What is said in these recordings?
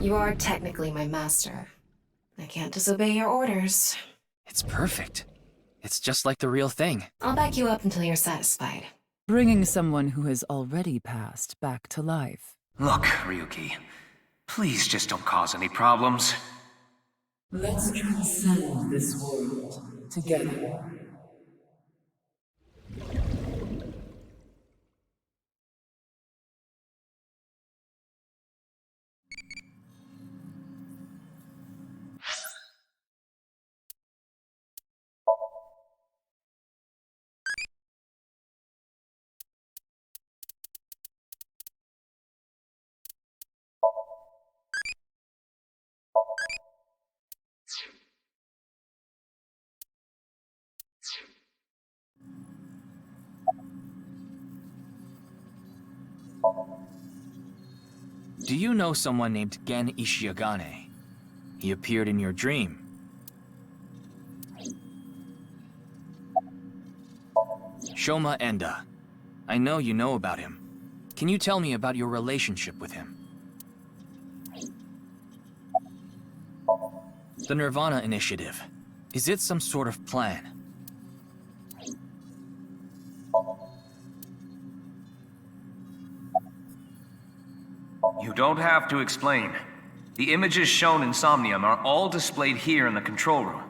You are technically my master. I can't disobey your orders. It's perfect. It's just like the real thing. I'll back you up until you're satisfied. Bringing someone who has already passed back to life. Look, Ryuki, please just don't cause any problems. Let's transcend this world together. Do you know someone named Gen Ishiagane? He appeared in your dream. Shoma Enda. I know you know about him. Can you tell me about your relationship with him? The Nirvana initiative. Is it some sort of plan? You don't have to explain. The images shown in Somnium are all displayed here in the control room.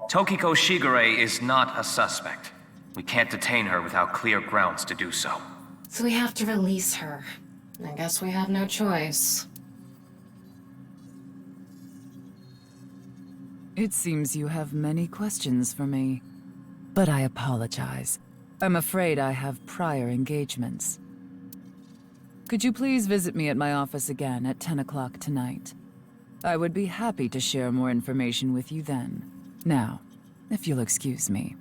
Tokiko Shigure is not a suspect. We can't detain her without clear grounds to do so. So we have to release her. I guess we have no choice. It seems you have many questions for me. But I apologize. I'm afraid I have prior engagements. Could you please visit me at my office again at 10 o'clock tonight? I would be happy to share more information with you then. Now, if you'll excuse me.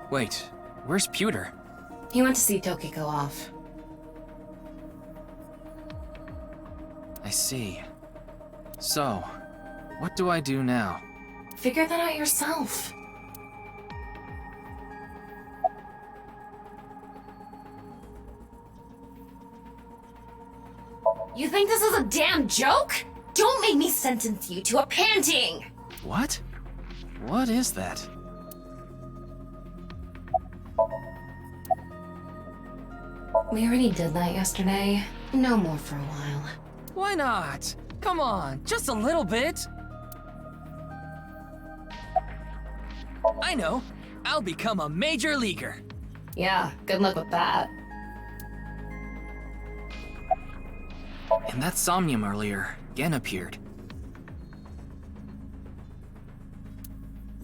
Wait, where's Pewter? He went to see Tokiko off. I see. So, what do I do now? Figure that out yourself. You think this is a damn joke? Don't make me sentence you to a panting! What? What is that? We already did that yesterday. No more for a while. Why not? Come on, just a little bit. I know. I'll become a major leaguer. Yeah, good luck with that. In that Somnium earlier, Gen appeared.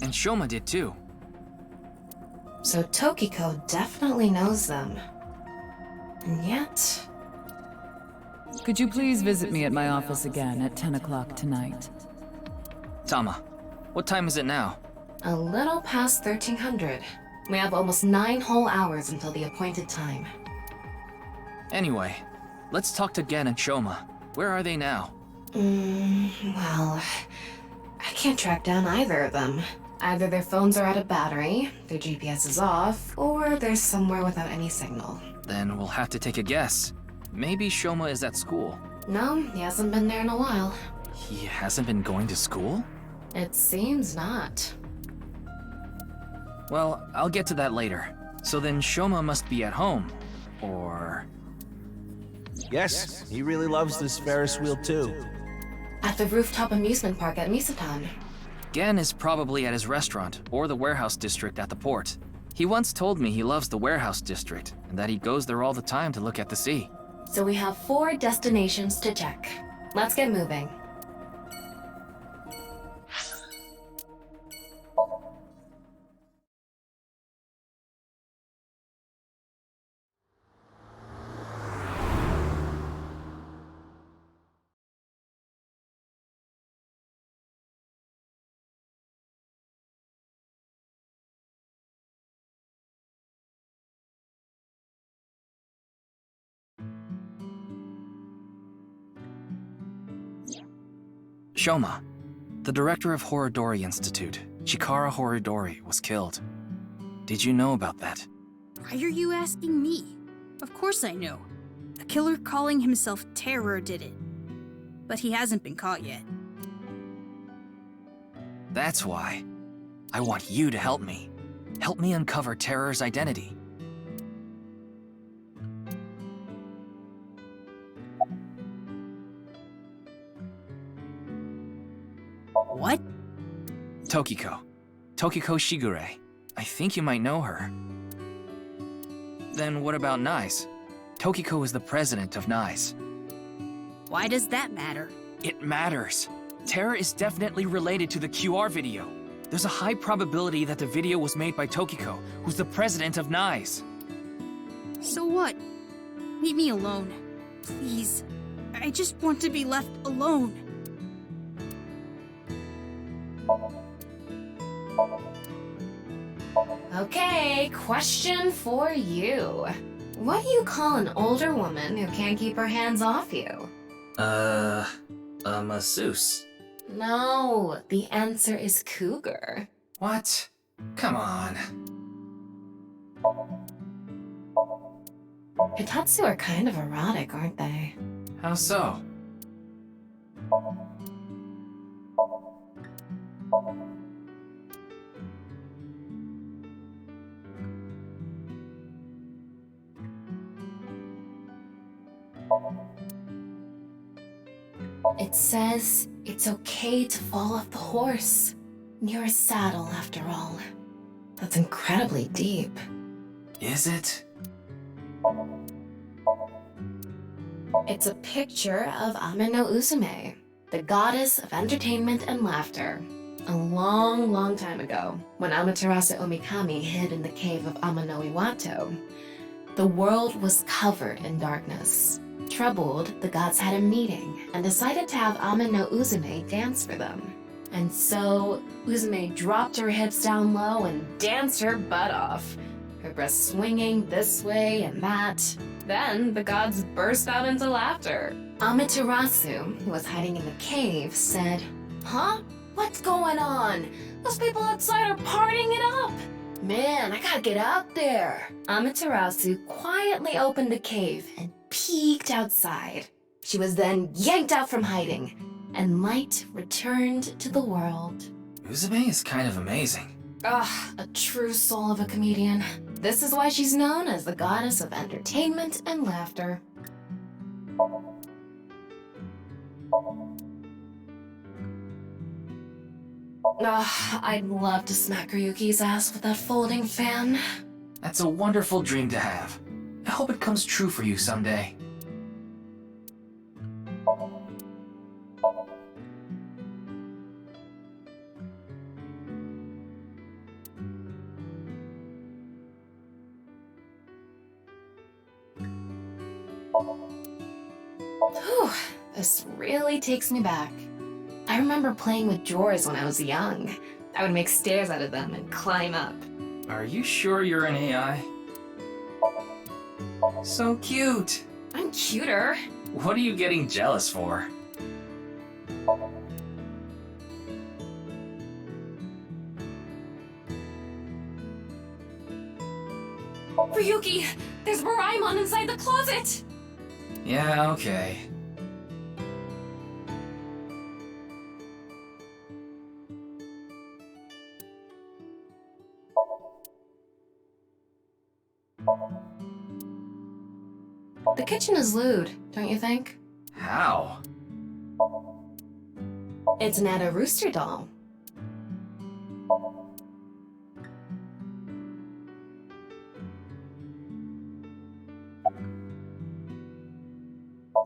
And Shoma did too. So Tokiko definitely knows them. And yet... Could you please visit me at my office again at 10 o'clock tonight? Tama, what time is it now? A little past 1300. We have almost 9 whole hours until the appointed time. Anyway, let's talk to Gen and Shoma. Where are they now? Well... I can't track down either of them. Either their phones are out of battery, their GPS is off, or they're somewhere without any signal. Then we'll have to take a guess. Maybe Shoma is at school. No, he hasn't been there in a while. He hasn't been going to school? It seems not. Well, I'll get to that later. So then Shoma must be at home. Or... Yes, he really loves this Ferris wheel too. At the rooftop amusement park at Misatan. Gen is probably at his restaurant, or the warehouse district at the port. He once told me he loves the warehouse district, and that he goes there all the time to look at the sea. So we have 4 destinations to check. Let's get moving. Shoma, the director of Horodori Institute, Chikara Horodori, was killed. Did you know about that? Why are you asking me? Of course I know. A killer calling himself Terror did it. But he hasn't been caught yet. That's why. I want you to help me. Help me uncover Terror's identity. What? Tokiko. Tokiko Shigure. I think you might know her. Then what about NICE? Tokiko is the president of NICE. Why does that matter? It matters. Terror is definitely related to the QR video. There's a high probability that the video was made by Tokiko, who's the president of NICE. So what? Leave me alone. Please. I just want to be left alone. Okay, question for you. What do you call an older woman who can't keep her hands off you? A masseuse. No, the answer is cougar. What? Come on. Hitatsu are kind of erotic, aren't they? How so? It says it's okay to fall off the horse. You're a saddle, after all. That's incredibly deep. Is it? It's a picture of Ame no Uzume, the goddess of entertainment and laughter. A long, long time ago, when Amaterasu Omikami hid in the cave of Ama no Iwato, the world was covered in darkness. Troubled, the gods had a meeting and decided to have Ame no Uzume dance for them. And so, Uzume dropped her hips down low and danced her butt off, her breasts swinging this way and that. Then, the gods burst out into laughter. Amaterasu, who was hiding in the cave, said, "Huh? What's going on? Those people outside are partying it up! Man, I gotta get out there!" Amaterasu quietly opened the cave and peeked outside. She was then yanked out from hiding, and light returned to the world. Uzume is kind of amazing. Ah, a true soul of a comedian. This is why she's known as the goddess of entertainment and laughter. I'd love to smack Ryuki's ass with that folding fan. That's a wonderful dream to have. I hope it comes true for you someday. Whew, this really takes me back. I remember playing with drawers when I was young. I would make stairs out of them and climb up. Are you sure you're an AI? So cute. I'm cuter. What are you getting jealous for? Ryuki, there's Moraemon inside the closet! Yeah, okay. The kitchen is lewd, don't you think? How? It's not a rooster doll.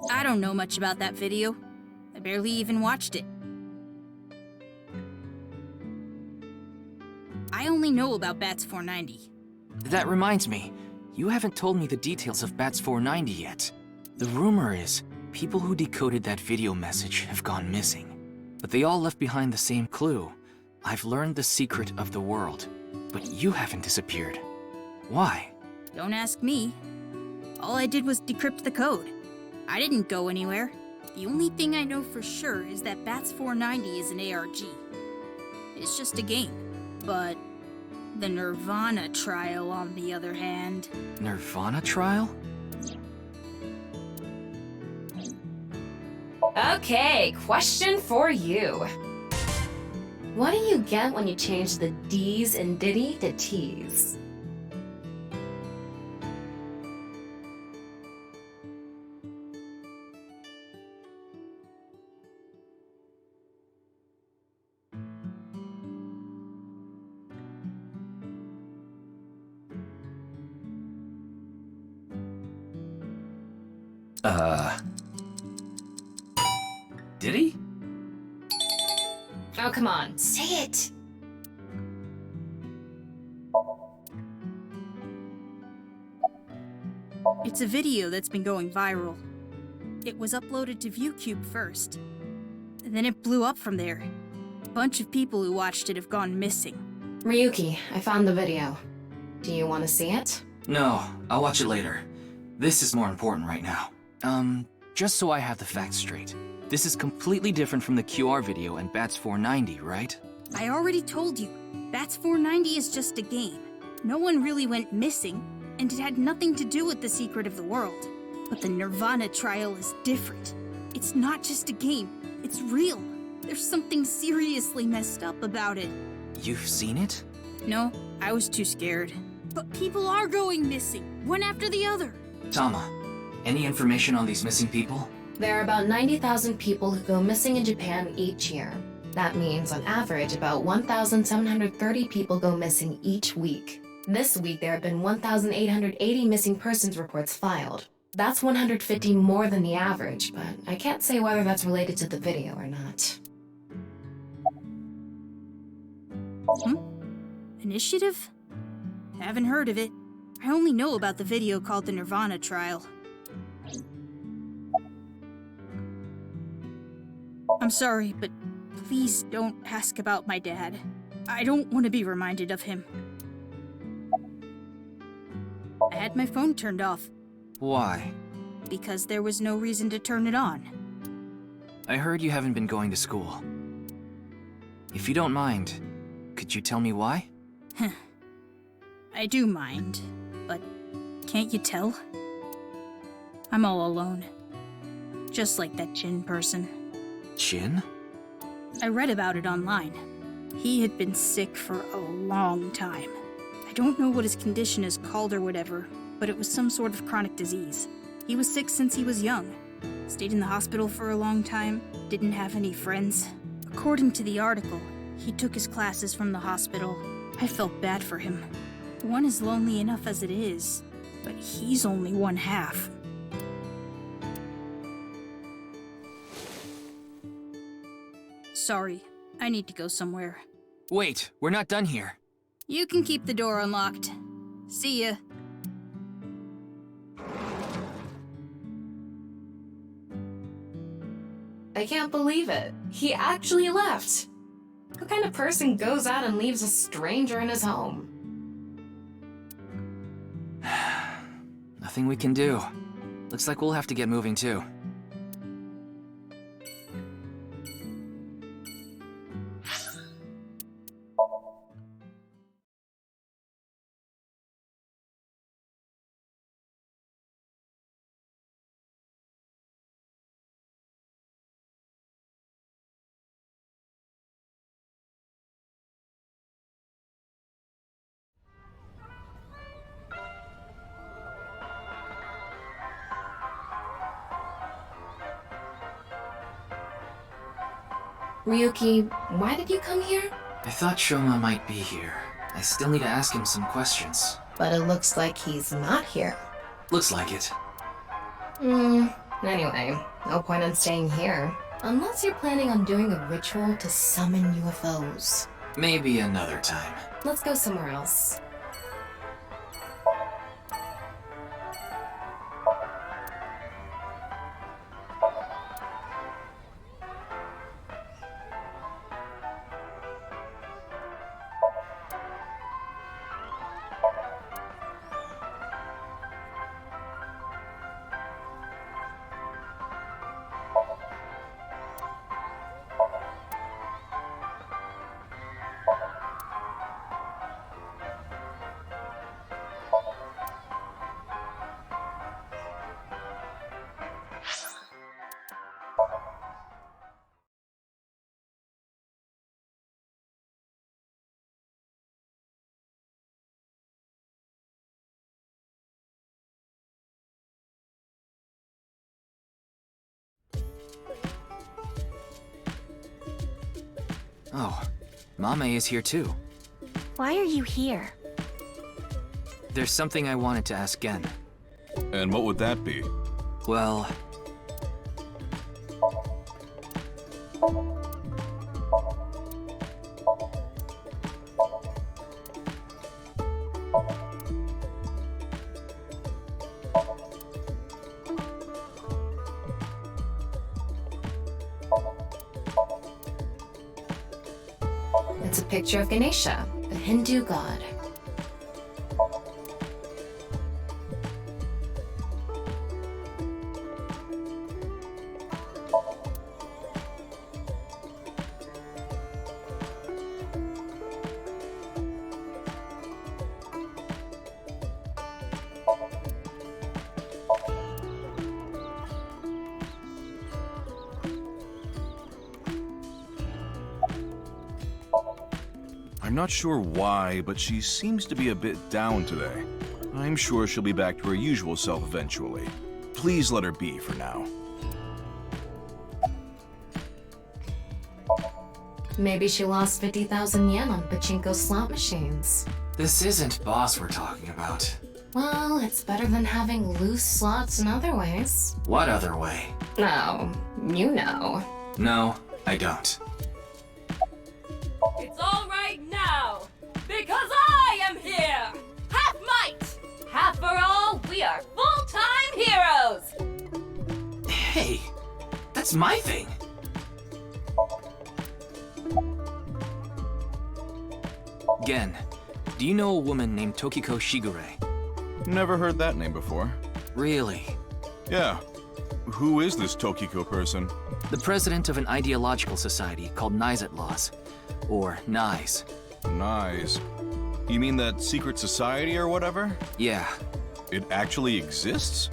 I don't know much about that video. I barely even watched it. I only know about Bats 490. That reminds me, you haven't told me the details of Bats 490 yet. The rumor is, people who decoded that video message have gone missing. But they all left behind the same clue. I've learned the secret of the world, but you haven't disappeared. Why? Don't ask me. All I did was decrypt the code. I didn't go anywhere. The only thing I know for sure is that Bats 490 is an ARG. It's just a game. But the Nirvana trial, on the other hand... Nirvana trial? Okay, question for you. What do you get when you change the D's in Diddy to T's? Did he? Oh, come on, say it! It's a video that's been going viral. It was uploaded to ViewCube first. And then it blew up from there. A bunch of people who watched it have gone missing. Ryuki, I found the video. Do you want to see it? No, I'll watch it later. This is more important right now. Just so I have the facts straight. This is completely different from the QR video and Bats 490, right? I already told you, Bats 490 is just a game. No one really went missing, and it had nothing to do with the secret of the world. But the Nirvana trial is different. It's not just a game, it's real. There's something seriously messed up about it. You've seen it? No, I was too scared. But people are going missing, one after the other. Tama, any information on these missing people? There are about 90,000 people who go missing in Japan each year. That means, on average, about 1,730 people go missing each week. This week, there have been 1,880 missing persons reports filed. That's 150 more than the average, but I can't say whether that's related to the video or not. Initiative? Haven't heard of it. I only know about the video called the Nirvana trial. I'm sorry, but please don't ask about my dad. I don't want to be reminded of him. I had my phone turned off Why? because there was no reason to turn it on. I heard you haven't been going to school. If you don't mind, could you tell me why? I do mind, but can't you tell? I'm all alone. Just like that Jin person. Jin? I read about it online. He had been sick for a long time. I don't know what his condition is called or whatever, but it was some sort of chronic disease. He was sick since he was young. Stayed in the hospital for a long time, didn't have any friends. According to the article, he took his classes from the hospital. I felt bad for him. One is lonely enough as it is, but he's only one half. Sorry, I need to go somewhere. Wait, we're not done here. You can keep the door unlocked. See ya. I can't believe it. He actually left. What kind of person goes out and leaves a stranger in his home? Nothing we can do. Looks like we'll have to get moving too. Ryuki, why did you come here? I thought Shoma might be here. I still need to ask him some questions. But it looks like he's not here. Looks like it. Anyway, no point in staying here. Unless you're planning on doing a ritual to summon UFOs. Maybe another time. Let's go somewhere else. Oh, Mame is here too. Why are you here? There's something I wanted to ask Gen. And what would that be? Well... It's a picture of Ganesha, the Hindu god. I'm not sure why, but she seems to be a bit down today. I'm sure she'll be back to her usual self eventually. Please let her be for now. Maybe she lost 50,000 yen on pachinko slot machines. This isn't boss we're talking about. Well, it's better than having loose slots in other ways. What other way? No, you know. No, I don't. It's all right now, because I am here! Half might! Half for all, we are full-time heroes! Hey, that's my thing. Gen, do you know a woman named Tokiko Shigure? Never heard that name before. Really? Yeah. Who is this Tokiko person? The president of an ideological society called Nizet Laws, or NISE. Nice. You mean that secret society or whatever? Yeah, It actually exists?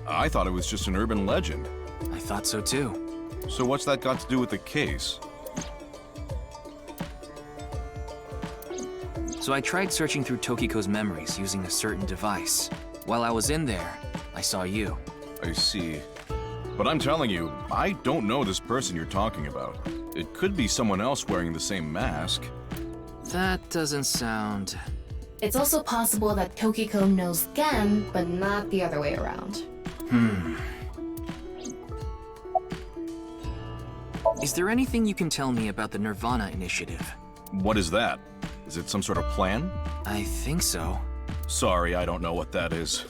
I thought it was just an urban legend. I thought so too. So what's that got to do with the case? So I tried searching through Tokiko's memories using a certain device. While I was in there, I saw you. I see. But I'm telling you, I don't know this person you're talking about. It could be someone else wearing the same mask. That doesn't sound... It's also possible that Tokiko knows Gen, but not the other way around. Is there anything you can tell me about the Nirvana initiative? What is that? Is it some sort of plan? I think so. Sorry, I don't know what that is.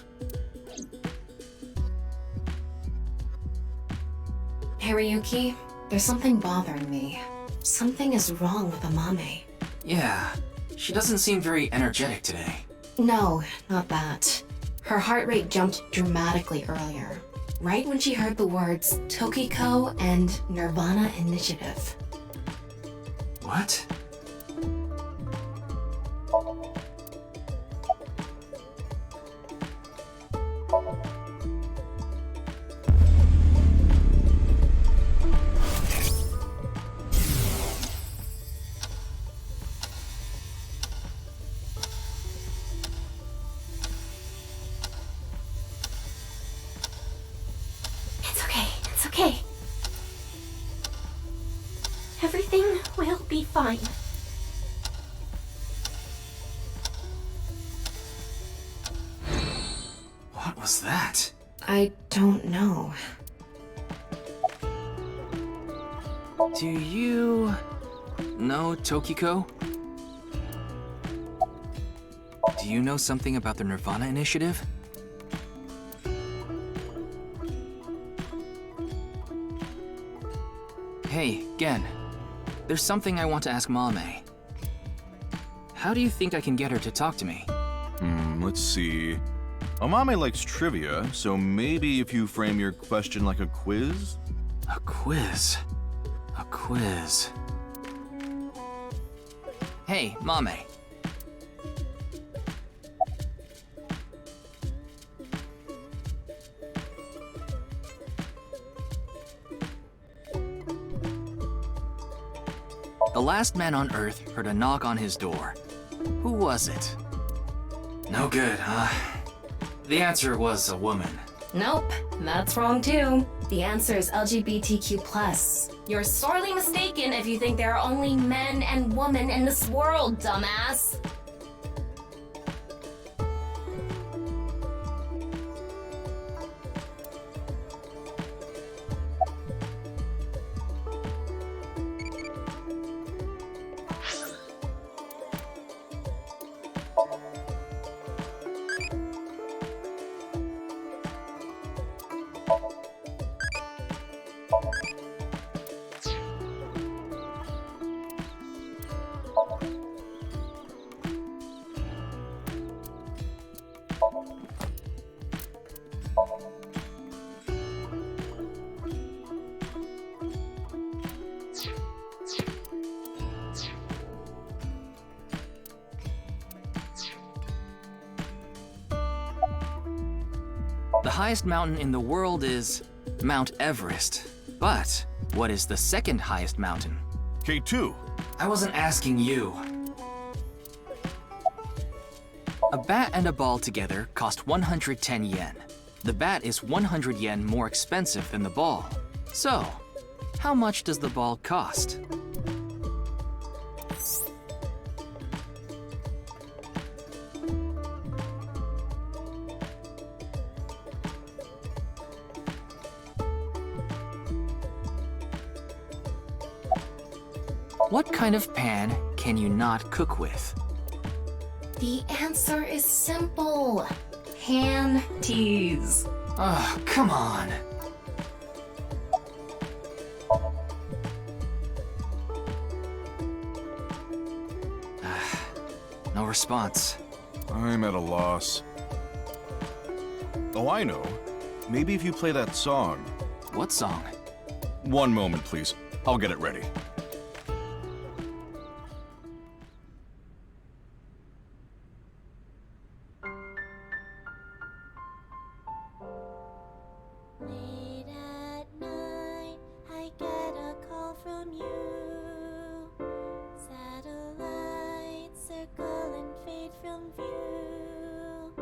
Hariyuki, there's something bothering me. Something is wrong with Amame. Yeah, she doesn't seem very energetic today. No, not that. Her heart rate jumped dramatically earlier, right when she heard the words Tokiko and Nirvana Initiative. What? It's okay. Everything will be fine. What was that? I don't know. Do you... know Tokiko? Do you know something about the Nirvana initiative? Hey, Gen. There's something I want to ask Mame. How do you think I can get her to talk to me? Let's see. Amame likes trivia, so maybe if you frame your question like a quiz? A quiz. A quiz. Hey, Mame. The last man on Earth heard a knock on his door. Who was it? No good, huh? The answer was a woman. Nope, that's wrong too. The answer is LGBTQ+. You're sorely mistaken if you think there are only men and women in this world, dumbass. The highest mountain in the world is Mount Everest. But what is the second highest mountain? K2. I wasn't asking you. A bat and a ball together cost 110 yen. The bat is 100 yen more expensive than the ball. So, how much does the ball cost? What kind of pan can you not cook with? The answer is simple. Panties. Oh, come on. No response. I'm at a loss. Oh, I know. Maybe if you play that song. What song? One moment, please. I'll get it ready. Late at night, I get a call from you. Satellites circle and fade from view.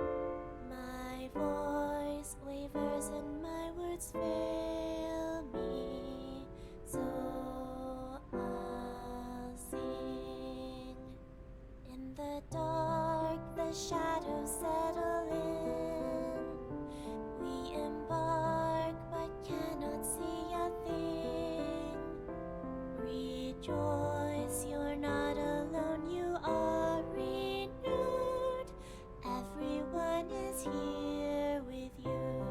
My voice wavers and my words fail me. So I'll sing. In the dark, the shadows settle in. We embark but cannot see a thing. Rejoice, you're not alone, you are renewed. Everyone is here with you.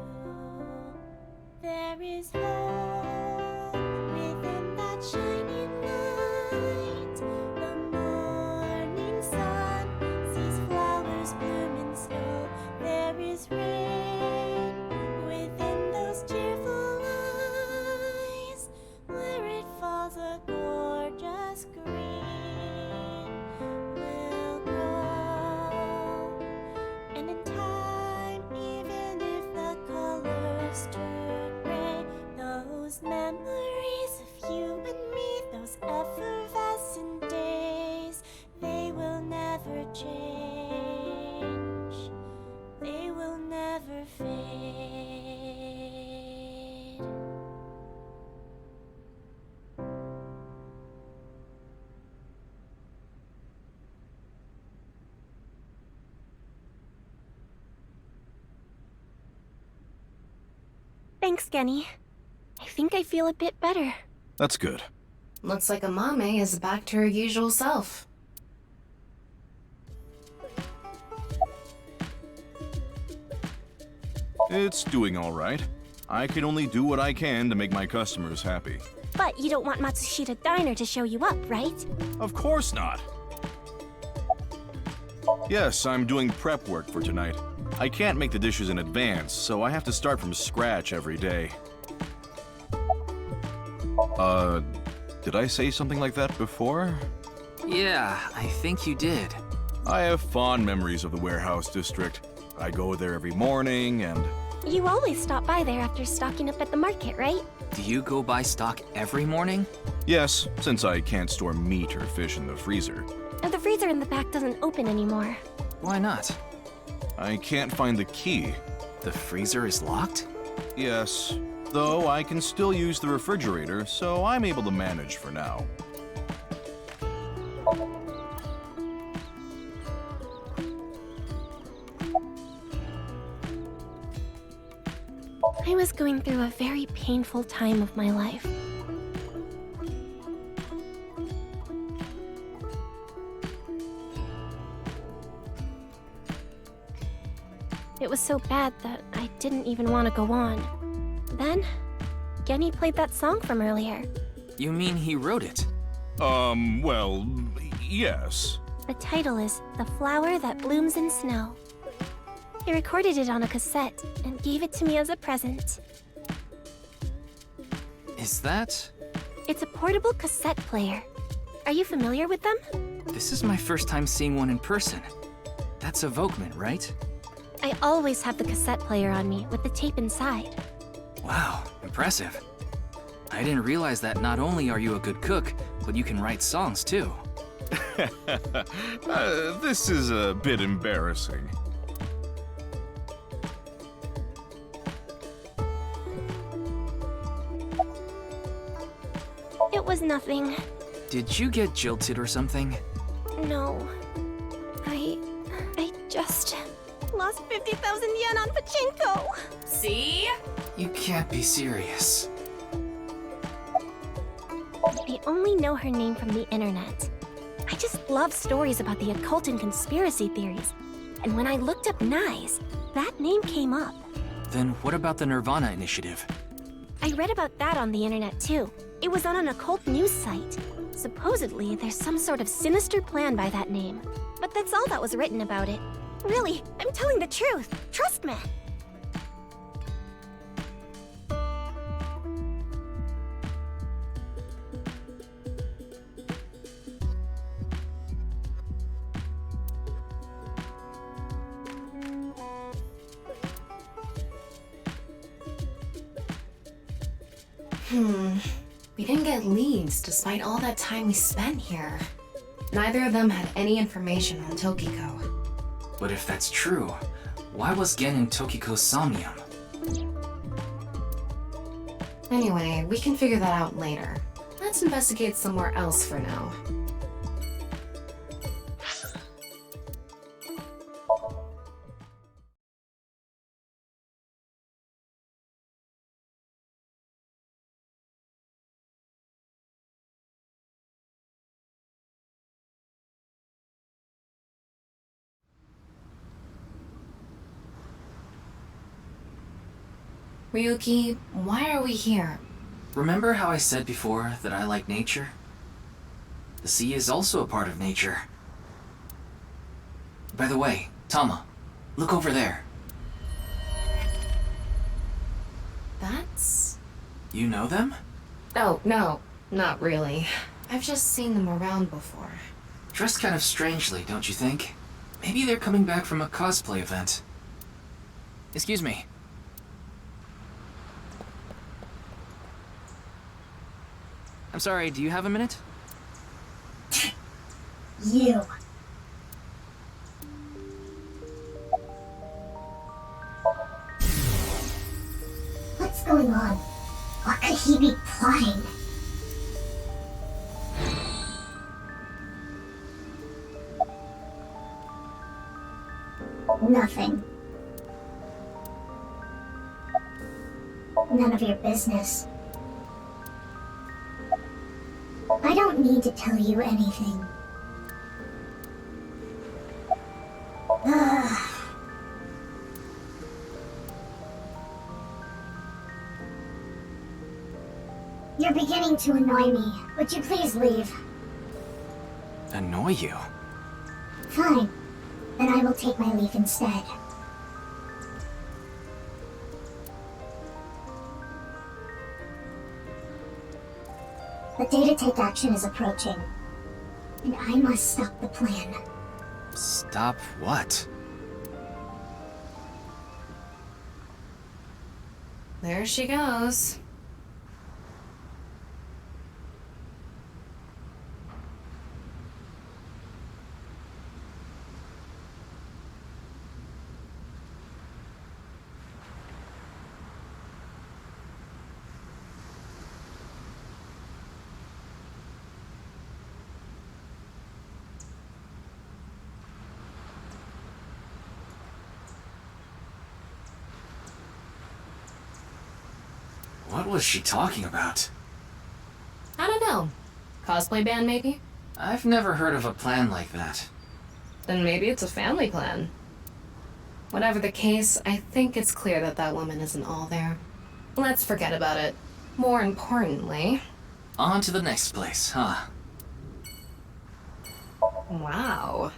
There is hope within that shining light. The morning sun sees flowers bloom in snow. There is rain within those cheerful eyes. Where it falls, a gorgeous green will grow. And in time, even if the colors turn gray, those memories of you and me, those effervescent days, they will never change. They will never fade. Thanks, Genny. I think I feel a bit better. That's good. Looks like Amame is back to her usual self. It's doing all right. I can only do what I can to make my customers happy. But you don't want Matsushita Diner to show you up, right? Of course not. Yes, I'm doing prep work for tonight. I can't make the dishes in advance, so I have to start from scratch every day. Did I say something like that before? Yeah, I think you did. I have fond memories of the warehouse district. I go there every morning and... You always stop by there after stocking up at the market, right? Do you go buy stock every morning? Yes, since I can't store meat or fish in the freezer. And the freezer in the back doesn't open anymore. Why not? I can't find the key. The freezer is locked? Yes, though I can still use the refrigerator, so I'm able to manage for now. I was going through a very painful time of my life. It was so bad that I didn't even want to go on. Then, Genny played that song from earlier. You mean he wrote it? Well, yes. The title is The Flower That Blooms in Snow. He recorded it on a cassette and gave it to me as a present. Is that... It's a portable cassette player. Are you familiar with them? This is my first time seeing one in person. That's a Volkman, right? I always have the cassette player on me with the tape inside. Wow, impressive. I didn't realize that not only are you a good cook, but you can write songs too. This is a bit embarrassing. It was nothing. Did you get jilted or something? No. I just lost 50,000 yen on pachinko. See? You can't be serious. I only know her name from the internet. I just love stories about the occult and conspiracy theories. And when I looked up Nyes, that name came up. Then what about the Nirvana initiative? I read about that on the internet too. It was on an occult news site. Supposedly, there's some sort of sinister plan by that name. But that's all that was written about it. Really, I'm telling the truth. Trust me. We didn't get leads despite all that time we spent here. Neither of them had any information on Tokiko. But if that's true, why was Gen in Tokiko's Somnium? Anyway, we can figure that out later. Let's investigate somewhere else for now. Ryuki, why are we here? Remember how I said before that I like nature? The sea is also a part of nature. By the way, Tama, look over there. That's... You know them? Oh, no, not really. I've just seen them around before. Dressed kind of strangely, don't you think? Maybe they're coming back from a cosplay event. Excuse me. I'm sorry, do you have a minute? You. What's going on? What could he be plotting? Nothing. None of your business. I don't need to tell you anything. Ugh. You're beginning to annoy me. Would you please leave? Annoy you? Fine. Then I will take my leave instead. The day to take action is approaching. And I must stop the plan. Stop what? There she goes. What was she talking about? I don't know. Cosplay band, maybe? I've never heard of a plan like that. Then maybe it's a family plan. Whatever the case, I think it's clear that that woman isn't all there. Let's forget about it. More importantly... On to the next place, huh? Wow.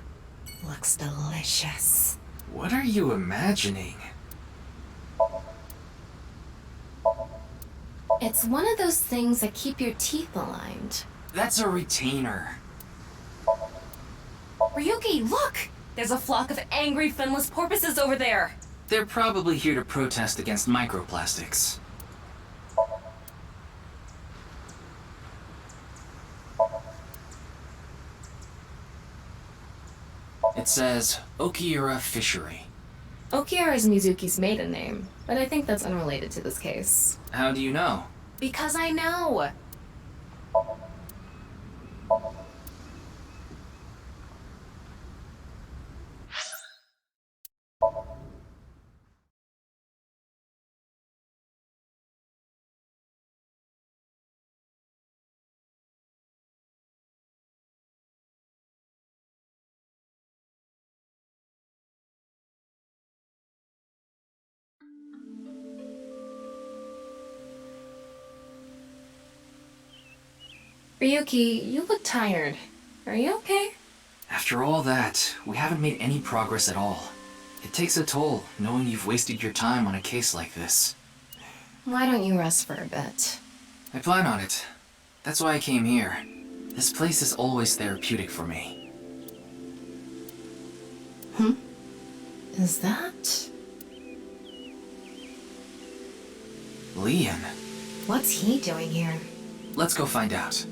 Looks delicious. What are you imagining? It's one of those things that keep your teeth aligned. That's a retainer. Ryuki, look! There's a flock of angry finless porpoises over there! They're probably here to protest against microplastics. It says Okiura Fishery. Okiura is Mizuki's maiden name, but I think that's unrelated to this case. How do you know? Because I know! Ryuki, you look tired. Are you okay? After all that, we haven't made any progress at all. It takes a toll, knowing you've wasted your time on a case like this. Why don't you rest for a bit? I plan on it. That's why I came here. This place is always therapeutic for me. Is that... Leon. What's he doing here? Let's go find out.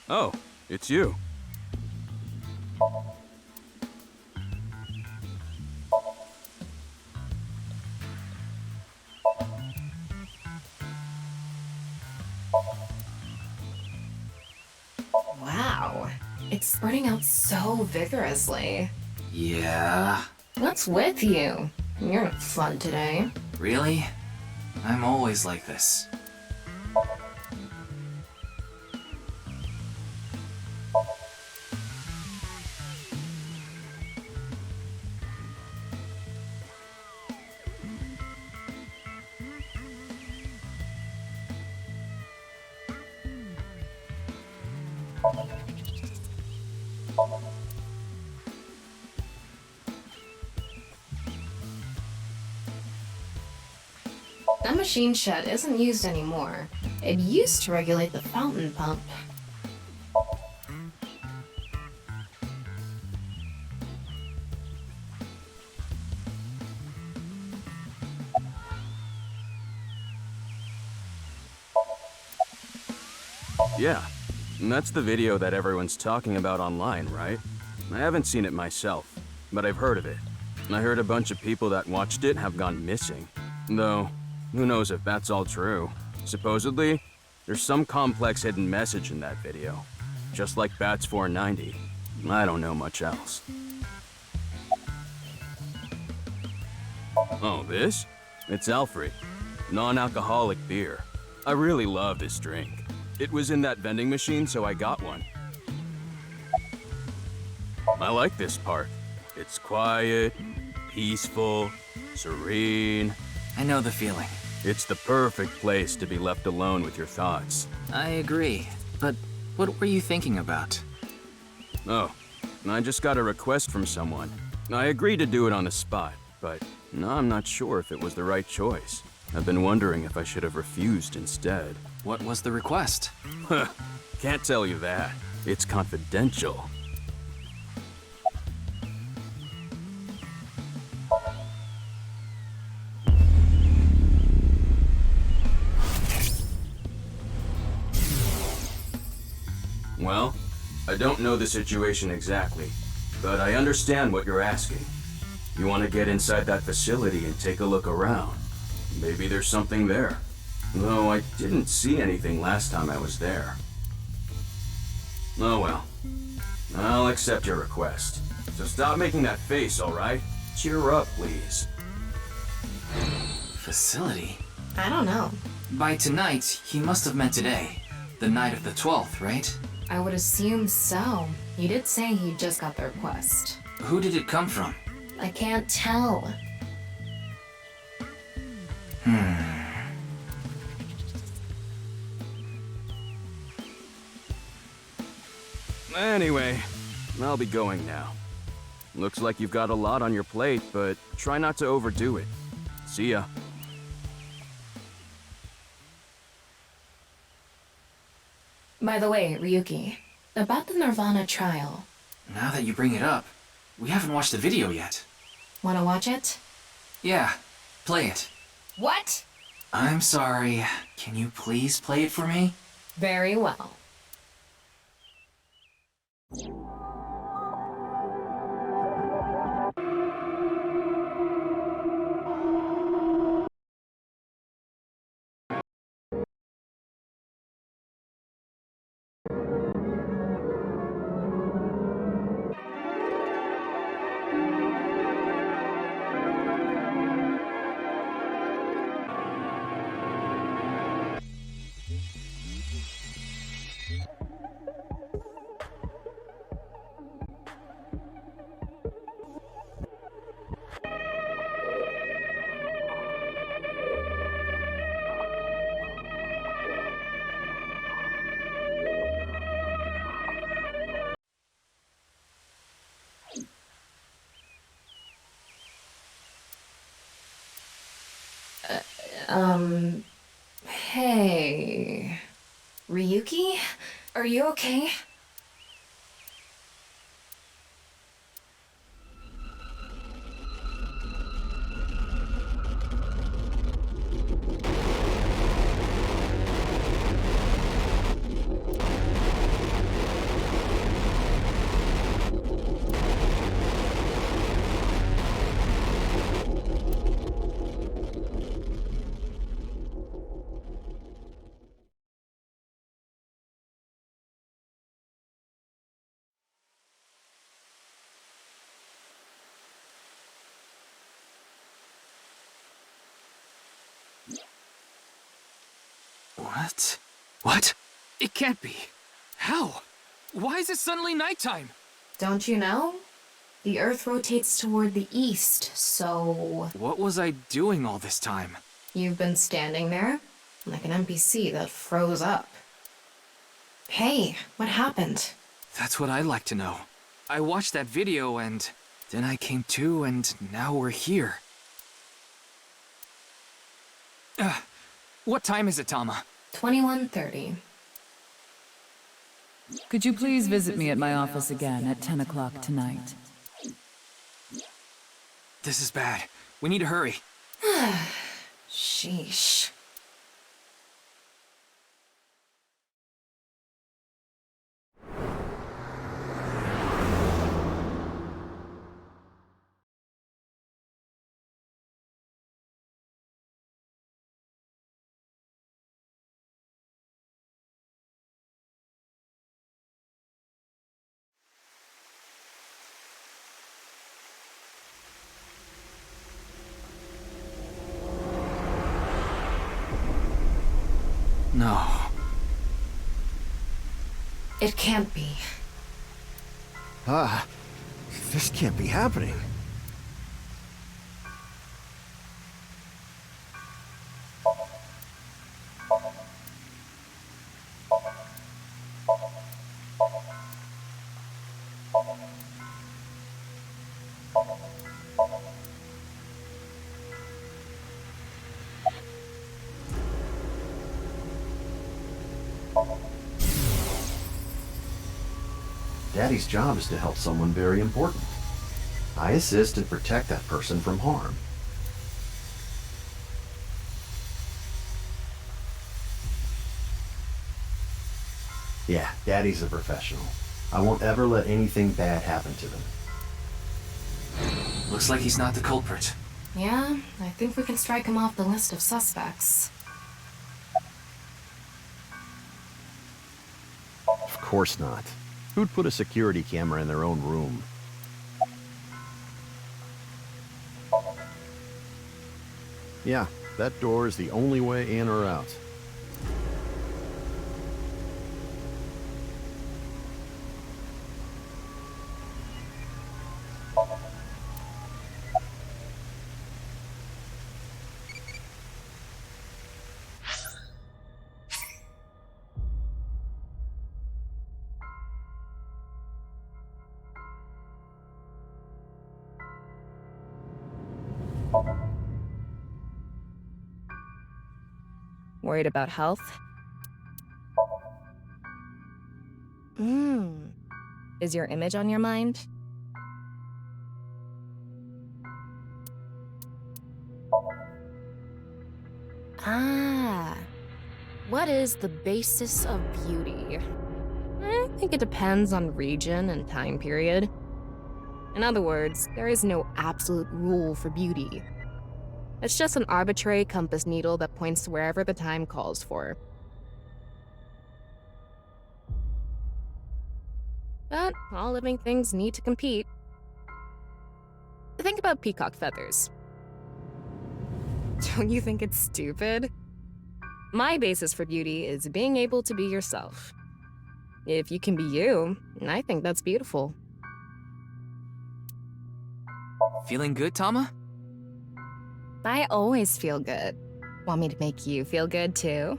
Oh, it's you. Wow. It's spurting out so vigorously. Yeah. What's with you? You're not fun today. Really? I'm always like this. That machine shed isn't used anymore. It used to regulate the fountain pump. Yeah, and that's the video that everyone's talking about online, right? I haven't seen it myself, but I've heard of it. And I heard a bunch of people that watched it have gone missing. Though, who knows if that's all true. Supposedly, there's some complex hidden message in that video. Just like Bats 490. I don't know much else. Oh, this? It's Alfred. Non-alcoholic beer. I really love this drink. It was in that vending machine, so I got one. I like this part. It's quiet, peaceful, serene. I know the feeling. It's the perfect place to be left alone with your thoughts. I agree. But what were you thinking about? Oh, I just got a request from someone. I agreed to do it on the spot, but now I'm not sure if it was the right choice. I've been wondering if I should have refused instead. What was the request? Can't tell you that. It's confidential. Well, I don't know the situation exactly, but I understand what you're asking. You want to get inside that facility and take a look around. Maybe there's something there. Though I didn't see anything last time I was there. Oh well. I'll accept your request. So stop making that face, alright? Cheer up, please. Facility? I don't know. By tonight, he must have meant today. The night of the 12th, right? I would assume so. You did say he just got the request. Who did it come from? I can't tell. Anyway, I'll be going now. Looks like you've got a lot on your plate, but try not to overdo it. See ya. By the way, Ryuki, about the Nirvana trial. Now that you bring it up, we haven't watched the video yet. Wanna watch it? Yeah, play it. What? I'm sorry. Can you please play it for me? Very well. Hey... Ryuki? Are you okay? What? What? It can't be. How? Why is it suddenly nighttime? Don't you know? The Earth rotates toward the east, so... What was I doing all this time? You've been standing there, like an NPC that froze up. Hey, what happened? That's what I'd like to know. I watched that video and then I came to and now we're here. What time is it, Tama? 21:30. Could you please visit me at my office again at 10 o'clock tonight? This is bad. We need to hurry. Sheesh. No. It can't be. This can't be happening. Daddy's job is to help someone very important. I assist and protect that person from harm. Yeah, Daddy's a professional. I won't ever let anything bad happen to them. Looks like he's not the culprit. Yeah, I think we can strike him off the list of suspects. Of course not. Who'd put a security camera in their own room? Yeah, that door is the only way in or out. Worried about health? Is your image on your mind? Ah. What is the basis of beauty? I think it depends on region and time period. In other words, there is no absolute rule for beauty. It's just an arbitrary compass needle that points to wherever the time calls for. But all living things need to compete. Think about peacock feathers. Don't you think it's stupid? My basis for beauty is being able to be yourself. If you can be you, I think that's beautiful. Feeling good, Tama? I always feel good. Want me to make you feel good too?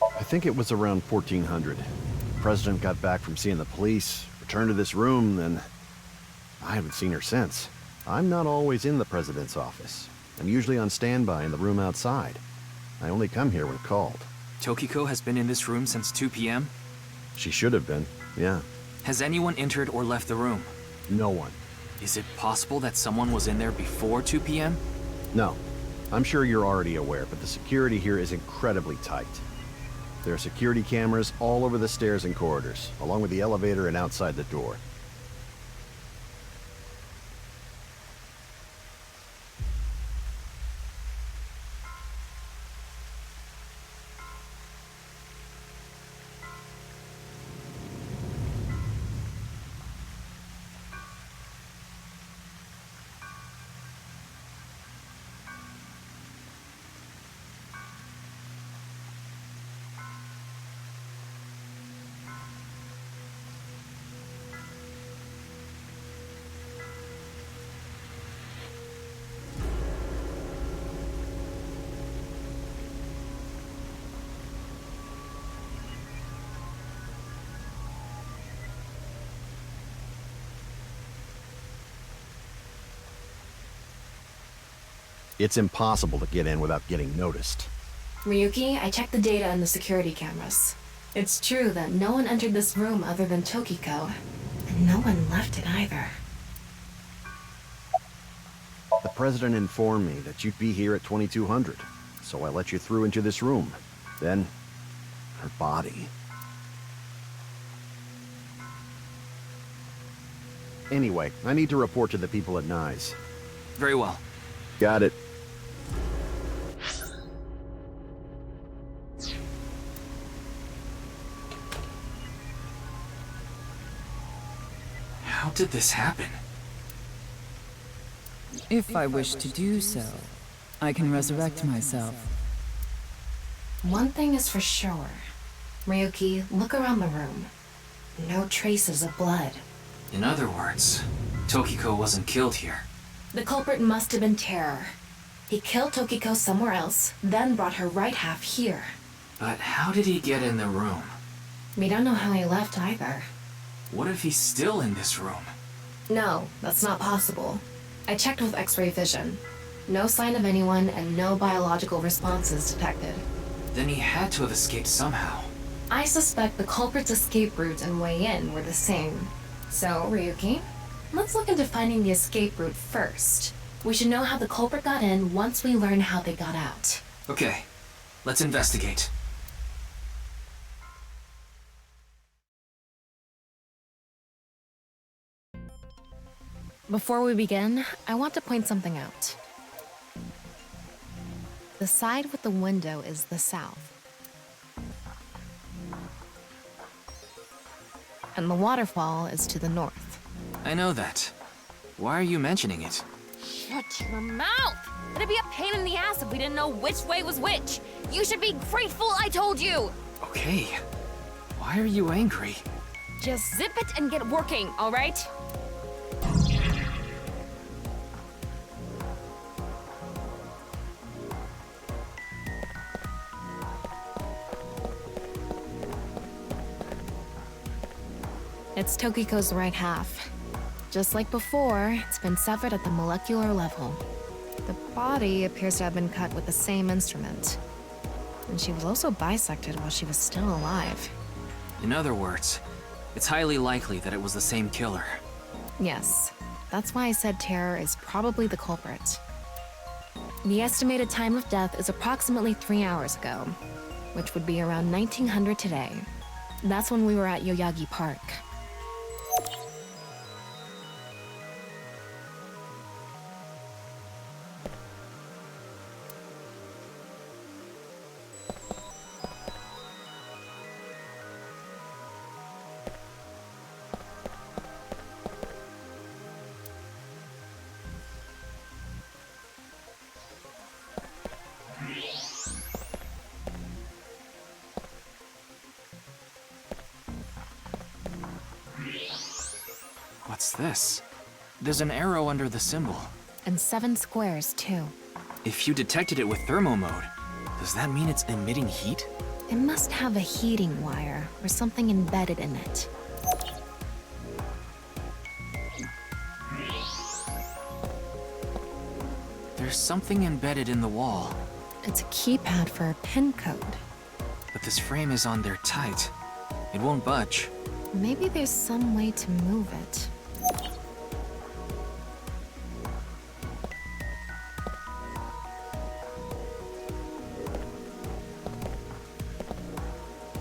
I think it was around 1400. The president got back from seeing the police, returned to this room, and I haven't seen her since. I'm not always in the president's office. I'm usually on standby in the room outside. I only come here when called. Tokiko has been in this room since 2 p.m.? She should have been, yeah. Has anyone entered or left the room? No one. Is it possible that someone was in there before 2 p.m.? No. I'm sure you're already aware, but the security here is incredibly tight. There are security cameras all over the stairs and corridors, along with the elevator and outside the door. It's impossible to get in without getting noticed. Ryuki, I checked the data on the security cameras. It's true that no one entered this room other than Tokiko, and no one left it either. The president informed me that you'd be here at 2200, so I let you through into this room. Then, her body. Anyway, I need to report to the people at Nye's. Very well. Got it. How did this happen? If I wish to do so, I can resurrect myself. One thing is for sure. Ryuki, look around the room. No traces of blood. In other words, Tokiko wasn't killed here. The culprit must have been Terror. He killed Tokiko somewhere else, then brought her right half here. But how did he get in the room? We don't know how he left either. What if he's still in this room? No, that's not possible. I checked with X-ray vision. No sign of anyone and no biological responses detected. Then he had to have escaped somehow. I suspect the culprit's escape route and way in were the same. So, Ryuki, let's look into finding the escape route first. We should know how the culprit got in once we learn how they got out. Okay, let's investigate. Before we begin, I want to point something out. The side with the window is the south. And the waterfall is to the north. I know that. Why are you mentioning it? Shut your mouth! It'd be a pain in the ass if we didn't know which way was which. You should be grateful I told you! Okay. Why are you angry? Just zip it and get working, alright? It's Tokiko's right half. Just like before, it's been severed at the molecular level. The body appears to have been cut with the same instrument. And she was also bisected while she was still alive. In other words, it's highly likely that it was the same killer. Yes, that's why I said Terror is probably the culprit. The estimated time of death is approximately 3 hours ago, which would be around 1900 today. That's when we were at Yoyagi Park. What's this? There's an arrow under the symbol. And 7 squares, too. If you detected it with thermo mode, does that mean it's emitting heat? It must have a heating wire or something embedded in it. There's something embedded in the wall. It's a keypad for a pin code. But this frame is on there tight. It won't budge. Maybe there's some way to move it.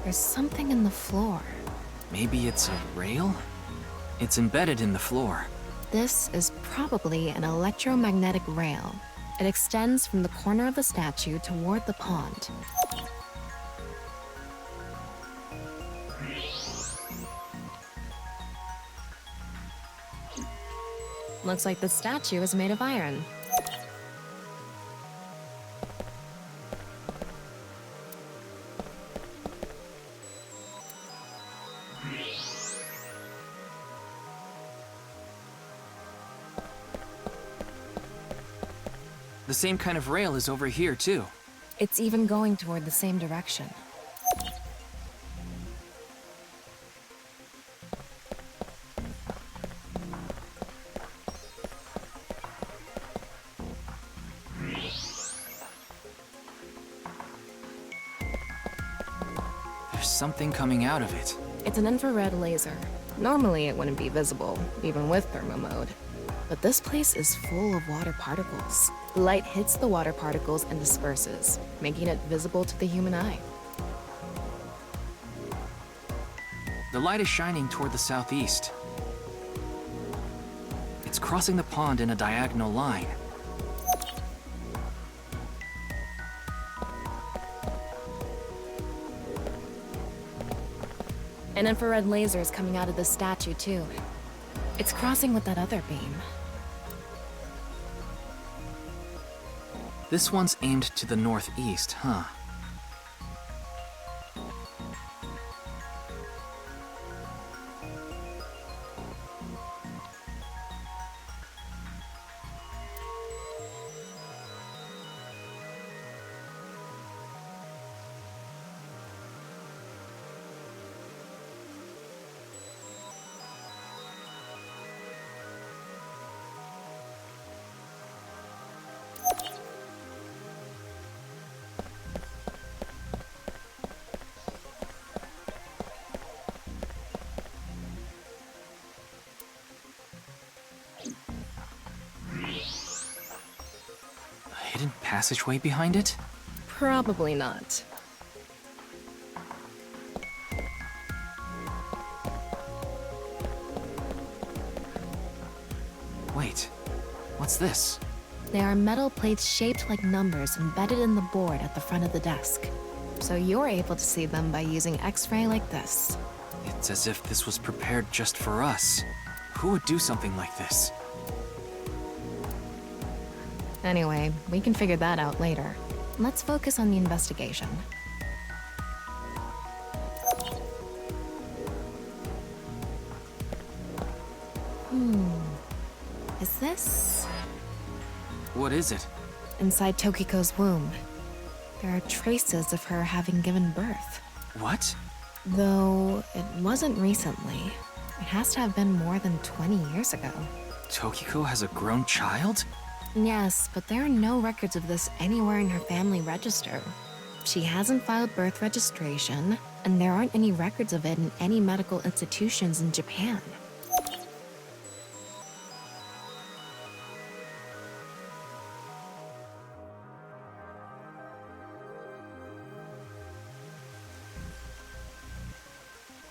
There's something in the floor. Maybe it's a rail? It's embedded in the floor. This is probably an electromagnetic rail. It extends from the corner of the statue toward the pond. Looks like the statue is made of iron. The same kind of rail is over here, too. It's even going toward the same direction. There's something coming out of it. It's an infrared laser. Normally it wouldn't be visible, even with thermo mode. But this place is full of water particles. The light hits the water particles and disperses, making it visible to the human eye. The light is shining toward the southeast. It's crossing the pond in a diagonal line. An infrared laser is coming out of the statue, too. It's crossing with that other beam. This one's aimed to the northeast, huh? hidden passageway behind it? Probably not. Wait, what's this? They are metal plates shaped like numbers embedded in the board at the front of the desk. So you're able to see them by using X-ray like this. It's as if this was prepared just for us. Who would do something like this? Anyway, we can figure that out later. Let's focus on the investigation. Is this? What is it? Inside Tokiko's womb. There are traces of her having given birth. What? Though it wasn't recently. It has to have been more than 20 years ago. Tokiko has a grown child? Yes, but there are no records of this anywhere in her family register. She hasn't filed birth registration, and there aren't any records of it in any medical institutions in Japan.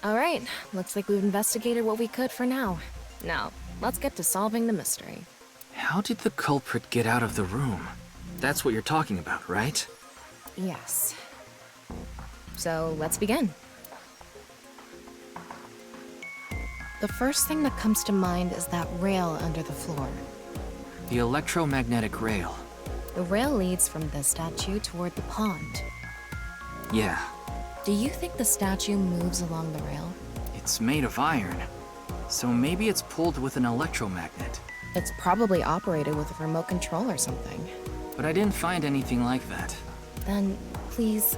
Alright, looks like we've investigated what we could for now. Now, let's get to solving the mystery. How did the culprit get out of the room? That's what you're talking about, right? Yes. So, let's begin. The first thing that comes to mind is that rail under the floor. The electromagnetic rail. The rail leads from this statue toward the pond. Yeah, Do you think the statue moves along the rail? it's made of iron. So maybe it's pulled with an electromagnet. It's probably operated with a remote control or something. But I didn't find anything like that. Then, please...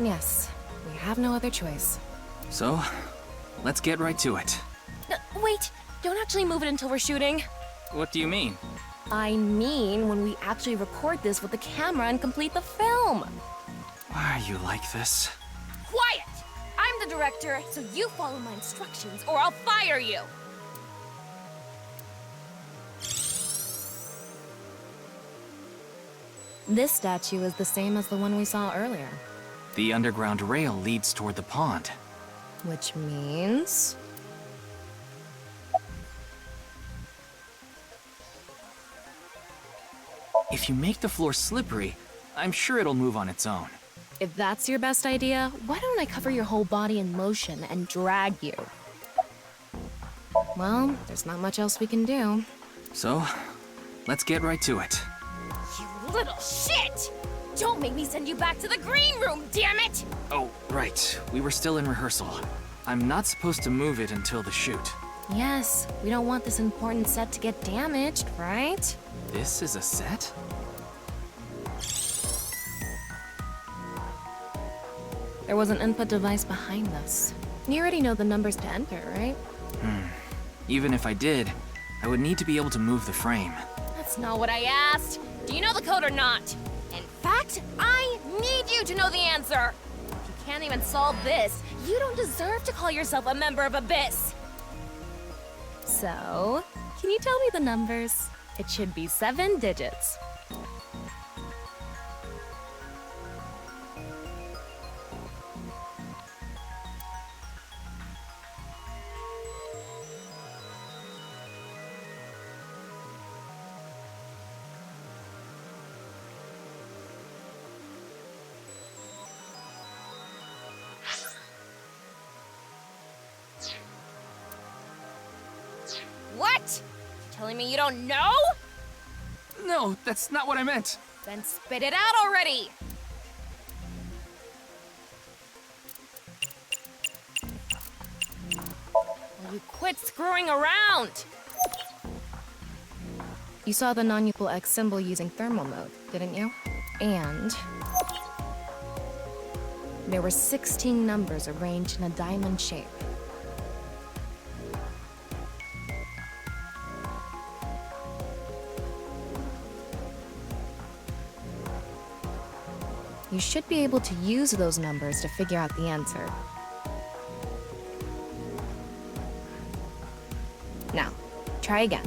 Yes, we have no other choice. So, let's get right to it. Wait! Don't actually move it until we're shooting. What do you mean? I mean when we actually record this with the camera and complete the film. Why are you like this? Quiet! I'm the director, so you follow my instructions or I'll fire you! This statue is the same as the one we saw earlier. The underground rail leads toward the pond. Which means... If you make the floor slippery, I'm sure it'll move on its own. If that's your best idea, why don't I cover your whole body in lotion and drag you? Well, there's not much else we can do. So, let's get right to it. You little shit! Don't make me send you back to the green room, damn it! Oh, right. We were still in rehearsal. I'm not supposed to move it until the shoot. Yes, we don't want this important set to get damaged, right? This is a set? There was an input device behind this. You already know the numbers to enter, right? Even if I did, I would need to be able to move the frame. That's not what I asked. Do you know the code or not? In fact, I need you to know the answer. If you can't even solve this, you don't deserve to call yourself a member of Abyss. So, can you tell me the numbers? It should be 7 digits. What? Telling me you don't know? No, that's not what I meant. Then spit it out already! Will you quit screwing around? You saw the non-equal X symbol using thermal mode, didn't you? And... there were 16 numbers arranged in a diamond shape. You you should be able to use those numbers to figure out the answer. Now, try again.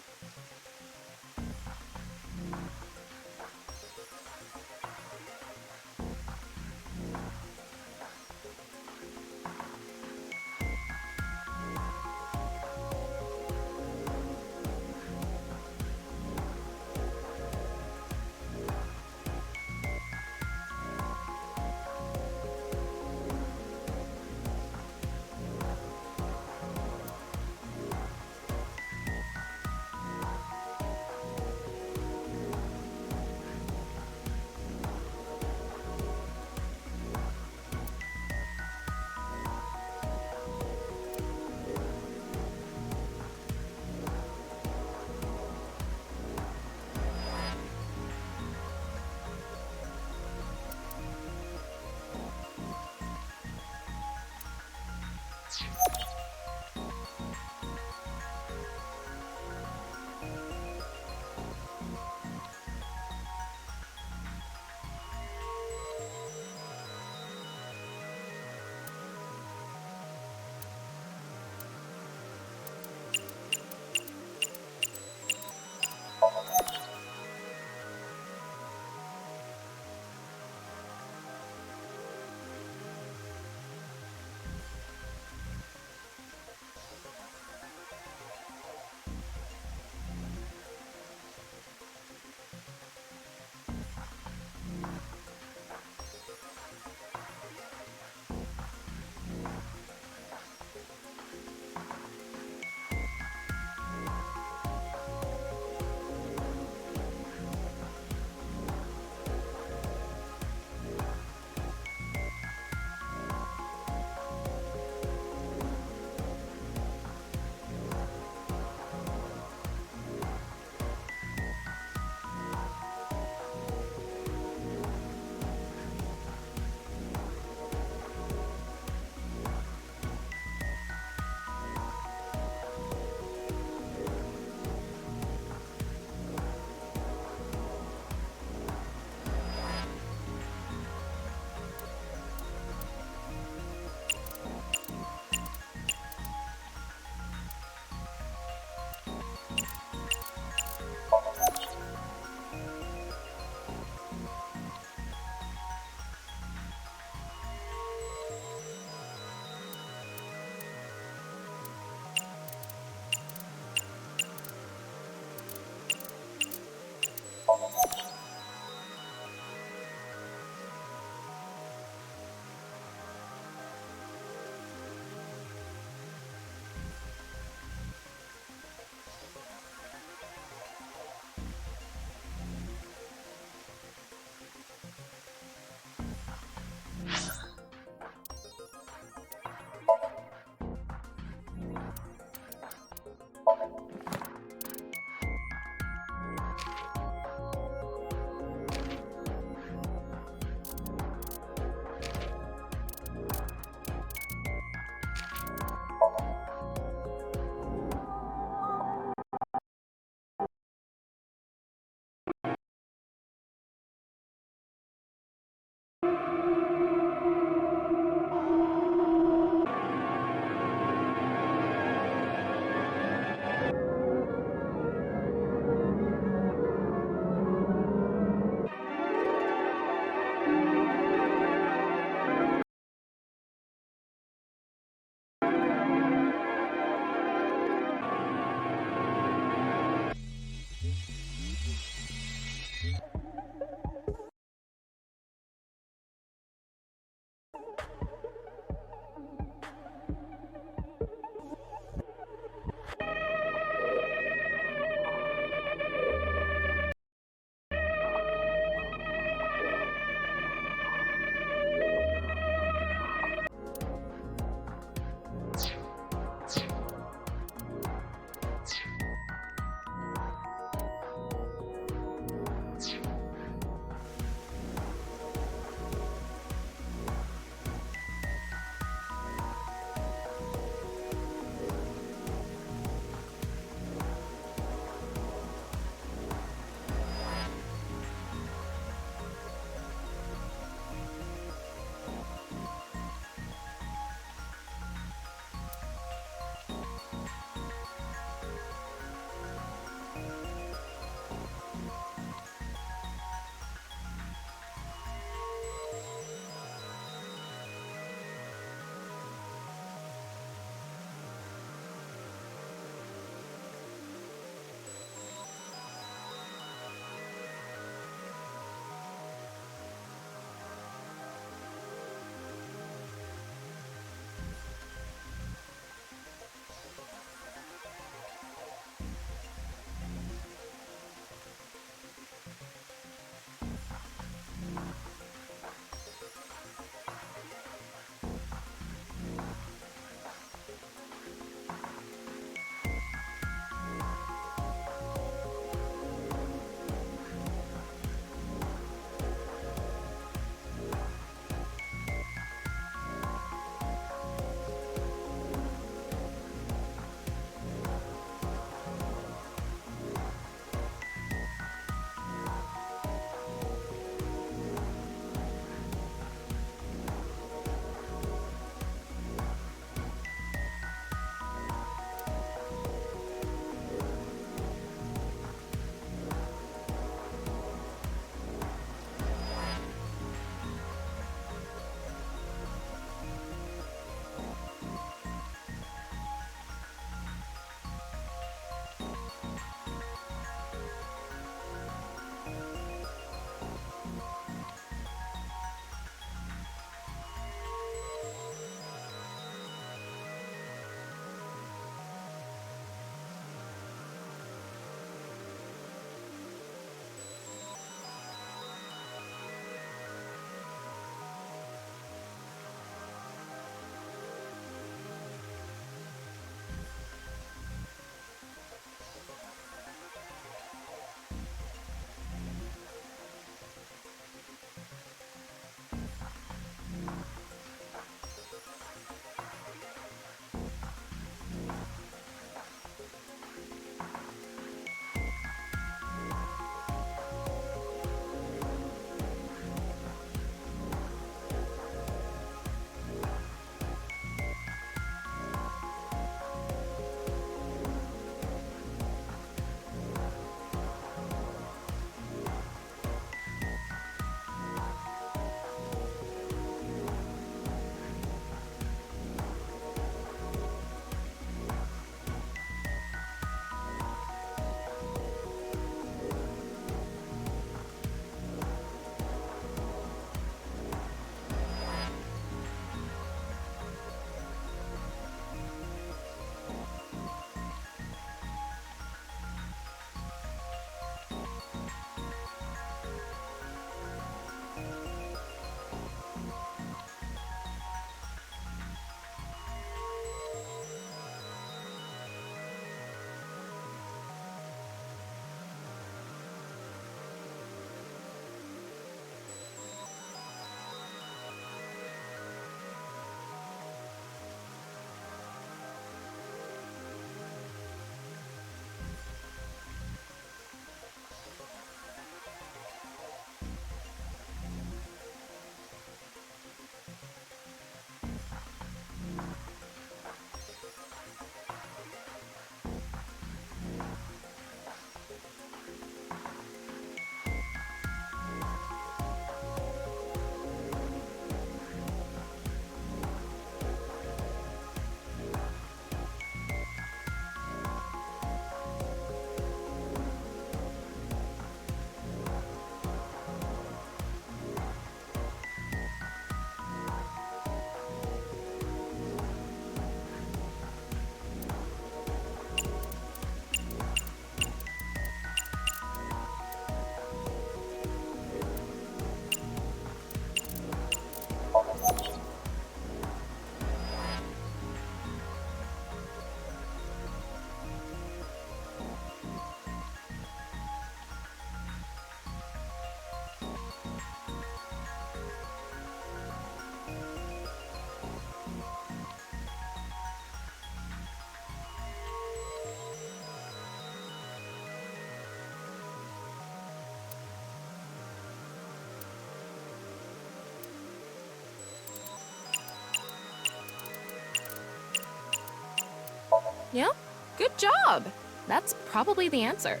Yep, good job. That's probably the answer.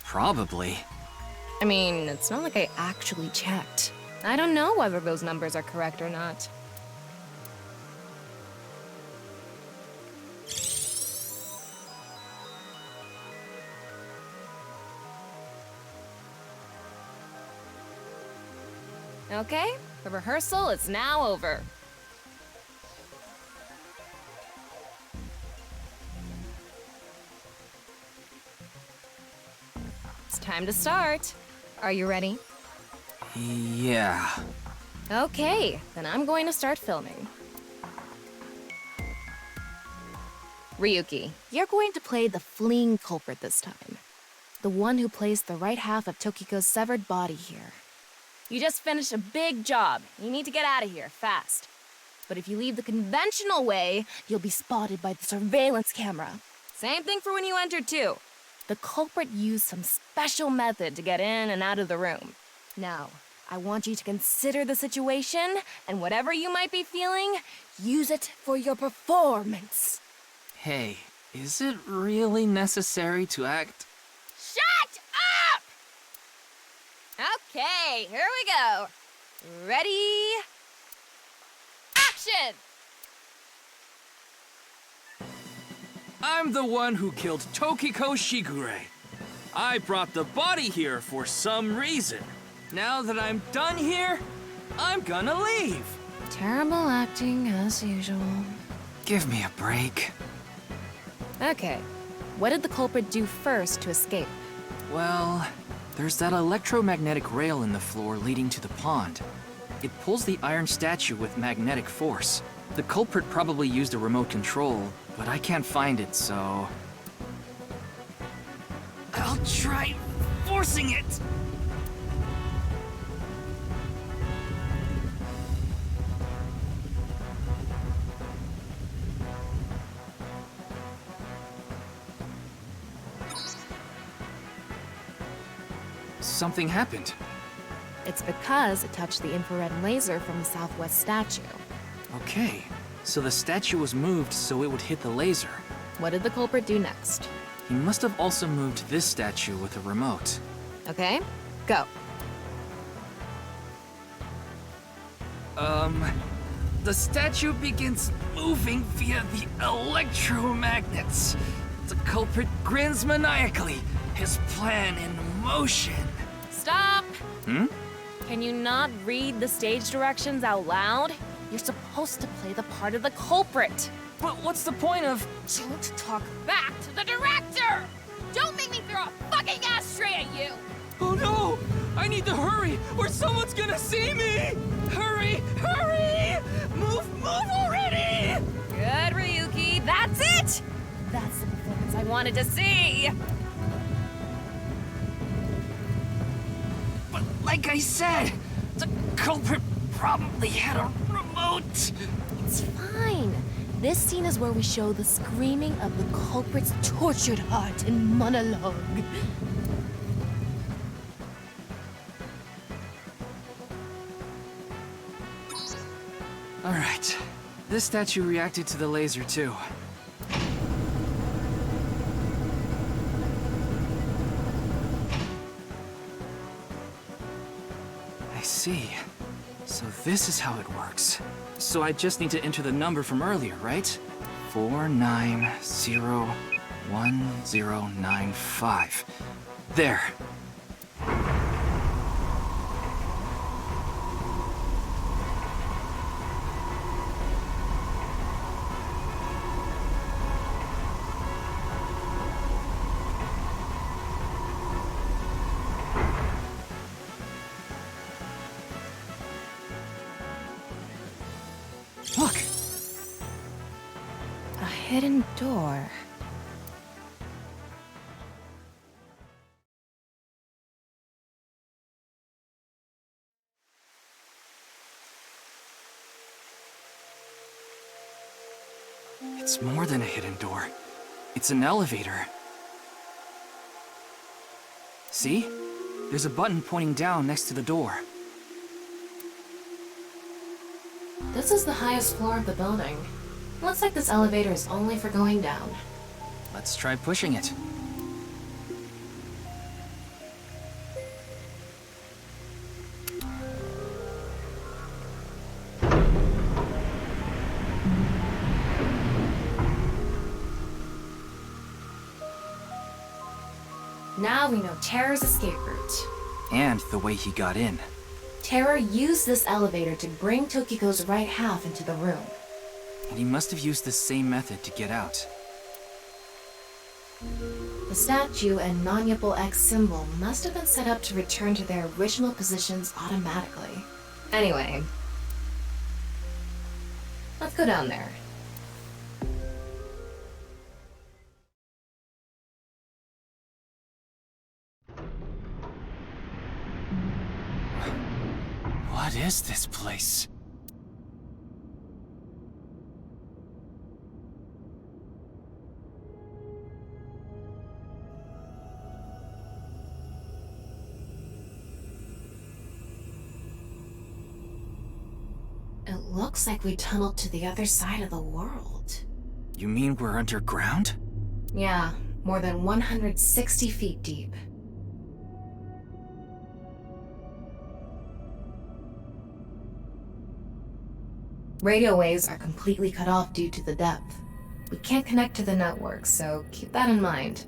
Probably. I mean, it's not like I actually checked. I don't know whether those numbers are correct or not. Okay, the rehearsal is now over. It's time to start. Are you ready? Yeah. Okay, then I'm going to start filming. Ryuki, you're going to play the fleeing culprit this time. The one who placed the right half of Tokiko's severed body here. You just finished a big job. You need to get out of here, fast. But if you leave the conventional way, you'll be spotted by the surveillance camera. Same thing for when you entered, too. The culprit used some special method to get in and out of the room. Now, I want you to consider the situation, and whatever you might be feeling, use it for your performance. Hey, is it really necessary to act? Shut up! Okay, here we go. Ready? Action! I'm the one who killed Tokiko Shigure. I brought the body here for some reason. Now that I'm done here, I'm gonna leave. Terrible acting as usual. Give me a break. Okay, what did the culprit do first to escape? Well, there's that electromagnetic rail in the floor leading to the pond. It pulls the iron statue with magnetic force. The culprit probably used a remote control, but I can't find it, so... I'll try forcing it! Something happened. It's because it touched the infrared laser from the southwest statue. Okay, so the statue was moved so it would hit the laser. What did the culprit do next? He must have also moved this statue with a remote. Okay, go. The statue begins moving via the electromagnets. The culprit grins maniacally, his plan in motion. Stop! Hmm? Can you not read the stage directions out loud? You're supposed to play the part of the culprit. But what's the point of... Don't talk back to the director! Don't make me throw a fucking ashtray at you! Oh no! I need to hurry, or someone's gonna see me! Hurry! Hurry! Move already! Good, Ryuki, that's it! That's the performance I wanted to see! But like I said, the culprit probably had a remote. It's fine. This scene is where we show the screaming of the culprit's tortured heart in monologue. All right. This statue reacted to the laser too. see. So this is how it works. So I just need to enter the number from earlier, right? 49011095. There. Look! A hidden door. It's more than a hidden door. It's an elevator. See? There's a button pointing down next to the door. This is the highest floor of the building. Looks like this elevator is only for going down. Let's try pushing it. Now we know Terror's escape route. And the way he got in. Terror used this elevator to bring Tokiko's right half into the room. And he must have used the same method to get out. The statue and non-Yipple X symbol must have been set up to return to their original positions automatically. Anyway, let's go down there. What is this place? It looks like we tunneled to the other side of the world. You mean we're underground? Yeah, more than 160 feet deep. Radio waves are completely cut off due to the depth. We can't connect to the network, so keep that in mind.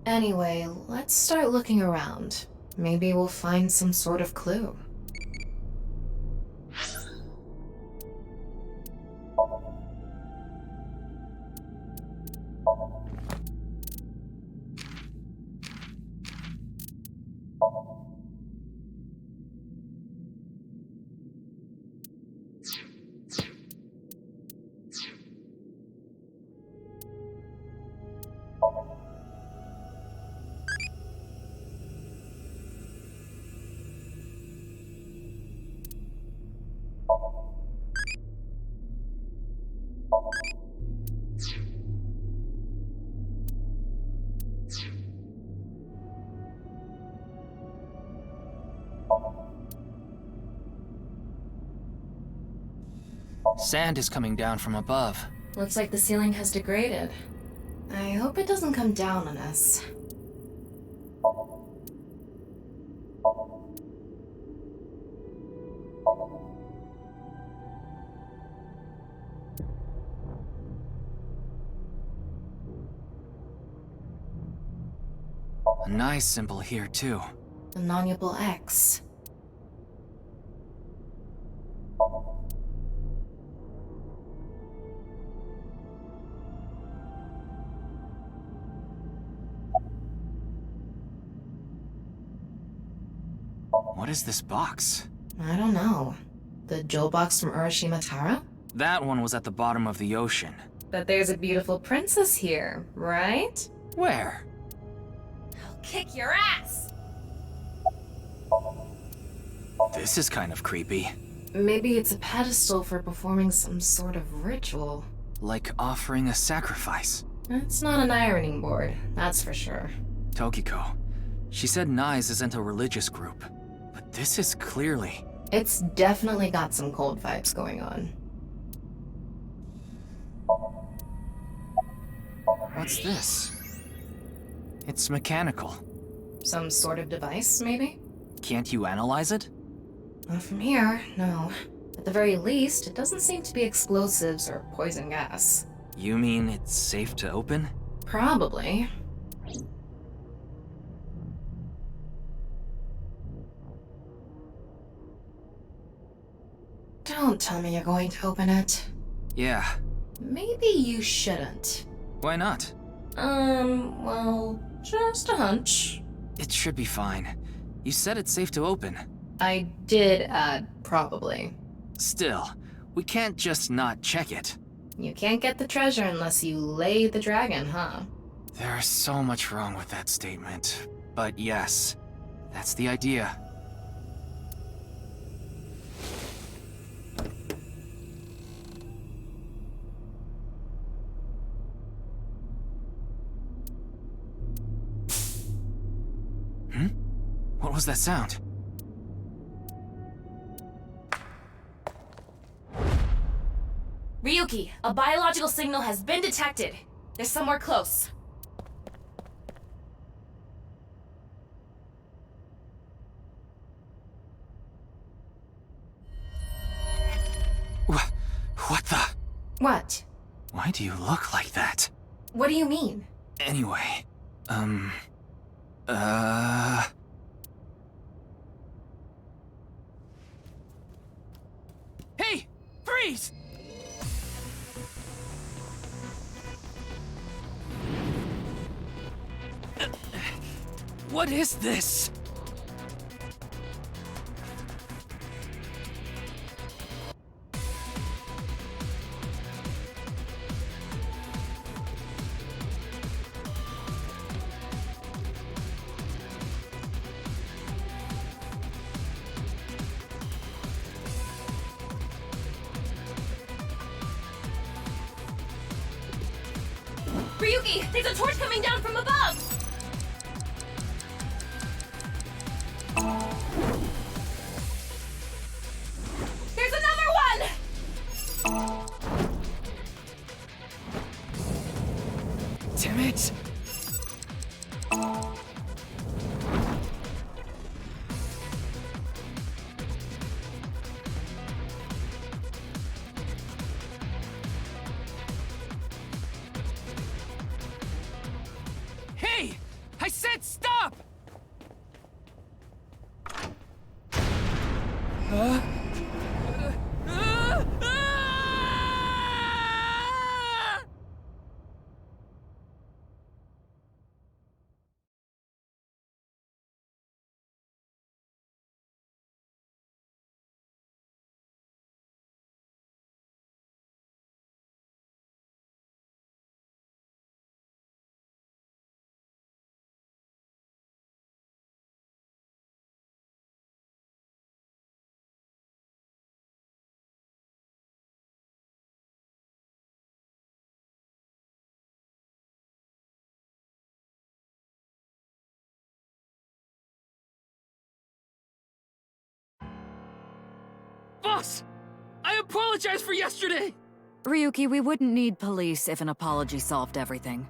Anyway, let's start looking around. Maybe we'll find some sort of clue. Sand is coming down from above. Looks like the ceiling has degraded. I hope it doesn't come down on us. A nice symbol here, too. The non-Yipple X. What is this box? I don't know. The jewel box from Urashima Tara? That one was at the bottom of the ocean. But there's a beautiful princess here, right? Where? I'll kick your ass! This is kind of creepy. Maybe it's a pedestal for performing some sort of ritual. Like offering a sacrifice. It's not an ironing board, that's for sure. Tokiko, She said Nyes isn't a religious group, but this is clearly... It's definitely got some cold vibes going on. What's this? It's mechanical. Some sort of device, maybe? Can't you analyze it? Not from here, no. At the very least, it doesn't seem to be explosives or poison gas. You mean it's safe to open? Probably. Don't tell me you're going to open it. Yeah. Maybe you shouldn't. Why not? Well, just a hunch. It should be fine. You said it's safe to open. I did add probably. Still, we can't just not check it. You can't get the treasure unless you lay the dragon, huh? There's so much wrong with that statement. But yes, that's the idea. What was that sound? Ryuki, a biological signal has been detected. They're somewhere close. What the? What? Why do you look like that? What do you mean? Anyway, Hey! Freeze! What is this? Ryuki, there's a torch coming down from above! There's another one! Damn it! Hey! I said stop! Huh? Boss! I apologize for yesterday! Ryuki, we wouldn't need police if an apology solved everything.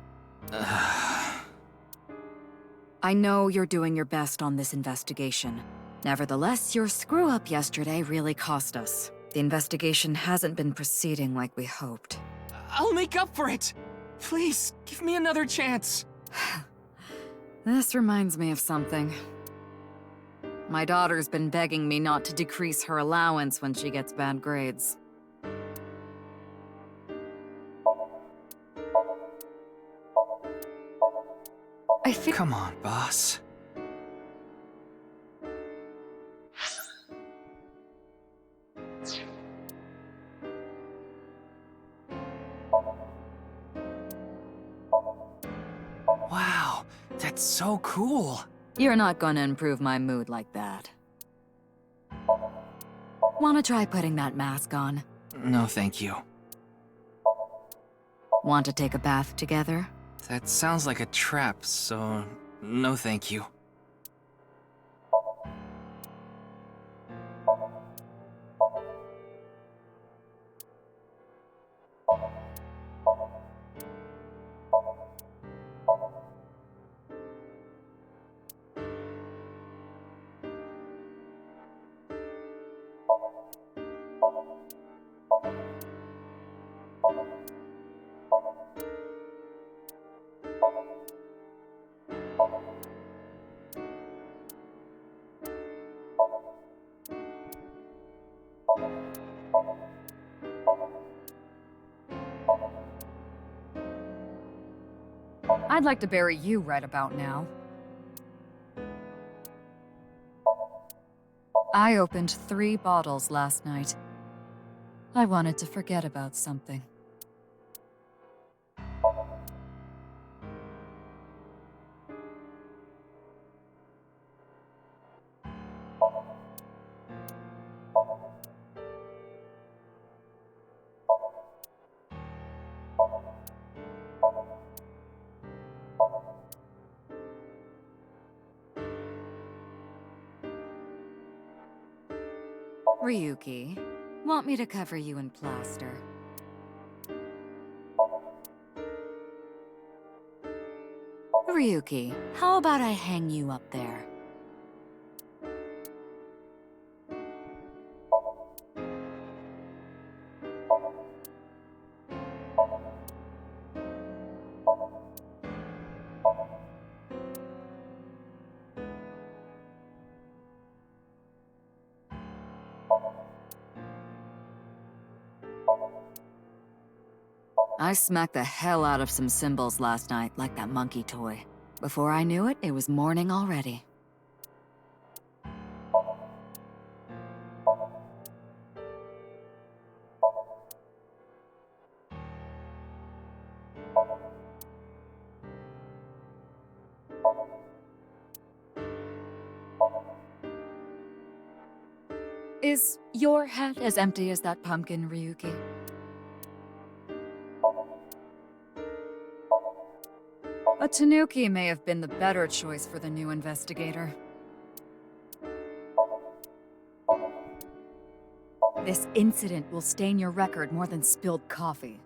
I know you're doing your best on this investigation. Nevertheless, your screw-up yesterday really cost us. The investigation hasn't been proceeding like we hoped. I'll make up for it! Please, give me another chance. This reminds me of something. My daughter's been begging me not to decrease her allowance when she gets bad grades. I think— Come on, boss. Wow, that's so cool. You're not gonna improve my mood like that. Wanna try putting that mask on? No, thank you. Want to take a bath together? That sounds like a trap, so no thank you. I'd like to bury you right about now. I opened 3 bottles last night. I wanted to forget about something. Ryuki, want me to cover you in plaster? Ryuki, how about I hang you up there? I smacked the hell out of some symbols last night, like that monkey toy. Before I knew it, it was morning already. Is your hat as empty as that pumpkin, Ryuki? A tanuki may have been the better choice for the new investigator. This incident will stain your record more than spilled coffee.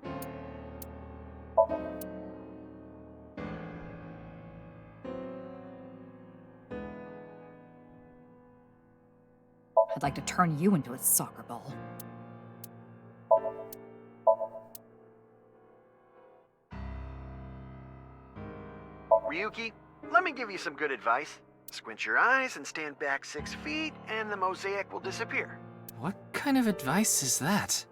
I'd like to turn you into a soccer ball. Ryuki, let me give you some good advice. Squint your eyes and stand back 6 feet, and the mosaic will disappear. What kind of advice is that?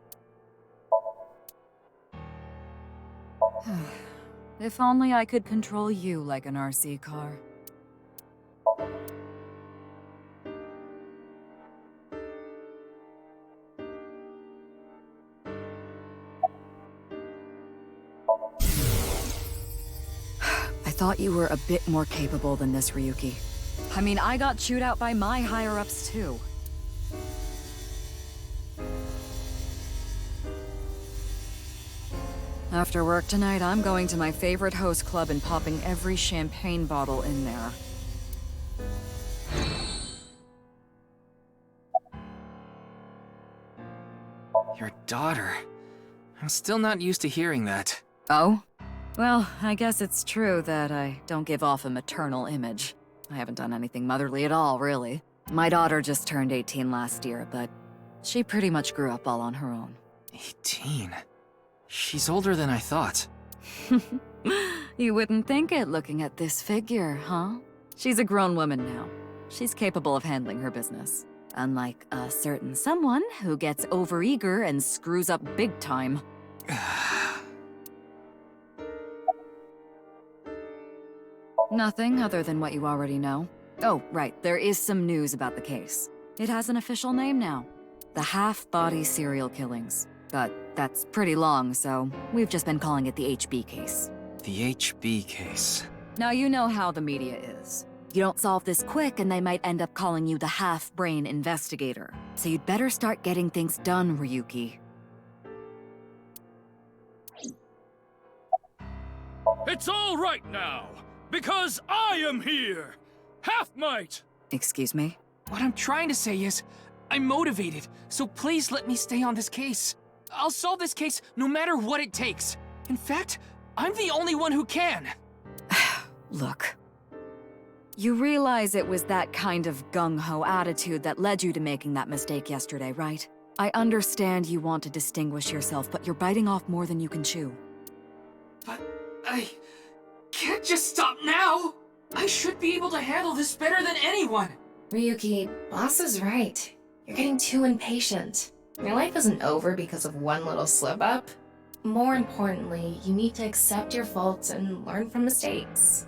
If only I could control you like an RC car. I thought you were a bit more capable than this, Ryuki. I mean, I got chewed out by my higher-ups, too. After work tonight, I'm going to my favorite host club and popping every champagne bottle in there. Your daughter. I'm still not used to hearing that. Oh? Well, I guess it's true that I don't give off a maternal image. I haven't done anything motherly at all, really. My daughter just turned 18 last year, but she pretty much grew up all on her own. 18? She's older than I thought. You wouldn't think it looking at this figure, huh? She's a grown woman now. She's capable of handling her business. Unlike a certain someone who gets overeager and screws up big time. Nothing other than what you already know. Oh, right, there is some news about the case. It has an official name now. The half-body serial killings. But that's pretty long, so we've just been calling it the HB case. The HB case. Now you know how the media is. You don't solve this quick and they might end up calling you the half-brain investigator. So you'd better start getting things done, Ryuki. It's all right now, because I am here! Half-Might! Excuse me? What I'm trying to say is, I'm motivated, so please let me stay on this case. I'll solve this case no matter what it takes. In fact, I'm the only one who can. Look. You realize it was that kind of gung-ho attitude that led you to making that mistake yesterday, right? I understand you want to distinguish yourself, but you're biting off more than you can chew. But I can't just stop now. I should be able to handle this better than anyone. Ryuki, boss is right. You're getting too impatient. Your life isn't over because of one little slip-up. More importantly, you need to accept your faults and learn from mistakes.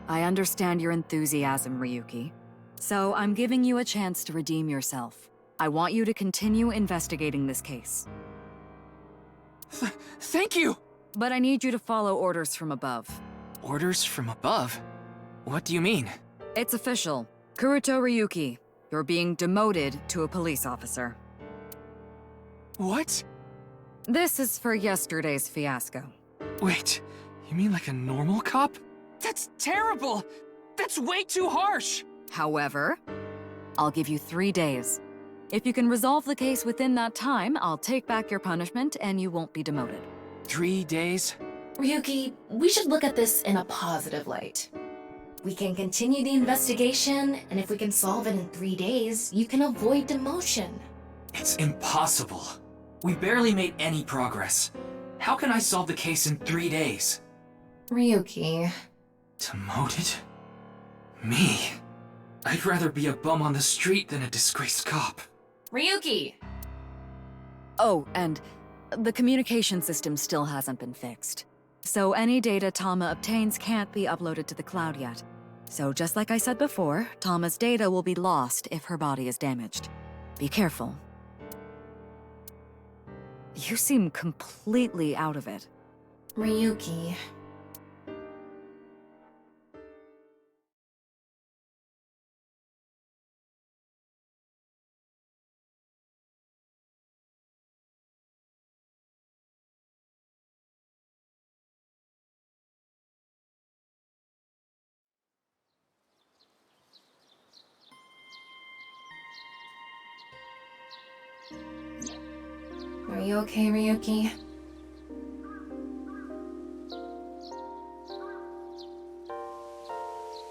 I understand your enthusiasm, Ryuki. So I'm giving you a chance to redeem yourself. I want you to continue investigating this case. Thank you! But I need you to follow orders from above. Orders from above? What do you mean? It's official. Kuruto Ryuki, you're being demoted to a police officer. What? This is for yesterday's fiasco. Wait, you mean like a normal cop? That's terrible! That's way too harsh! However, I'll give you 3 days. If you can resolve the case within that time, I'll take back your punishment and you won't be demoted. 3 days? Ryuki, we should look at this in a positive light. We can continue the investigation, and if we can solve it in 3 days, you can avoid demotion. It's impossible. We barely made any progress. How can I solve the case in 3 days? Ryuki. Demoted? Me? I'd rather be a bum on the street than a disgraced cop. Ryuki! Oh, and the communication system still hasn't been fixed. So any data Tama obtains can't be uploaded to the cloud yet. So just like I said before, Tama's data will be lost if her body is damaged. Be careful. You seem completely out of it. Ryuki. Are you okay, Ryuki?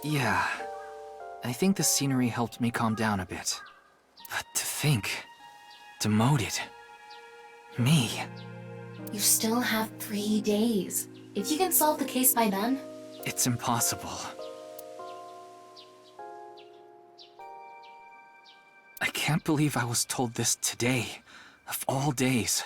Yeah. I think the scenery helped me calm down a bit. But to think... demoted... me... You still have 3 days. If you can solve the case by then... It's impossible. I can't believe I was told this today, of all days.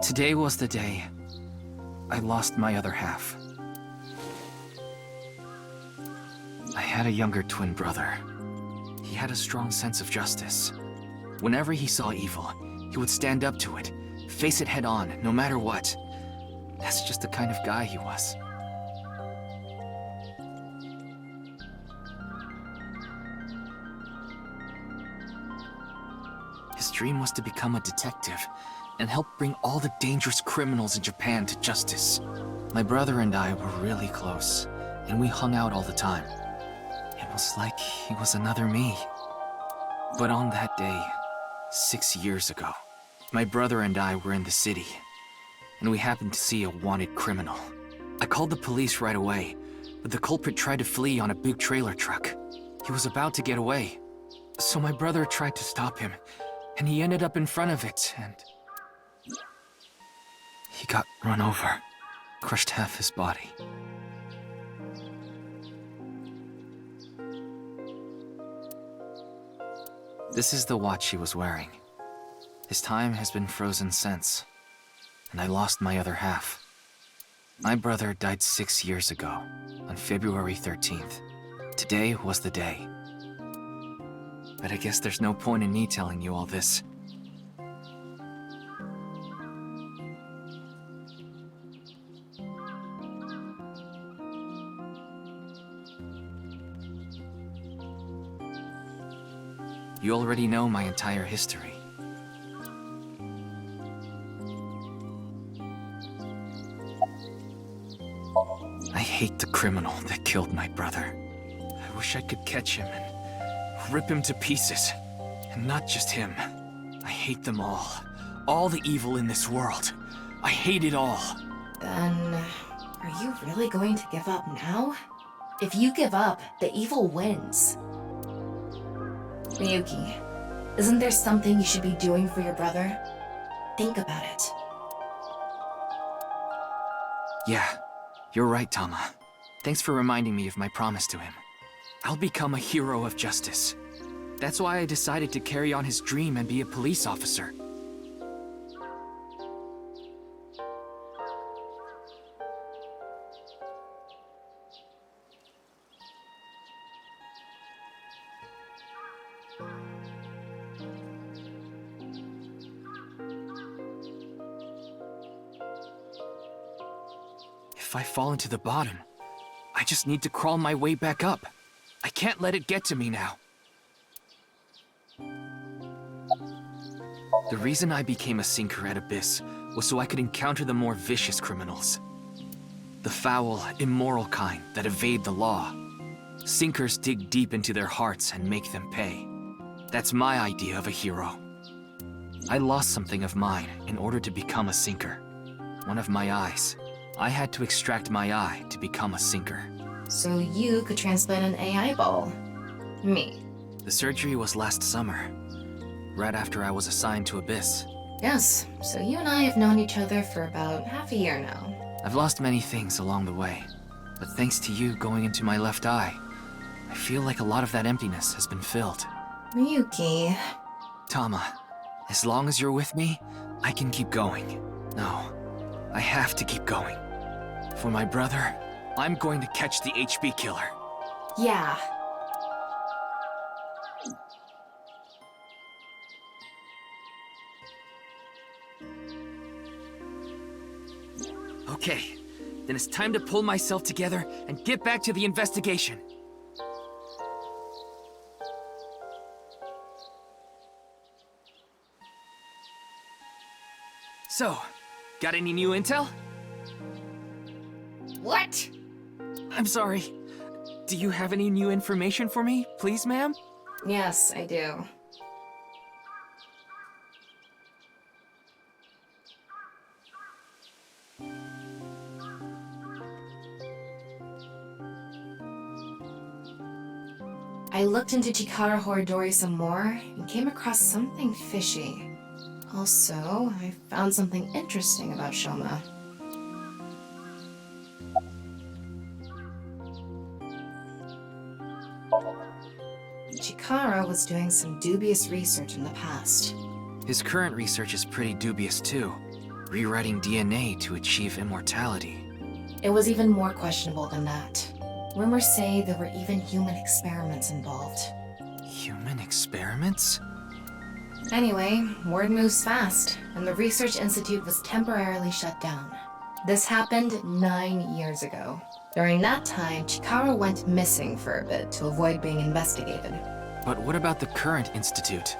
Today was the day I lost my other half. I had a younger twin brother. He had a strong sense of justice. Whenever he saw evil, he would stand up to it, face it head on, no matter what. That's just the kind of guy he was. His dream was to become a detective and help bring all the dangerous criminals in Japan to justice. My brother and I were really close, and we hung out all the time. It was like he was another me. But on that day, 6 years ago, my brother and I were in the city, and we happened to see a wanted criminal. I called the police right away, but the culprit tried to flee on a big trailer truck. He was about to get away, so my brother tried to stop him, and he ended up in front of it, and... he got run over, crushed half his body. This is the watch he was wearing. His time has been frozen since, and I lost my other half. My brother died 6 years ago, on February 13th. Today was the day. But I guess there's no point in me telling you all this. You already know my entire history. I hate the criminal that killed my brother. I wish I could catch him and rip him to pieces. And not just him. I hate them all. All the evil in this world. I hate it all. Then, are you really going to give up now? If you give up, the evil wins. Ryuki, isn't there something you should be doing for your brother? Think about it. Yeah, you're right, Tama. Thanks for reminding me of my promise to him. I'll become a hero of justice. That's why I decided to carry on his dream and be a police officer. If I fall into the bottom, I just need to crawl my way back up. I can't let it get to me now. The reason I became a sinker at Abyss was so I could encounter the more vicious criminals. The foul, immoral kind that evade the law. Sinkers dig deep into their hearts and make them pay. That's my idea of a hero. I lost something of mine in order to become a sinker. One of my eyes. I had to extract my eye to become a sinker. So you could transplant an AI ball. Me. The surgery was last summer, right after I was assigned to Abyss. Yes, so you and I have known each other for about half a year now. I've lost many things along the way, but thanks to you going into my left eye, I feel like a lot of that emptiness has been filled. Ryuki. Tama, as long as you're with me, I can keep going. No, I have to keep going. For my brother, I'm going to catch the HB killer. Yeah. Okay, then it's time to pull myself together and get back to the investigation. So, got any new intel? What? I'm sorry. Do you have any new information for me, please, ma'am? Yes, I do. I looked into Chikara Horidori some more and came across something fishy. Also, I found something interesting about Shoma. Chikara was doing some dubious research in the past. His current research is pretty dubious too. Rewriting DNA to achieve immortality. It was even more questionable than that. Rumors say there were even human experiments involved. Human experiments? Anyway, word moves fast, and the Research Institute was temporarily shut down. This happened 9 years ago. During that time, Chikara went missing for a bit to avoid being investigated. But what about the current institute?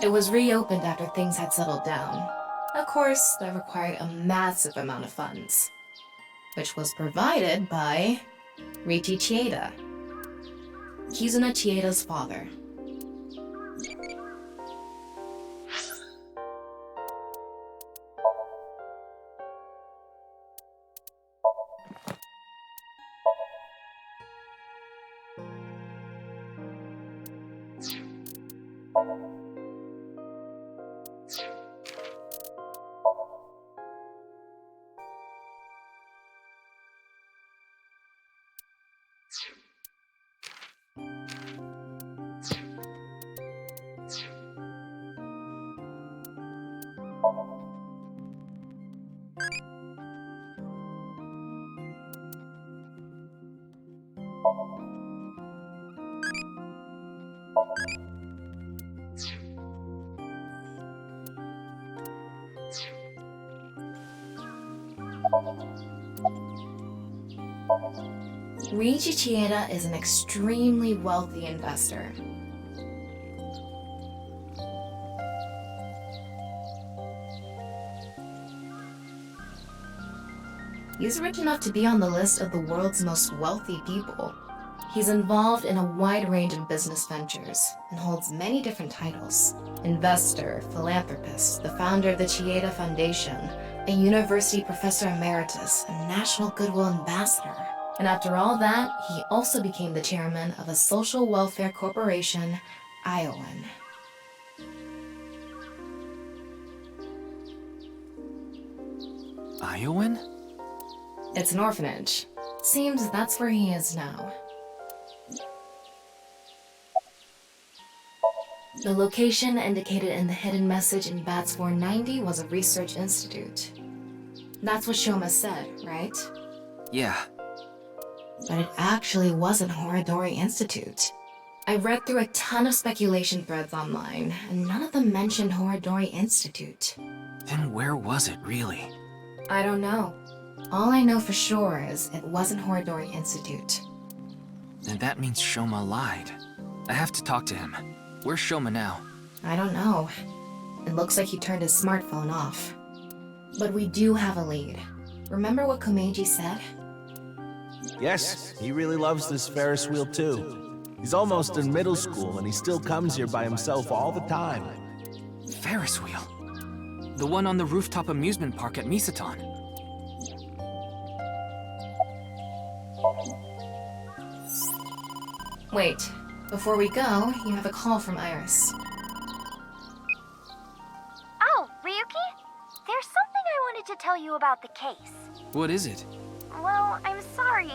It was reopened after things had settled down. Of course, that required a massive amount of funds, which was provided by Riichi Chieda, Kizuna Chieda's father. Riichi Chieda is an extremely wealthy investor. He's rich enough to be on the list of the world's most wealthy people. He's involved in a wide range of business ventures and holds many different titles. Investor, philanthropist, the founder of the Chieda Foundation, a university professor emeritus, and national goodwill ambassador. And after all that, he also became the chairman of a social welfare corporation Iowan. Iowan? It's an orphanage. Seems that's where he is now. The location indicated in the hidden message in BATS 490 was a research institute. That's what Shoma said, right? Yeah. But it actually wasn't Horadori Institute. I read through a ton of speculation threads online, and none of them mentioned Horadori Institute. Then where was it, really? I don't know. All I know for sure is it wasn't Horadori Institute. Then that means Shoma lied. I have to talk to him. Where's Shoma now? I don't know. It looks like he turned his smartphone off. But we do have a lead. Remember what Komeiji said? Yes, he really loves this Ferris wheel too. He's almost in middle school and he still comes here by himself all the time. Ferris wheel? The one on the rooftop amusement park at Misaton. Wait, before we go, you have a call from Iris. Oh, Ryuki? There's something I wanted to tell you about the case. What is it? Well, I'm sorry.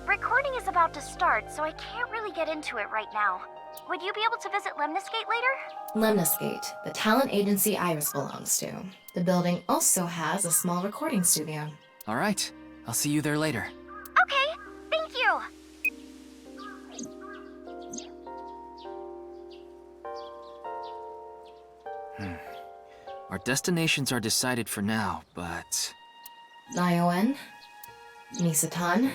Recording is about to start, so I can't really get into it right now. Would you be able to visit Lemniscate later? Lemniscate, the talent agency Iris belongs to. The building also has a small recording studio. All right. I'll see you there later. Okay, thank you. Our destinations are decided for now, but... Iowan, Misaton,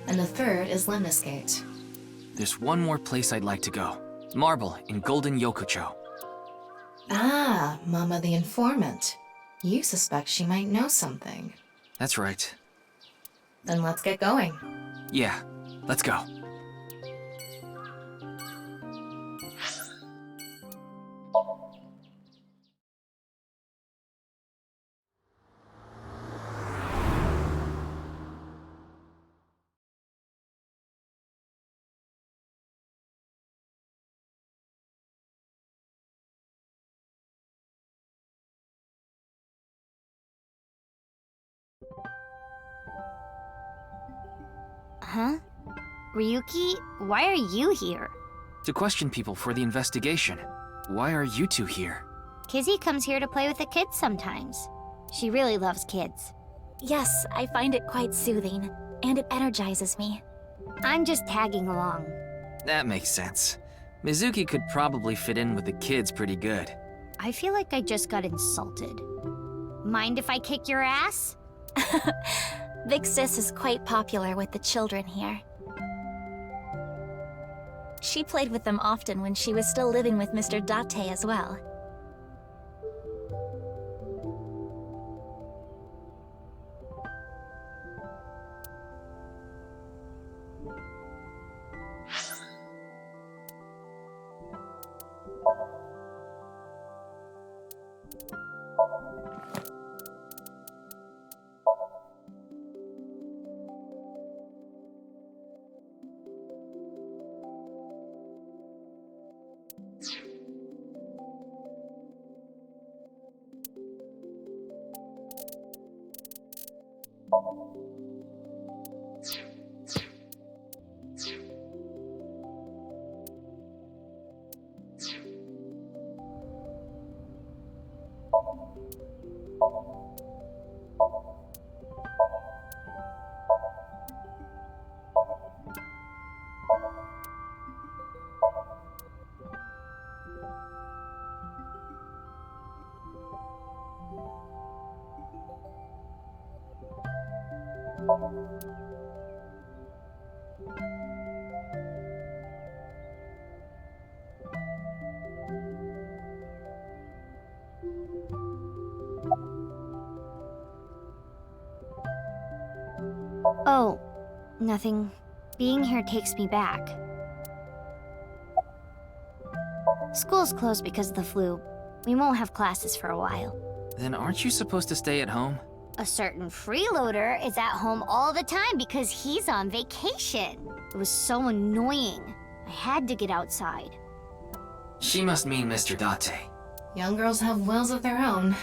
and the third is Lemniscate. There's one more place I'd like to go. Marble in Golden Yokocho. Ah, Mama the informant. You suspect she might know something. That's right. Then let's get going. Yeah, let's go. Huh? Ryuki, why are you here? To question people for the investigation. Why are you two here? Kizzy comes here to play with the kids sometimes. She really loves kids. Yes, I find it quite soothing, and it energizes me. I'm just tagging along. That makes sense. Mizuki could probably fit in with the kids pretty good. I feel like I just got insulted. Mind if I kick your ass? Big Sis is quite popular with the children here. She played with them often when she was still living with Mr. Date as well. Oh, nothing. Being here takes me back. School's closed because of the flu. We won't have classes for a while. Then aren't you supposed to stay at home? A certain freeloader is at home all the time because he's on vacation. It was so annoying. I had to get outside. She must mean Mr. Date. Young girls have wills of their own.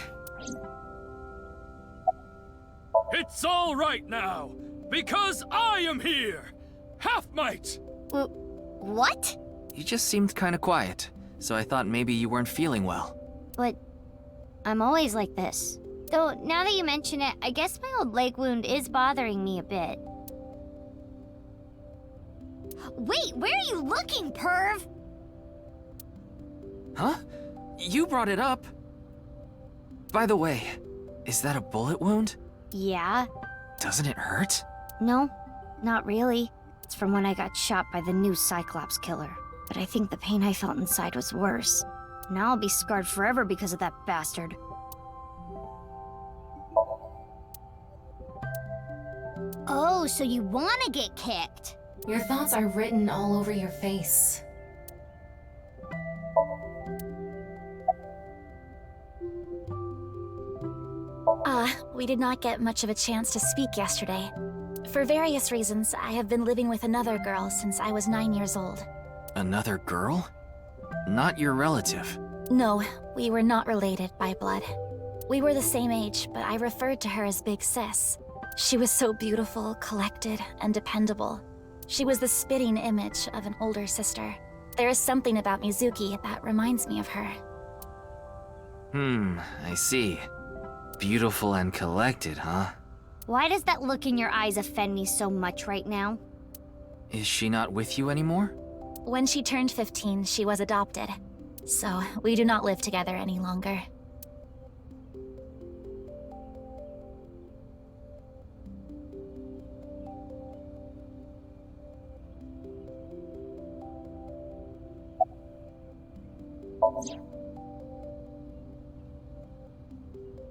It's all right now, because I am here! Half-Mite! What? You just seemed kinda quiet, so I thought maybe you weren't feeling well. But I'm always like this. Though, now that you mention it, I guess my old leg wound is bothering me a bit. Wait, where are you looking, perv? Huh? You brought it up. By the way, is that a bullet wound? Yeah. Doesn't it hurt? No, not really. It's from when I got shot by the new Cyclops killer. But I think the pain I felt inside was worse. Now I'll be scarred forever because of that bastard. Oh, so you wanna get kicked? Your thoughts are written all over your face. We did not get much of a chance to speak yesterday. For various reasons, I have been living with another girl since I was 9 years old. Another girl? Not your relative. No, we were not related by blood. We were the same age, but I referred to her as Big Sis. She was so beautiful, collected, and dependable. She was the spitting image of an older sister. There is something about Mizuki that reminds me of her. I see. Beautiful and collected, huh? Why does that look in your eyes offend me so much right now? Is she not with you anymore? When she turned 15, she was adopted. So, we do not live together any longer.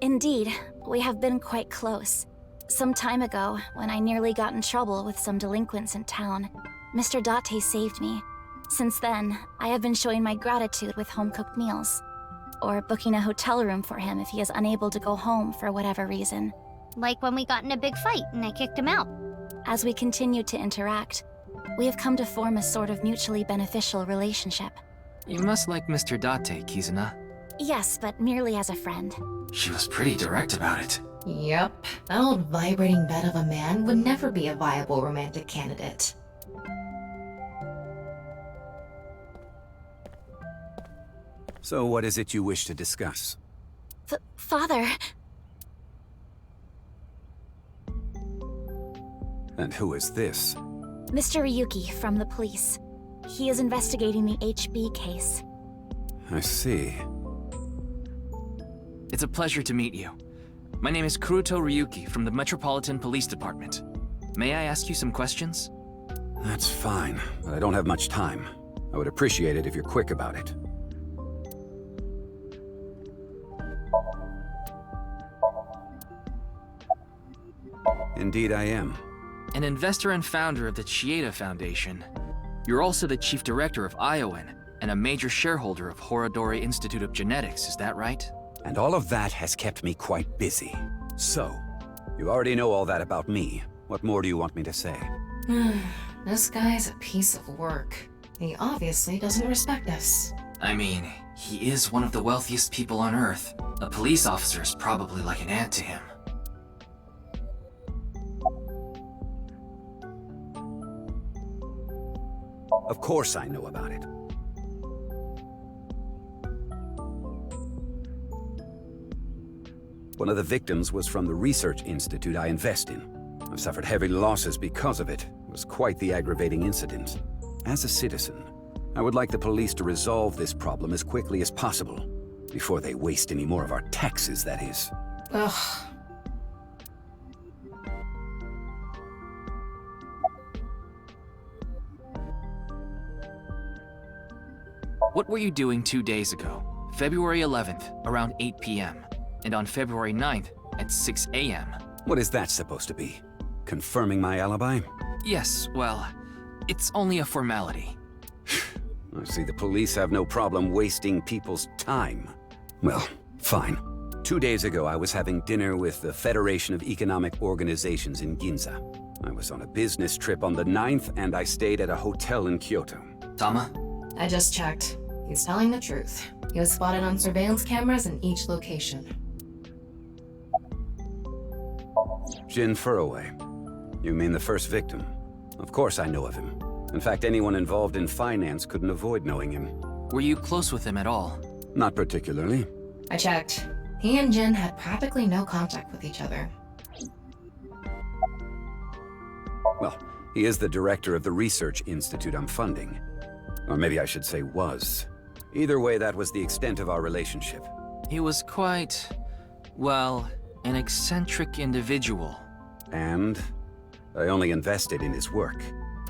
Indeed, we have been quite close. Some time ago, when I nearly got in trouble with some delinquents in town, Mr. Date saved me. Since then, I have been showing my gratitude with home-cooked meals, or booking a hotel room for him if he is unable to go home for whatever reason. Like when we got in a big fight and I kicked him out. As we continue to interact, we have come to form a sort of mutually beneficial relationship. You must like Mr. Date, Kizuna. Yes, but merely as a friend. She was pretty direct about it. Yep. That old vibrating bed of a man would never be a viable romantic candidate. So what is it you wish to discuss? Father... And who is this? Mr. Ryuki from the police. He is investigating the HB case. I see. It's a pleasure to meet you. My name is Kuruto Ryuki from the Metropolitan Police Department. May I ask you some questions? That's fine, but I don't have much time. I would appreciate it if you're quick about it. Indeed I am. An investor and founder of the Chieda Foundation. You're also the chief director of Iowan and a major shareholder of Horodori Institute of Genetics, is that right? And all of that has kept me quite busy. So, you already know all that about me. What more do you want me to say? This guy's a piece of work. He obviously doesn't respect us. I mean, he is one of the wealthiest people on Earth. A police officer is probably like an ant to him. Of course I know about it. One of the victims was from the research institute I invest in. I've suffered heavy losses because of it. It was quite the aggravating incident. As a citizen, I would like the police to resolve this problem as quickly as possible. Before they waste any more of our taxes, that is. Ugh. What were you doing 2 days ago, February 11th, around 8 p.m., and on February 9th at 6 a.m.? What is that supposed to be? Confirming my alibi? Yes, well, it's only a formality. I see the police have no problem wasting people's time. Well, fine. 2 days ago, I was having dinner with the Federation of Economic Organizations in Ginza. I was on a business trip on the 9th, and I stayed at a hotel in Kyoto. Tama? I just checked. He's telling the truth. He was spotted on surveillance cameras in each location. Jin Furroway. You mean the first victim? Of course I know of him. In fact, anyone involved in finance couldn't avoid knowing him. Were you close with him at all? Not particularly. I checked. He and Jin had practically no contact with each other. Well, he is the director of the research institute I'm funding. Or maybe I should say was. Either way, that was the extent of our relationship. He was quite, well, an eccentric individual. And I only invested in his work.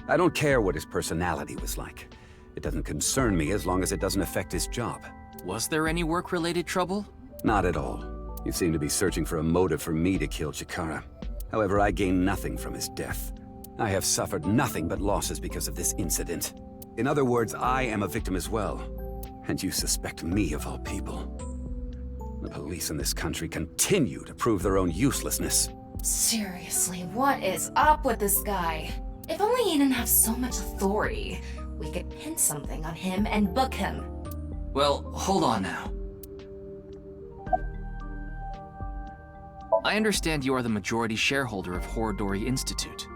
I don't care what his personality was like. It doesn't concern me as long as it doesn't affect his job. Was there any work-related trouble? Not at all. You seem to be searching for a motive for me to kill Chikara. However, I gain nothing from his death. I have suffered nothing but losses because of this incident. In other words, I am a victim as well. And you suspect me of all people. The police in this country continue to prove their own uselessness. Seriously, what is up with this guy? If only he didn't have so much authority, we could pin something on him and book him. Well, hold on now. I understand you are the majority shareholder of Horodori Institute.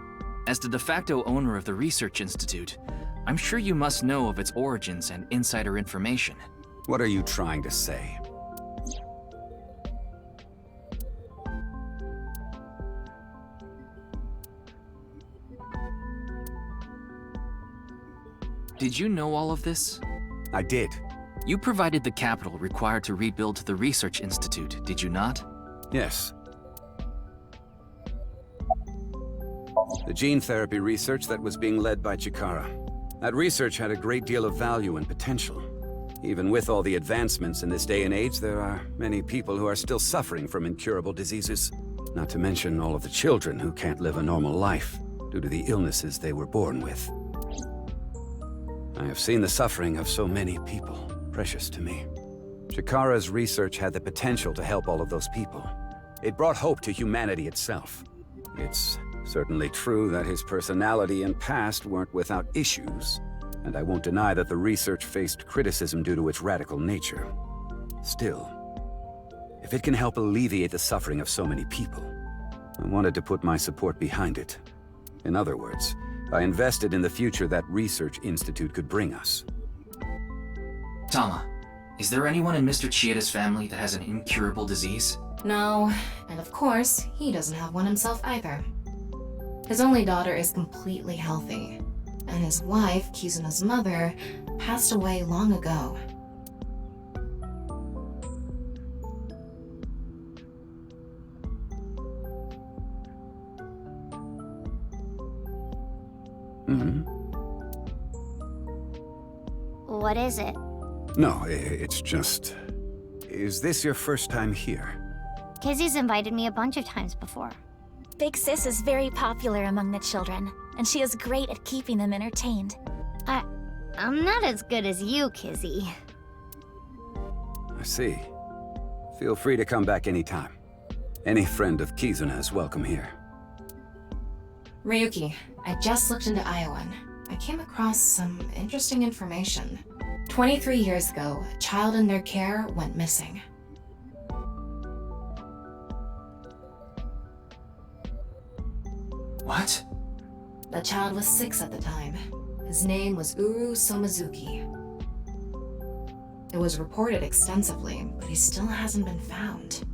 As the de facto owner of the Research Institute, I'm sure you must know of its origins and insider information. What are you trying to say? Did you know all of this? I did. You provided the capital required to rebuild the Research Institute, did you not? Yes. The gene therapy research that was being led by Chikara. That research had a great deal of value and potential. Even with all the advancements in this day and age, there are many people who are still suffering from incurable diseases. Not to mention all of the children who can't live a normal life due to the illnesses they were born with. I have seen the suffering of so many people, precious to me. Chikara's research had the potential to help all of those people. It brought hope to humanity itself. It's certainly true that his personality and past weren't without issues, and I won't deny that the research faced criticism due to its radical nature. Still, if it can help alleviate the suffering of so many people, I wanted to put my support behind it. In other words, I invested in the future that Research Institute could bring us. Tama, is there anyone in Mr. Chieda's family that has an incurable disease? No, and of course, he doesn't have one himself either. His only daughter is completely healthy, and his wife, Kizuna's mother, passed away long ago. What is it? No, it's just... Is this your first time here? Kizzy's invited me a bunch of times before. Big Sis is very popular among the children, and she is great at keeping them entertained. I'm not as good as you, Kizzy. I see. Feel free to come back anytime. Any friend of Kizuna is welcome here. Ryuki, I just looked into Iowan. I came across some interesting information. 23 years ago, a child in their care went missing. What? The child was 6 at the time. His name was Uru Somazuki. It was reported extensively, but he still hasn't been found.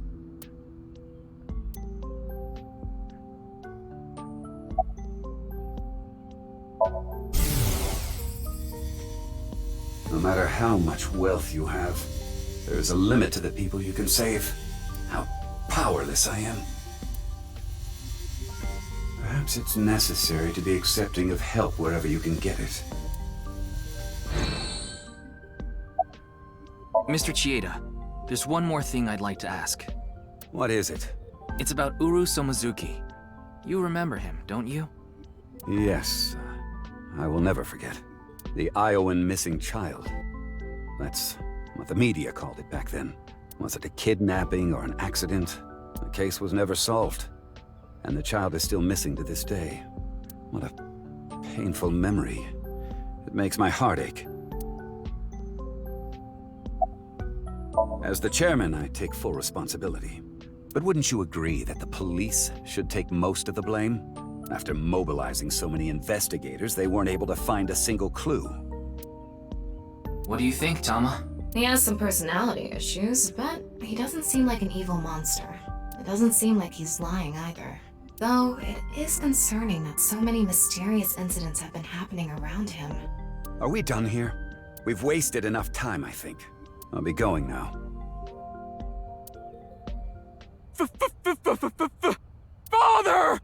No matter how much wealth you have, there is a limit to the people you can save. How powerless I am. Perhaps it's necessary to be accepting of help wherever you can get it. Mr. Chieda, there's one more thing I'd like to ask. What is it? It's about Uru Somazuki. You remember him, don't you? Yes. I will never forget. The Iowan missing child. That's what the media called it back then. Was it a kidnapping or an accident? The case was never solved. And the child is still missing to this day. What a painful memory. It makes my heart ache. As the chairman, I take full responsibility. But wouldn't you agree that the police should take most of the blame? After mobilizing so many investigators, they weren't able to find a single clue. What do you think, Tama? He has some personality issues, but he doesn't seem like an evil monster. It doesn't seem like he's lying either. Though, it is concerning that so many mysterious incidents have been happening around him. Are we done here? We've wasted enough time, I think. I'll be going now. Father!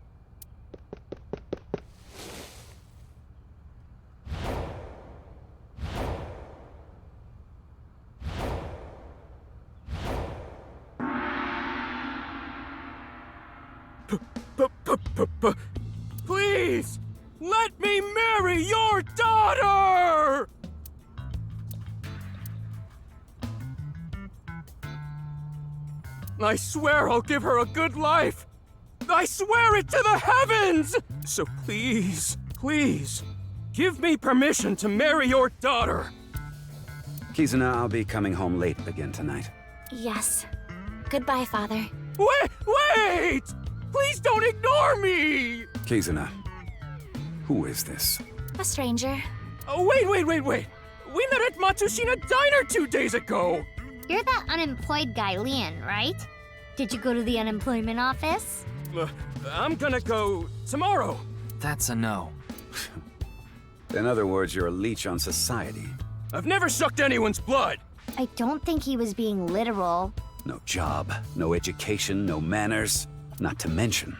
Please! Let me marry your daughter! I swear I'll give her a good life! I swear it to the heavens! So please, please, give me permission to marry your daughter! Kizuna, I'll be coming home late again tonight. Yes. Goodbye, Father. Wait! Please don't ignore me! Kizuna, who is this? A stranger. Oh, wait! We met at Matsushita Diner 2 days ago! You're that unemployed guy, Leon, right? Did you go to the unemployment office? I'm gonna go tomorrow. That's a no. In other words, you're a leech on society. I've never sucked anyone's blood! I don't think he was being literal. No job, no education, no manners. Not to mention,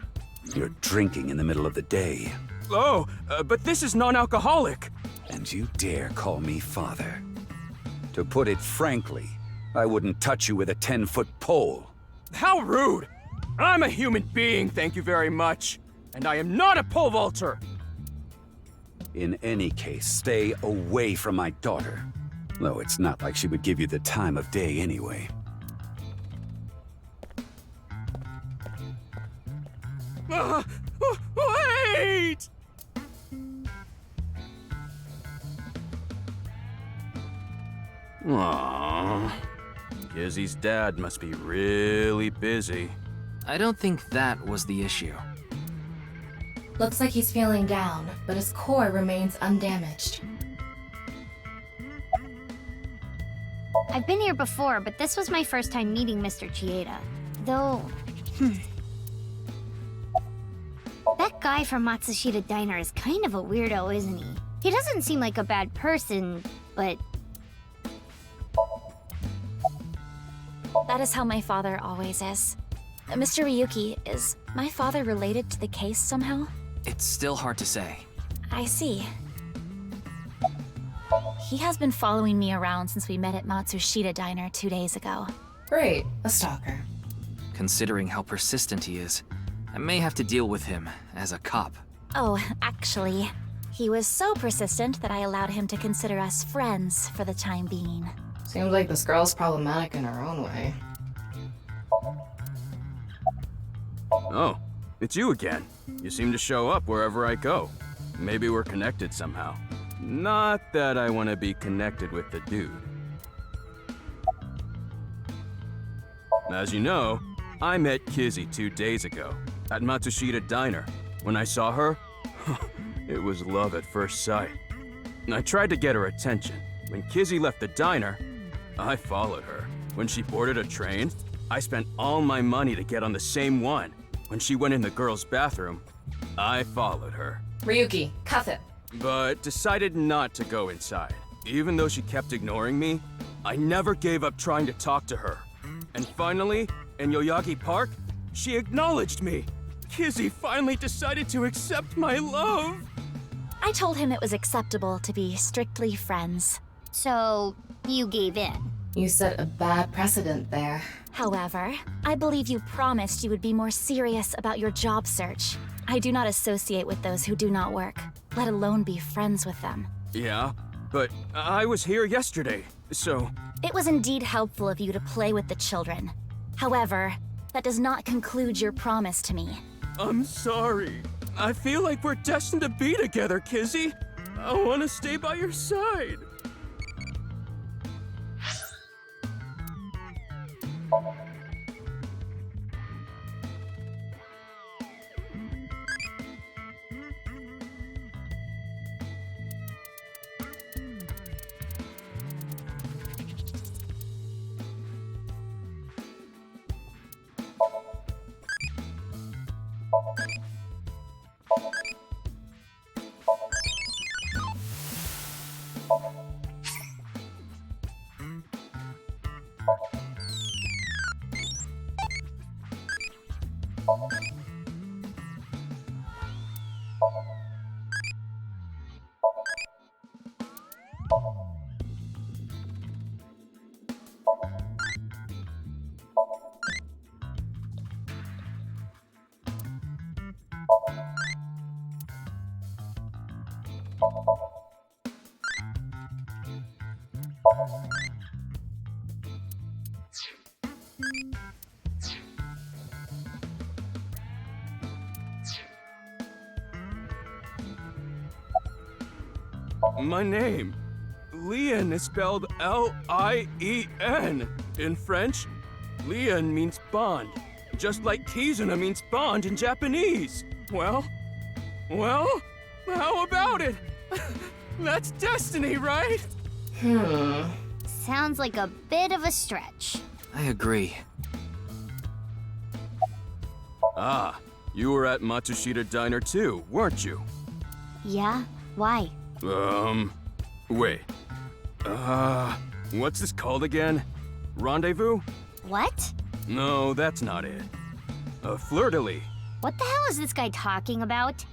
you're drinking in the middle of the day. Oh, but this is non-alcoholic. And you dare call me father. To put it frankly, I wouldn't touch you with a 10-foot pole. How rude! I'm a human being, thank you very much. And I am not a pole vaulter! In any case, stay away from my daughter. Though it's not like she would give you the time of day anyway. Wait! Aww. Kizzy's dad must be really busy. I don't think that was the issue. Looks like he's feeling down, but his core remains undamaged. I've been here before, but this was my first time meeting Mr. Chieda. Though... That guy from Matsushita Diner is kind of a weirdo, isn't he? He doesn't seem like a bad person, but... That is how my father always is. Mr. Ryuki, is my father related to the case somehow? It's still hard to say. I see. He has been following me around since we met at Matsushita Diner 2 days ago. Great, a stalker. Considering how persistent he is, I may have to deal with him as a cop. Oh, actually, he was so persistent that I allowed him to consider us friends for the time being. Seems like this girl's problematic in her own way. Oh, it's you again. You seem to show up wherever I go. Maybe we're connected somehow. Not that I want to be connected with the dude. As you know, I met Kizzy 2 days ago at Matsushita Diner. When I saw her, it was love at first sight. I tried to get her attention. When Kizzy left the diner, I followed her. When she boarded a train, I spent all my money to get on the same one. When she went in the girls' bathroom, I followed her. Ryuki, cuff it. But decided not to go inside. Even though she kept ignoring me, I never gave up trying to talk to her. And finally, in Yoyagi Park, she acknowledged me. Kizzy finally decided to accept my love. I told him it was acceptable to be strictly friends. So, you gave in? You set a bad precedent there. However, I believe you promised you would be more serious about your job search. I do not associate with those who do not work, let alone be friends with them. Yeah, but I was here yesterday, so... It was indeed helpful of you to play with the children. However, that does not conclude your promise to me. I'm sorry. I feel like we're destined to be together, Kizzy. I want to stay by your side. My name. Lien is spelled L-I-E-N. In French, Lien means bond, just like Kizuna means bond in Japanese. Well, how about it? That's destiny, right? Sounds like a bit of a stretch. I agree. Ah, you were at Matsushita Diner too, weren't you? Yeah? Why? Wait. What's this called again? Rendezvous? What? No, that's not it. A fleur-de-lis. What the hell is this guy talking about?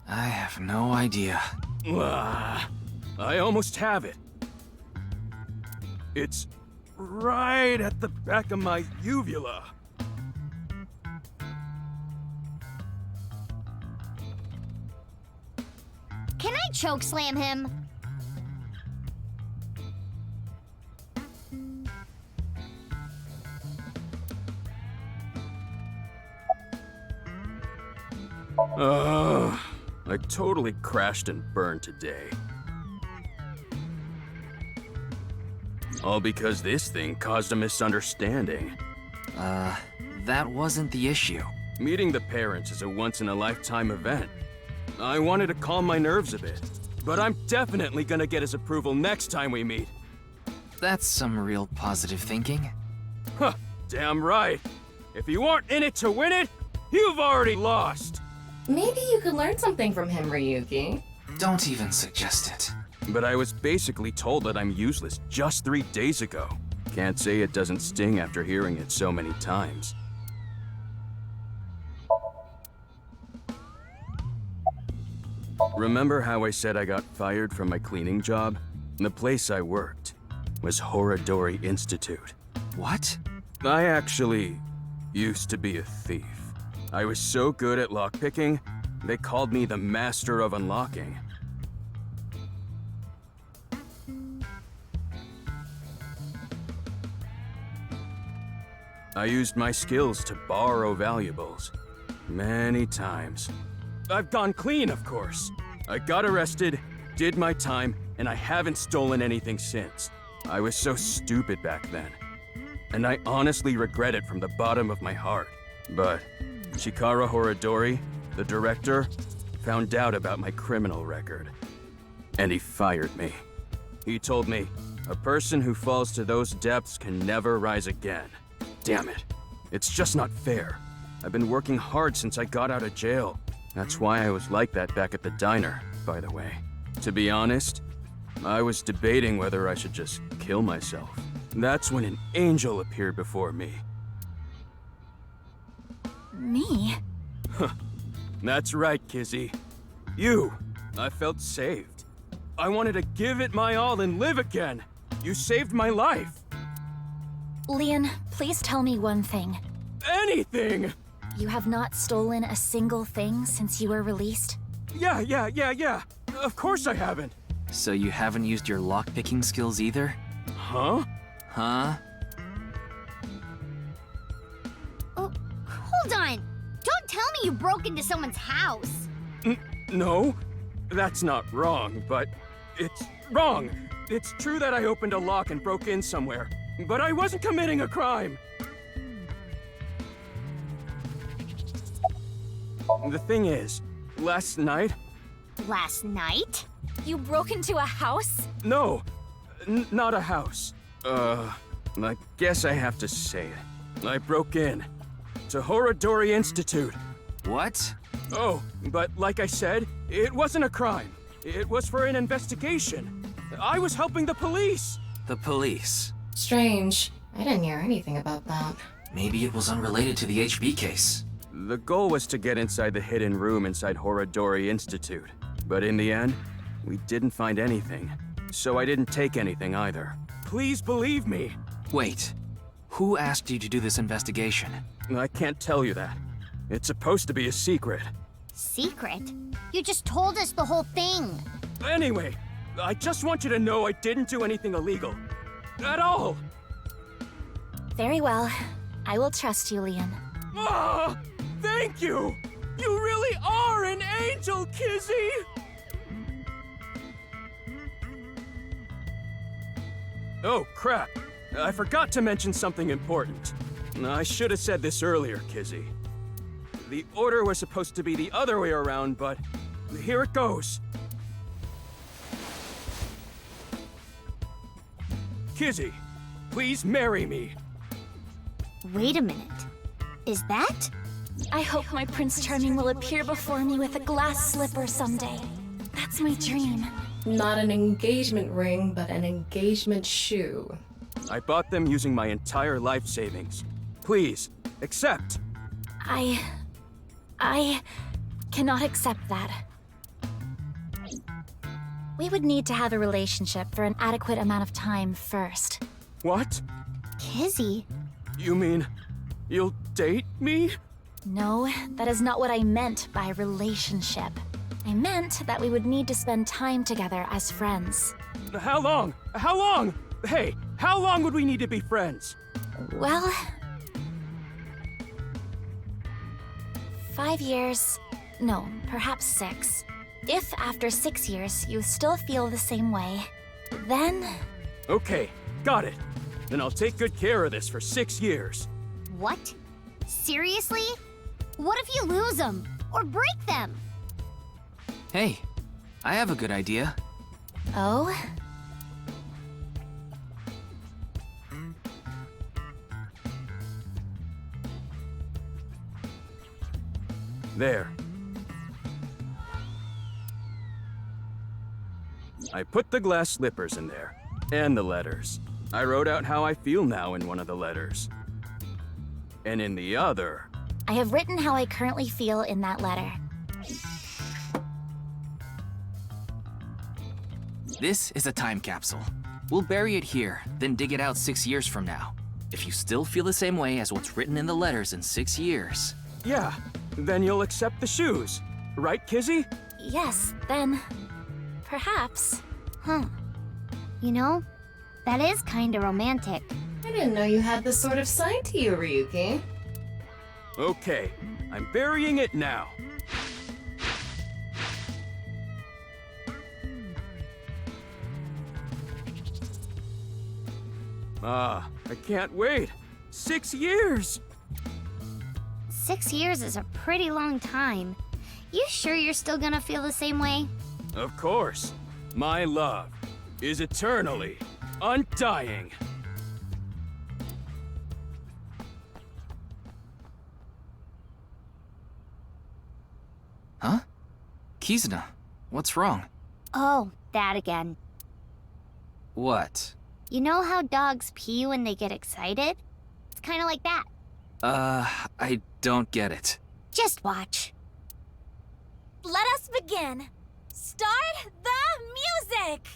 I have no idea. I almost have it. It's right at the back of my uvula. Can I chokeslam him? I totally crashed and burned today. All because this thing caused a misunderstanding. That wasn't the issue. Meeting the parents is a once-in-a-lifetime event. I wanted to calm my nerves a bit, but I'm definitely gonna get his approval next time we meet. That's some real positive thinking. Huh, damn right. If you aren't in it to win it, you've already lost. Maybe you could learn something from him, Ryuki. Don't even suggest it. But I was basically told that I'm useless just 3 days ago. Can't say it doesn't sting after hearing it so many times. Remember how I said I got fired from my cleaning job? The place I worked was Horadori Institute. What? I actually used to be a thief. I was so good at lockpicking, they called me the Master of Unlocking. I used my skills to borrow valuables. Many times. I've gone clean, of course. I got arrested, did my time, and I haven't stolen anything since. I was so stupid back then. And I honestly regret it from the bottom of my heart. But Chikara Horadori, the director, found out about my criminal record. And he fired me. He told me, a person who falls to those depths can never rise again. Damn it. It's just not fair. I've been working hard since I got out of jail. That's why I was like that back at the diner, by the way. To be honest, I was debating whether I should just kill myself. That's when an angel appeared before me. Me? That's right, Kizzy. You. I felt saved. I wanted to give it my all and live again. You saved my life. Lien, please tell me one thing. Anything! You have not stolen a single thing since you were released? Yeah. Of course I haven't. So you haven't used your lockpicking skills either? Huh? Huh? Oh, hold on! Don't tell me you broke into someone's house! No, that's not wrong, but it's wrong. It's true that I opened a lock and broke in somewhere, but I wasn't committing a crime. The thing is, last night... Last night? You broke into a house? No, not a house. I guess I have to say it. I broke in to Horadori Institute. What? Oh, but like I said, it wasn't a crime. It was for an investigation. I was helping the police. The police? Strange. I didn't hear anything about that. Maybe it was unrelated to the HB case. The goal was to get inside the hidden room inside Horodori Institute. But in the end, we didn't find anything. So I didn't take anything either. Please believe me. Wait, who asked you to do this investigation? I can't tell you that. It's supposed to be a secret. Secret? You just told us the whole thing. Anyway, I just want you to know I didn't do anything illegal. At all. Very well. I will trust you, Leon. Ah! Thank you! You really are an angel, Kizzy! Oh, crap. I forgot to mention something important. I should have said this earlier, Kizzy. The order was supposed to be the other way around, but here it goes. Kizzy, please marry me. Wait a minute. Is that? I hope my Prince Charming will appear before me with a glass slipper someday. That's my dream. Not an engagement ring, but an engagement shoe. I bought them using my entire life savings. Please, accept. I cannot accept that. We would need to have a relationship for an adequate amount of time first. What? Kizzy? You mean you'll date me? No, that is not what I meant by relationship. I meant that we would need to spend time together as friends. How long? How long? Hey, how long would we need to be friends? Well, 5 years. No, perhaps 6. If after 6 years you still feel the same way, then... Okay, got it. Then I'll take good care of this for 6 years. What? Seriously? What if you lose them? Or break them? Hey, I have a good idea. Oh? There. I put the glass slippers in there, and the letters. I wrote out how I feel now in one of the letters. And in the other... I have written how I currently feel in that letter. This is a time capsule. We'll bury it here, then dig it out 6 years from now. If you still feel the same way as what's written in the letters in 6 years... Yeah, then you'll accept the shoes. Right, Kizzy? Yes, then... perhaps. Huh. You know, that is kinda romantic. I didn't know you had this sort of side to you, Ryuki. Okay, I'm burying it now. Ah, I can't wait. 6 years! 6 years is a pretty long time. You sure you're still gonna feel the same way? Of course. My love is eternally undying. Huh? Kizuna, what's wrong? Oh, that again. What? You know how dogs pee when they get excited? It's kinda like that. I don't get it. Just watch. Let us begin. Start the music!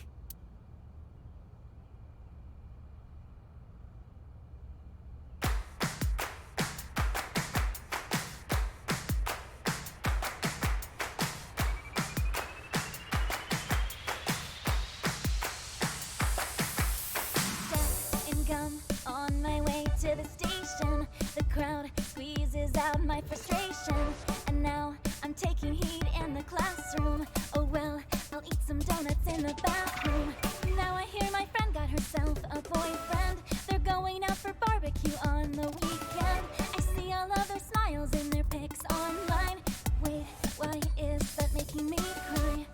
On my way to the station, the crowd squeezes out my frustration. And now I'm taking heat in the classroom. Oh well, I'll eat some donuts in the bathroom. Now I hear my friend got herself a boyfriend. They're going out for barbecue on the weekend. I see all of their smiles in their pics online. Wait, why is that making me cry?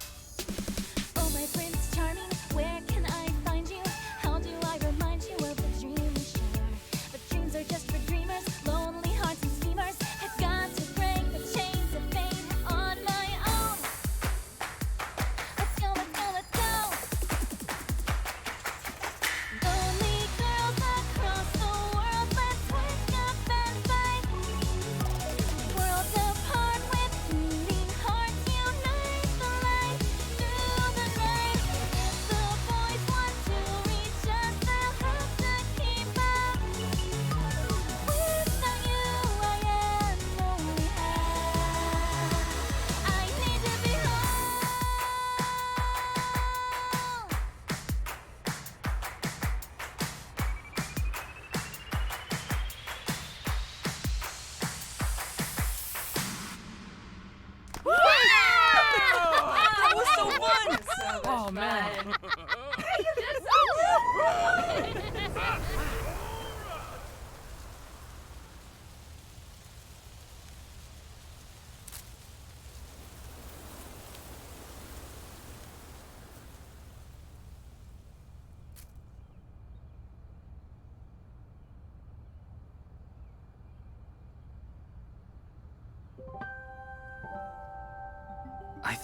Oh my Prince Charming, where can I find you? How do I remind you of the dream we share? But dreams are just for dreamers, lonely hearts and schemers. I've got to break the chains of fate on my own. Let's go, let's go, let's go. Lonely girls across the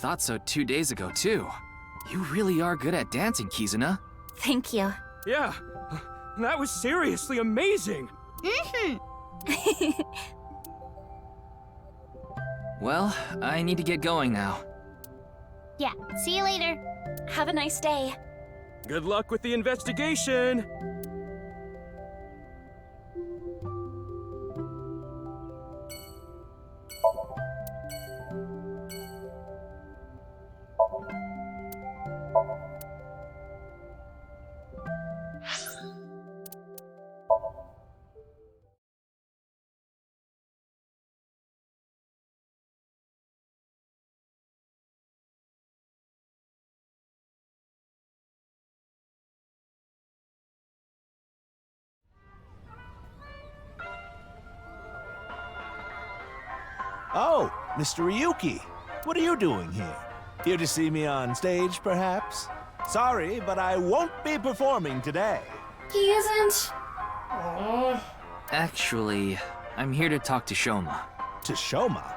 thought so 2 days ago, too. You really are good at dancing, Kizuna. Thank you. Yeah, that was seriously amazing. Well, I need to get going now. Yeah, see you later. Have a nice day. Good luck with the investigation. Oh, Mr. Ryuki. What are you doing here? Here to see me on stage, perhaps? Sorry, but I won't be performing today. He isn't. Oh. Actually, I'm here to talk to Shoma. To Shoma?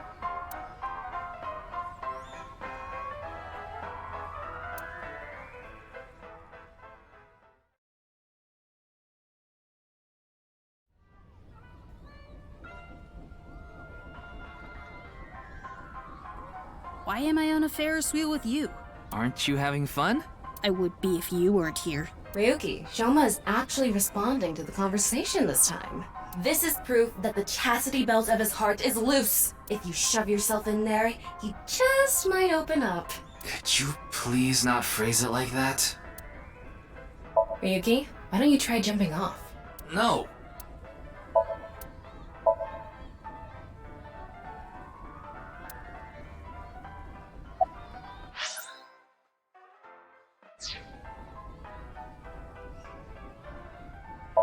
Why am I on a Ferris wheel with you? Aren't you having fun? I would be if you weren't here. Ryuki, Shoma is actually responding to the conversation this time. This is proof that the chastity belt of his heart is loose. If you shove yourself in there, he just might open up. Could you please not phrase it like that? Ryuki, why don't you try jumping off? No.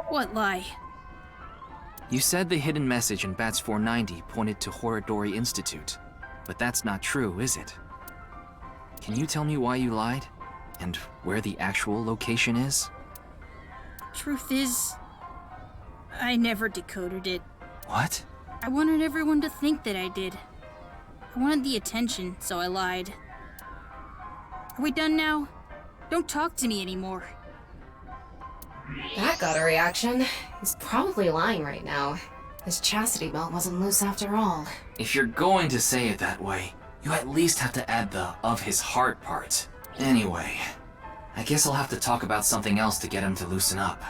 What lie? You said the hidden message in Bats 490 pointed to Horodori Institute, but that's not true, is it? Can you tell me why you lied? And where the actual location is? Truth is, I never decoded it. What? I wanted everyone to think that I did. I wanted the attention, so I lied. Are we done now? Don't talk to me anymore. That got a reaction. He's probably lying right now. His chastity belt wasn't loose after all. If you're going to say it that way, you at least have to add the "of his heart" part. Anyway, I guess I'll have to talk about something else to get him to loosen up.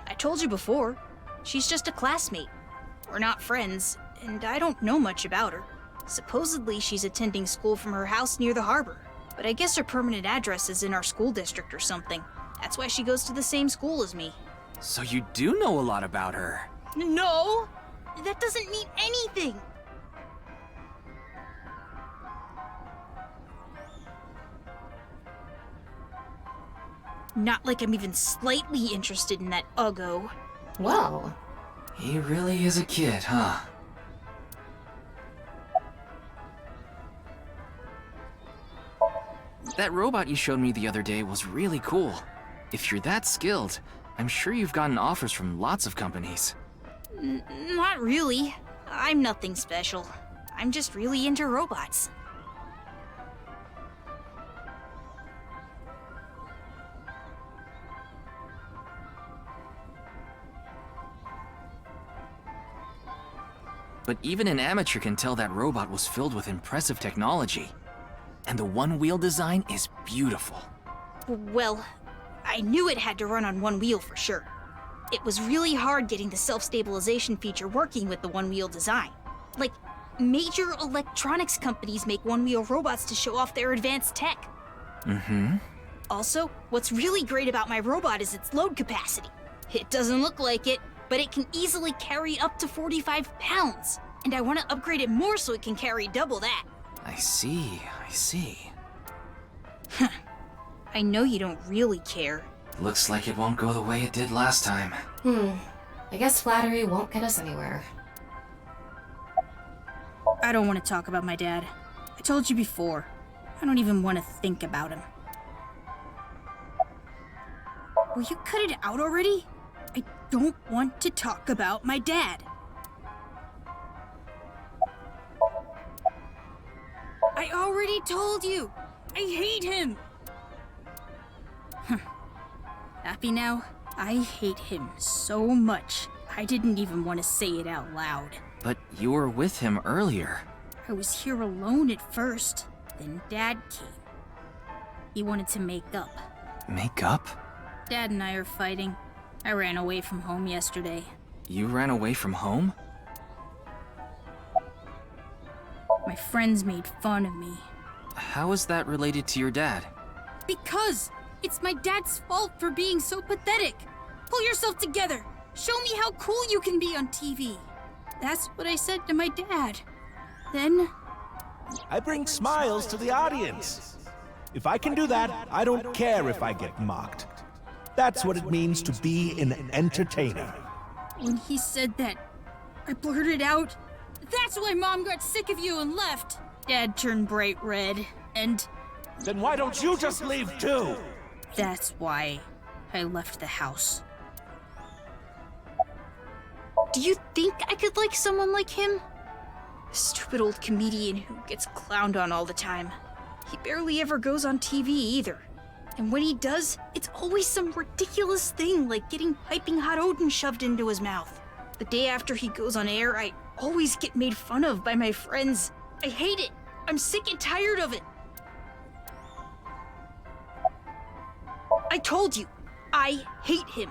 I told you before, she's just a classmate. We're not friends, and I don't know much about her. Supposedly she's attending school from her house near the harbor, but I guess her permanent address is in our school district or something. That's why she goes to the same school as me. So you do know a lot about her. No! That doesn't mean anything! Not like I'm even slightly interested in that Uggo. Well, he really is a kid, huh? That robot you showed me the other day was really cool. If you're that skilled, I'm sure you've gotten offers from lots of companies. Not really. I'm nothing special. I'm just really into robots. But even an amateur can tell that robot was filled with impressive technology. And the one-wheel design is beautiful. Well, I knew it had to run on one wheel for sure. It was really hard getting the self-stabilization feature working with the one-wheel design. Like, major electronics companies make one-wheel robots to show off their advanced tech. Mm-hmm. Also, what's really great about my robot is its load capacity. It doesn't look like it, but it can easily carry up to 45 pounds. And I want to upgrade it more so it can carry double that. I see, I see. I know you don't really care. Looks like it won't go the way it did last time. I guess flattery won't get us anywhere. I don't want to talk about my dad. I told you before. I don't even want to think about him. Will you cut it out already? I don't want to talk about my dad. I already told you! I hate him! Happy now? I hate him so much, I didn't even want to say it out loud. But you were with him earlier. I was here alone at first, then Dad came. He wanted to make up. Make up? Dad and I are fighting. I ran away from home yesterday. You ran away from home? My friends made fun of me. How is that related to your dad? Because it's my dad's fault for being so pathetic. Pull yourself together. Show me how cool you can be on TV. That's what I said to my dad. Then... I bring smiles to the audience. If I can do that, I don't care if I get mocked. That's what it means to be an entertainer. When he said that, I blurted out, "That's why Mom got sick of you and left." Dad turned bright red, and... Then why don't you just leave too? That's why I left the house. Do you think I could like someone like him? A stupid old comedian who gets clowned on all the time. He barely ever goes on TV either. And when he does, it's always some ridiculous thing like getting piping hot Odin shoved into his mouth. The day after he goes on air, I always get made fun of by my friends. I hate it. I'm sick and tired of it. I told you, I hate him.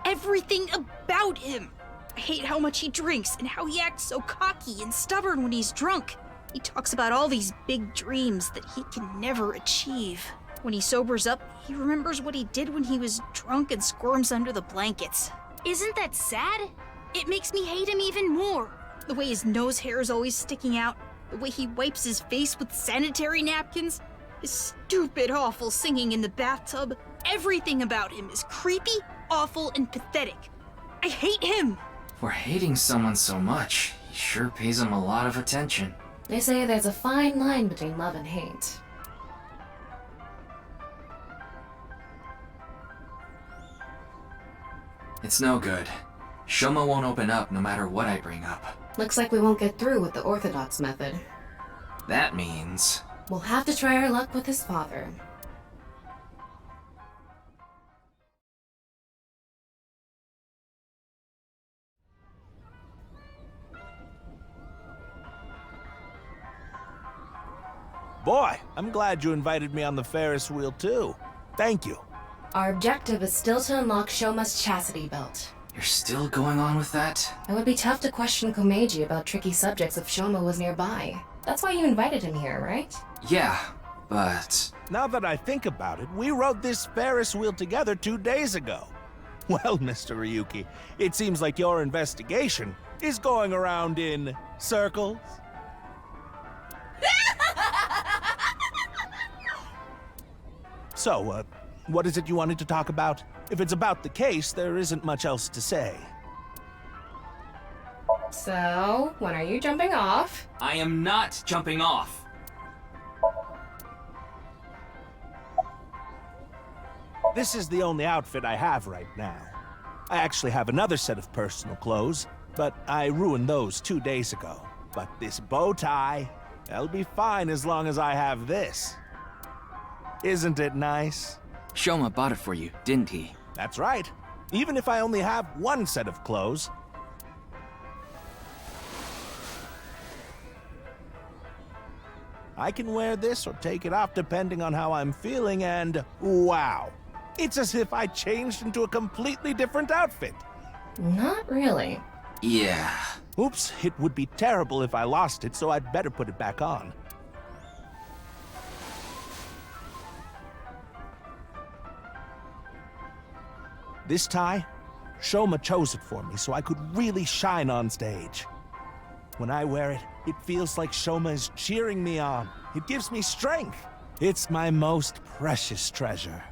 Everything about him. I hate how much he drinks and how he acts so cocky and stubborn when he's drunk. He talks about all these big dreams that he can never achieve. When he sobers up, he remembers what he did when he was drunk and squirms under the blankets. Isn't that sad? It makes me hate him even more. The way his nose hair is always sticking out, the way he wipes his face with sanitary napkins, his stupid, awful singing in the bathtub. Everything about him is creepy, awful, and pathetic. I hate him! For hating someone so much, he sure pays him a lot of attention. They say there's a fine line between love and hate. It's no good. Shoma won't open up no matter what I bring up. Looks like we won't get through with the Orthodox method. That means... We'll have to try our luck with his father. Boy, I'm glad you invited me on the Ferris wheel too. Thank you. Our objective is still to unlock Shoma's chastity belt. You're still going on with that? It would be tough to question Komeiji about tricky subjects if Shoma was nearby. That's why you invited him here, right? Yeah, but... Now that I think about it, we rode this Ferris wheel together 2 days ago. Well, Mr. Ryuki, it seems like your investigation is going around in circles. So, what is it you wanted to talk about? If it's about the case, there isn't much else to say. So, when are you jumping off? I am not jumping off. This is the only outfit I have right now. I actually have another set of personal clothes, but I ruined those 2 days ago. But this bow tie, that'll be fine as long as I have this. Isn't it nice? Shoma bought it for you, didn't he? That's right. Even if I only have one set of clothes. I can wear this or take it off depending on how I'm feeling, and wow. It's as if I changed into a completely different outfit. Not really. Yeah. Oops, it would be terrible if I lost it, so I'd better put it back on. This tie, Shoma chose it for me so I could really shine on stage. When I wear it, it feels like Shoma is cheering me on. It gives me strength. It's my most precious treasure.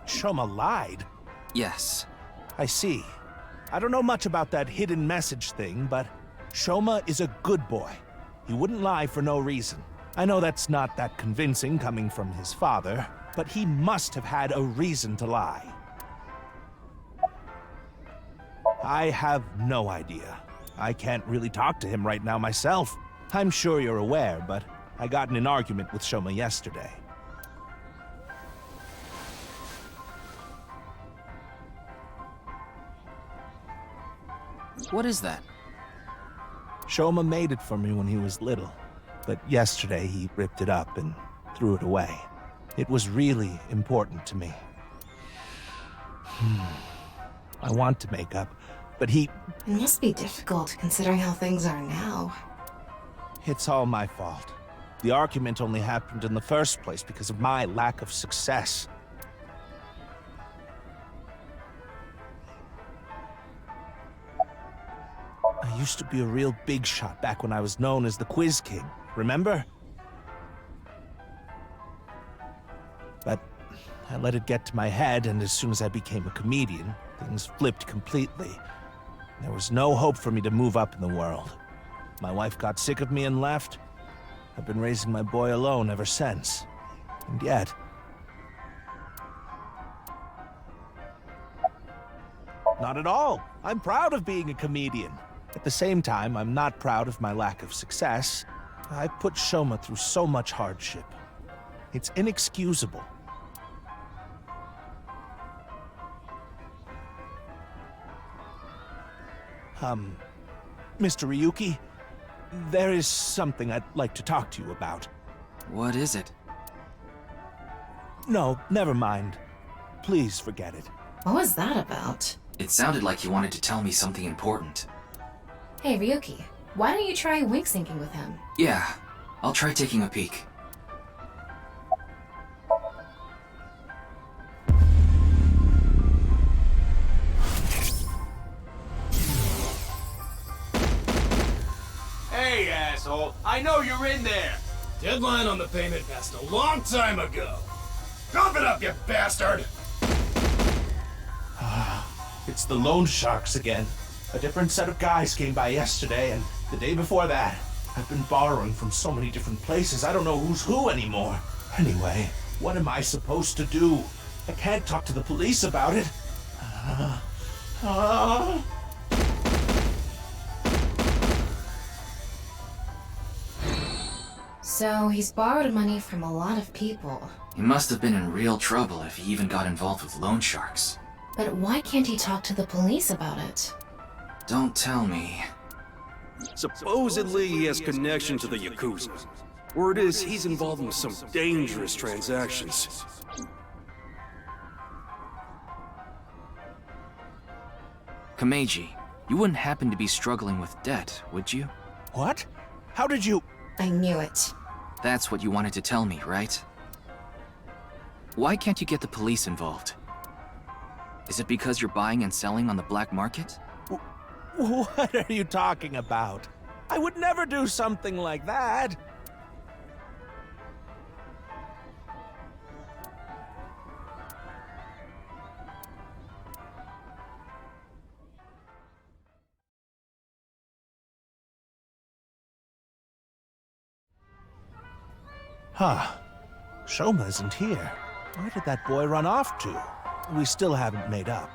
Shoma lied? Yes. I see. I don't know much about that hidden message thing, but Shoma is a good boy. He wouldn't lie for no reason. I know that's not that convincing coming from his father, but he must have had a reason to lie. I have no idea. I can't really talk to him right now myself. I'm sure you're aware, but I got in an argument with Shoma yesterday. What is that? Shoma made it for me when he was little, but yesterday he ripped it up and threw it away. It was really important to me. I want to make up, but he... It must be difficult considering how things are now. It's all my fault. The argument only happened in the first place because of my lack of success. I used to be a real big shot back when I was known as the Quiz King, remember? But I let it get to my head, and as soon as I became a comedian, things flipped completely. There was no hope for me to move up in the world. My wife got sick of me and left. I've been raising my boy alone ever since. And yet... Not at all. I'm proud of being a comedian. At the same time, I'm not proud of my lack of success. I put Shoma through so much hardship. It's inexcusable. Mr. Ryuki, there is something I'd like to talk to you about. What is it? No, never mind. Please forget it. What was that about? It sounded like you wanted to tell me something important. Hey, Ryuki, why don't you try wink syncing with him? Yeah, I'll try taking a peek. Hey, asshole! I know you're in there! Deadline on the payment passed a long time ago. Cough it up, you bastard! It's the loan sharks again. A different set of guys came by yesterday, and the day before that. I've been borrowing from so many different places, I don't know who's who anymore. Anyway, what am I supposed to do? I can't talk to the police about it. So he's borrowed money from a lot of people. He must have been in real trouble if he even got involved with loan sharks. But why can't he talk to the police about it? Don't tell me. Supposedly, he has connection to the Yakuza. Word is, he's involved in some dangerous transactions. Kameji, you wouldn't happen to be struggling with debt, would you? What? How did you... I knew it. That's what you wanted to tell me, right? Why can't you get the police involved? Is it because you're buying and selling on the black market? What are you talking about? I would never do something like that. Huh. Shoma isn't here. Where did that boy run off to? We still haven't made up.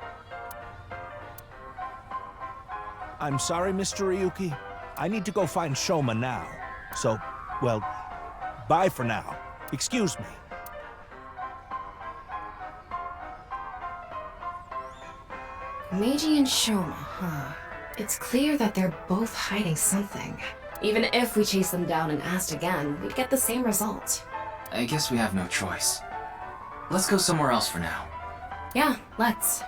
I'm sorry, Mr. Ryuki. I need to go find Shoma now. So, well, bye for now. Excuse me. Meiji and Shoma, huh? It's clear that they're both hiding something. Even if we chased them down and asked again, we'd get the same result. I guess we have no choice. Let's go somewhere else for now. Yeah, let's.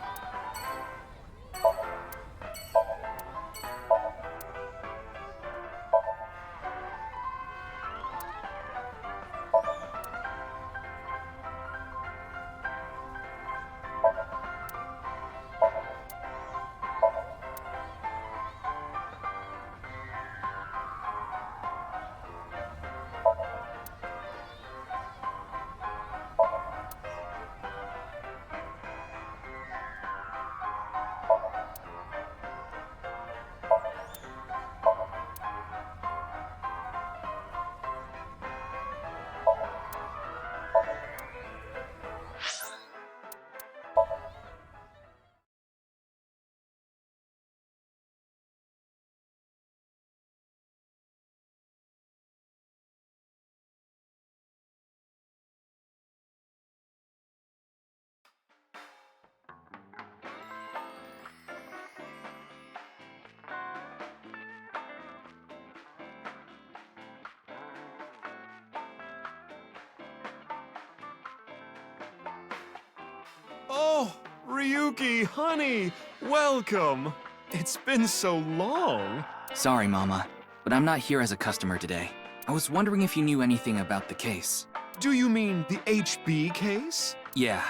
Oh, Ryuki, honey, welcome. It's been so long. Sorry, Mama, but I'm not here as a customer today. I was wondering if you knew anything about the case. Do you mean the HB case? Yeah.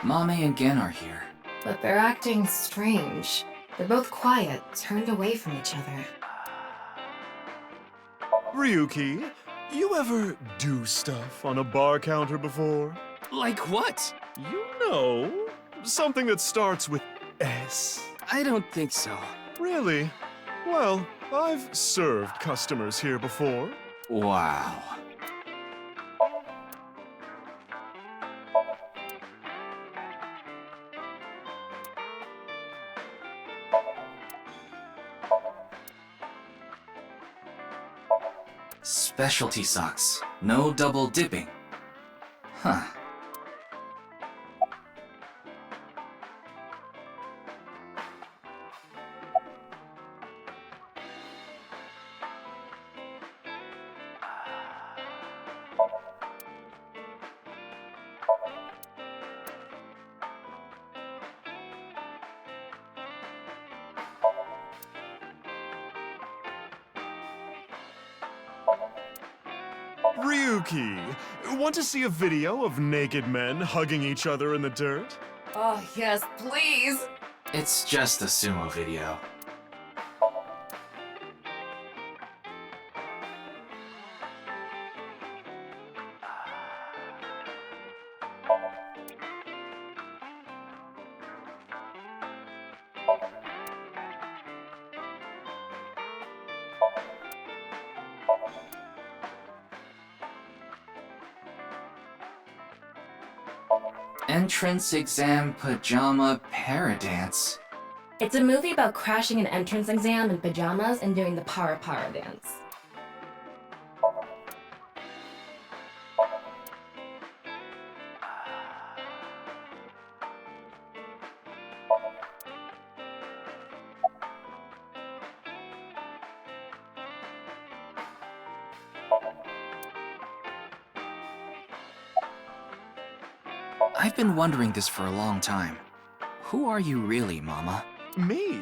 Mame and Gen are here. But they're acting strange. They're both quiet, turned away from each other. Ryuki, you ever do stuff on a bar counter before? Like what? You know, something that starts with S. I don't think so. Really? Well, I've served customers here before. Wow. Specialty socks. No double dipping. Huh. Ryuki, want to see a video of naked men hugging each other in the dirt? Oh, yes, please! It's just a sumo video. Entrance exam pajama paradance. It's a movie about crashing an entrance exam in pajamas and doing the para dance. I've been wondering this for a long time. Who are you really, Mama? Me?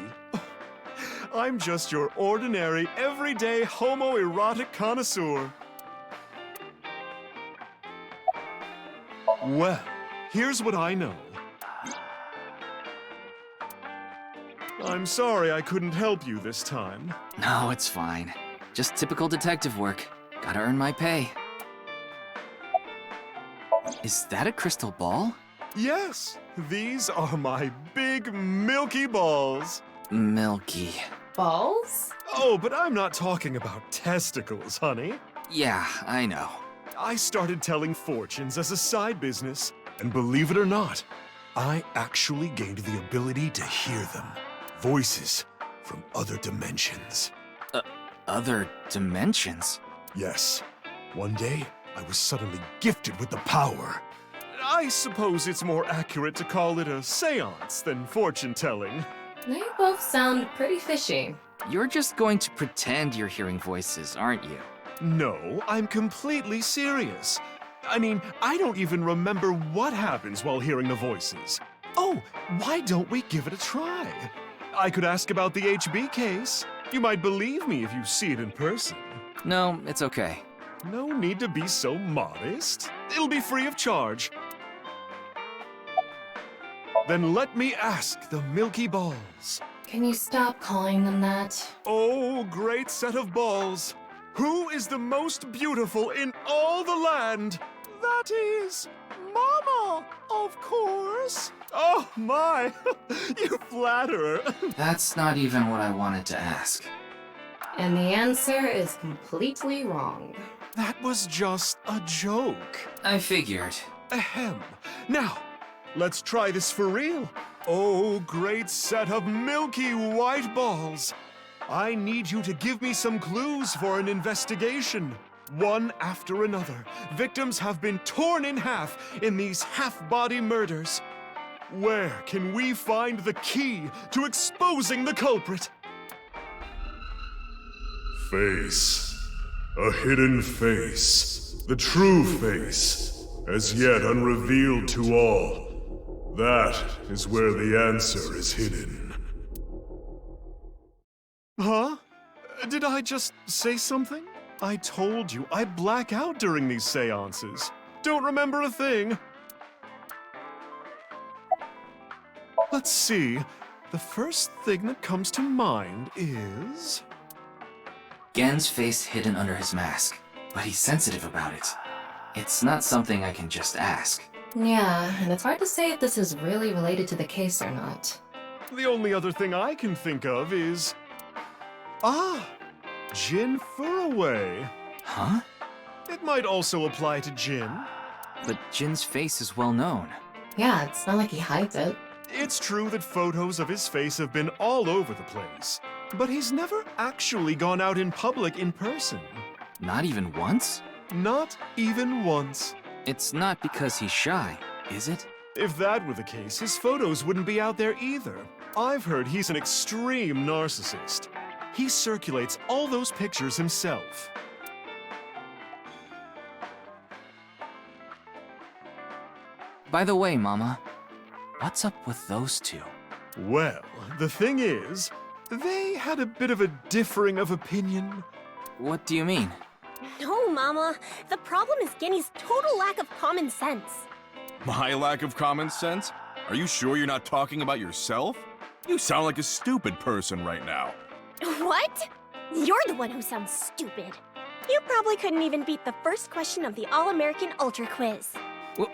I'm just your ordinary, everyday homoerotic connoisseur. Well, here's what I know. I'm sorry I couldn't help you this time. No, it's fine. Just typical detective work. Gotta earn my pay. Is that a crystal ball? Yes, these are my big milky balls. Milky. Balls? Oh, but I'm not talking about testicles, honey. Yeah, I know. I started telling fortunes as a side business, and believe it or not, I actually gained the ability to hear them. Voices from other dimensions. Other dimensions? Yes. One day, I was suddenly gifted with the power. I suppose it's more accurate to call it a seance than fortune-telling. They both sound pretty fishy. You're just going to pretend you're hearing voices, aren't you? No, I'm completely serious. I mean, I don't even remember what happens while hearing the voices. Oh, why don't we give it a try? I could ask about the HB case. You might believe me if you see it in person. No, it's okay. No need to be so modest. It'll be free of charge. Then let me ask the Milky Balls. Can you stop calling them that? Oh, great set of balls. Who is the most beautiful in all the land? That is Mama, of course. Oh my, you flatterer. That's not even what I wanted to ask. And the answer is completely wrong. That was just a joke. I figured. Ahem. Now, let's try this for real. Oh, great set of milky white balls. I need you to give me some clues for an investigation. One after another, victims have been torn in half in these half-body murders. Where can we find the key to exposing the culprit? Face. A hidden face. The true face. As yet unrevealed to all. That is where the answer is hidden. Huh? Did I just say something? I told you, I black out during these seances. Don't remember a thing. Let's see. The first thing that comes to mind is... Gen's face hidden under his mask, but he's sensitive about it. It's not something I can just ask. Yeah, and it's hard to say if this is really related to the case or not. The only other thing I can think of is... Ah! Jin Furaway. Huh? It might also apply to Jin. But Jin's face is well known. Yeah, it's not like he hides it. It's true that photos of his face have been all over the place, but he's never actually gone out in public in person. Not even once? Not even once. It's not because he's shy, is it? If that were the case, his photos wouldn't be out there either. I've heard he's an extreme narcissist. He circulates all those pictures himself. By the way, Mama, what's up with those two? Well, the thing is, they had a bit of a differing of opinion. What do you mean? No, Mama. The problem is Genny's total lack of common sense. My lack of common sense? Are you sure you're not talking about yourself? You sound like a stupid person right now. What? You're the one who sounds stupid. You probably couldn't even beat the first question of the All-American Ultra Quiz.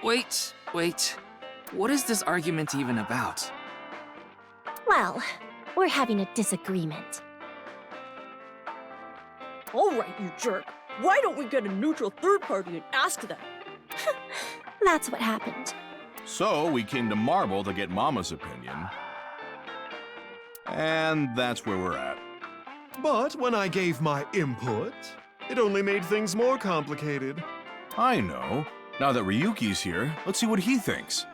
Wait. What is this argument even about? Well, we're having a disagreement. Alright, you jerk. Why don't we get a neutral third party and ask them? That's what happened. So, we came to Marble to get Mama's opinion. And that's where we're at. But when I gave my input, it only made things more complicated. I know. Now that Ryuki's here, let's see what he thinks.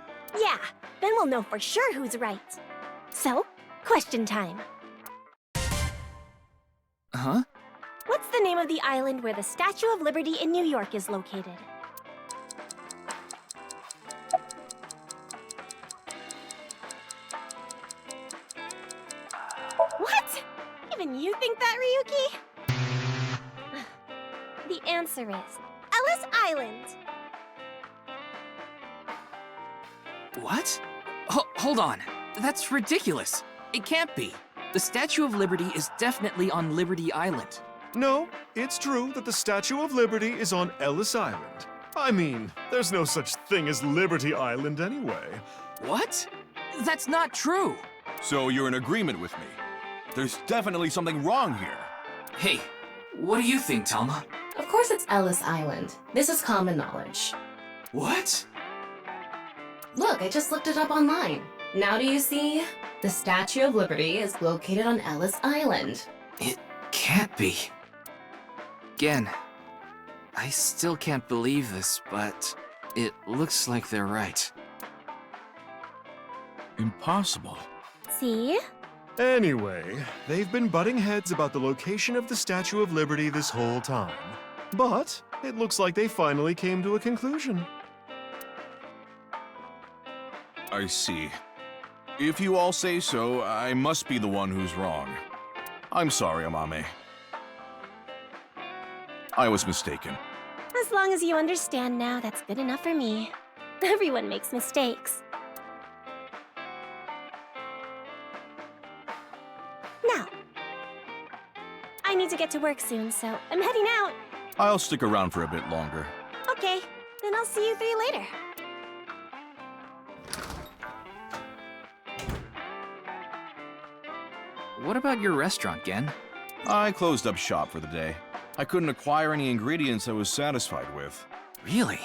Yeah, then we'll know for sure who's right. So, question time. Huh? What's the name of the island where the Statue of Liberty in New York is located? What? Even you think that, Ryuki? The answer is Ellis Island. What? Hold on. That's ridiculous. It can't be. The Statue of Liberty is definitely on Liberty Island. No, it's true that the Statue of Liberty is on Ellis Island. I mean, there's no such thing as Liberty Island anyway. What? That's not true. So you're in agreement with me. There's definitely something wrong here. Hey, what do you think, Talma? Of course it's Ellis Island. This is common knowledge. What? Look, I just looked it up online. Now do you see? The Statue of Liberty is located on Ellis Island. It can't be. Again, I still can't believe this, but It looks like they're right. Impossible. See? Anyway, they've been butting heads about the location of the Statue of Liberty this whole time. But it looks like they finally came to a conclusion. I see. If you all say so, I must be the one who's wrong. I'm sorry, Amame. I was mistaken. As long as you understand now, that's good enough for me. Everyone makes mistakes. Now, I need to get to work soon, so I'm heading out. I'll stick around for a bit longer. Okay, then I'll see you three later. What about your restaurant, Gen? I closed up shop for the day. I couldn't acquire any ingredients I was satisfied with. Really?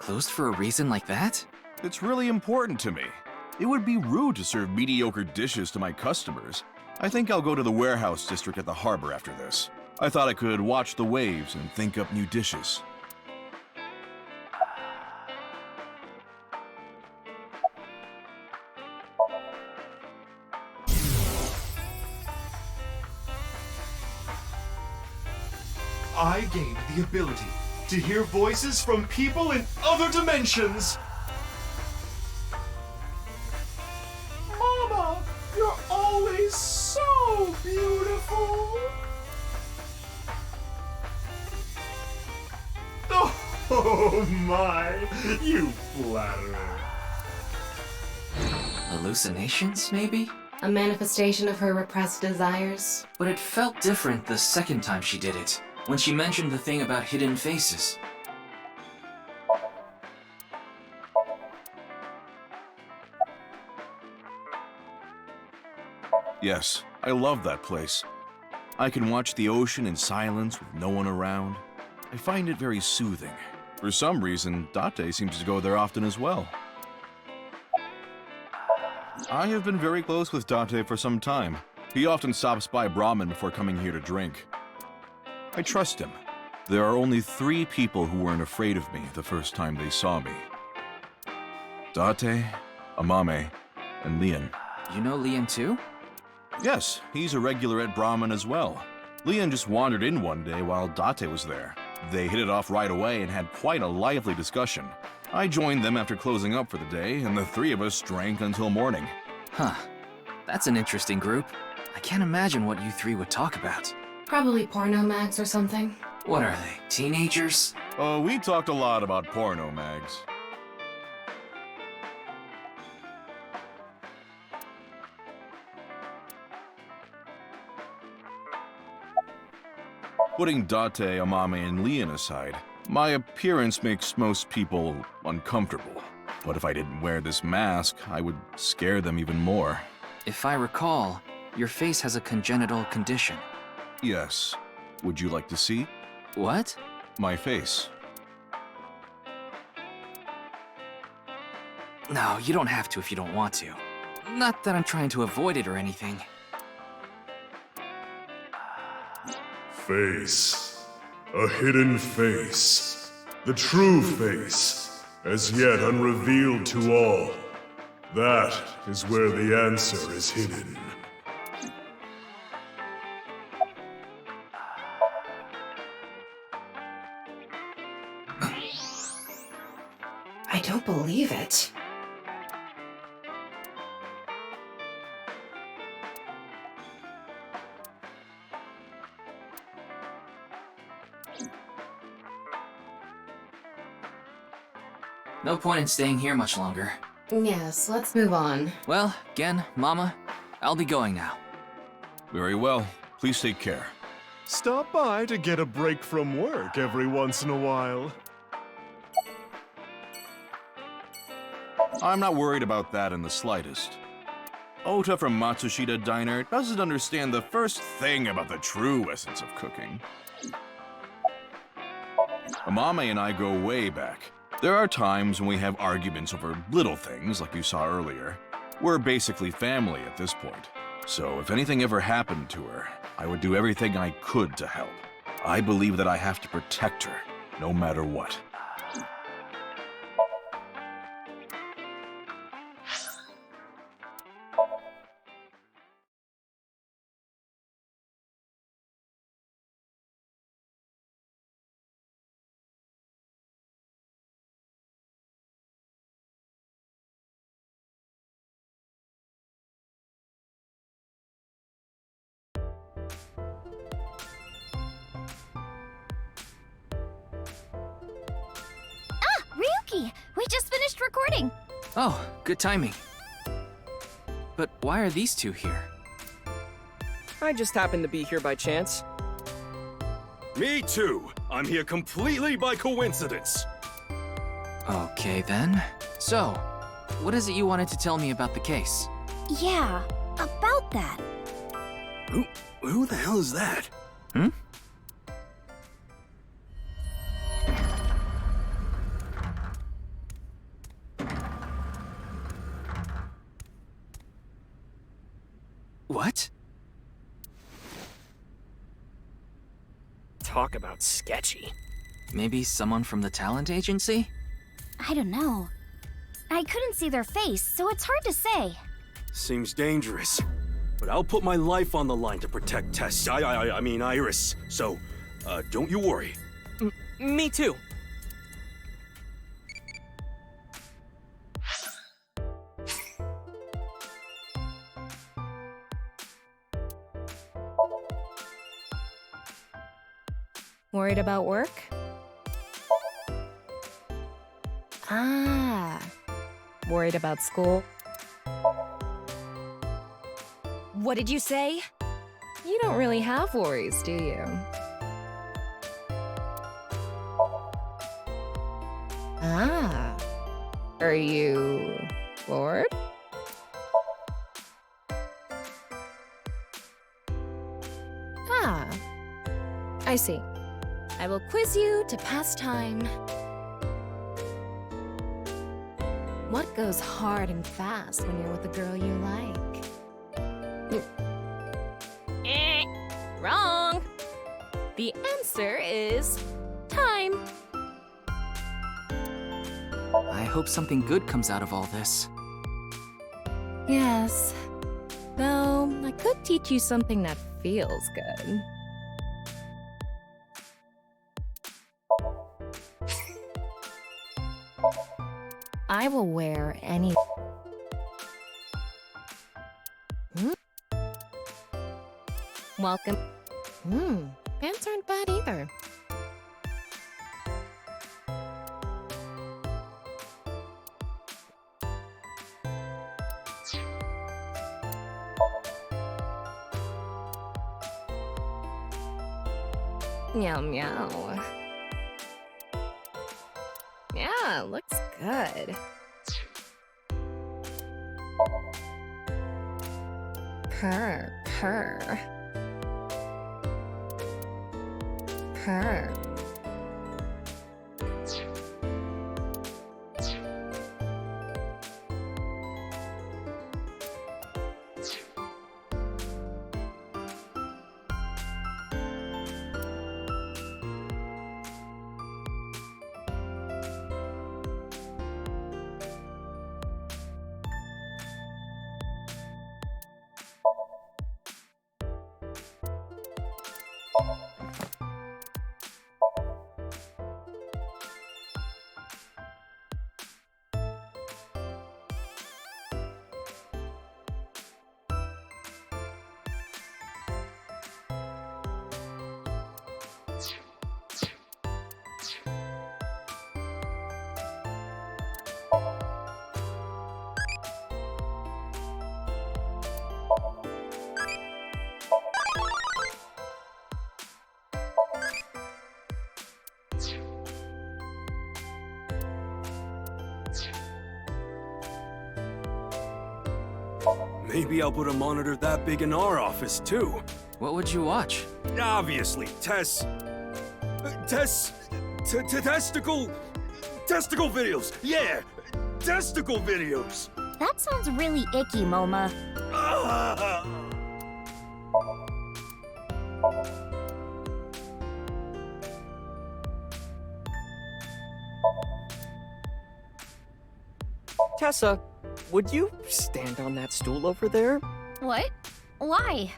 Closed for a reason like that? It's really important to me. It would be rude to serve mediocre dishes to my customers. I think I'll go to the warehouse district at the harbor after this. I thought I could watch the waves and think up new dishes. I gained the ability to hear voices from people in other dimensions. Mama, you're always so beautiful. Oh my, you flatterer. Hallucinations, maybe? A manifestation of her repressed desires. But it felt different the second time she did it, when she mentioned the thing about hidden faces. Yes, I love that place. I can watch the ocean in silence with no one around. I find it very soothing. For some reason, Date seems to go there often as well. I have been very close with Date for some time. He often stops by Brahmin before coming here to drink. I trust him. There are only 3 people who weren't afraid of me the first time they saw me. Date, Amame, and Leon. You know Leon too? Yes, he's a regular at Brahmin as well. Leon just wandered in one day while Date was there. They hit it off right away and had quite a lively discussion. I joined them after closing up for the day, and the 3 of us drank until morning. Huh. That's an interesting group. I can't imagine what you 3 would talk about. Probably porno mags or something. What are they, teenagers? Oh, we talked a lot about porno mags. Putting Date, Amame, and Leon aside, my appearance makes most people uncomfortable. But if I didn't wear this mask, I would scare them even more. If I recall, your face has a congenital condition. Yes. Would you like to see? What? My face. No, you don't have to if you don't want to. Not that I'm trying to avoid it or anything. Face. A hidden face. The true face, as yet unrevealed to all. That is where the answer is hidden. I don't believe it. No point in staying here much longer. Yes, let's move on. Well, Gen, Mama, I'll be going now. Very well. Please take care. Stop by to get a break from work every once in a while. I'm not worried about that in the slightest. Ota from Matsushita Diner doesn't understand the first thing about the true essence of cooking. Amame and I go way back. There are times when we have arguments over little things like you saw earlier. We're basically family at this point. So if anything ever happened to her, I would do everything I could to help. I believe that I have to protect her, no matter what. Ah, Ryuki! We just finished recording! Oh, good timing. But why are these two here? I just happened to be here by chance. Me too. I'm here completely by coincidence. Okay then. So, what is it you wanted to tell me about the case? Yeah, about that. Who the hell is that? Hmm? What? Talk about sketchy. Maybe someone from the talent agency? I don't know. I couldn't see their face, so it's hard to say. Seems dangerous. But I'll put my life on the line to protect Tess. I mean Iris. So, don't you worry. Me too. Worried about work? Ah. Worried about school? What did you say? You don't really have worries, do you? Ah. Are you bored? Ah. I see. I will quiz you to pass time. What goes hard and fast when you're with a girl you like? Wrong! The answer is time. I hope something good comes out of all this. Yes. Though, I could teach you something that feels good. I will wear any... Welcome. Pants aren't bad either. Meow meow. Yeah, looks good. Purr, purr. Purr. Maybe I'll put a monitor that big in our office, too. What would you watch? Obviously, testicle videos! Yeah! Testicle videos! That sounds really icky, Moma. Tessa, would you stand on that stool over there? What? Why?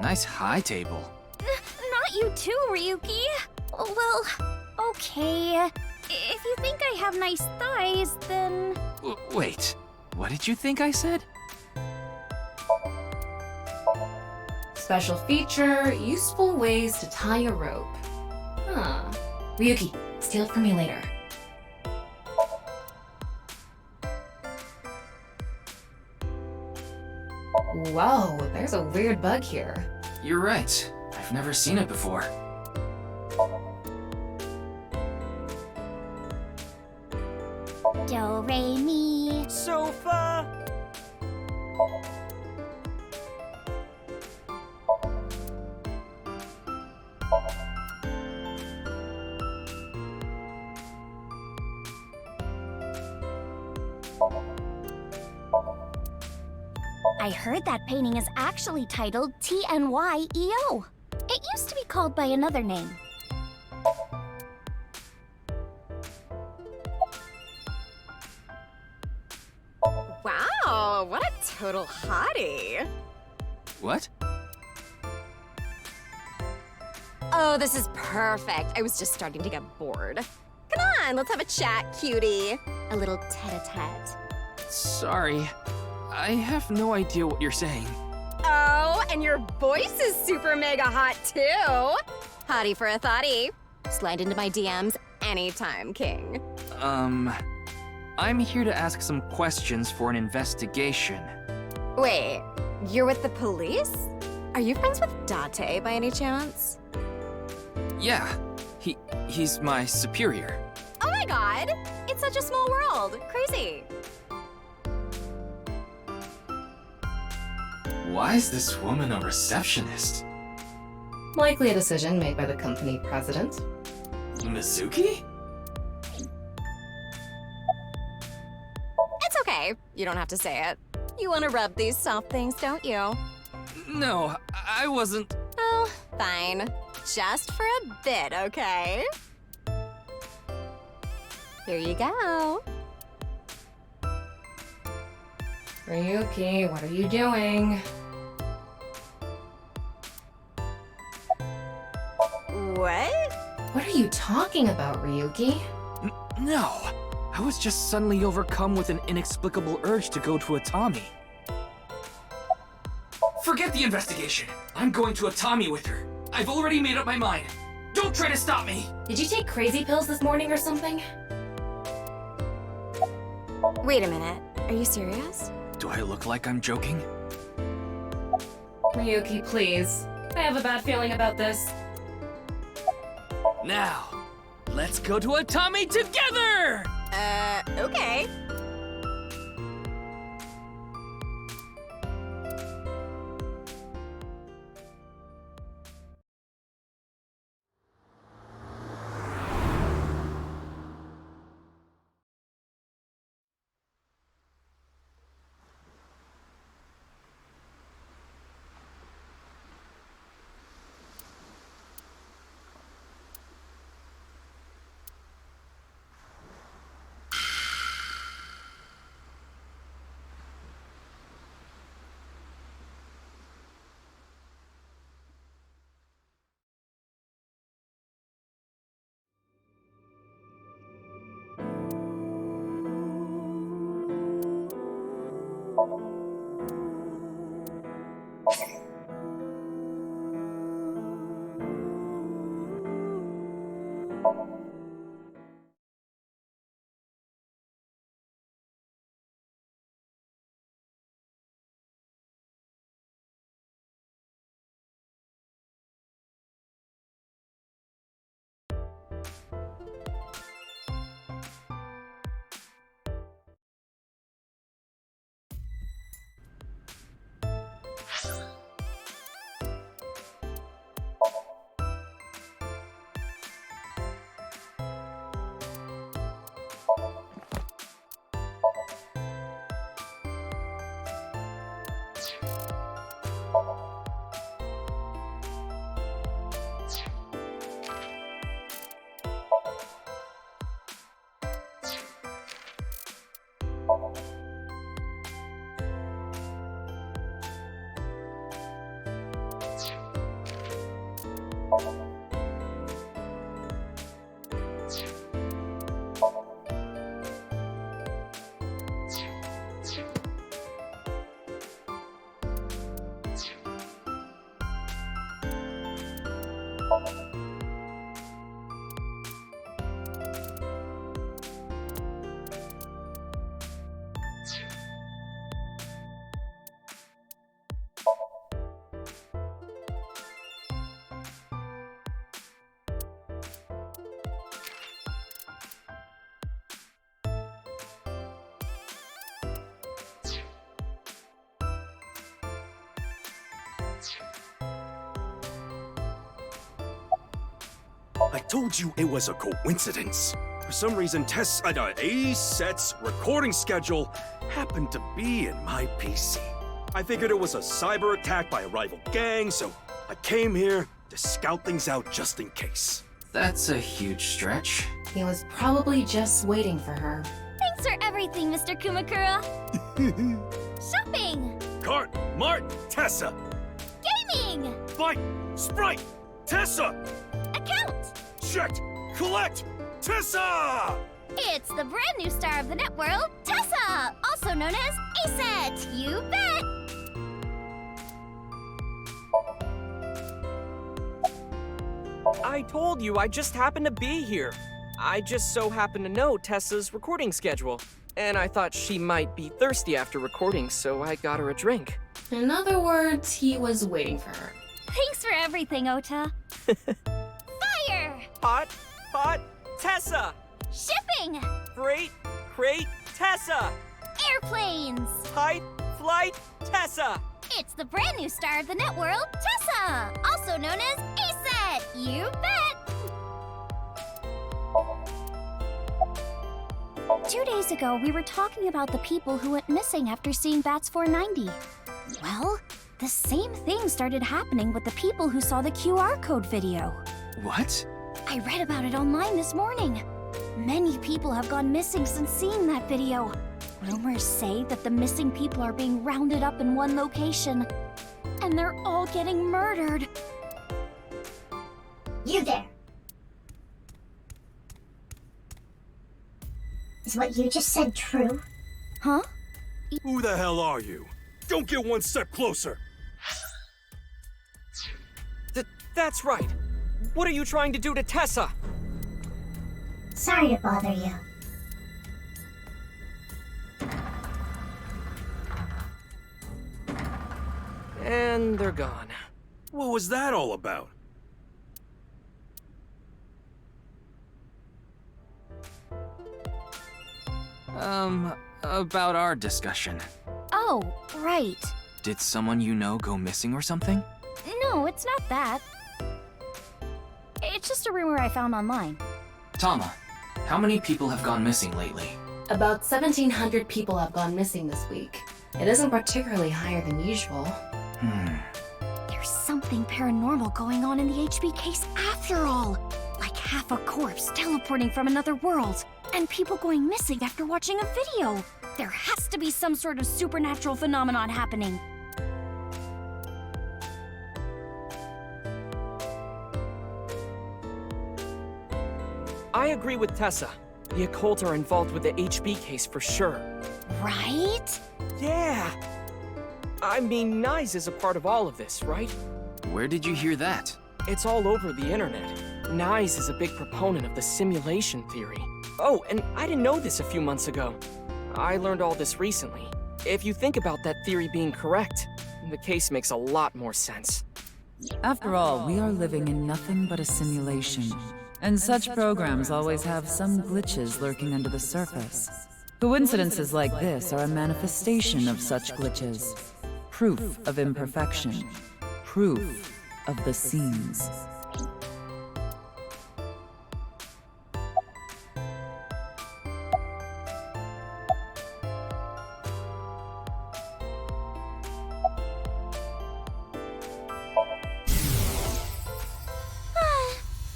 Nice high table. Not you too, Ryuki. Well, okay. If you think I have nice thighs, then... Wait, what did you think I said? Special feature, useful ways to tie a rope. Huh. Ryuki, steal it for me later. Whoa, there's a weird bug here. You're right. I've never seen it before. Do, re, mi. Sofa! I heard that painting is actually titled TNYEO. It used to be called by another name. Wow, what a total hottie. What? Oh, this is perfect. I was just starting to get bored. Come on, let's have a chat, cutie. A little tete-a-tete. Sorry. I have no idea what you're saying. Oh, and your voice is super mega hot too. Hottie for a thottie. Slide into my DMs anytime, king. I'm here to ask some questions for an investigation. Wait, you're with the police? Are you friends with Date by any chance? Yeah, he's my superior. Oh my god! It's such a small world. Crazy. Why is this woman a receptionist? Likely a decision made by the company president. Mizuki? It's okay. You don't have to say it. You want to rub these soft things, don't you? No, I wasn't. Oh, fine. Just for a bit, okay? Here you go. Ryuki, what are you doing? What? What are you talking about, Ryuki? No, I was just suddenly overcome with an inexplicable urge to go to Atami. Forget the investigation. I'm going to Atami with her. I've already made up my mind. Don't try to stop me! Did you take crazy pills this morning or something? Wait a minute. Are you serious? Do I look like I'm joking? Ryuki, please. I have a bad feeling about this. Now, let's go to Atami together! Okay. I told you it was a coincidence. For some reason, A-Set's recording schedule happened to be in my PC. I figured it was a cyber attack by a rival gang, so I came here to scout things out just in case. That's a huge stretch. He was probably just waiting for her. Thanks for everything, Mr. Kumakura. Shopping! Cart, Mart, Tessa! Gaming! Bite, Sprite, Tessa! Account! Checked, collect, Tessa! It's the brand new star of the net world, Tessa! Also known as A-Set! You bet! I told you I just happened to be here. I just so happened to know Tessa's recording schedule. And I thought she might be thirsty after recording, so I got her a drink. In other words, he was waiting for her. Thanks for everything, Ota. Fire! Hot, Tessa! Shipping! Crate, Tessa! Airplanes! Height, flight, Tessa! It's the brand new star of the net world, Tessa! Also known as A-Set! You bet! 2 days ago, we were talking about the people who went missing after seeing Bats 490. Well, the same thing started happening with the people who saw the QR code video. What? I read about it online this morning. Many people have gone missing since seeing that video. Rumors say that the missing people are being rounded up in one location, and they're all getting murdered. You there. Is what you just said true? Huh? Who the hell are you? Don't get one step closer! That's right. What are you trying to do to Tessa? Sorry to bother you. And they're gone. What was that all about? About our discussion. Oh, right. Did someone you know go missing or something? No, it's not that. It's just a rumor I found online. Tama, how many people have gone missing lately? About 1,700 people have gone missing this week. It isn't particularly higher than usual. There's something paranormal going on in the HB case after all. Like half a corpse teleporting from another world, and people going missing after watching a video. There has to be some sort of supernatural phenomenon happening. I agree with Tessa. The occult are involved with the HB case for sure. Right? Yeah! I mean, Nyes is a part of all of this, right? Where did you hear that? It's all over the internet. Nyes is a big proponent of the simulation theory. Oh, and I didn't know this a few months ago. I learned all this recently. If you think about that theory being correct, the case makes a lot more sense. After all, we are living in nothing but a simulation. And such programs always have some glitches lurking under the surface. Coincidences like this are a manifestation of such glitches. Proof of imperfection. Proof of the seams.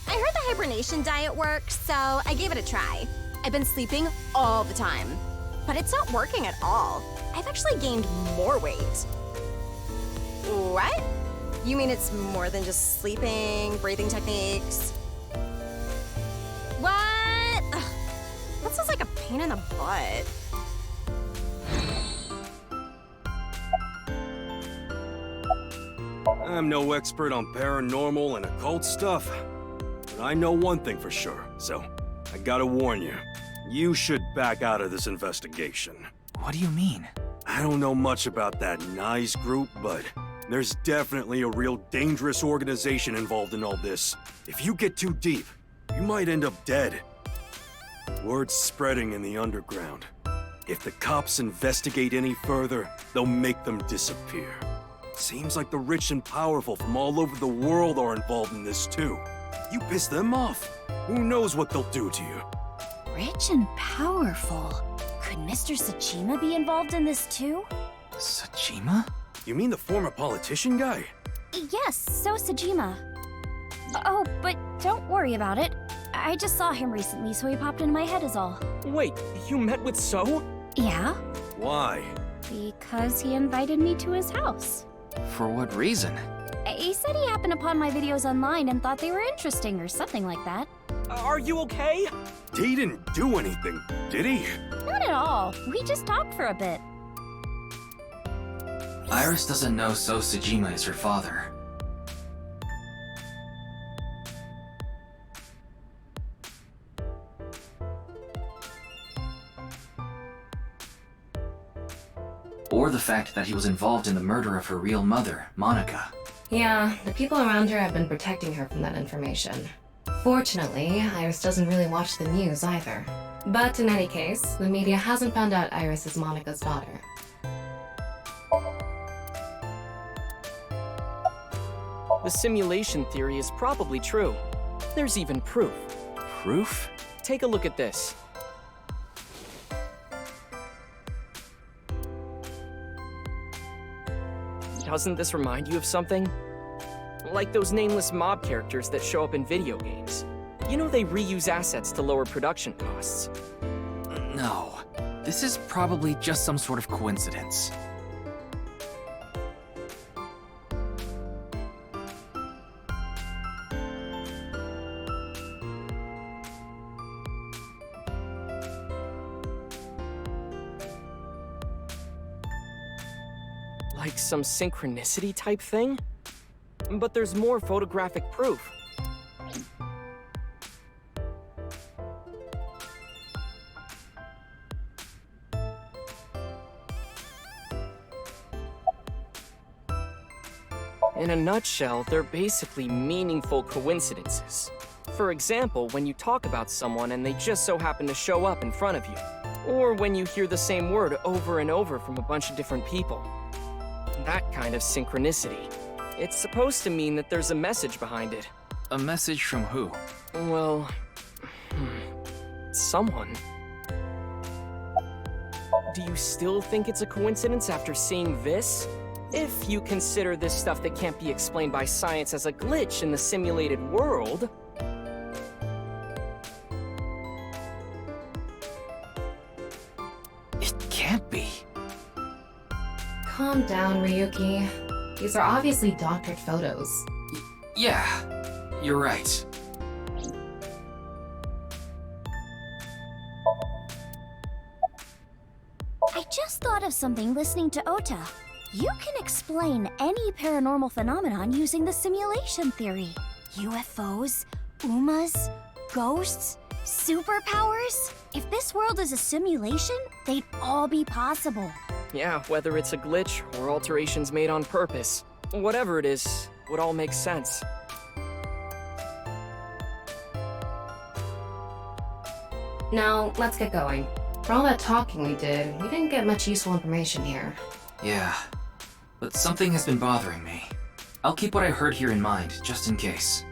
I heard the hibernation diet works, so I gave it a try. I've been sleeping all the time, but it's not working at all. I've actually gained more weight. What? You mean it's more than just sleeping, breathing techniques? What? Ugh, that sounds like a pain in the butt. I'm no expert on paranormal and occult stuff, but I know one thing for sure, so I gotta warn you. You should back out of this investigation. What do you mean? I don't know much about that NICE group, but there's definitely a real dangerous organization involved in all this. If you get too deep, you might end up dead. Word's spreading in the underground. If the cops investigate any further, they'll make them disappear. Seems like the rich and powerful from all over the world are involved in this too. You piss them off, who knows what they'll do to you? Rich and powerful. Could Mr. Tsuchima be involved in this too? Tsuchima? You mean the former politician guy? Yes, so Tsuchima. Oh, but don't worry about it. I just saw him recently, so he popped into my head is all. Wait, you met with So? Yeah? Why? Because he invited me to his house. For what reason? He said he happened upon my videos online and thought they were interesting or something like that. Are you okay? He didn't do anything, did he? Not at all. We just talked for a bit. Iris doesn't know So Sejima is her father. Or the fact that he was involved in the murder of her real mother, Monica. Yeah, the people around her have been protecting her from that information. Fortunately, Iris doesn't really watch the news either. But in any case, the media hasn't found out Iris is Monica's daughter. The simulation theory is probably true. There's even proof. Proof? Take a look at this. Doesn't this remind you of something? Like those nameless mob characters that show up in video games. You know they reuse assets to lower production costs. No. This is probably just some sort of coincidence. Like some synchronicity type thing? But there's more photographic proof. In a nutshell, they're basically meaningful coincidences. For example, when you talk about someone and they just so happen to show up in front of you. Or when you hear the same word over and over from a bunch of different people. That kind of synchronicity. It's supposed to mean that there's a message behind it. A message from who? Well... someone. Do you still think it's a coincidence after seeing this? If you consider this stuff that can't be explained by science as a glitch in the simulated world... It can't be. Calm down, Ryuki. These are obviously doctored photos. Yeah, you're right. I just thought of something listening to Ota. You can explain any paranormal phenomenon using the simulation theory. UFOs, UMAs, ghosts, superpowers. If this world is a simulation, they'd all be possible. Yeah, whether it's a glitch or alterations made on purpose. Whatever it is, would all make sense. Now, let's get going. For all that talking we did, we didn't get much useful information here. Yeah, but something has been bothering me. I'll keep what I heard here in mind, just in case.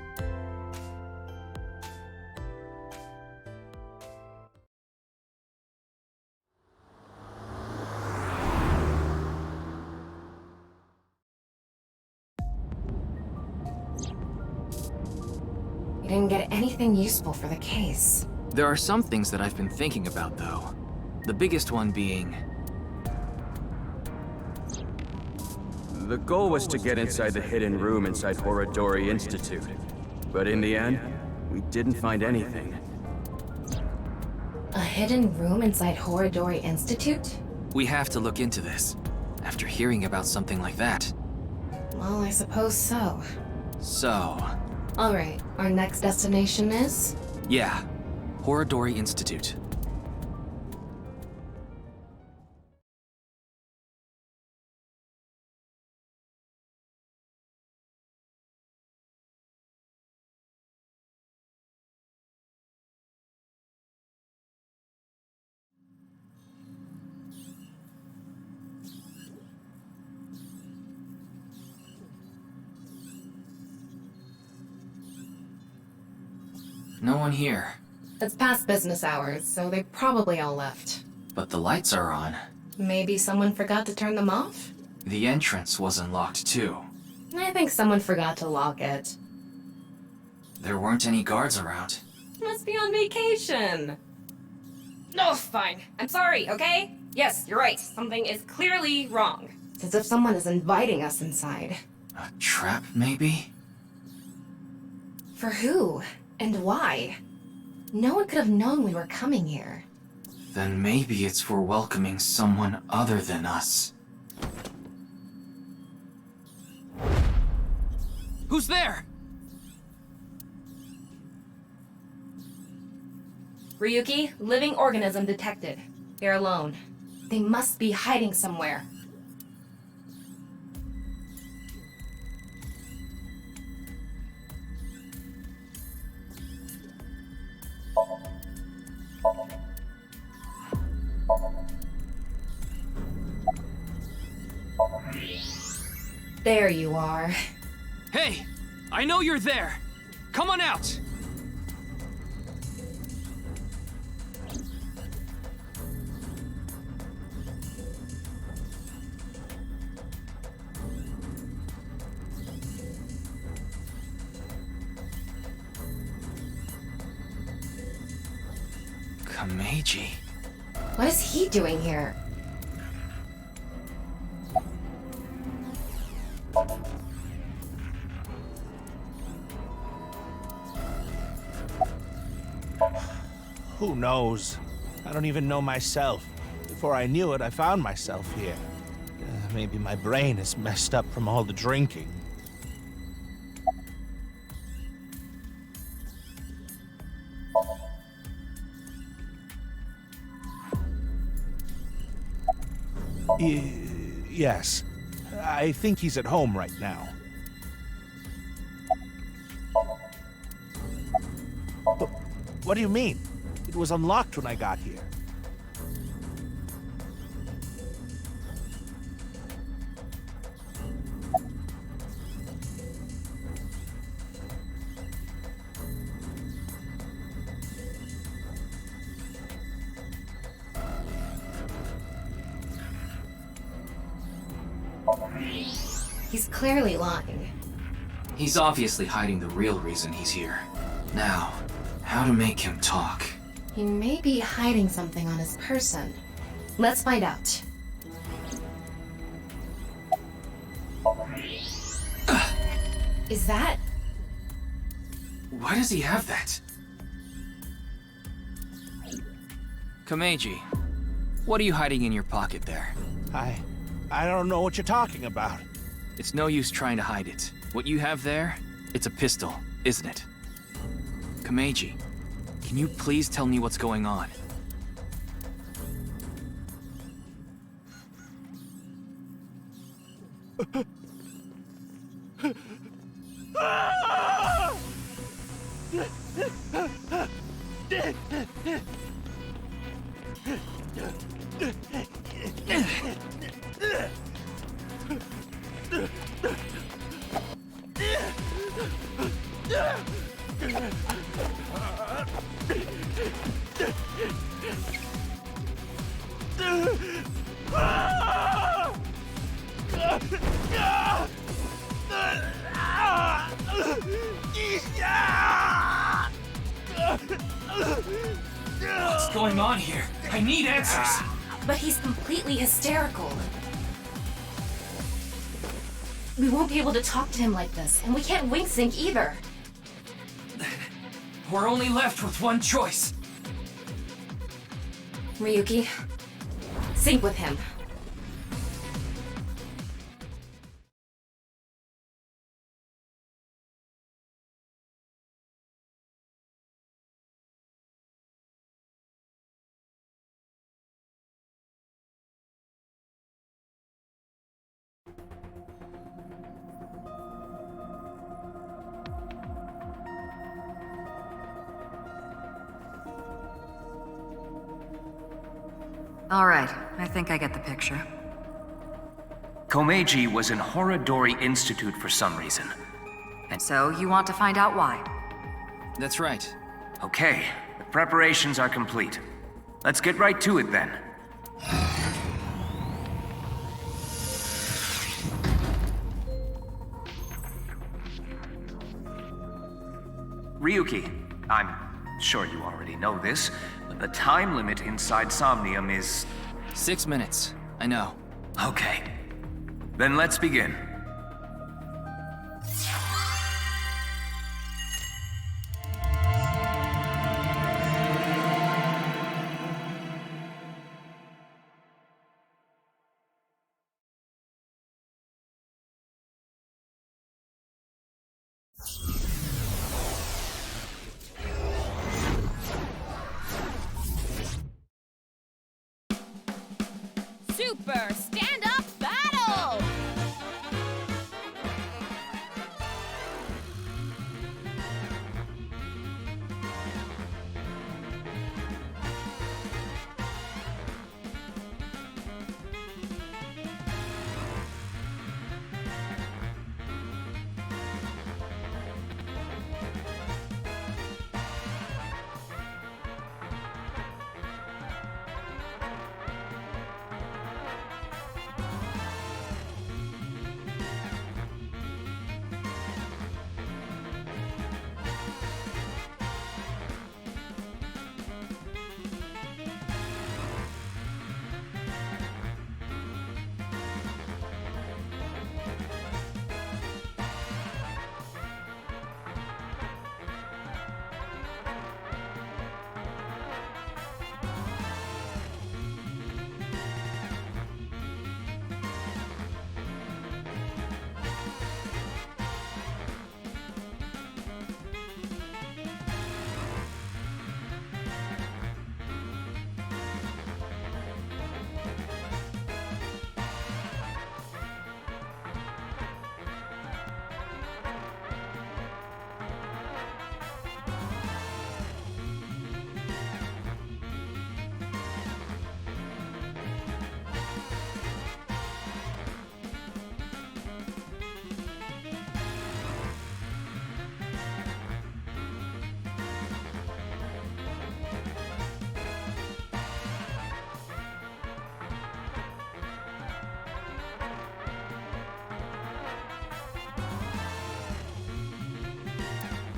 We didn't get anything useful for the case. There are some things that I've been thinking about, though. The biggest one being... The goal was to get inside the hidden room inside Horodori Institute. But in the end, we didn't find anything. A hidden room inside Horodori Institute? We have to look into this. After hearing about something like that. Well, I suppose so. So, Alright, our next destination is? yeah, Horadori Institute. No one here. It's past business hours, so they probably all left. But the lights are on. Maybe someone forgot to turn them off? The entrance was unlocked too. I think someone forgot to lock it. There weren't any guards around. Must be on vacation. No, fine. I'm sorry, okay? Yes, you're right. Something is clearly wrong. It's as if someone is inviting us inside. A trap, maybe? For who? And why? No one could have known we were coming here. Then maybe it's for welcoming someone other than us. Who's there? Ryuki, living organism detected. They're alone. They must be hiding somewhere. There you are. Hey! I know you're there! Come on out! Kameji. What is he doing here? Who knows? I don't even know myself. Before I knew it, I found myself here. Maybe my brain is messed up from all the drinking. Yes. I think he's at home right now. But what do you mean? It was unlocked when I got here. He's clearly lying. He's obviously hiding the real reason he's here. Now, how to make him talk? He may be hiding something on his person. Let's find out. Is that... Why does he have that? Kameji, what are you hiding in your pocket there? I don't know what you're talking about. It's no use trying to hide it. What you have there, it's a pistol, isn't it? Kameji, can you please tell me what's going on? What's going on here? I need answers! But he's completely hysterical. We won't be able to talk to him like this, and we can't wink sync either. We're only left with one choice. Ryuki, sync with him. Alright, I think I get the picture. Komeiji was in Horodori Institute for some reason. And so, you want to find out why? That's right. Okay, the preparations are complete. Let's get right to it then. Ryuki, I'm sure you already know this, but the time limit inside Somnium is... 6 minutes. I know. Okay. Then let's begin. Super stand-up battle!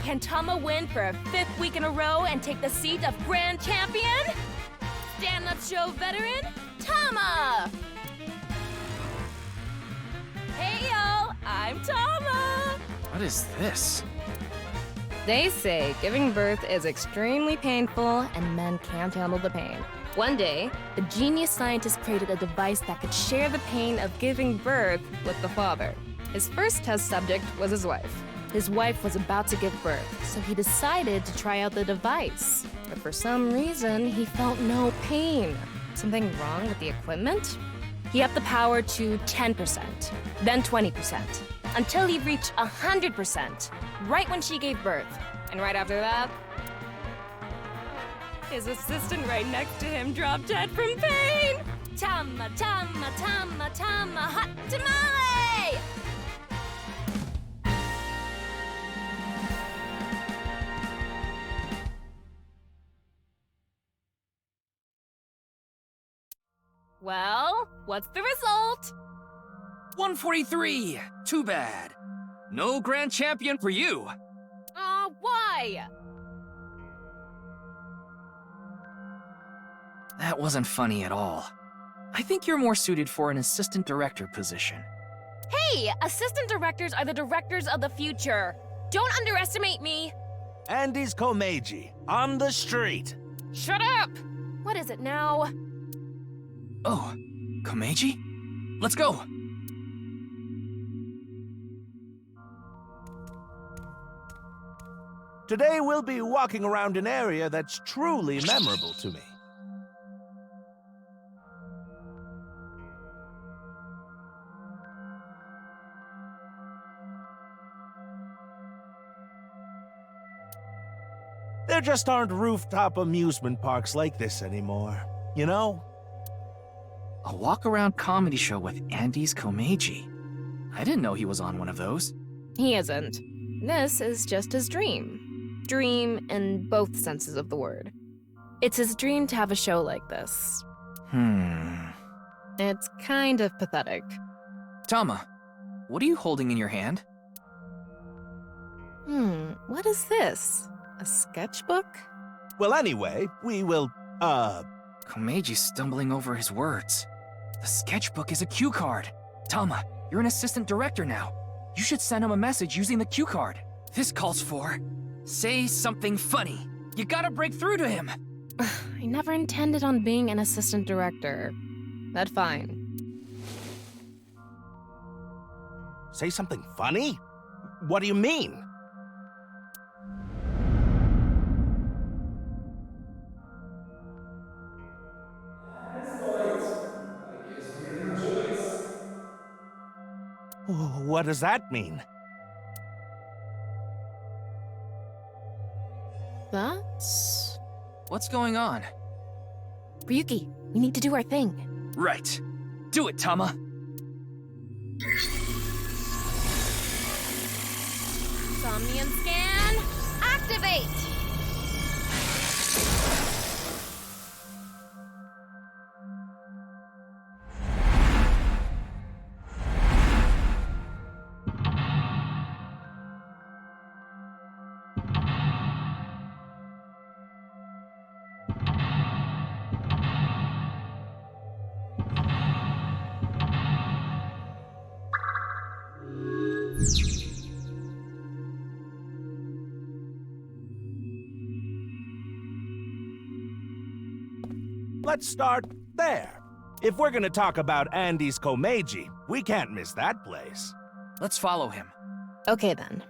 Can Tama win for a 5th week in a row and take the seat of Grand Champion? Stand-up show veteran, Tama! Hey yo, I'm Tama! What is this? They say giving birth is extremely painful and men can't handle the pain. One day, a genius scientist created a device that could share the pain of giving birth with the father. His first test subject was his wife. His wife was about to give birth, so he decided to try out the device. But for some reason, he felt no pain. Something wrong with the equipment? He upped the power to 10%, then 20%, until he reached 100%, right when she gave birth. And right after that, his assistant right next to him dropped dead from pain! Tama, Tama, Tama, Tama, hot tamale! Well, what's the result? 143! Too bad. No grand champion for you. Why? That wasn't funny at all. I think you're more suited for an assistant director position. Hey, assistant directors are the directors of the future. Don't underestimate me. Andy's Komeiji, on the street. Shut up! What is it now? Oh, Komeiji? Let's go! Today we'll be walking around an area that's truly memorable to me. There just aren't rooftop amusement parks like this anymore, you know? A walk-around comedy show with Andy's Komeiji. I didn't know he was on one of those. He isn't. This is just his dream. Dream in both senses of the word. It's his dream to have a show like this. It's kind of pathetic. Tama, what are you holding in your hand? What is this? A sketchbook? Well, anyway, we will, Komeiji's stumbling over his words. The sketchbook is a cue card. Tama, you're an assistant director now. You should send him a message using the cue card. This calls for... say something funny. You gotta break through to him. I never intended on being an assistant director. But fine. Say something funny? What do you mean? What does that mean? That's... What's going on? Ryuki, we need to do our thing. Right. Do it, Tama. Somnium scan, activate! Let's start there. If we're gonna talk about Andy's Komeiji, we can't miss that place. Let's follow him. Okay then.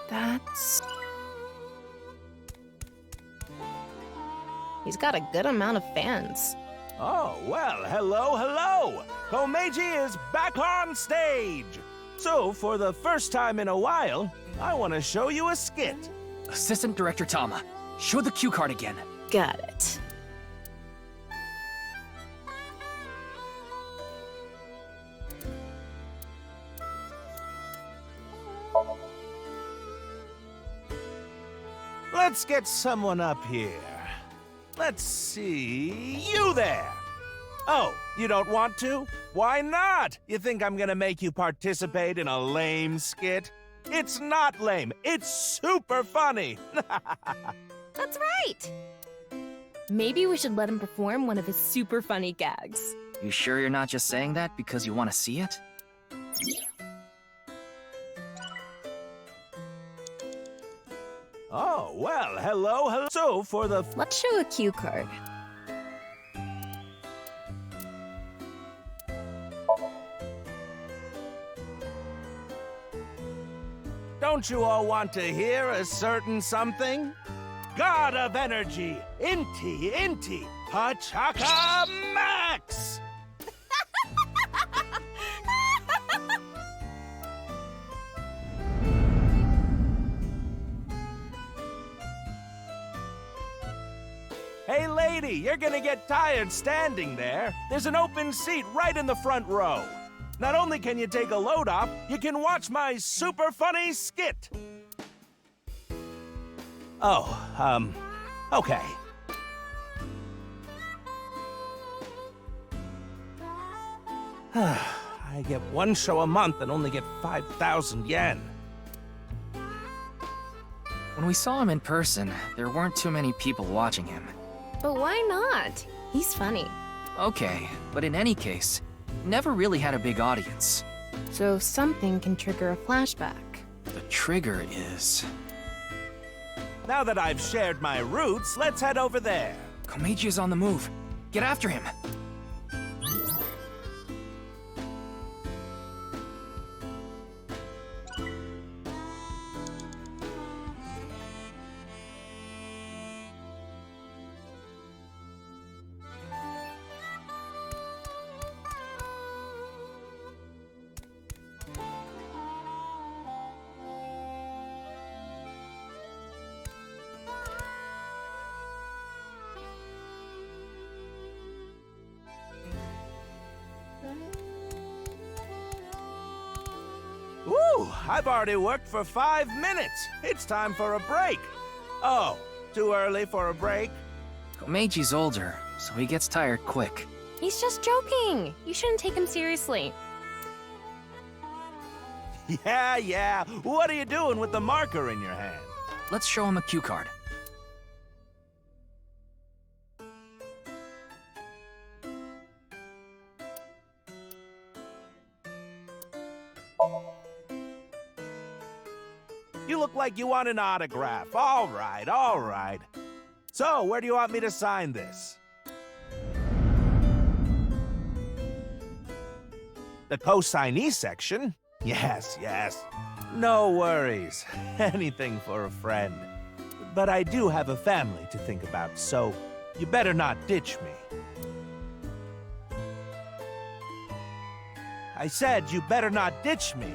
That's... He's got a good amount of fans. Oh, well, hello. Komeiji is back on stage. So, for the first time in a while, I want to show you a skit. Assistant Director Tama, show the cue card again. Got it. Let's get someone up here. Let's see... you there! Oh, you don't want to? Why not? You think I'm gonna make you participate in a lame skit? It's not lame. It's super funny. That's right. Maybe we should let him perform one of his super funny gags. You sure you're not just saying that because you want to see it? Oh, well, hello. So, for the... Let's show a cue card. Don't you all want to hear a certain something? God of Energy, Inti, Pachaka Max! Hey lady, you're gonna get tired standing there. There's an open seat right in the front row. Not only can you take a load off, you can watch my super funny skit. Oh, okay. I get one show a month and only get 5,000 yen. When we saw him in person, there weren't too many people watching him. But why not? He's funny. Okay, but in any case, never really had a big audience. So something can trigger a flashback. The trigger is... Now that I've shared my roots, let's head over there. Komeiji is on the move. Get after him. Ooh, I've already worked for 5 minutes. It's time for a break. Oh, too early for a break? Komeiji's older, so he gets tired quick. He's just joking. You shouldn't take him seriously. Yeah. What are you doing with the marker in your hand? Let's show him a cue card. You look like you want an autograph. All right. So, where do you want me to sign this? The co-signee section? Yes. No worries. Anything for a friend. But I do have a family to think about, so you better not ditch me. I said you better not ditch me.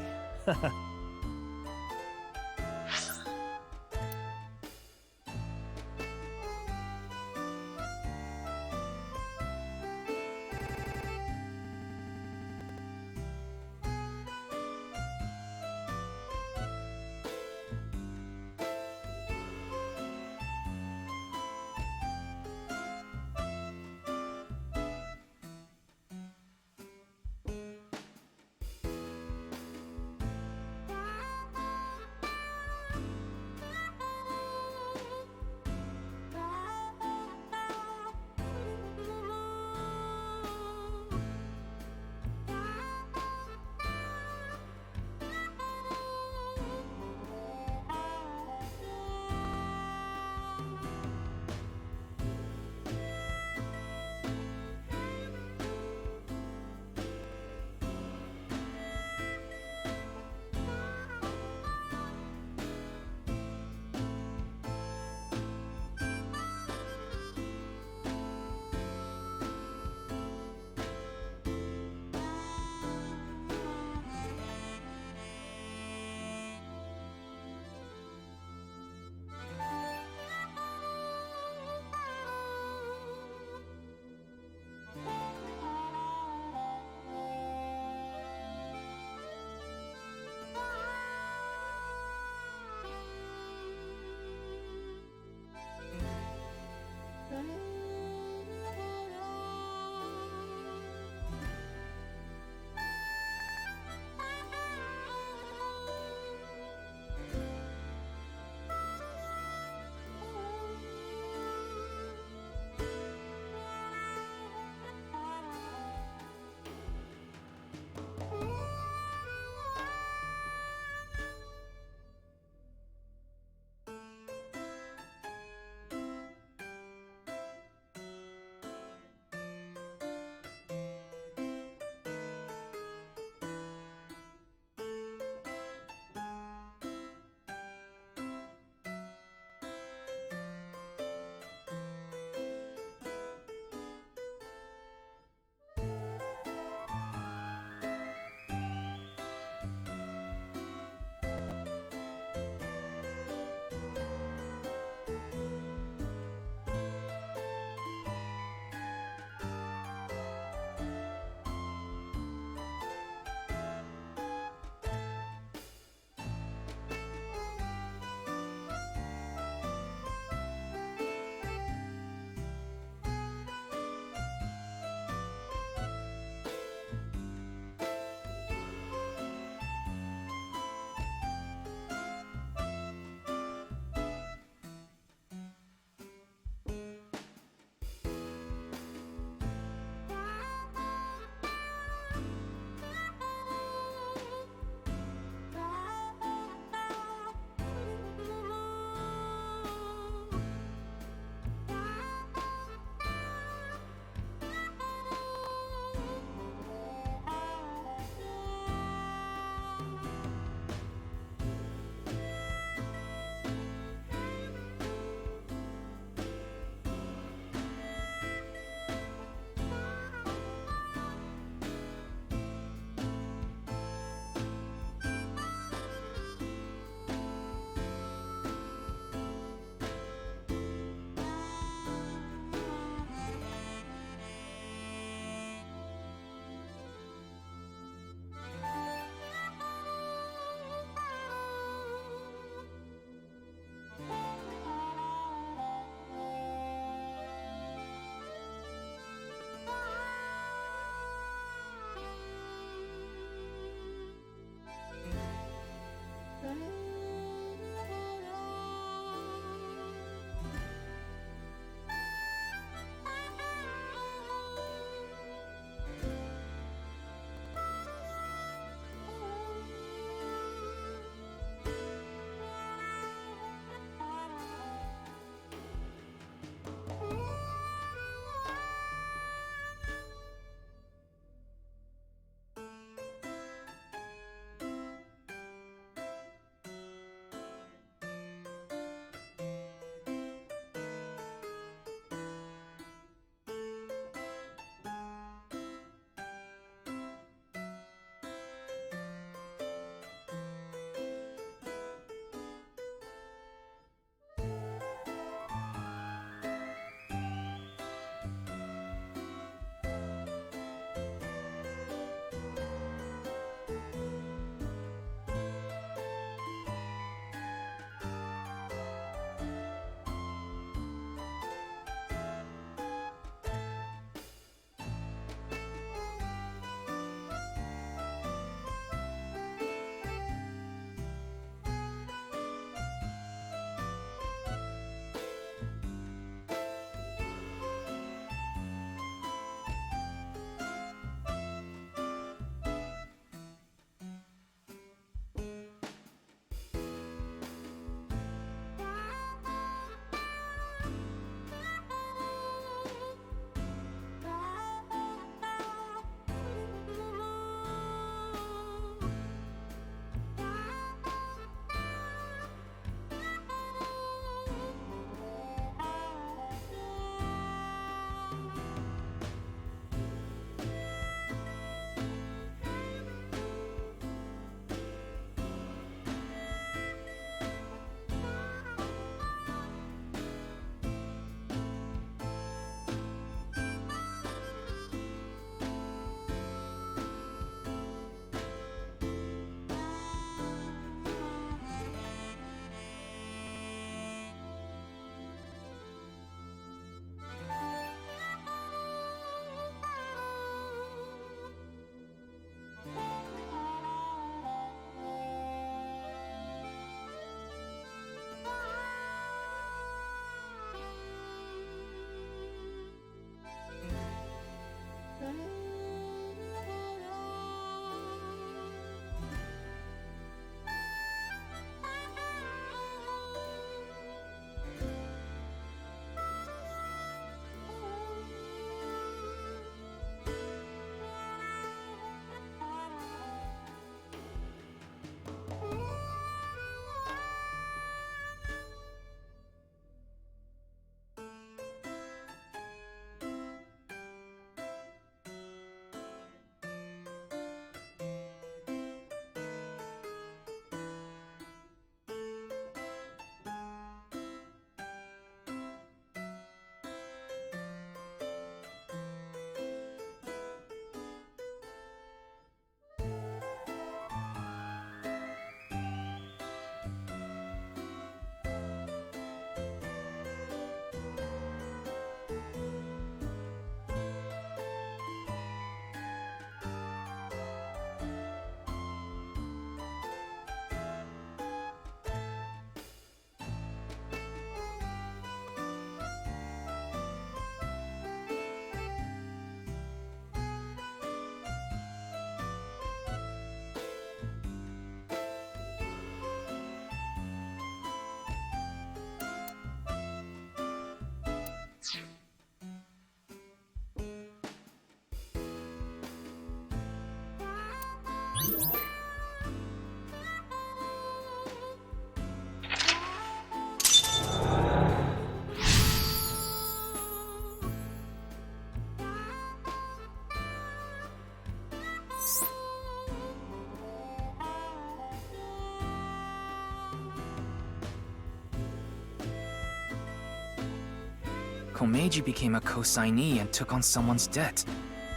Komeiji became a co-signee and took on someone's debt.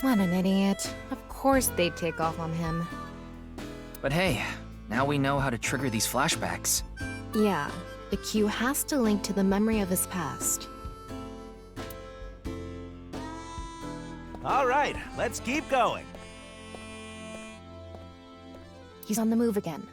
What an idiot. Of course they'd take off on him. But hey, now we know how to trigger these flashbacks. Yeah, the cue has to link to the memory of his past. All right, let's keep going. He's on the move again.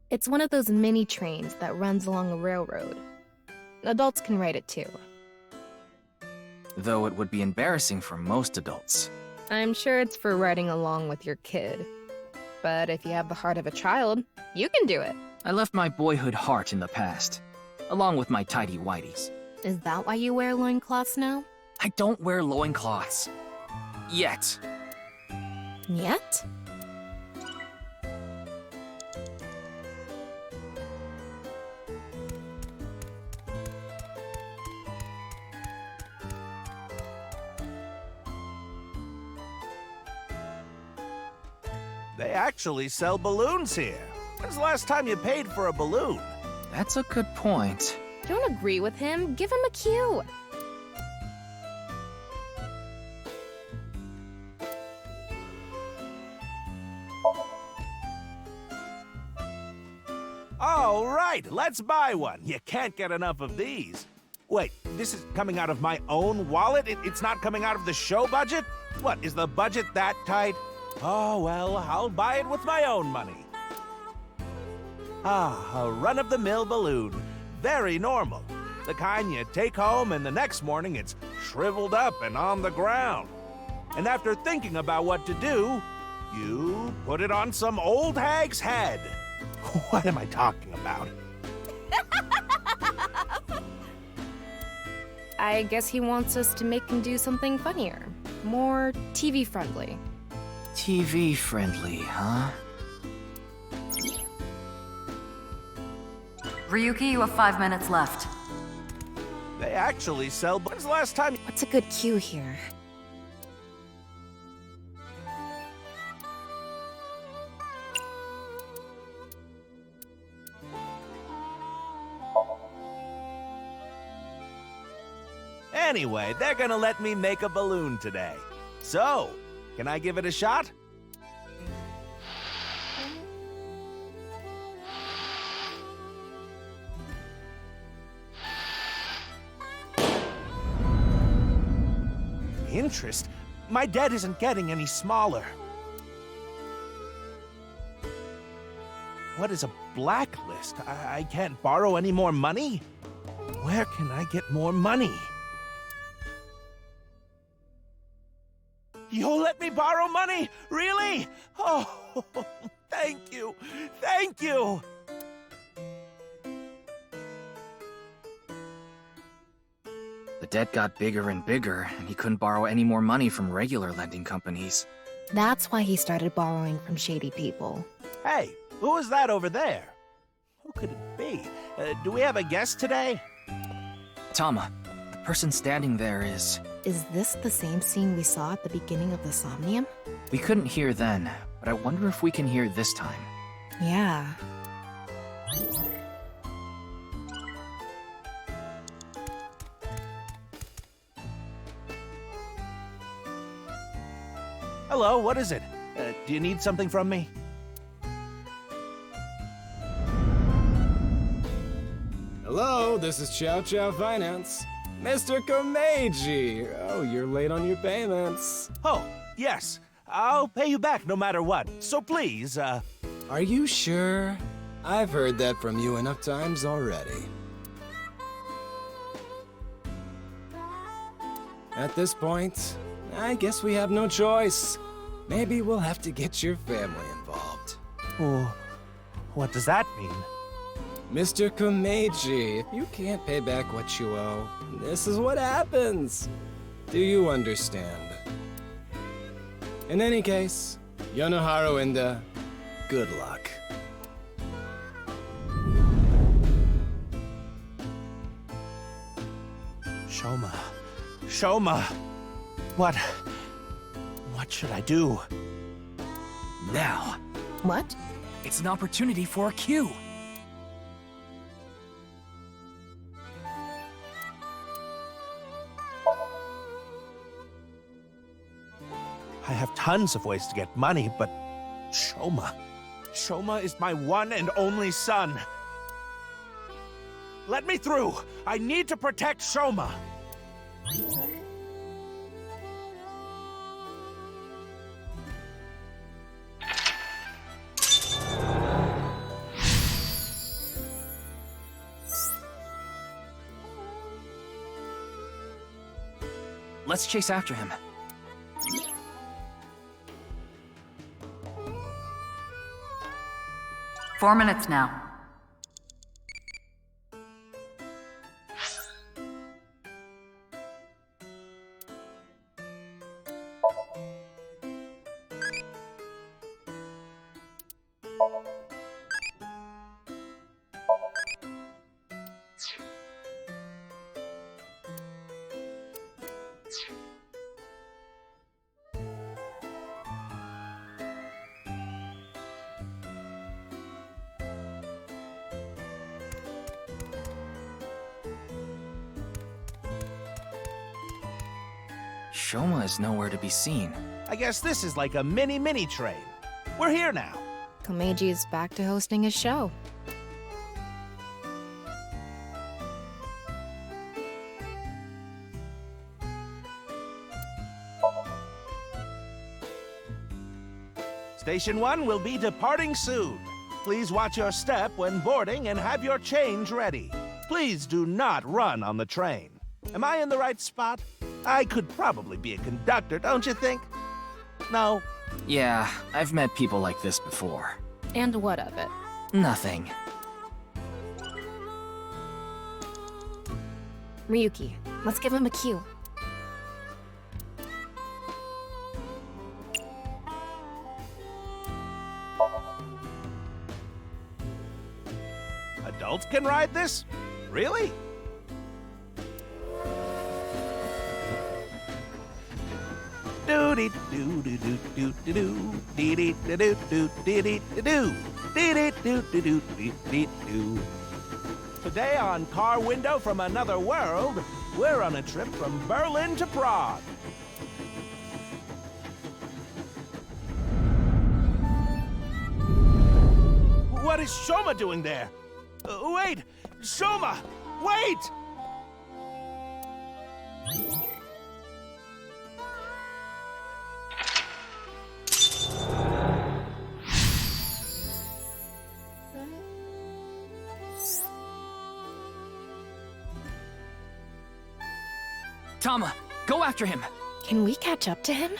It's one of those mini trains that runs along a railroad. Adults can ride it too. Though it would be embarrassing for most adults. I'm sure it's for riding along with your kid. But if you have the heart of a child, you can do it. I left my boyhood heart in the past, along with my tidy whities. Is that why you wear loincloths now? I don't wear loincloths. Yet. Yet? They actually sell balloons here. When's the last time you paid for a balloon? That's a good point. Don't agree with him. Give him a cue. All right, let's buy one. You can't get enough of these. Wait, this is coming out of my own wallet? It's not coming out of the show budget? What, is the budget that tight? Oh, well, I'll buy it with my own money. Ah, a run-of-the-mill balloon. Very normal. The kind you take home and the next morning it's shriveled up and on the ground. And after thinking about what to do, you put it on some old hag's head. What am I talking about? I guess he wants us to make him do something funnier. More TV-friendly. TV-friendly, huh? Ryuki, you have 5 minutes left. They actually sell... When's the last time... What's a good cue here? Anyway, they're gonna let me make a balloon today. So, can I give it a shot? Interest? My debt isn't getting any smaller. What is a blacklist? I can't borrow any more money? Where can I get more money? You'll let me borrow money? Really? Oh, thank you. Thank you. The debt got bigger and bigger, and he couldn't borrow any more money from regular lending companies. That's why he started borrowing from shady people. Hey, who is that over there? Who could it be? Do we have a guest today? Tama, the person standing there is... Is this the same scene we saw at the beginning of the Somnium? We couldn't hear then, but I wonder if we can hear this time. Yeah. Hello, what is it? Do you need something from me? Hello, this is Chow Chow Finance. Mr. Komeiji! Oh, you're late on your payments. Oh, yes. I'll pay you back no matter what. So please, Are you sure? I've heard that from you enough times already. At this point, I guess we have no choice. Maybe we'll have to get your family involved. Oh, what does that mean? Mr. Komeiji, if you can't pay back what you owe, this is what happens. Do you understand? In any case, Yonoharu Inda, good luck. Shoma, what should I do? Now. What? It's an opportunity for a cue. I have tons of ways to get money, but Shoma is my one and only son. Let me through! I need to protect Shoma! Let's chase after him. Four minutes now. Shoma is nowhere to be seen. I guess this is like a mini train. We're here now. Komeiji is back to hosting his show. Station 1 will be departing soon. Please watch your step when boarding and have your change ready. Please do not run on the train. Am I in the right spot? I could probably be a conductor, don't you think? No? Yeah, I've met people like this before. And what of it? Nothing. Ryuki, let's give him a cue. Adults can ride this? Really? Today on Car Window from Another World, we're on a trip from Berlin to Prague. What is Shoma doing there? Wait! Shoma! Wait! Tama, go after him! Can we catch up to him?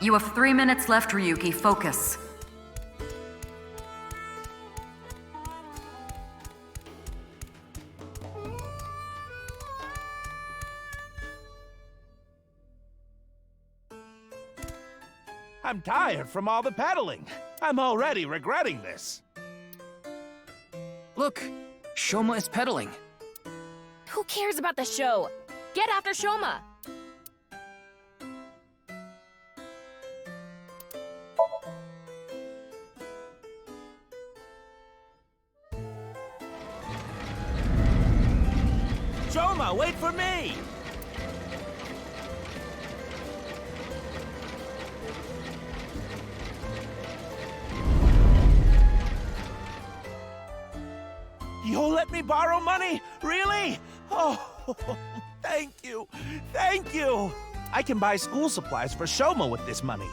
You have 3 minutes left, Ryuki. Focus. I'm tired from all the pedaling. I'm already regretting this. Look, Shoma is pedaling. Who cares about the show? Get after Shoma! Shoma, wait for me! You'll let me borrow money? Really? Oh, thank you. Thank you. I can buy school supplies for Shoma with this money.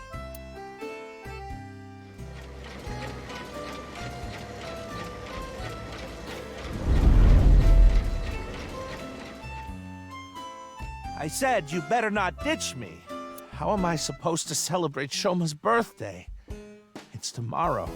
I said you better not ditch me. How am I supposed to celebrate Shoma's birthday? It's tomorrow.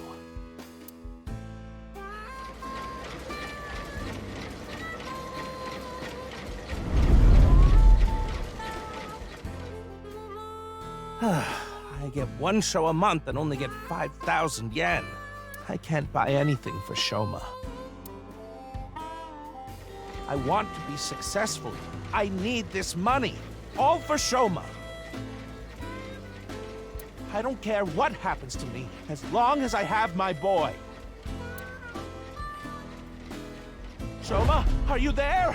I get one show a month and only get 5,000 yen. I can't buy anything for Shoma. I want to be successful. I need this money. All for Shoma. I don't care what happens to me, as long as I have my boy. Shoma, are you there?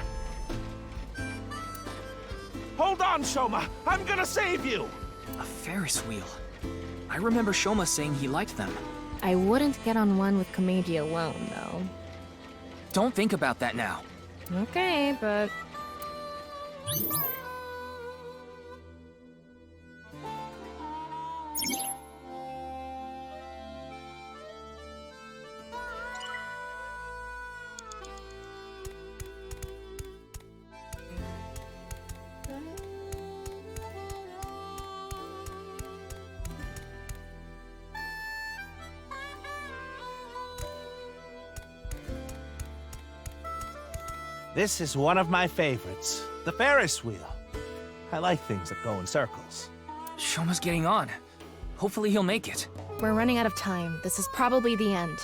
Hold on, Shoma. I'm gonna save you. A Ferris wheel. I remember Shoma saying he liked them. I wouldn't get on one with Komeiji alone, though. Don't think about that now. Okay, but... This is one of my favorites, the Ferris wheel. I like things that go in circles. Shoma's getting on. Hopefully he'll make it. We're running out of time. This is probably the end.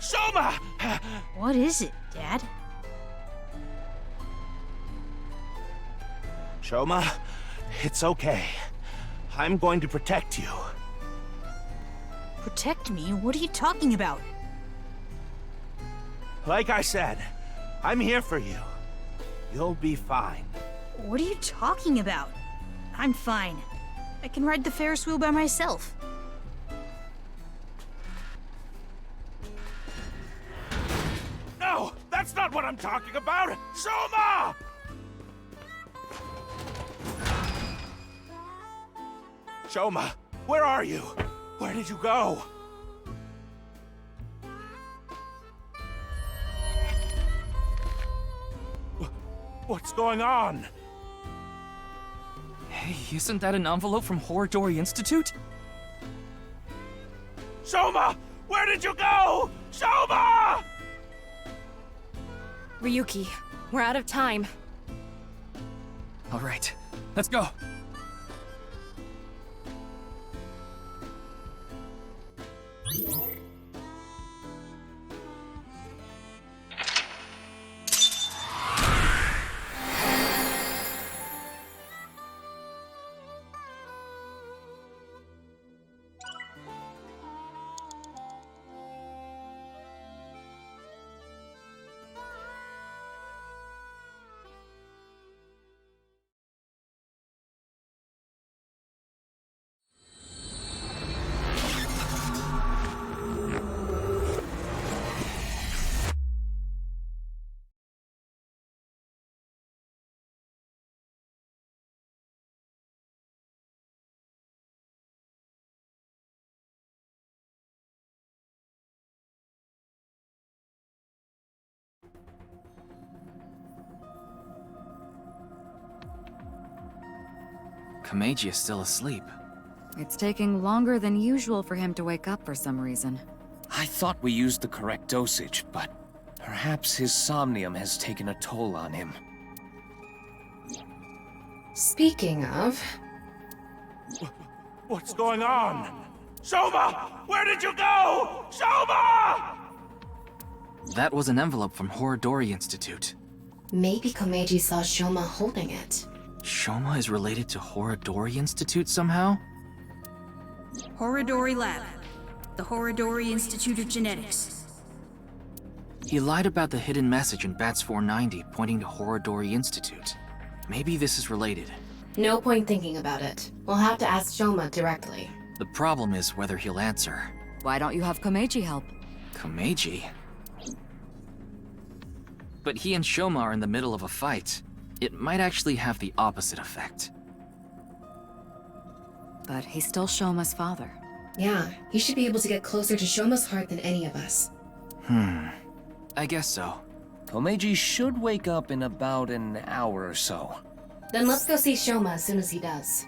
Shoma! What is it, Dad? Shoma, it's okay. I'm going to protect you. Protect me? What are you talking about? Like I said, I'm here for you. You'll be fine. What are you talking about? I'm fine. I can ride the Ferris wheel by myself. No, that's not what I'm talking about! Shoma! Shoma, where are you? Where did you go? What's going on? Hey, isn't that an envelope from Horridori Institute? Shoma! Where did you go? Shoma! Ryuki, we're out of time. All right, let's go. Komeiji is still asleep. It's taking longer than usual for him to wake up for some reason. I thought we used the correct dosage, but perhaps his somnium has taken a toll on him. Speaking of... What's going on? Soma! Where did you go? Soma! That was an envelope from Horodori Institute. Maybe Komeiji saw Shoma holding it. Shoma is related to Horodori Institute somehow? Horodori Lab. The Horodori Institute of Genetics. He lied about the hidden message in Bats 490 pointing to Horodori Institute. Maybe this is related. No point thinking about it. We'll have to ask Shoma directly. The problem is whether he'll answer. Why don't you have Komeiji help? Komeiji? But he and Shoma are in the middle of a fight. It might actually have the opposite effect. But he's still Shoma's father. Yeah, he should be able to get closer to Shoma's heart than any of us. I guess so. Komeiji should wake up in about an hour or so. Then let's go see Shoma as soon as he does.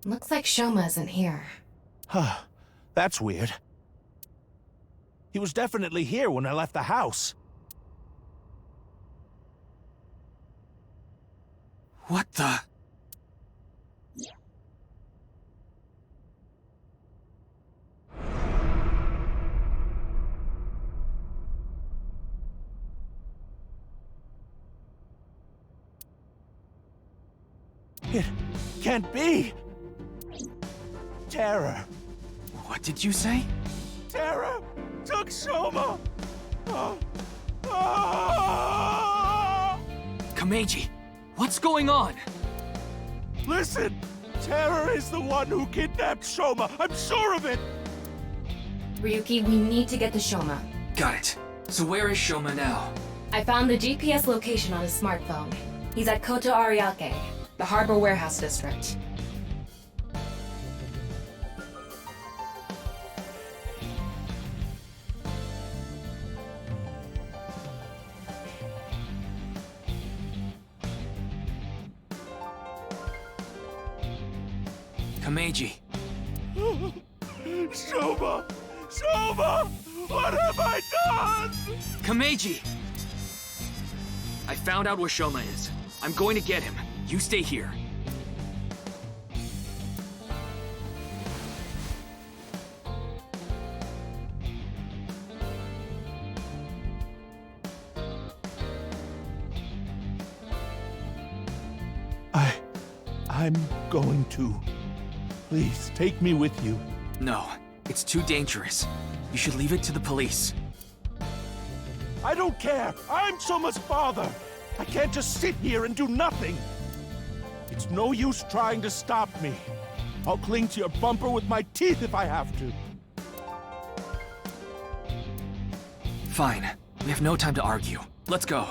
Looks like Shoma isn't here. Huh. That's weird. He was definitely here when I left the house. What the? It can't be! Terror. What did you say? Terror took Shoma! Komeiji, what's going on? Listen! Terror is the one who kidnapped Shoma! I'm sure of it! Ryuki, we need to get to Shoma. Got it. So where is Shoma now? I found the GPS location on his smartphone. He's at Koto Ariake, the Harbor Warehouse District. Komeiji. Shoma! Shoma! What have I done? Komeiji! I found out where Shoma is. I'm going to get him. You stay here. I'm going to. Please, take me with you. No, it's too dangerous. You should leave it to the police. I don't care! I'm Shoma's father! I can't just sit here and do nothing! It's no use trying to stop me. I'll cling to your bumper with my teeth if I have to. Fine. We have no time to argue. Let's go.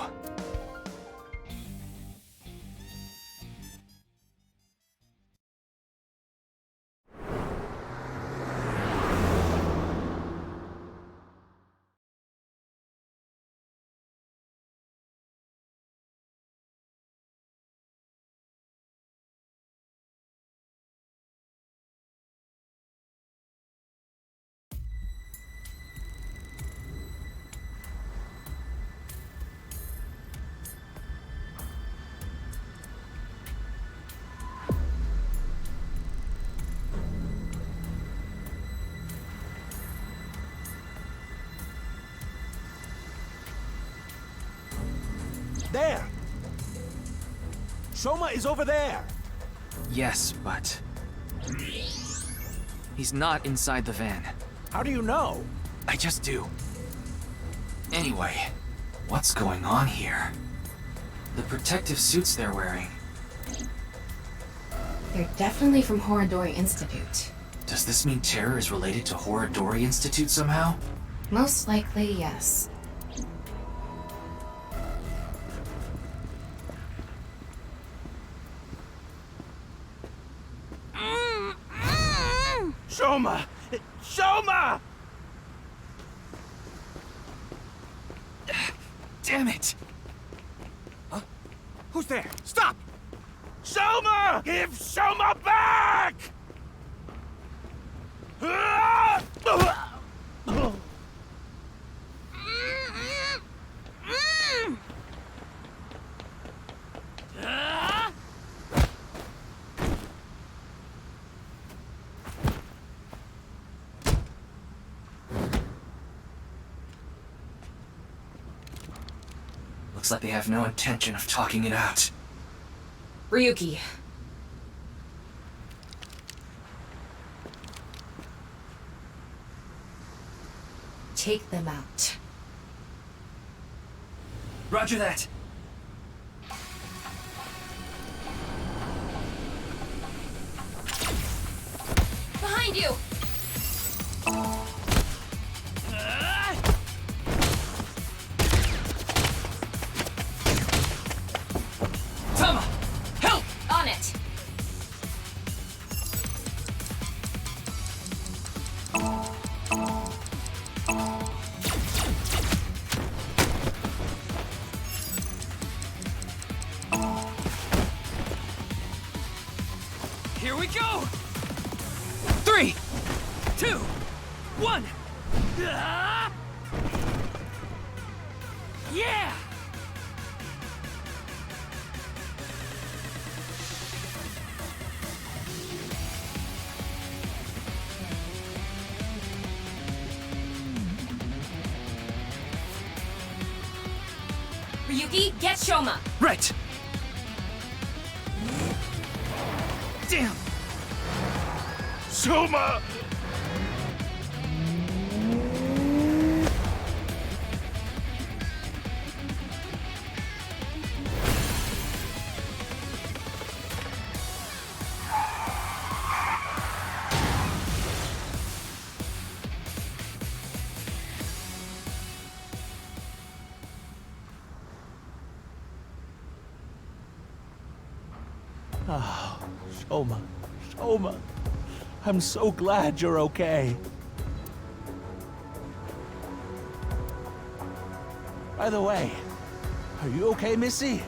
There! Shoma is over there! Yes, but... he's not inside the van. How do you know? I just do. Anyway, what's going on here? The protective suits they're wearing. They're definitely from Horadori Institute. Does this mean terror is related to Horadori Institute somehow? Most likely, yes. Shoma! Shoma! Damn it! Huh? Who's there? Stop! Shoma! Give Shoma back! Looks like they have no intention of talking it out. Ryuki. Take them out. Roger that. Behind you! Tama! Help! On it! Here we go! 3, 2, 1! Yeah! Ryuki, get Shoma! Right! Damn! Shoma! Oh, Shoma, Shoma. I'm so glad you're okay. By the way, are you okay, Missy?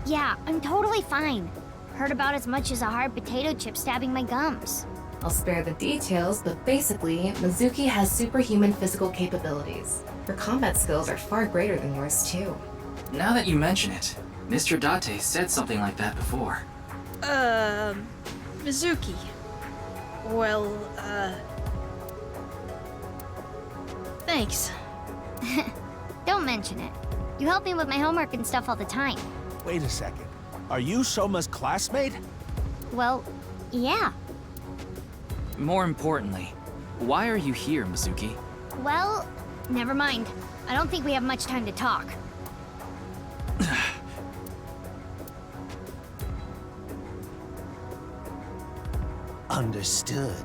Yeah, I'm totally fine. Heard about as much as a hard potato chip stabbing my gums. I'll spare the details, but basically, Mizuki has superhuman physical capabilities. Her combat skills are far greater than yours, too. Now that you mention it, Mr. Date said something like that before. Mizuki. Well, thanks. Don't mention it. You help me with my homework and stuff all the time. Wait a second. Are you Shoma's classmate? Well, yeah. More importantly, why are you here, Mizuki? Well, never mind. I don't think we have much time to talk. Understood.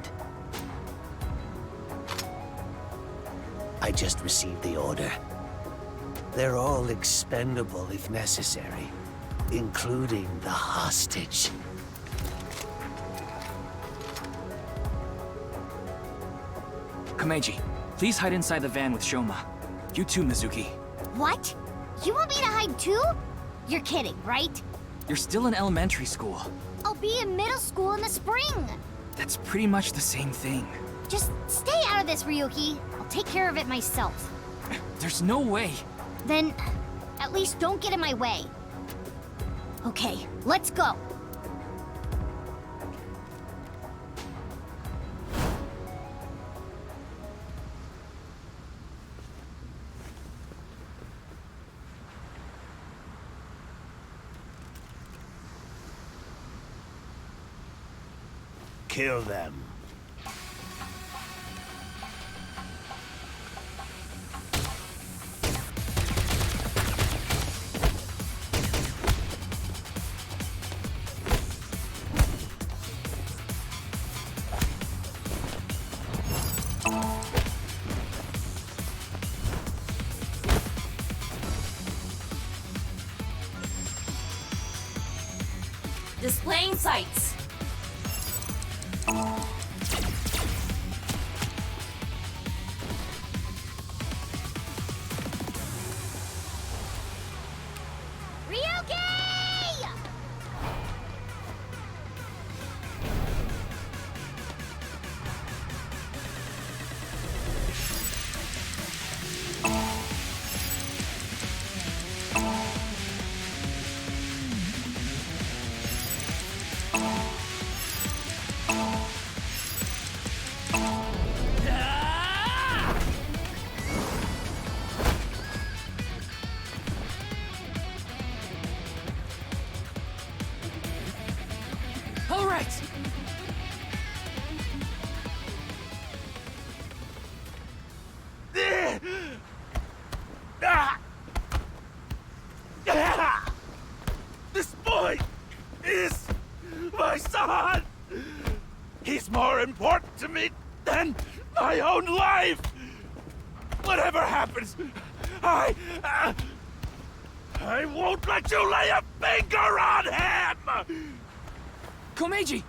I just received the order. They're all expendable if necessary, including the hostage. Kameji, please hide inside the van with Shoma. You too, Mizuki. What? You want me to hide too? You're kidding, right? You're still in elementary school. I'll be in middle school in the spring. That's pretty much the same thing. Just stay out of this, Ryuki. I'll take care of it myself. There's no way. Then, at least don't get in my way. Okay, let's go. Kill them. Displaying sights. All right! This boy is my son! He's more important to me than my own life! Whatever happens, I won't let you lay a finger on him! Komeiji!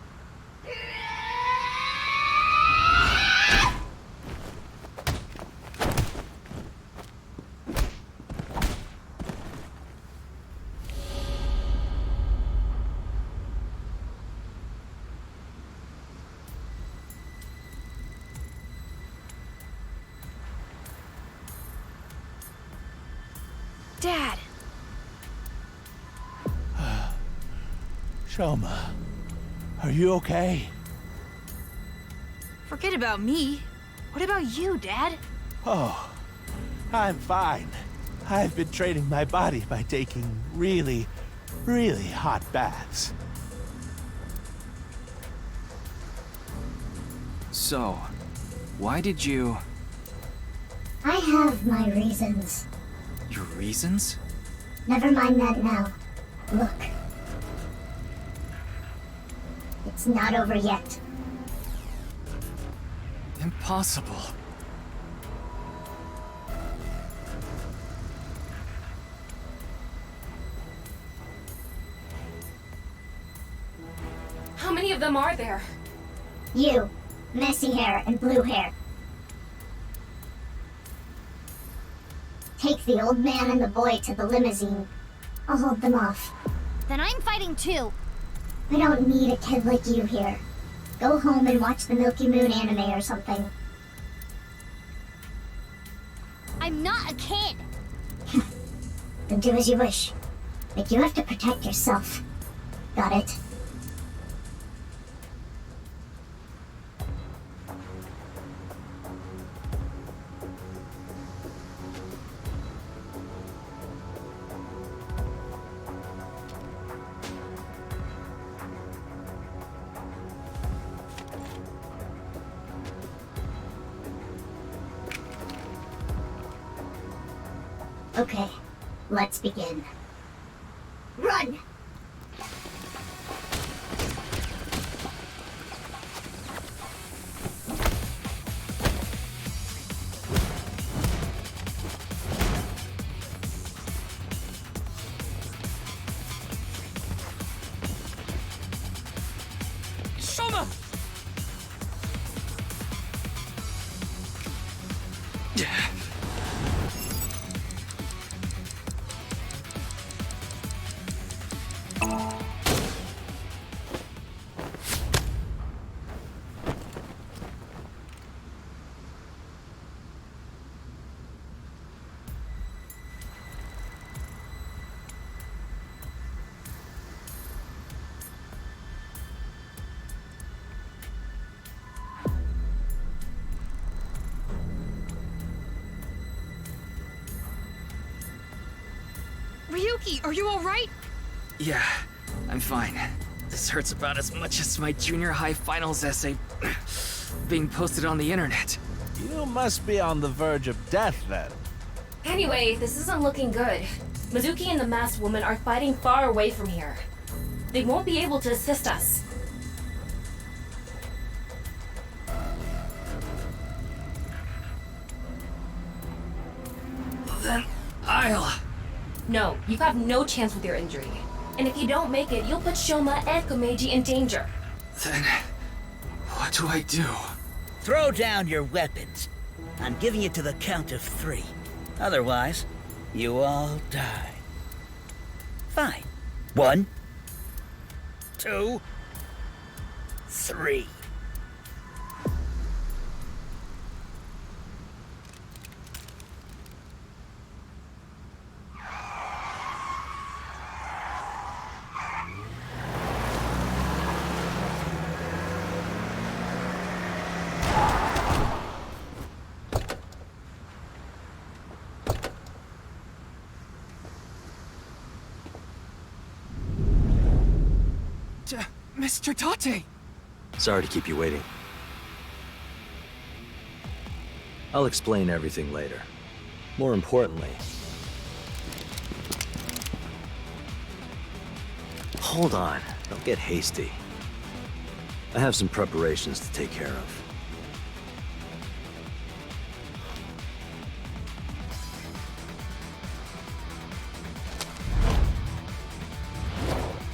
Dad! Shoma, are you okay? Forget about me. What about you, Dad? Oh, I'm fine. I've been training my body by taking really, really hot baths. So, why did you... I have my reasons. Your reasons? Never mind that now. Look. It's not over yet. Impossible. How many of them are there? You, messy hair and blue hair. Take the old man and the boy to the limousine. I'll hold them off. Then I'm fighting too. I don't need a kid like you here. Go home and watch the Milky Moon anime or something. I'm not a kid. Then do as you wish. But you have to protect yourself. Got it? Okay, let's begin. Run! Shoma! Ryuki, are you alright? Yeah, I'm fine. This hurts about as much as my junior high finals essay being posted on the internet. You must be on the verge of death, then. Anyway, this isn't looking good. Mizuki and the masked woman are fighting far away from here. They won't be able to assist us. Then I'll... No, you have no chance with your injury. And if you don't make it, you'll put Shoma and Komeiji in danger. Then, what do I do? Throw down your weapons. I'm giving it to the count of 3. Otherwise, you all die. Fine. 1, 2, 3. Mr. Tate! Sorry to keep you waiting. I'll explain everything later. More importantly... Hold on. Don't get hasty. I have some preparations to take care of.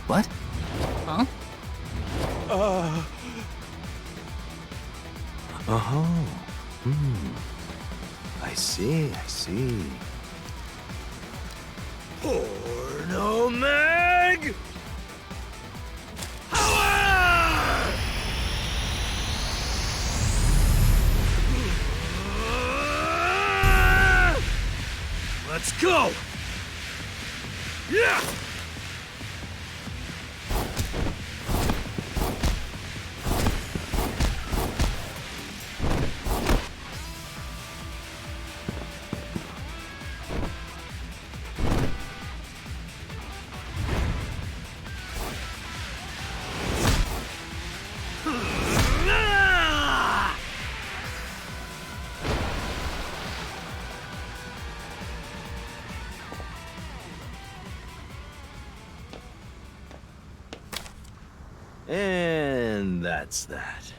What? Huh? Oh. I see. Porno Mag! Power! Let's go! Yeah! And that's that.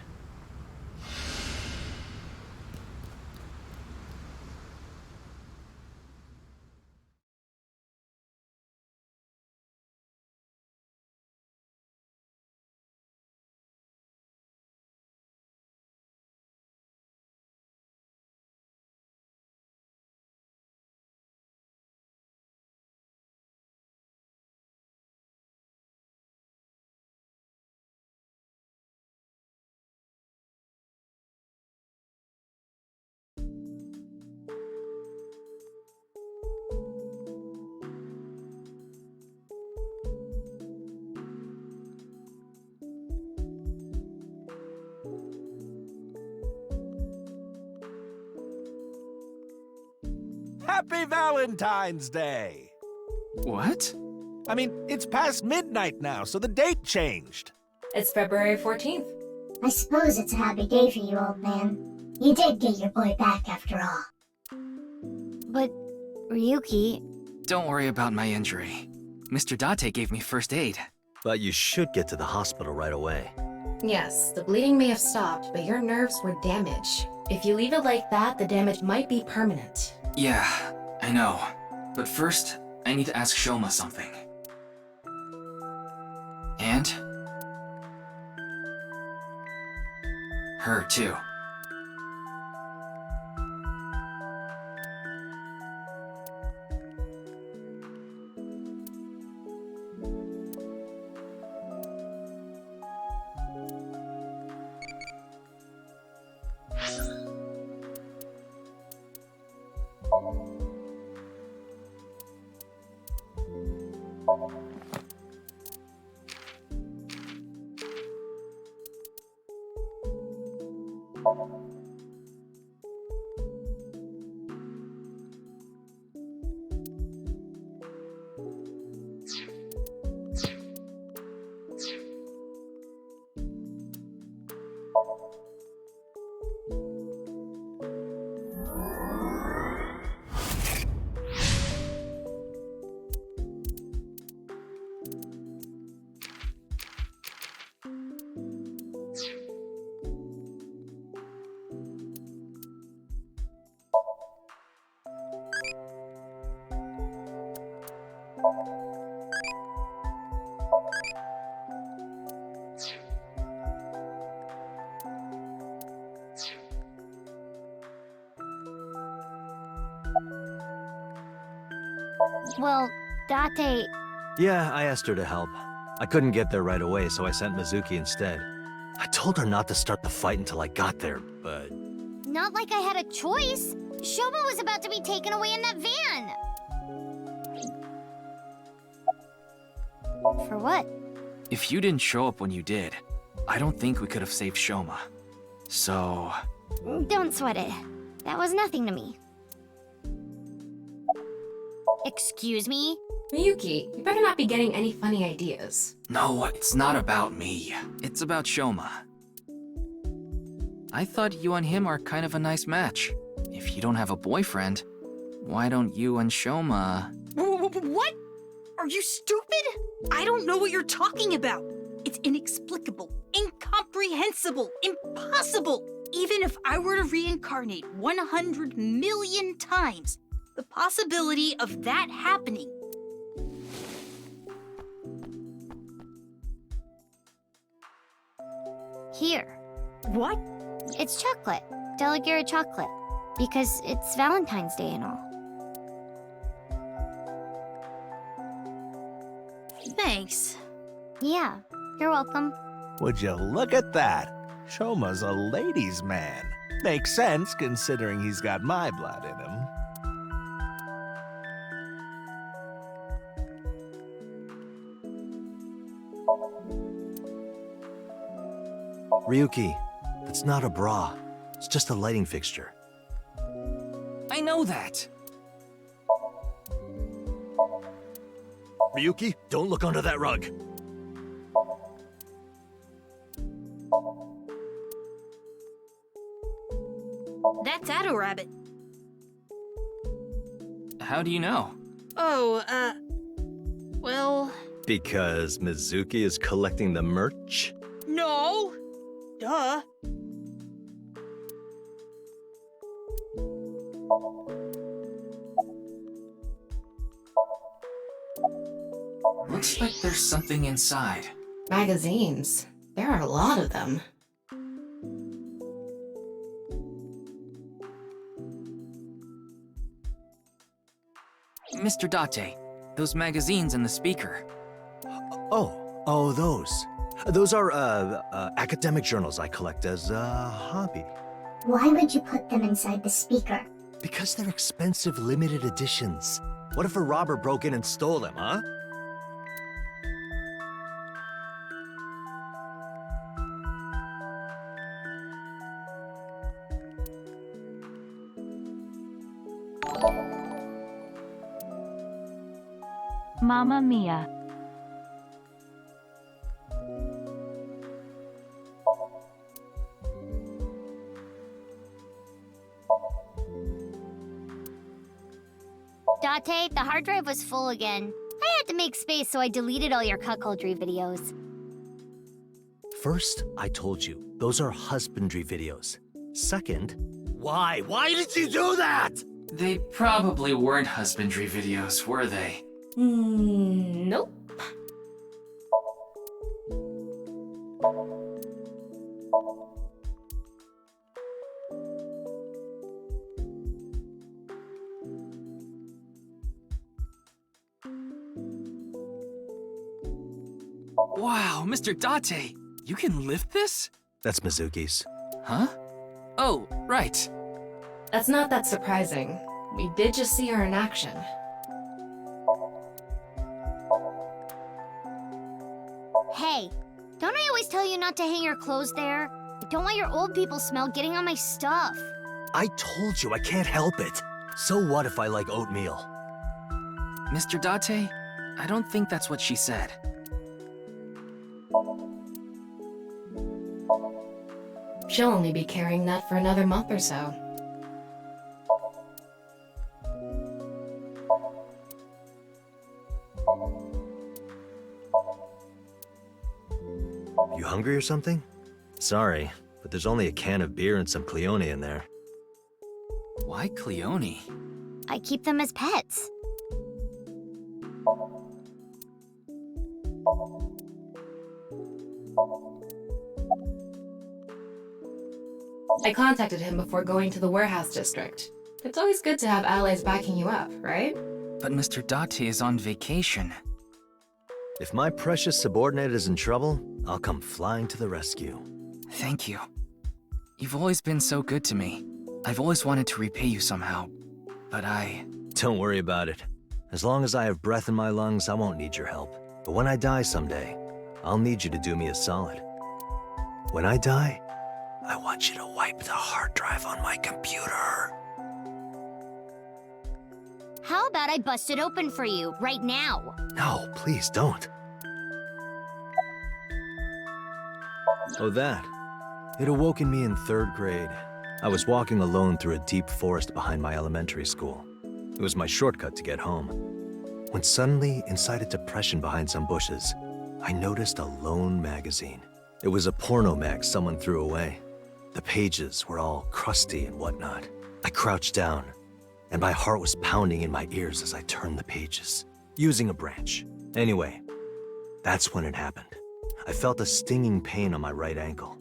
Happy Valentine's Day! What? I mean, it's past midnight now, so the date changed. It's February 14th. I suppose it's a happy day for you, old man. You did get your boy back after all. But, Ryuki... Don't worry about my injury. Mr. Date gave me first aid. But you should get to the hospital right away. Yes, the bleeding may have stopped, but your nerves were damaged. If you leave it like that, the damage might be permanent. Yeah, I know. But first, I need to ask Shoma something. And? Her, too. Well, Date... Yeah, I asked her to help. I couldn't get there right away, so I sent Mizuki instead. I told her not to start the fight until I got there, but... Not like I had a choice. Shoma was about to be taken away in that van. For what? If you didn't show up when you did, I don't think we could have saved Shoma. So... Don't sweat it. That was nothing to me. Excuse me? Miyuki, you better not be getting any funny ideas. No, it's not about me. It's about Shoma. I thought you and him are kind of a nice match. If you don't have a boyfriend, why don't you and Shoma... What? Are you stupid? I don't know what you're talking about. It's inexplicable, incomprehensible, impossible. Even if I were to reincarnate 100 million times, the possibility of that happening. Here. What? It's chocolate. Deligura chocolate. Because it's Valentine's Day and all. Thanks. Yeah, you're welcome. Would you look at that? Shoma's a ladies' man. Makes sense considering he's got my blood in him. Ryuki, it's not a bra. It's just a lighting fixture. I know that. Ryuki, don't look under that rug. That's Addo Rabbit. How do you know? Oh, well... Because Mizuki is collecting the merch? No! Duh. Looks like there's something inside. Magazines. There are a lot of them. Mr. Date, those magazines and the speaker. Oh, those. Those are, academic journals I collect as a hobby. Why would you put them inside the speaker? Because they're expensive limited editions. What if a robber broke in and stole them, huh? Mamma Mia. Date, the hard drive was full again. I had to make space, so I deleted all your cuckoldry videos. First, I told you, those are husbandry videos. Second, why? Why did you do that? They probably weren't husbandry videos, were they? Nope. Wow, Mr. Date, you can lift this? That's Mizuki's. Huh? Oh, right. That's not that surprising. We did just see her in action. Hey, don't I always tell you not to hang your clothes there? I don't want your old people smell getting on my stuff. I told you I can't help it. So what if I like oatmeal? Mr. Date, I don't think that's what she said. She'll only be carrying that for another month or so. You hungry or something? Sorry, but there's only a can of beer and some Cleone in there. Why Cleone? I keep them as pets. I contacted him before going to the warehouse district. It's always good to have allies backing you up, right? But Mr. Date is on vacation. If my precious subordinate is in trouble, I'll come flying to the rescue. Thank you. You've always been so good to me. I've always wanted to repay you somehow, but Don't worry about it. As long as I have breath in my lungs, I won't need your help. But when I die someday, I'll need you to do me a solid. When I die, I want you to wipe the hard drive on my computer. How about I bust it open for you right now? No, please don't. Oh, that. It awoke in me in 3rd grade. I was walking alone through a deep forest behind my elementary school. It was my shortcut to get home. When suddenly, inside a depression behind some bushes, I noticed a lone magazine. It was a porno mag someone threw away. The pages were all crusty and whatnot. I crouched down, and my heart was pounding in my ears as I turned the pages, using a branch. Anyway, that's when it happened. I felt a stinging pain on my right ankle.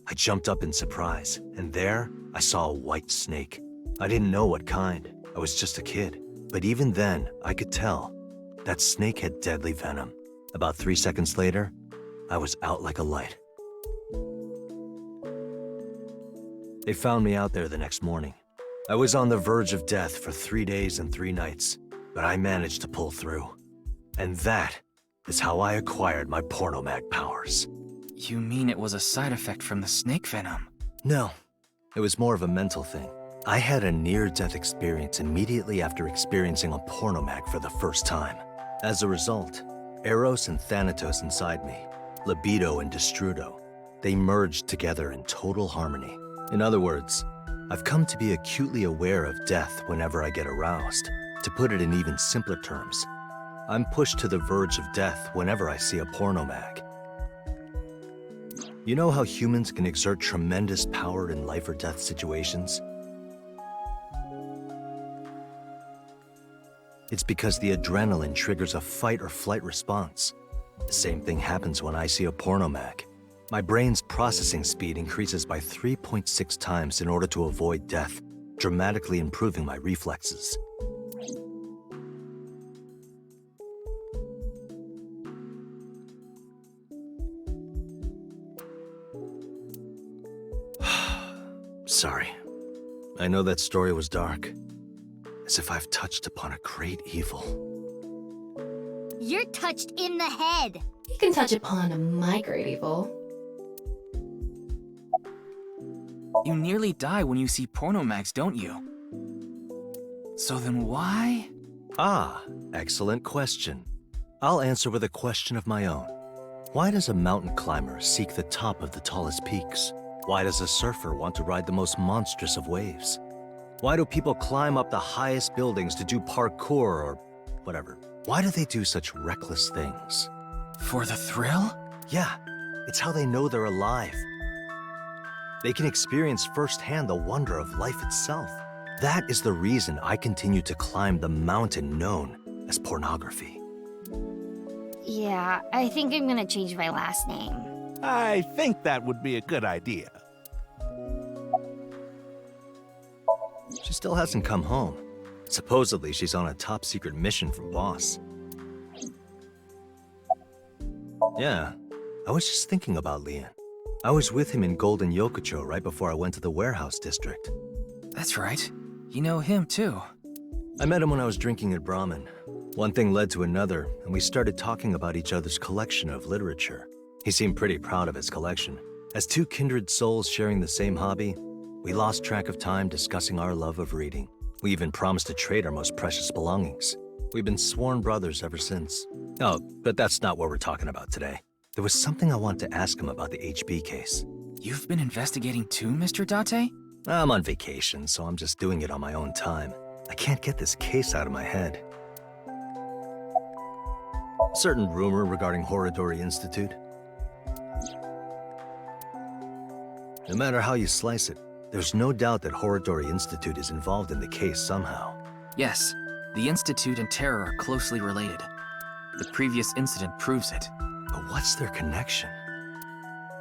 I jumped up in surprise, and there, I saw a white snake. I didn't know what kind. I was just a kid. But even then, I could tell. That snake had deadly venom. About 3 seconds later, I was out like a light. They found me out there the next morning. I was on the verge of death for 3 days and 3 nights, but I managed to pull through. And that is how I acquired my pornomag powers. You mean it was a side effect from the snake venom? No, it was more of a mental thing. I had a near-death experience immediately after experiencing a pornomag for the first time. As a result, Eros and Thanatos inside me, libido and destrudo, they merged together in total harmony. In other words, I've come to be acutely aware of death whenever I get aroused. To put it in even simpler terms, I'm pushed to the verge of death whenever I see a pornomag. You know how humans can exert tremendous power in life or death situations? It's because the adrenaline triggers a fight or flight response. The same thing happens when I see a pornomag. My brain's processing speed increases by 3.6 times in order to avoid death, dramatically improving my reflexes. Sorry. I know that story was dark. As if I've touched upon a great evil. You're touched in the head. You can touch upon my great evil. You nearly die when you see pornomags, don't you? So then why? Ah, excellent question. I'll answer with a question of my own. Why does a mountain climber seek the top of the tallest peaks? Why does a surfer want to ride the most monstrous of waves? Why do people climb up the highest buildings to do parkour or whatever? Why do they do such reckless things? For the thrill? Yeah, it's how they know they're alive. They can experience firsthand the wonder of life itself. That is the reason I continue to climb the mountain known as pornography. Yeah, I think I'm gonna change my last name. I think that would be a good idea. She still hasn't come home. Supposedly, she's on a top-secret mission from Boss. Yeah, I was just thinking about Leon. I was with him in Golden Yokocho right before I went to the warehouse district. That's right. You know him, too. I met him when I was drinking at Brahmin. One thing led to another, and we started talking about each other's collection of literature. He seemed pretty proud of his collection. As two kindred souls sharing the same hobby, we lost track of time discussing our love of reading. We even promised to trade our most precious belongings. We've been sworn brothers ever since. Oh, but that's not what we're talking about today. There was something I wanted to ask him about the HB case. You've been investigating too, Mr. Date? I'm on vacation, so I'm just doing it on my own time. I can't get this case out of my head. Certain rumor regarding Horodori Institute. No matter how you slice it, there's no doubt that Horodori Institute is involved in the case somehow. Yes, the Institute and Terror are closely related. The previous incident proves it. But what's their connection?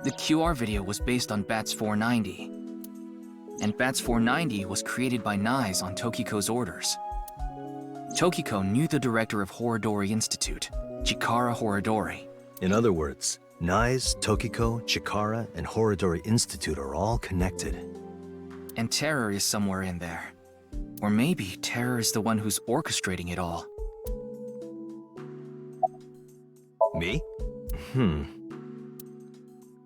The QR video was based on Bats 490. And Bats 490 was created by Nyes on Tokiko's orders. Tokiko knew the director of Horodori Institute, Chikara Horodori. In other words, Nyes, Tokiko, Chikara, and Horodori Institute are all connected. And Terror is somewhere in there. Or maybe Terror is the one who's orchestrating it all. Me?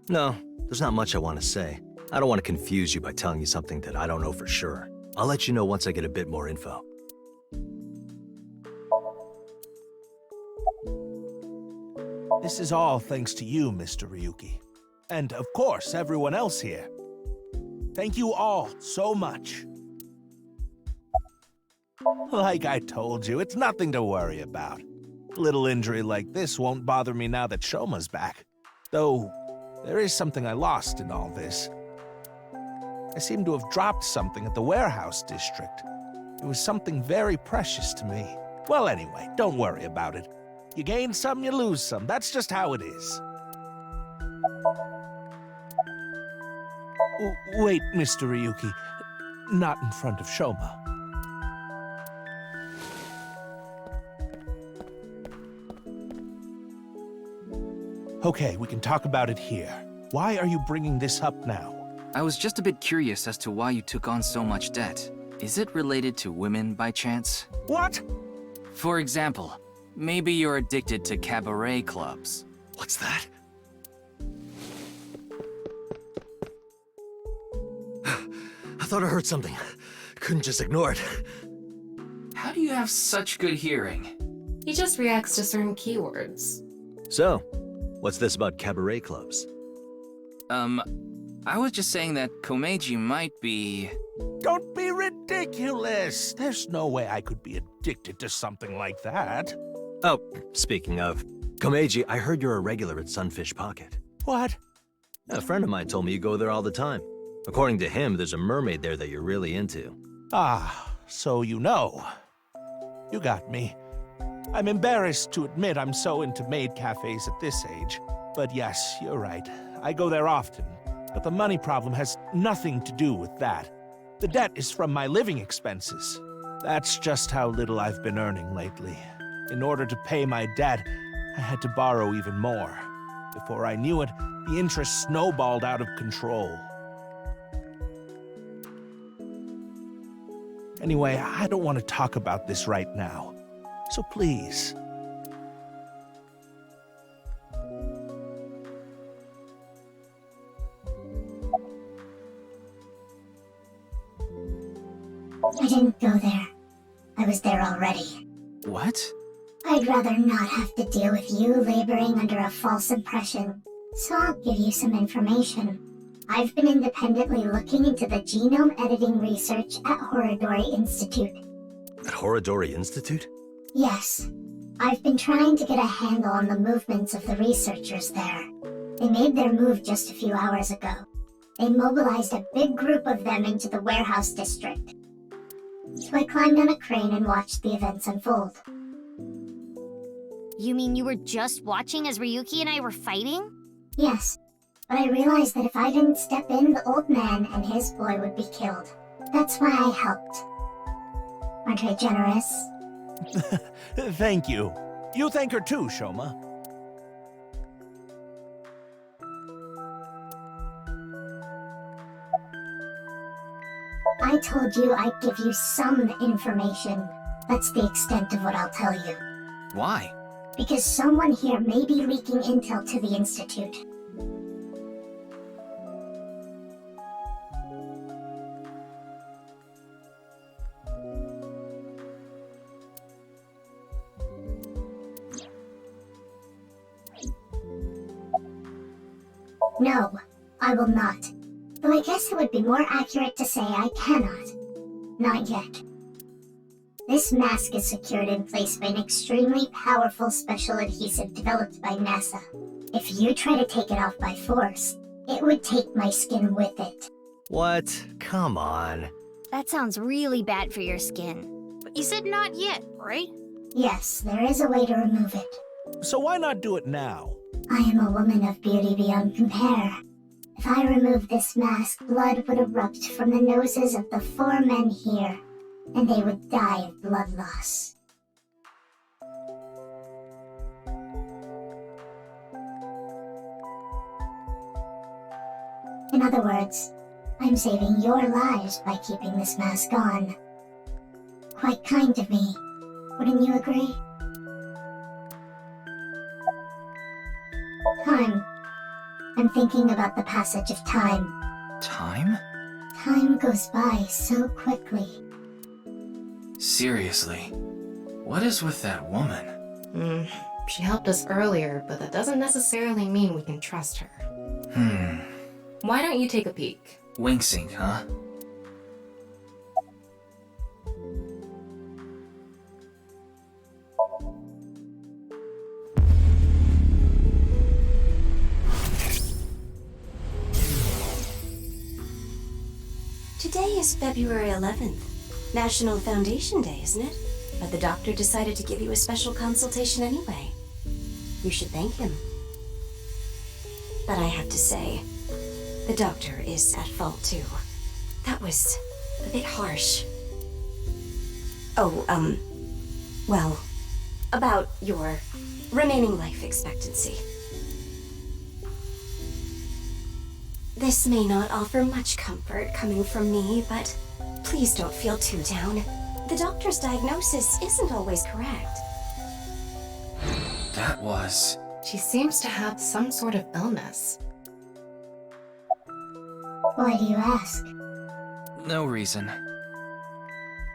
No, there's not much I want to say. I don't want to confuse you by telling you something that I don't know for sure. I'll let you know once I get a bit more info. This is all thanks to you, Mr. Ryuki. And of course, everyone else here. Thank you all so much. Like I told you, it's nothing to worry about. A little injury like this won't bother me now that Shoma's back. Though, there is something I lost in all this. I seem to have dropped something at the warehouse district. It was something very precious to me. Well, anyway, don't worry about it. You gain some, you lose some. That's just how it is. Wait, Mr. Ryuki. Not in front of Shoma. Okay, we can talk about it here. Why are you bringing this up now? I was just a bit curious as to why you took on so much debt. Is it related to women by chance? What? For example, maybe you're addicted to cabaret clubs. What's that? I thought I heard something. Couldn't just ignore it. How do you have such good hearing? He just reacts to certain keywords. So, what's this about cabaret clubs? I was just saying that Komeiji might be... Don't be ridiculous! There's no way I could be addicted to something like that. Oh, speaking of, Komeiji, I heard you're a regular at Sunfish Pocket. What? A friend of mine told me you go there all the time. According to him, there's a mermaid there that you're really into. Ah, so you know. You got me. I'm embarrassed to admit I'm so into maid cafes at this age. But yes, you're right. I go there often. But the money problem has nothing to do with that. The debt is from my living expenses. That's just how little I've been earning lately. In order to pay my debt, I had to borrow even more. Before I knew it, the interest snowballed out of control. Anyway, I don't want to talk about this right now. So please. I didn't go there. I was there already. What? I'd rather not have to deal with you laboring under a false impression. So I'll give you some information. I've been independently looking into the genome editing research at Horodori Institute. At Horodori Institute? Yes. I've been trying to get a handle on the movements of the researchers there. They made their move just a few hours ago. They mobilized a big group of them into the warehouse district. So I climbed on a crane and watched the events unfold. You mean you were just watching as Ryuki and I were fighting? Yes, but I realized that if I didn't step in, the old man and his boy would be killed. That's why I helped. Aren't I generous? Thank you. You thank her too, Shoma. I told you I'd give you some information. That's the extent of what I'll tell you. Why? Because someone here may be leaking intel to the Institute. No, I will not. Though I guess it would be more accurate to say I cannot. Not yet. This mask is secured in place by an extremely powerful special adhesive developed by NASA. If you try to take it off by force, it would take my skin with it. What? Come on. That sounds really bad for your skin. But you said not yet, right? Yes, there is a way to remove it. So why not do it now? I am a woman of beauty beyond compare. If I remove this mask, blood would erupt from the noses of the 4 men here, and they would die of blood loss. In other words, I'm saving your lives by keeping this mask on. Quite kind of me, wouldn't you agree? Time. I'm thinking about the passage of time. Time? Time goes by so quickly. Seriously, what is with that woman? She helped us earlier, but that doesn't necessarily mean we can trust her. Why don't you take a peek? Wink sync, huh? Today is February 11th. National Foundation Day, isn't it? But the doctor decided to give you a special consultation anyway. You should thank him. But I have to say, the doctor is at fault too. That was a bit harsh. Oh, well, about your remaining life expectancy. This may not offer much comfort coming from me, but please don't feel too down. The doctor's diagnosis isn't always correct. That was... She seems to have some sort of illness. Why do you ask? No reason.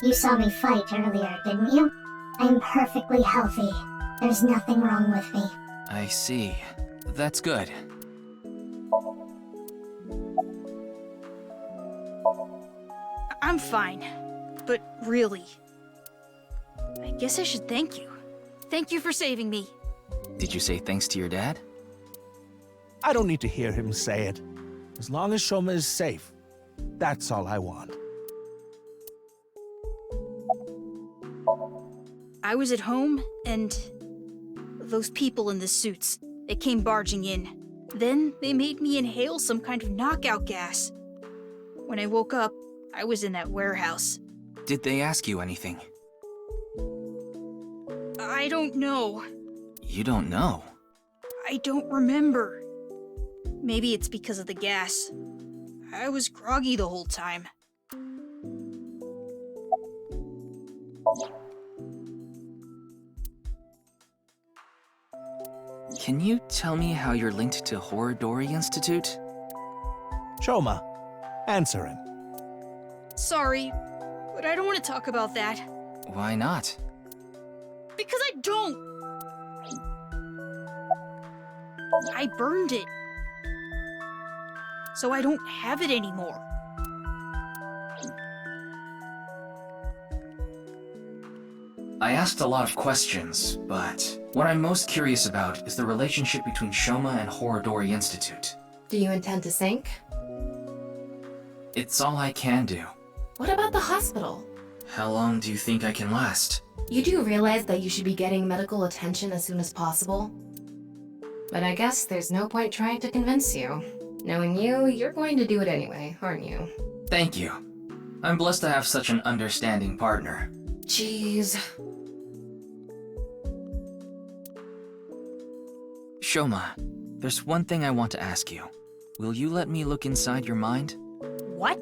You saw me fight earlier, didn't you? I'm perfectly healthy. There's nothing wrong with me. I see. That's good. I'm fine. But really, I guess I should thank you. Thank you for saving me. Did you say thanks to your dad? I don't need to hear him say it. As long as Shoma is safe, that's all I want. I was at home, and those people in the suits, they came barging in. Then they made me inhale some kind of knockout gas. When I woke up, I was in that warehouse. Did they ask you anything? I don't know. You don't know? I don't remember. Maybe it's because of the gas. I was groggy the whole time. Can you tell me how you're linked to Horodori Institute? Shoma, answer him. Sorry, but I don't want to talk about that. Why not? Because I don't! I burned it. So I don't have it anymore. I asked a lot of questions, but what I'm most curious about is the relationship between Shoma and Horodori Institute. Do you intend to sink? It's all I can do. What about the hospital? How long do you think I can last? You do realize that you should be getting medical attention as soon as possible? But I guess there's no point trying to convince you. Knowing you, you're going to do it anyway, aren't you? Thank you. I'm blessed to have such an understanding partner. Jeez. Shoma, there's one thing I want to ask you. Will you let me look inside your mind? What?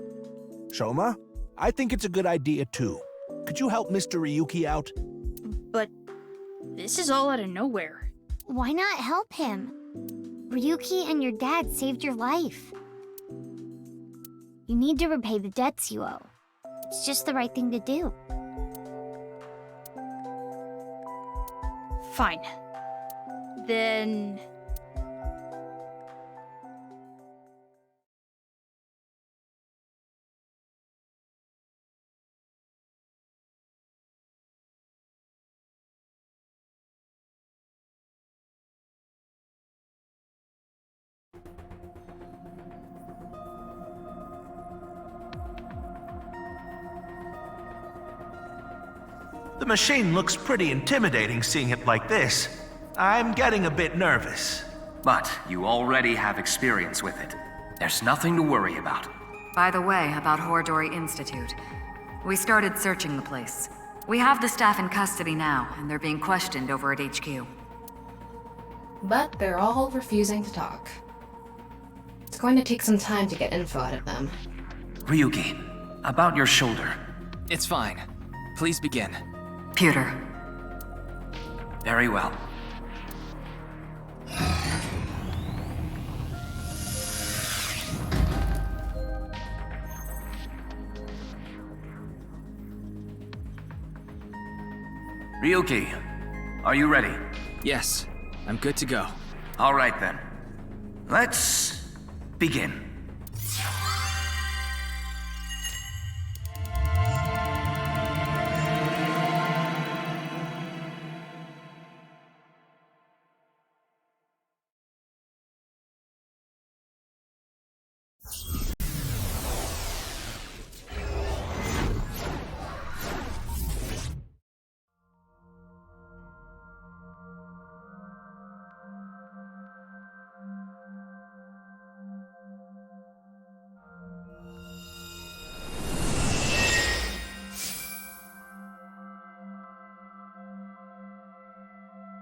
Shoma, I think it's a good idea too. Could you help Mr. Ryuki out? But this is all out of nowhere. Why not help him? Ryuki and your dad saved your life. You need to repay the debts you owe. It's just the right thing to do. Fine. Then... The machine looks pretty intimidating seeing it like this. I'm getting a bit nervous. But you already have experience with it. There's nothing to worry about. By the way, about Horodori Institute. We started searching the place. We have the staff in custody now, and they're being questioned over at HQ. But they're all refusing to talk. It's going to take some time to get info out of them. Ryuki, about your shoulder. It's fine. Please begin. Pewter. Very well. Ryuki, are you ready? Yes, I'm good to go. All right then. Let's begin.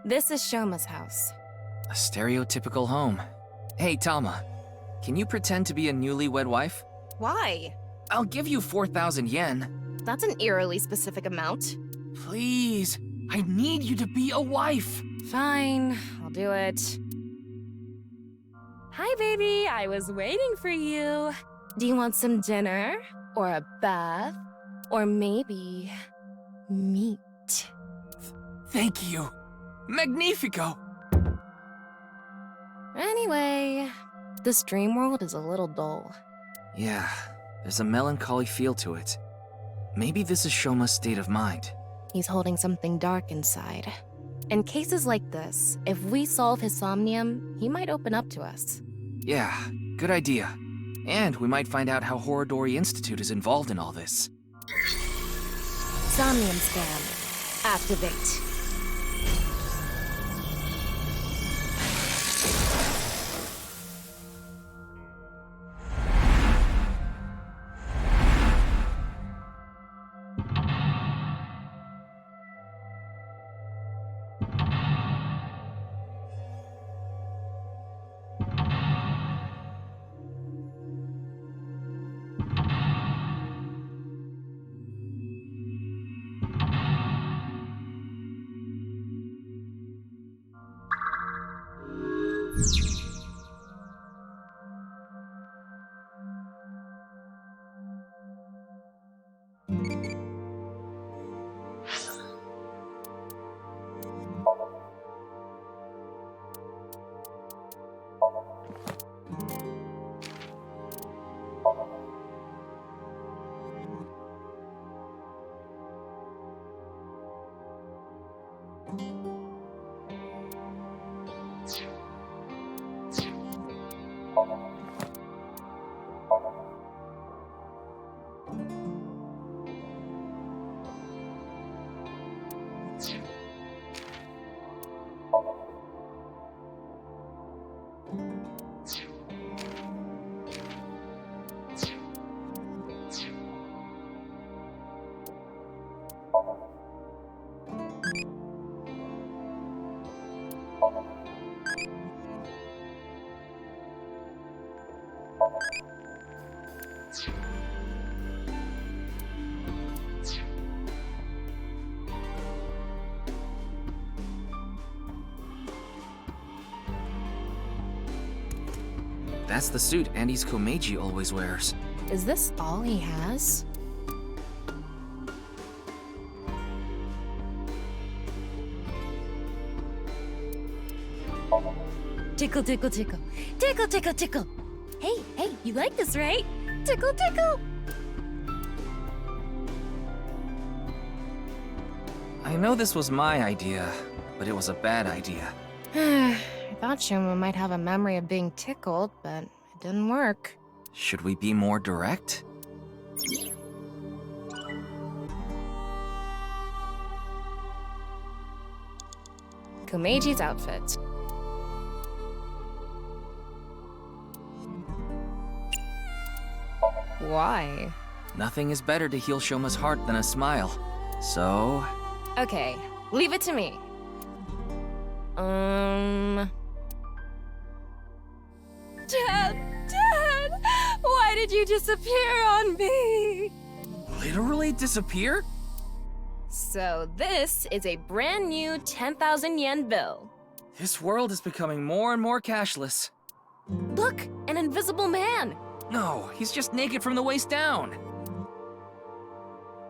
This is Shoma's house. A stereotypical home. Hey, Tama, can you pretend to be a newlywed wife? Why? I'll give you 4,000 yen. That's an eerily specific amount. Please, I need you to be a wife. Fine, I'll do it. Hi, baby. I was waiting for you. Do you want some dinner? Or a bath? Or maybe meat? Thank you. Magnifico! Anyway, this dream world is a little dull. Yeah, there's a melancholy feel to it. Maybe this is Shoma's state of mind. He's holding something dark inside. In cases like this, if we solve his Somnium, he might open up to us. Yeah, good idea. And we might find out how Horodori Institute is involved in all this. Somnium scan. Activate. That's the suit Andy's Komeiji always wears. Is this all he has? Tickle, tickle, tickle. Tickle, tickle, tickle. Hey, hey, you like this, right? Tickle, tickle. I know this was my idea, but it was a bad idea. I thought Shoma might have a memory of being tickled, but it didn't work. Should we be more direct? Komeiji's outfit. Why? Nothing is better to heal Shoma's heart than a smile. So... Okay, leave it to me. Dad! Dad! did you disappear on me? Literally disappear? So this is a brand new 10,000 yen bill. This world is becoming more and more cashless. Look, an invisible man. No, he's just naked from the waist down.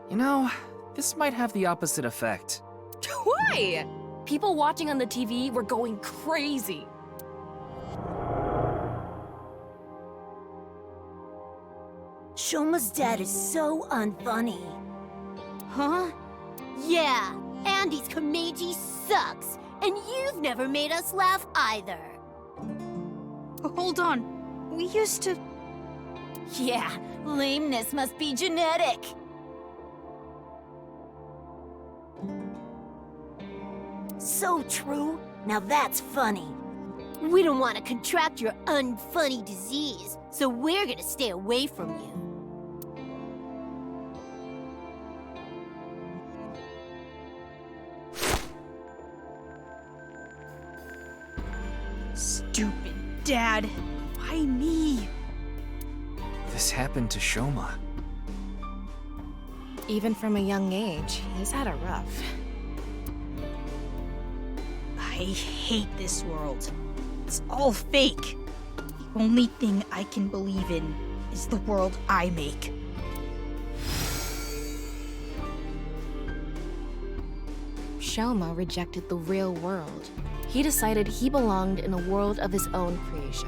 You know, this might have the opposite effect. Why? People watching on the TV were going crazy. Shoma's dad is so unfunny. Huh? Yeah, Andy's Komeiji sucks, and you've never made us laugh either. Hold on, we used to... Yeah, lameness must be genetic. So true. Now that's funny. We don't want to contract your unfunny disease, so we're gonna stay away from you. Stupid dad. Why me? This happened to Shoma. Even from a young age, he's had it rough. I hate this world. It's all fake. The only thing I can believe in is the world I make. Shoma rejected the real world. He decided he belonged in a world of his own creation.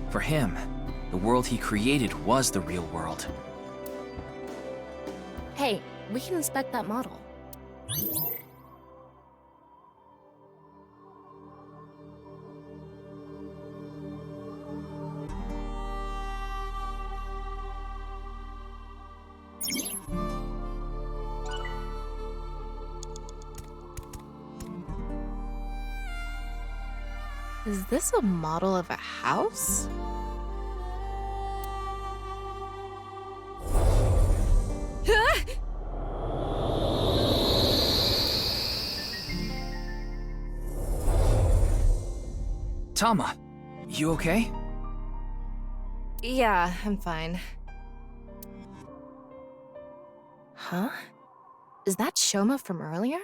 For him, the world he created was the real world. Hey, we can inspect that model. Is this a model of a house? Tama, you okay? Yeah, I'm fine. Huh? Is that Shoma from earlier?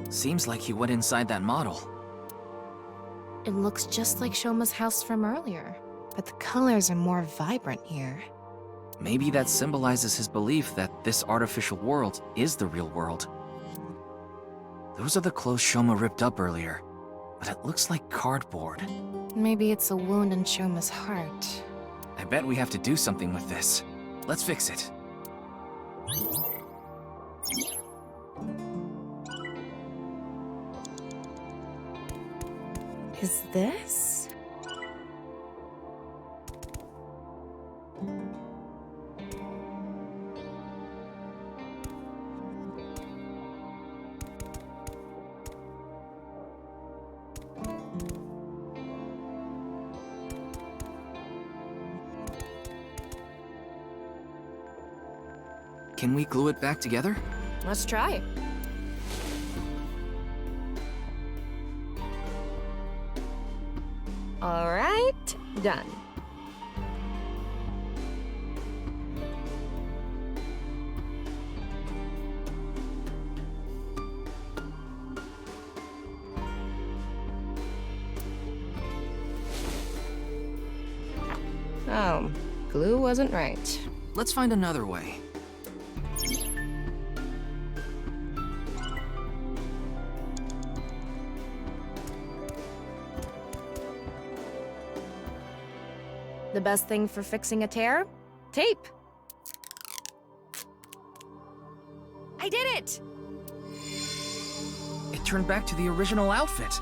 Seems like he went inside that model. It looks just like Shoma's house from earlier, but the colors are more vibrant here. Maybe that symbolizes his belief that this artificial world is the real world. Those are the clothes Shoma ripped up earlier, but it looks like cardboard. Maybe it's a wound in Shoma's heart. I bet we have to do something with this. Let's fix it. Is this? Can we glue it back together? Let's try. All right, done. Oh, glue wasn't right. Let's find another way. The best thing for fixing a tear? Tape. I did it! It turned back to the original outfit.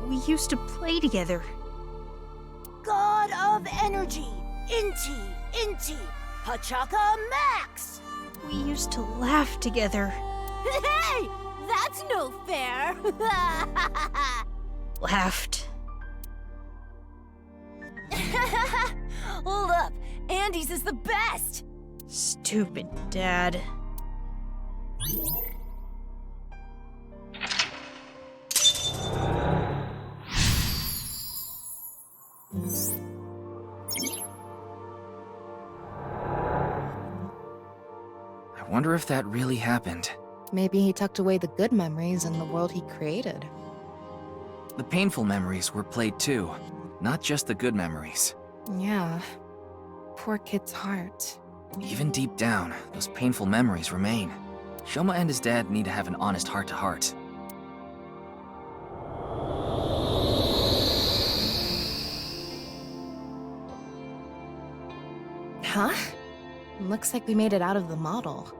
We used to play together. God of energy, Inti, Pachaka Max! We used to laugh together. Hey! That's no fair! Laughed. Hold up, Andy's is the best! Stupid dad. Wonder if that really happened. Maybe he tucked away the good memories in the world he created. The painful memories were played too, not just the good memories. Yeah. Poor kid's heart. Even deep down, those painful memories remain. Shoma and his dad need to have an honest heart-to-heart. Huh? Looks like we made it out of the model.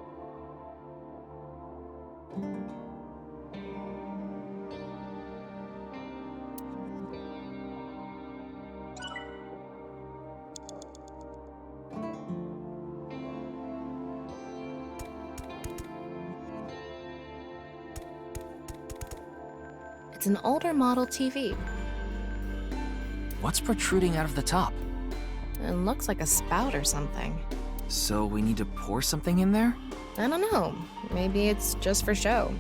It's an older model TV. What's protruding out of the top? It looks like a spout or something. So we need to pour something in there? I don't know. Maybe it's just for show.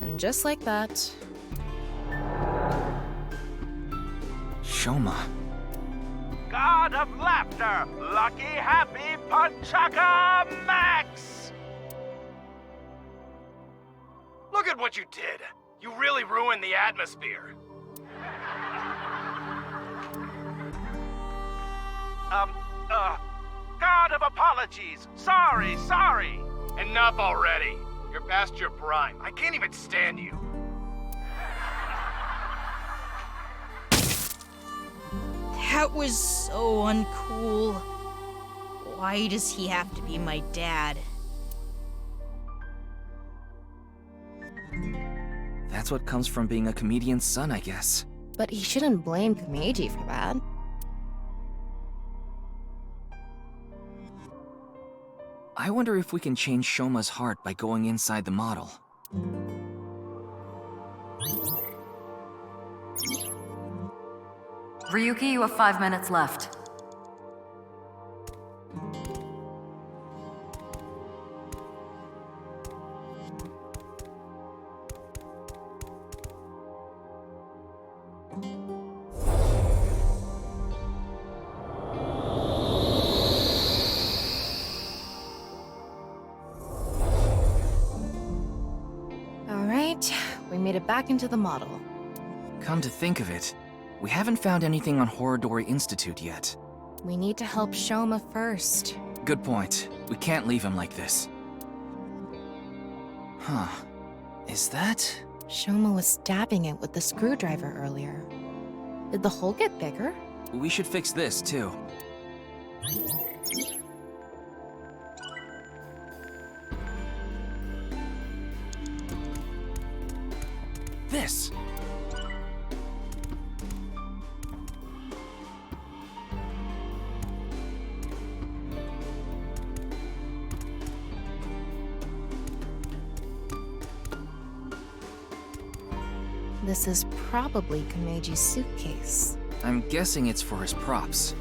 And just like that... Shoma. God of laughter, lucky, happy, Punchaka Max! Look at what you did. You really ruined the atmosphere. God of apologies. Sorry. Enough already. You're past your prime. I can't even stand you. That was so uncool. Why does he have to be my dad? That's what comes from being a comedian's son, I guess. But he shouldn't blame Komeiji for that. I wonder if we can change Shoma's heart by going inside the model. Ryuki, you have 5 minutes left. Alright, we made it back into the model. Come to think of it, we haven't found anything on Horodori Institute yet. We need to help Shoma first. Good point. We can't leave him like this. Huh. Is that? Shoma was stabbing it with the screwdriver earlier. Did the hole get bigger? We should fix this, too. This! This is probably Komeiji's suitcase. I'm guessing it's for his props.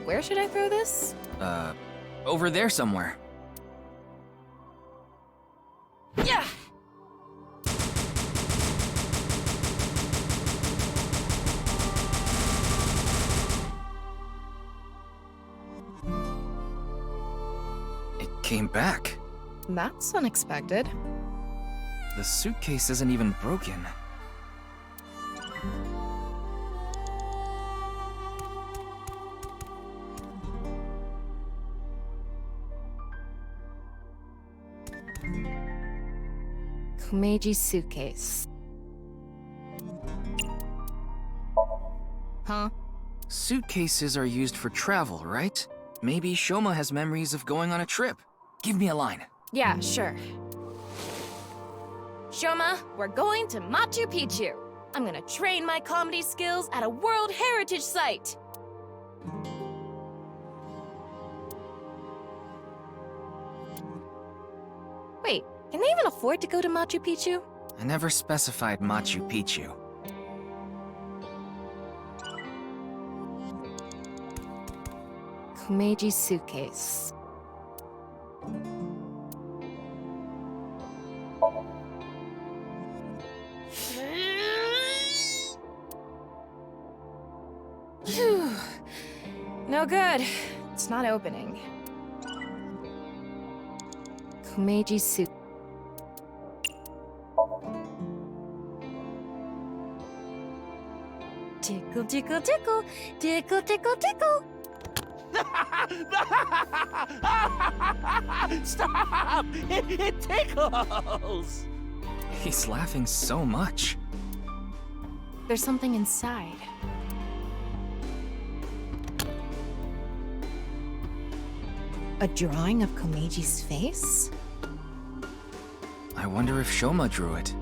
Where should I throw this? Over there somewhere. Yeah! It came back. That's unexpected. The suitcase isn't even broken. Komeiji's suitcase. Huh? Suitcases are used for travel, right? Maybe Shoma has memories of going on a trip. Give me a line. Yeah, sure. Shoma, we're going to Machu Picchu. I'm gonna train my comedy skills at a World Heritage Site. Wait, can they even afford to go to Machu Picchu? I never specified Machu Picchu. Kumeji's suitcase. Phew. No good. It's not opening. Kumeji's suit. Tickle, tickle, tickle. Tickle, tickle, tickle. Stop! It tickles! He's laughing so much. There's something inside. A drawing of Komeji's face? I wonder if Shoma drew it.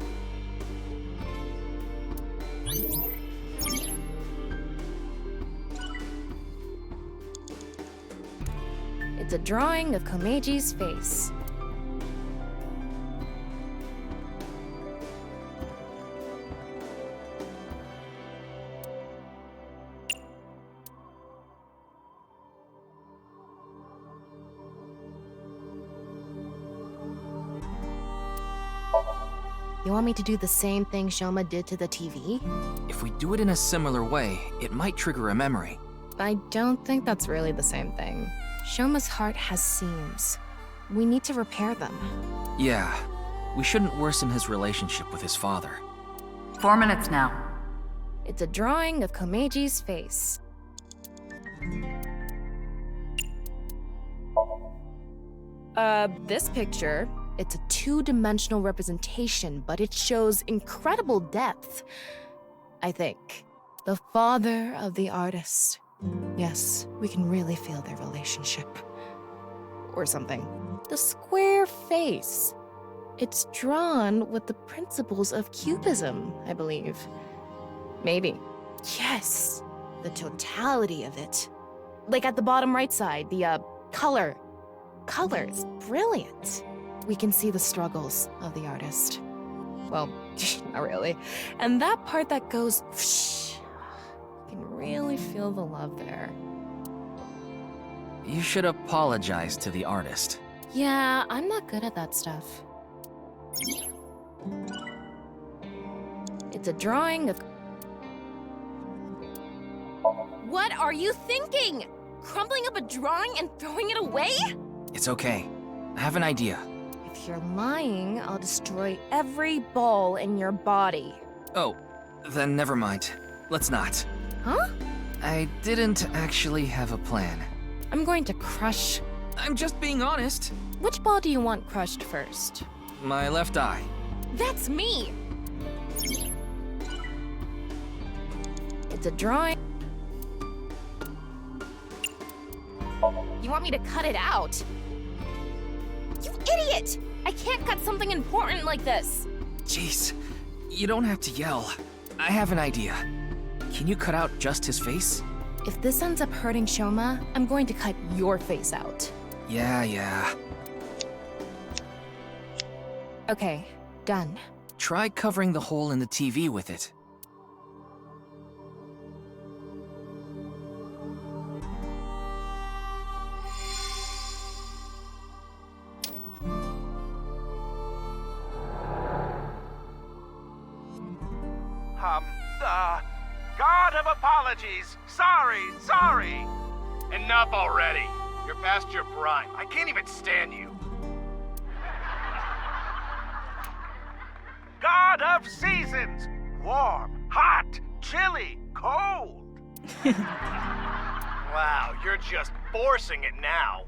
It's a drawing of Komeji's face. You want me to do the same thing Shoma did to the TV? If we do it in a similar way, it might trigger a memory. I don't think that's really the same thing. Shoma's heart has seams. We need to repair them. Yeah, we shouldn't worsen his relationship with his father. 4 minutes now. It's a drawing of Komeji's face. This picture, it's a two-dimensional representation, but it shows incredible depth. I think. The father of the artist. Yes, we can really feel their relationship. Or something. The square face. It's drawn with the principles of Cubism, I believe. Maybe. Yes, the totality of it. Like at the bottom right side, the, color. Color is brilliant. We can see the struggles of the artist. Well, not really. And that part that goes whoosh, you can really feel the love there. You should apologize to the artist. Yeah, I'm not good at that stuff. It's a drawing of... What are you thinking? Crumpling up a drawing and throwing it away? It's okay. I have an idea. If you're lying, I'll destroy every ball in your body. Oh, then never mind. Let's not. Huh? I didn't actually have a plan. I'm going to crush... I'm just being honest. Which ball do you want crushed first? My left eye. That's me! It's a drawing... You want me to cut it out? You idiot! I can't cut something important like this! Jeez, you don't have to yell. I have an idea. Can you cut out just his face? If this ends up hurting Shoma, I'm going to cut your face out. Yeah. Okay, done. Try covering the hole in the TV with it. God of apologies. Sorry. Enough already. You're past your prime. I can't even stand you. God of seasons. Warm, hot, chilly, cold. Wow, you're just forcing it now.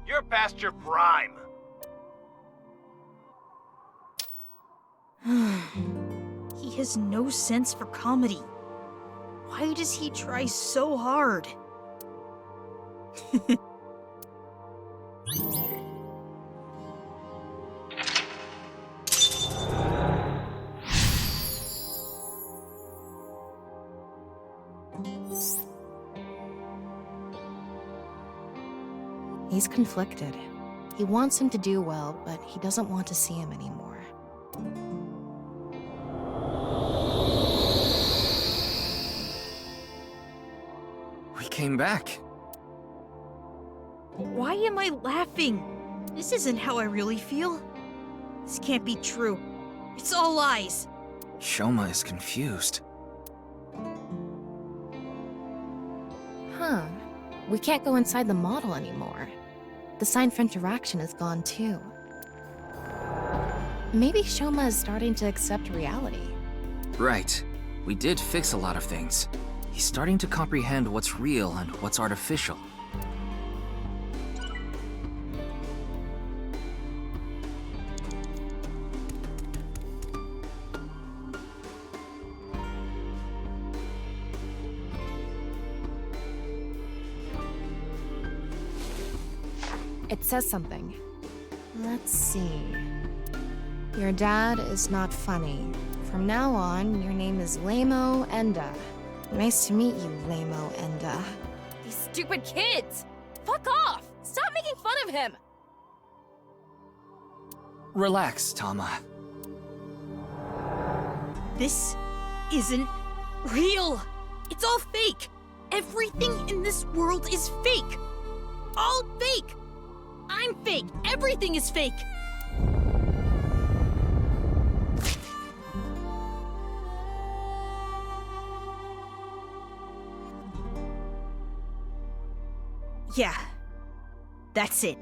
You're past your prime. He has no sense for comedy. Why does he try so hard? He's conflicted. He wants him to do well, but he doesn't want to see him anymore. We came back. Why am I laughing? This isn't how I really feel. This can't be true. It's all lies. Shoma is confused. Huh. We can't go inside the model anymore. The sign for interaction is gone too. Maybe Shoma is starting to accept reality. Right. We did fix a lot of things. He's starting to comprehend what's real and what's artificial. It says something. Let's see. Your dad is not funny. From now on, your name is Lamo Enda. Nice to meet you, Lamo Enda. These stupid kids! Fuck off! Stop making fun of him! Relax, Tama. This isn't real. It's all fake. Everything in this world is fake. All fake. I'm fake. Everything is fake. Yeah, that's it.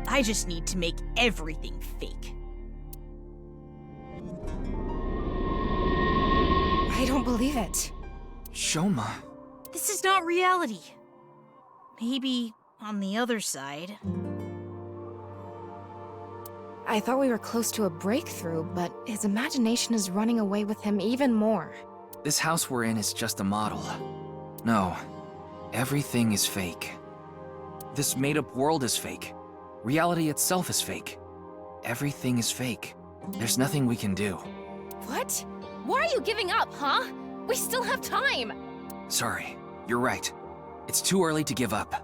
I just need to make everything fake. I don't believe it. Shoma. This is not reality. Maybe on the other side. I thought we were close to a breakthrough, but his imagination is running away with him even more. This house we're in is just a model. No, everything is fake. This made-up world is fake. Reality itself is fake. Everything is fake. There's nothing we can do. What? Why are you giving up, huh? We still have time! Sorry, you're right. It's too early to give up.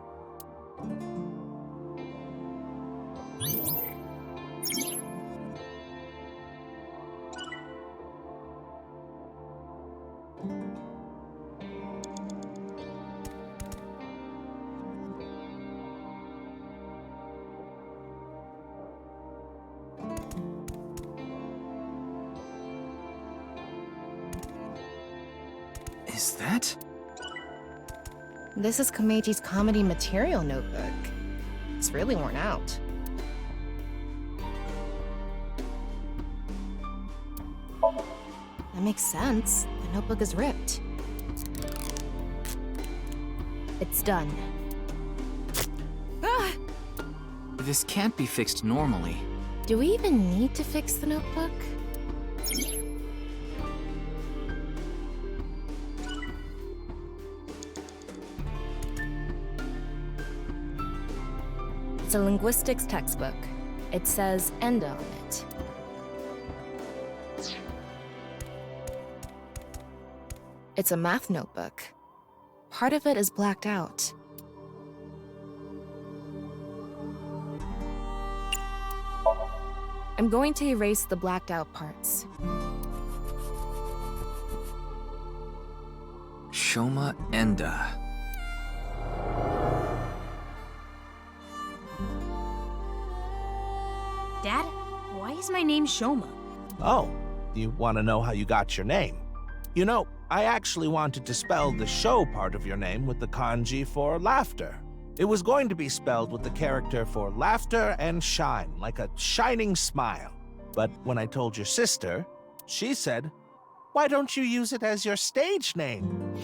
Is that? This is Komeji's comedy material notebook. It's really worn out. That makes sense. The notebook is ripped. It's done. Ah! This can't be fixed normally. Do we even need to fix the notebook? It's a linguistics textbook. It says Enda on it. It's a math notebook. Part of it is blacked out. I'm going to erase the blacked out parts. Shoma Enda. Dad, why is my name Shoma? Oh, you want to know how you got your name? You know, I actually wanted to spell the show part of your name with the kanji for laughter. It was going to be spelled with the character for laughter and shine, like a shining smile. But when I told your sister, she said, "Why don't you use it as your stage name?"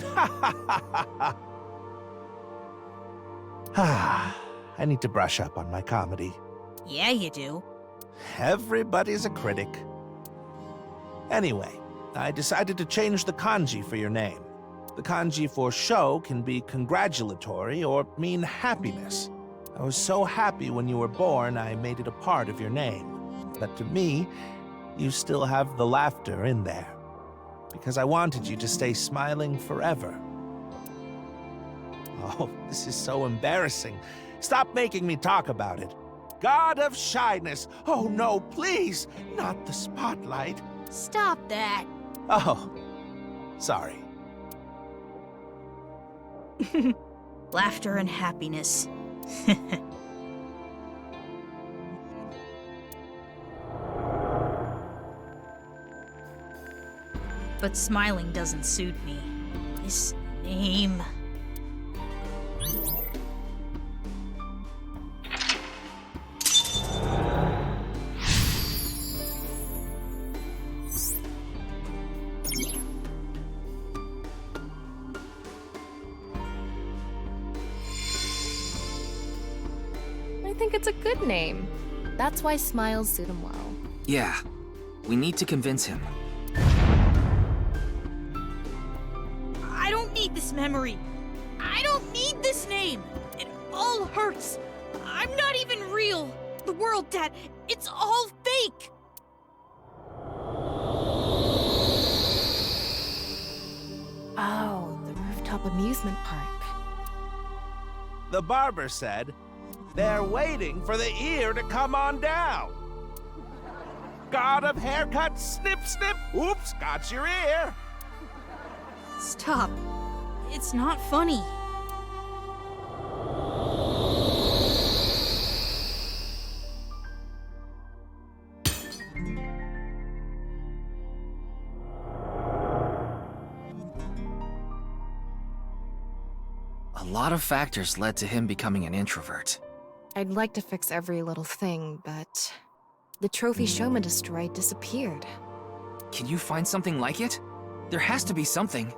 I need to brush up on my comedy. Yeah, you do. Everybody's a critic. Anyway, I decided to change the kanji for your name. The kanji for show can be congratulatory or mean happiness. I was so happy when you were born, I made it a part of your name. But to me, you still have the laughter in there. Because I wanted you to stay smiling forever. Oh, this is so embarrassing. Stop making me talk about it. God of shyness. Oh no, please, not the spotlight. Stop that. Oh, sorry. laughter and happiness. But smiling doesn't suit me. This name... I think it's a good name. That's why smiles suit him well. Yeah, we need to convince him. I don't need this memory. I don't need this name. It all hurts. I'm not even real. The world, Dad, it's all fake. Oh, the rooftop amusement park. The barber said they're waiting for the ear to come on down. God of haircuts, snip, snip, oops, got your ear. Stop. It's not funny. A lot of factors led to him becoming an introvert. I'd like to fix every little thing, but the trophy Shoma destroyed disappeared. Can you find something like it? There has to be something.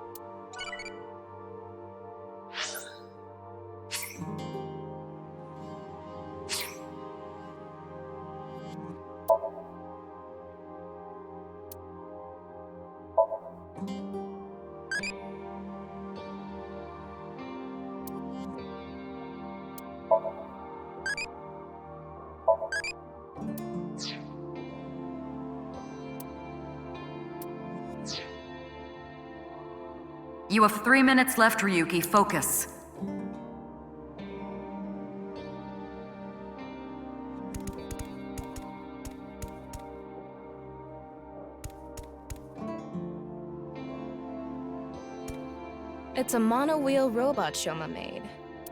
You have 3 minutes left, Ryuki. Focus. It's a mono-wheel robot Shoma made.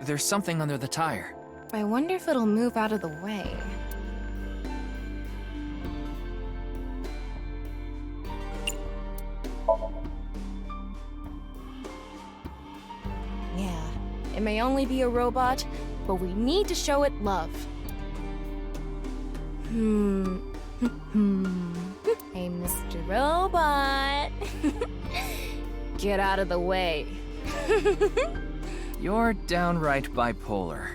There's something under the tire. I wonder if it'll move out of the way. Yeah, it may only be a robot, but we need to show it love. Hey, Mr. Robot. Get out of the way. You're downright bipolar.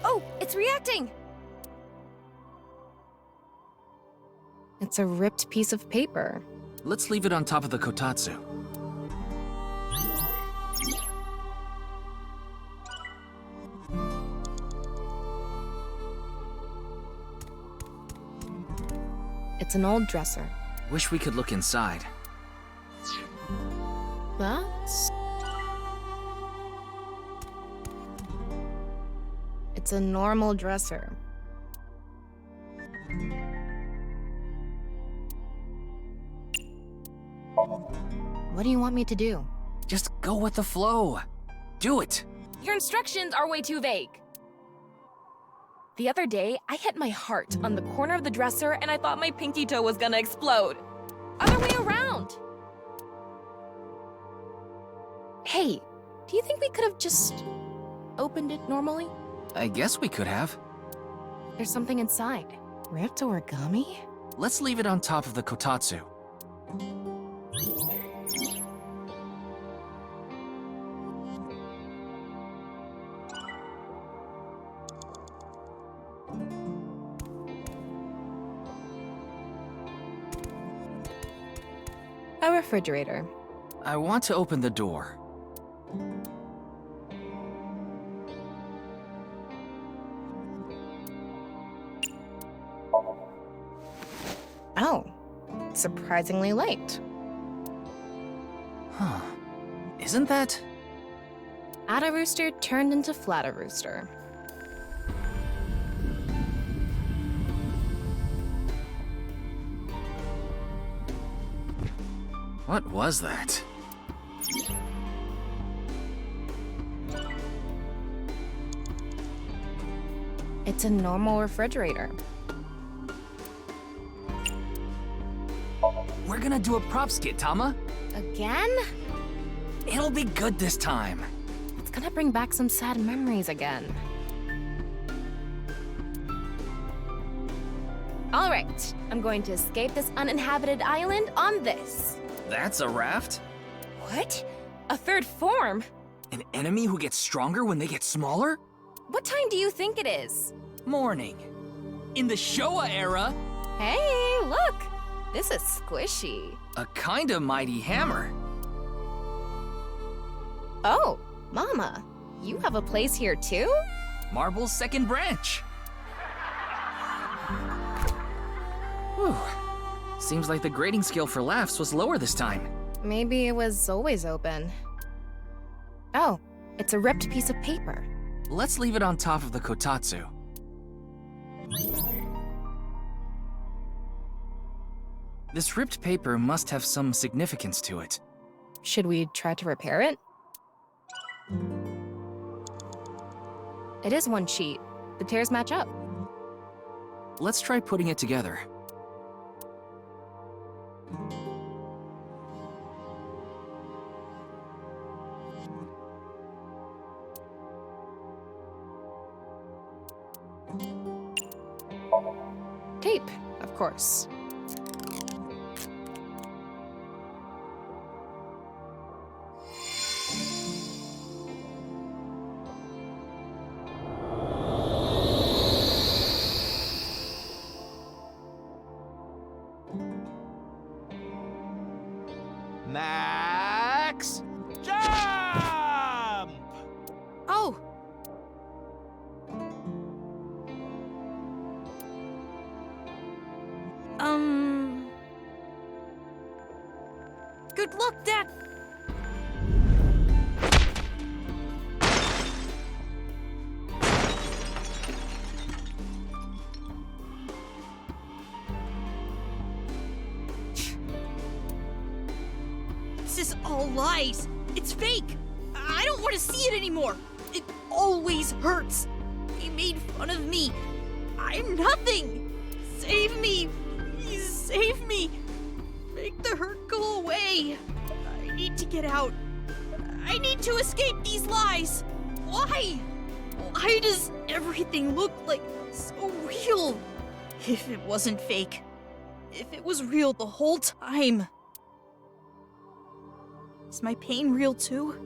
Oh, it's reacting! It's a ripped piece of paper. Let's leave it on top of the kotatsu. It's an old dresser. Wish we could look inside. That's... It's a normal dresser. What do you want me to do? Just go with the flow. Do it. Your instructions are way too vague. The other day, I hit my heart on the corner of the dresser and I thought my pinky toe was gonna explode. Other way around. Hey, do you think we could have just opened it normally? I guess we could have. There's something inside. Ripped origami? Let's leave it on top of the kotatsu. A refrigerator. I want to open the door. Oh, surprisingly light. Huh. Isn't that? Atta Rooster turned into Flatta Rooster. What was that? It's a normal refrigerator. We're gonna do a prop skit, Tama. Again? It'll be good this time. It's gonna bring back some sad memories again. All right, I'm going to escape this uninhabited island on this. That's a raft? What? A third form? An enemy who gets stronger when they get smaller? What time do you think it is? Morning. In the Showa era. Hey, look! This is squishy. A kinda mighty hammer. Oh, Mama, you have a place here too? Marble's second branch. Whew. Seems like the grading scale for laughs was lower this time. Maybe it was always open. Oh, it's a ripped piece of paper. Let's leave it on top of the kotatsu. This ripped paper must have some significance to it. Should we try to repair it? It is one sheet. The tears match up. Let's try putting it together. Tape, of course. Max, jump! Oh! Good luck, Dad! This is all lies. It's fake. I don't want to see it anymore. It always hurts. He made fun of me. I'm nothing. Save me. Please save me. Make the hurt go away. I need to get out. I need to escape these lies. Why? Why does everything look like so real? If it wasn't fake. If it was real the whole time. Is my pain real too?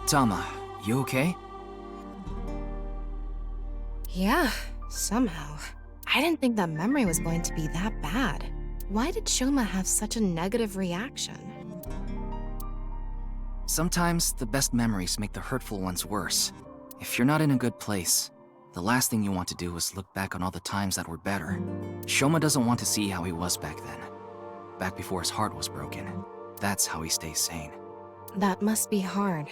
Tama, you okay? Yeah, somehow. I didn't think that memory was going to be that bad. Why did Shoma have such a negative reaction? Sometimes the best memories make the hurtful ones worse. If you're not in a good place, the last thing you want to do is look back on all the times that were better. Shoma doesn't want to see how he was back then. Back before his heart was broken. That's how he stays sane. That must be hard.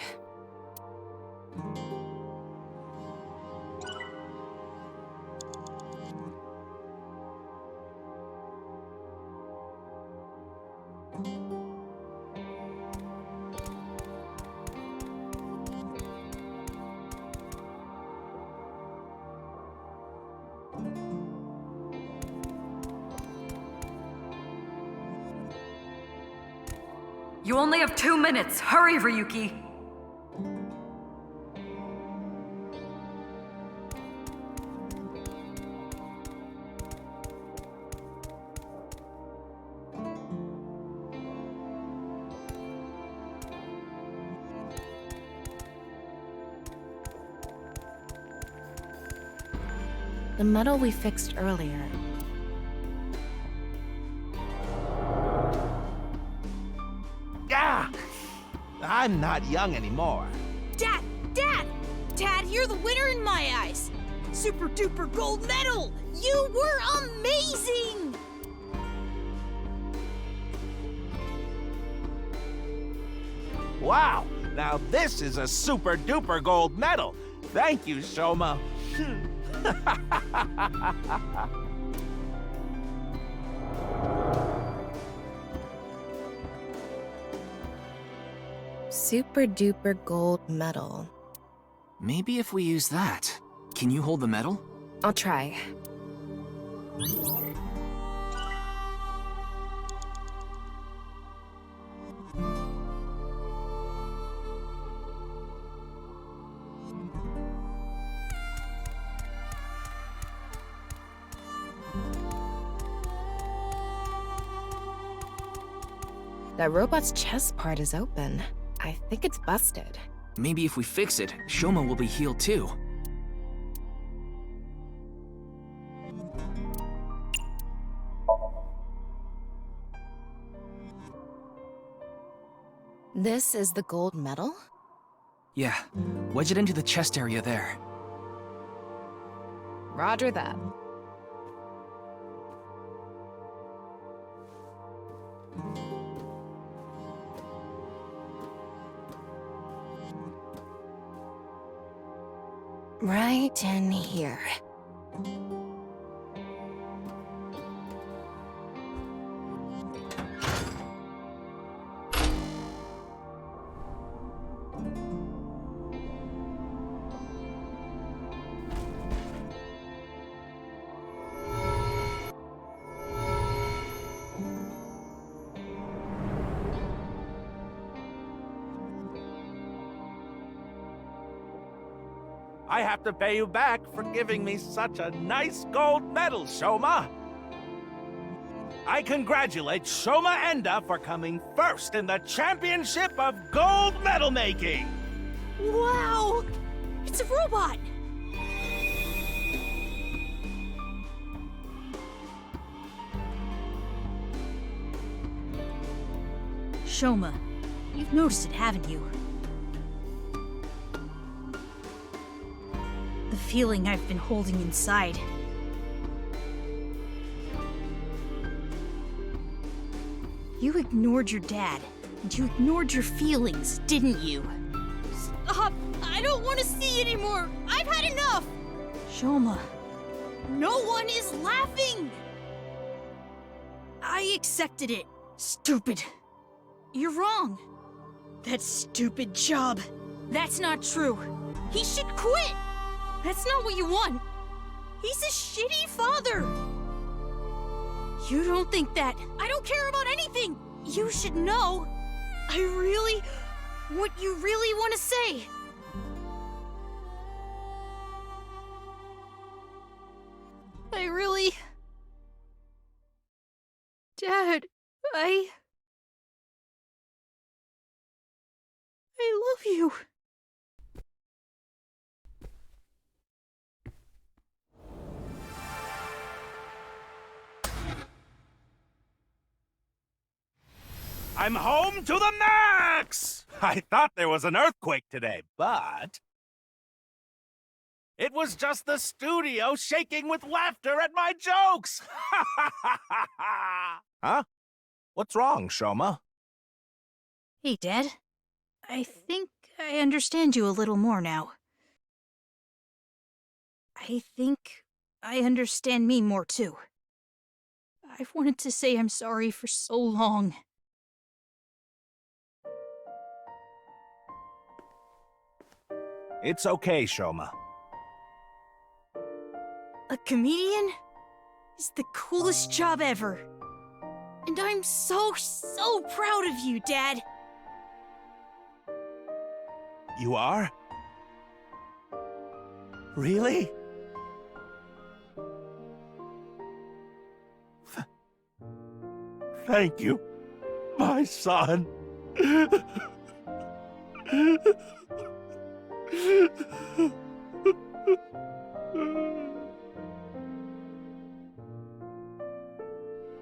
You only have 2 minutes. Hurry, Ryuki. The metal we fixed earlier. Ah! I'm not young anymore. Dad! Dad! Dad, you're the winner in my eyes! Super duper gold medal! You were amazing! Wow! Now this is a super duper gold medal. Thank you, Shoma. Super duper gold medal. Maybe if we use that. Can you hold the medal? I'll try. That robot's chest part is open. I think it's busted. Maybe if we fix it, Shoma will be healed too. This is the gold medal? Yeah, wedge it into the chest area there. Roger that. Right in here. I have to pay you back for giving me such a nice gold medal, Shoma. I congratulate Shoma Enda for coming first in the championship of gold medal making. Wow! It's a robot! Shoma, you've noticed it, haven't you? The feeling I've been holding inside. You ignored your dad, and you ignored your feelings, didn't you? Stop! I don't want to see anymore! I've had enough! Shoma, no one is laughing! I accepted it. Stupid. You're wrong. That stupid job. That's not true. He should quit! That's not what you want. He's a shitty father. You don't think that. I don't care about anything. You should know. What you really want to say. Dad, I love you. I'm home to the max! I thought there was an earthquake today, but... it was just the studio shaking with laughter at my jokes! Huh? What's wrong, Shoma? Hey, Dad. I think I understand you a little more now. I think I understand me more, too. I've wanted to say I'm sorry for so long. It's okay, Shoma. A comedian is the coolest job ever. And I'm so proud of you, Dad. You are? Really? Thank you, my son.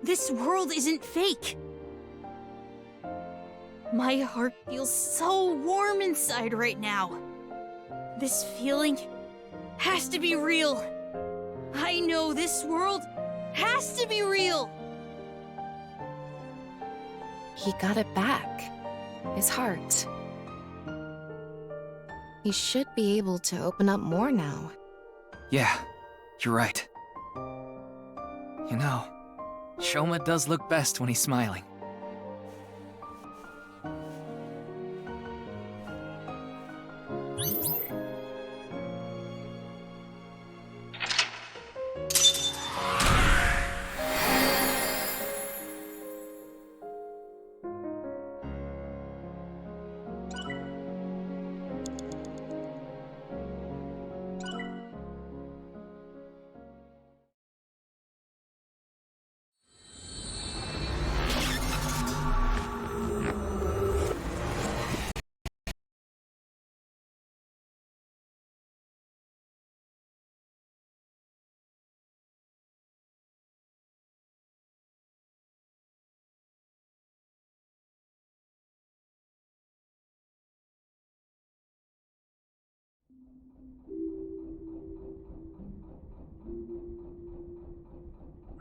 This world isn't fake. My heart feels so warm inside right now. This feeling has to be real. I know this world has to be real. He got it back. His heart. He should be able to open up more now. Yeah, you're right. You know, Shoma does look best when he's smiling.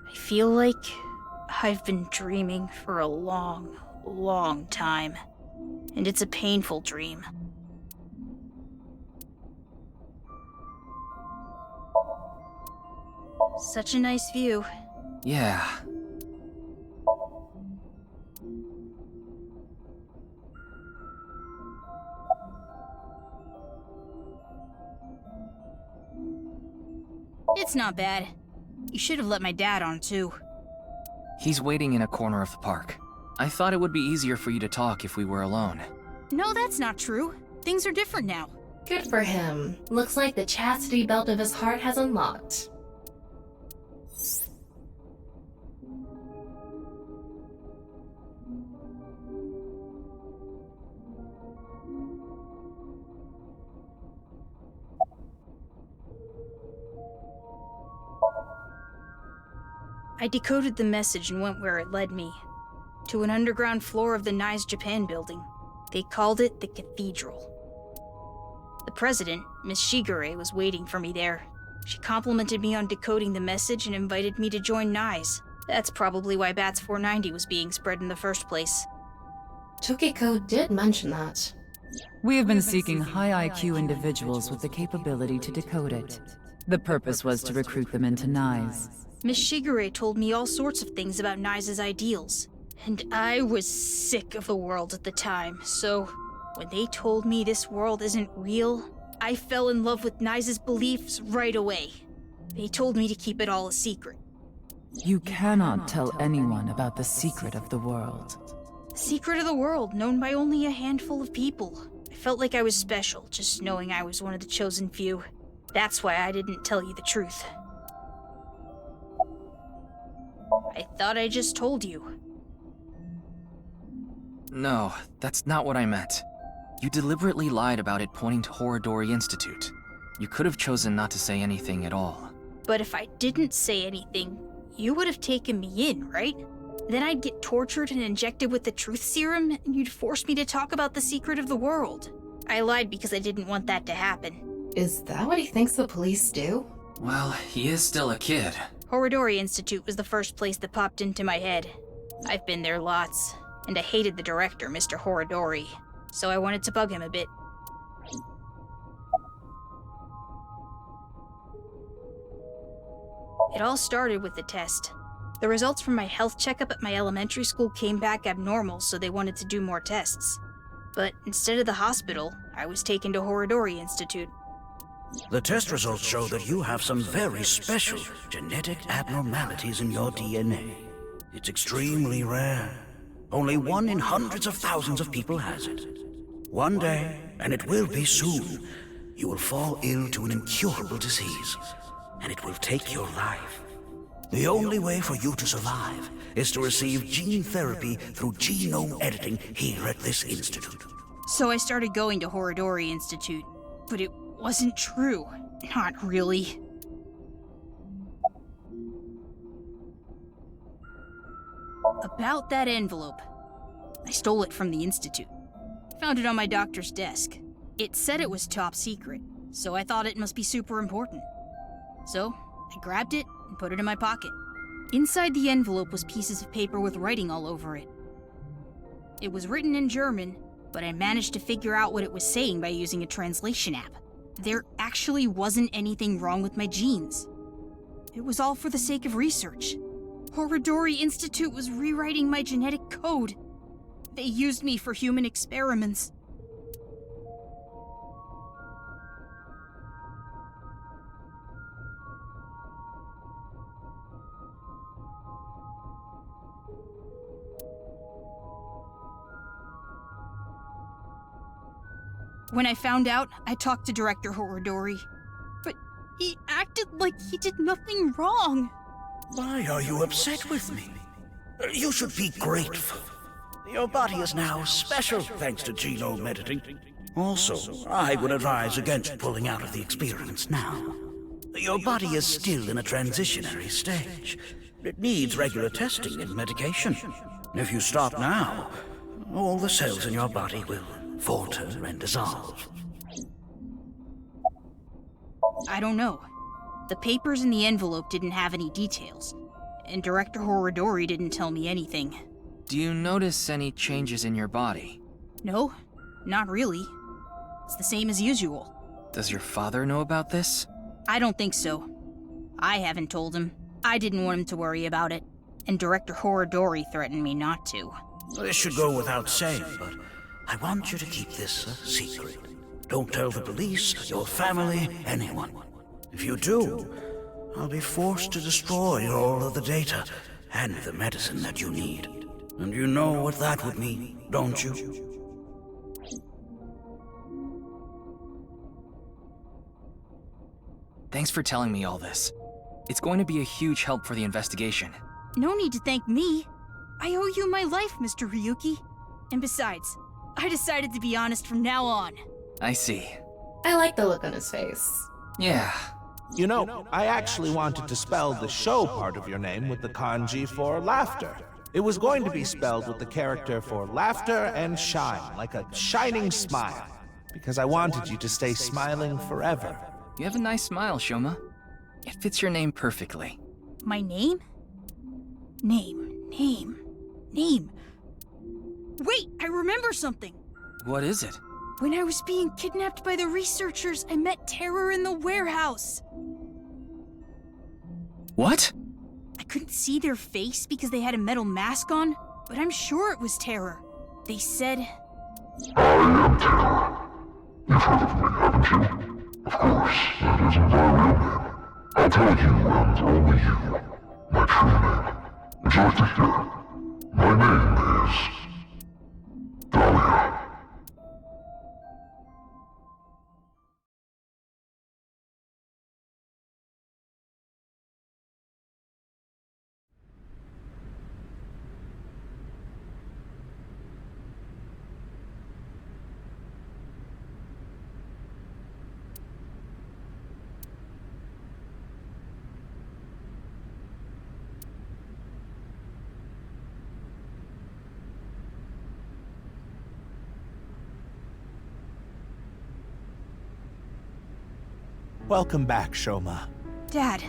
I feel like I've been dreaming for a long, long time. And it's a painful dream. Such a nice view. Yeah. It's not bad. You should have let my dad on too. He's waiting in a corner of the park. I thought it would be easier for you to talk if we were alone. No, that's not true. Things are different now. Good for him. Looks like the chastity belt of his heart has unlocked. I decoded the message and went where it led me. To an underground floor of the Nice Japan building. They called it the Cathedral. The president, Miss Shigure, was waiting for me there. She complimented me on decoding the message and invited me to join NICE. That's probably why Bats 490 was being spread in the first place. Tokiko did mention that. We have been seeking high IQ individuals with the capability to decode it. The purpose was to recruit them into NICE. Miss Shigure told me all sorts of things about NICE's ideals. And I was sick of the world at the time, so when they told me this world isn't real, I fell in love with NICE's beliefs right away. They told me to keep it all a secret. You cannot tell anyone about the secret of the world. The secret of the world, known by only a handful of people. I felt like I was special, just knowing I was one of the chosen few. That's why I didn't tell you the truth. I thought I just told you. No, that's not what I meant. You deliberately lied about it pointing to Horodori Institute. You could have chosen not to say anything at all. But if I didn't say anything, you would have taken me in, right? Then I'd get tortured and injected with the truth serum, and you'd force me to talk about the secret of the world. I lied because I didn't want that to happen. Is that what he thinks the police do? Well, he is still a kid. Horodori Institute was the first place that popped into my head. I've been there lots, and I hated the director, Mr. Horodori, so I wanted to bug him a bit. It all started with the test. The results from my health checkup at my elementary school came back abnormal, so they wanted to do more tests. But instead of the hospital, I was taken to Horodori Institute. The test results show that you have some very special genetic abnormalities in your DNA. It's extremely rare. Only 1 in hundreds of thousands of people has it. One day, and it will be soon, you will fall ill to an incurable disease, and it will take your life. The only way for you to survive is to receive gene therapy through genome editing here at this institute. So I started going to Horodori Institute, but it wasn't true. Not really. About that envelope. I stole it from the institute. Found it on my doctor's desk. It said it was top secret, so I thought it must be super important. So, I grabbed it and put it in my pocket. Inside the envelope was pieces of paper with writing all over it. It was written in German, but I managed to figure out what it was saying by using a translation app. There actually wasn't anything wrong with my genes. It was all for the sake of research. Horodori Institute was rewriting my genetic code. They used me for human experiments. When I found out, I talked to Director Horodori. But he acted like he did nothing wrong. Why are you upset with me? You should be grateful. Your body is now special thanks to genome editing. Also, I would advise against pulling out of the experiments now. Your body is still in a transitionary stage. It needs regular testing and medication. If you stop now, all the cells in your body will falter and dissolve. I don't know. The papers in the envelope didn't have any details, and Director Horodori didn't tell me anything. Do you notice any changes in your body? No, not really. It's the same as usual. Does your father know about this? I don't think so. I haven't told him. I didn't want him to worry about it, and Director Horodori threatened me not to. This should go without saying, but I want you to keep this a secret. Don't tell the police, your family, anyone. If you do, I'll be forced to destroy all of the data and the medicine that you need. And you know what that would mean, don't you? Thanks for telling me all this. It's going to be a huge help for the investigation. No need to thank me. I owe you my life, Mr. Ryuki. And besides, I decided to be honest from now on. I see. I like the look on his face. Yeah. You know, I actually wanted to spell the show part of your name with the kanji for laughter. It was going to be spelled with the character for laughter and shine, like a shining smile. Because I wanted you to stay smiling forever. You have a nice smile, Shoma. It fits your name perfectly. My name? Name. Wait, I remember something. What is it? When I was being kidnapped by the researchers, I met Terror in the warehouse. What? I couldn't see their face because they had a metal mask on, but I'm sure it was Terror. They said... I am Terror. You've heard of me, haven't you? Of course, that isn't my real name. I'll tell you and only you my true name. Would you like to hear? My name is... Dahlia. Welcome back, Shoma. Dad,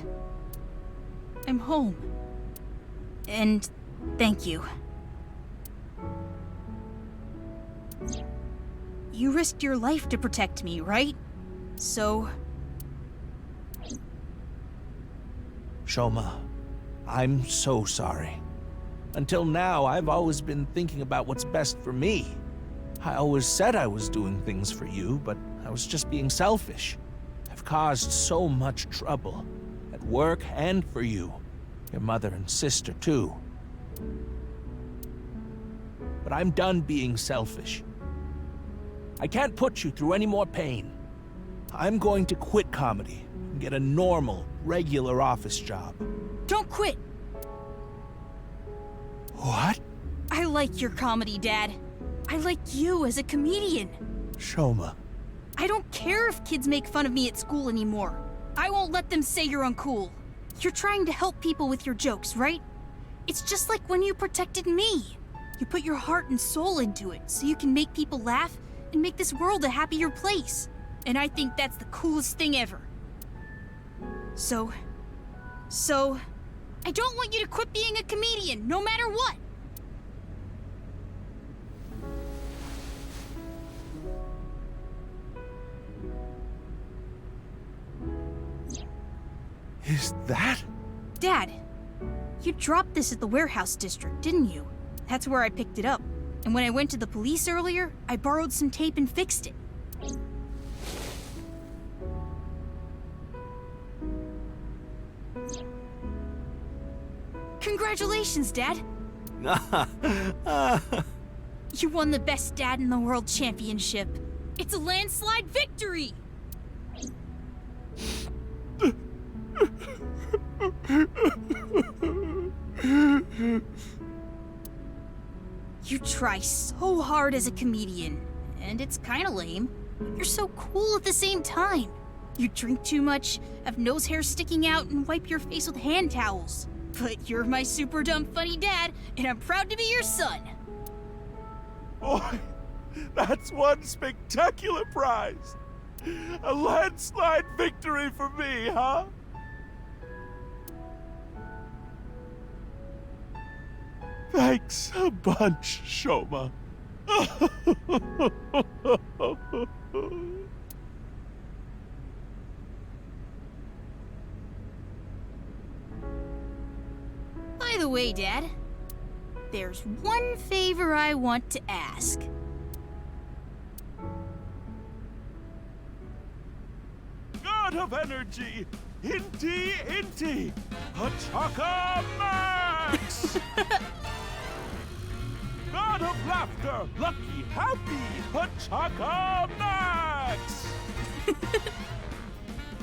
I'm home. And thank you. You risked your life to protect me, right? So... Shoma, I'm so sorry. Until now, I've always been thinking about what's best for me. I always said I was doing things for you, but I was just being selfish. I've caused so much trouble, at work and for you. Your mother and sister, too. But I'm done being selfish. I can't put you through any more pain. I'm going to quit comedy and get a normal, regular office job. Don't quit! What? I like your comedy, Dad. I like you as a comedian. Shoma. I don't care if kids make fun of me at school anymore. I won't let them say you're uncool. You're trying to help people with your jokes, right? It's just like when you protected me. You put your heart and soul into it so you can make people laugh and make this world a happier place. And I think that's the coolest thing ever. So, I don't want you to quit being a comedian, no matter what. Is that? Dad, you dropped this at the warehouse district, didn't you? That's where I picked it up. And when I went to the police earlier, I borrowed some tape and fixed it. Congratulations, Dad! You won the Best Dad in the World Championship. It's a landslide victory! You try so hard as a comedian, and it's kinda lame. You're so cool at the same time. You drink too much, have nose hair sticking out, and wipe your face with hand towels. But you're my super dumb funny dad, and I'm proud to be your son. Boy, that's one spectacular prize. A landslide victory for me, huh? Thanks a bunch, Shoma. By the way, Dad, there's one favor I want to ask. God of energy, Inti, Hataka Max! God of laughter, lucky, happy, Hataka Max!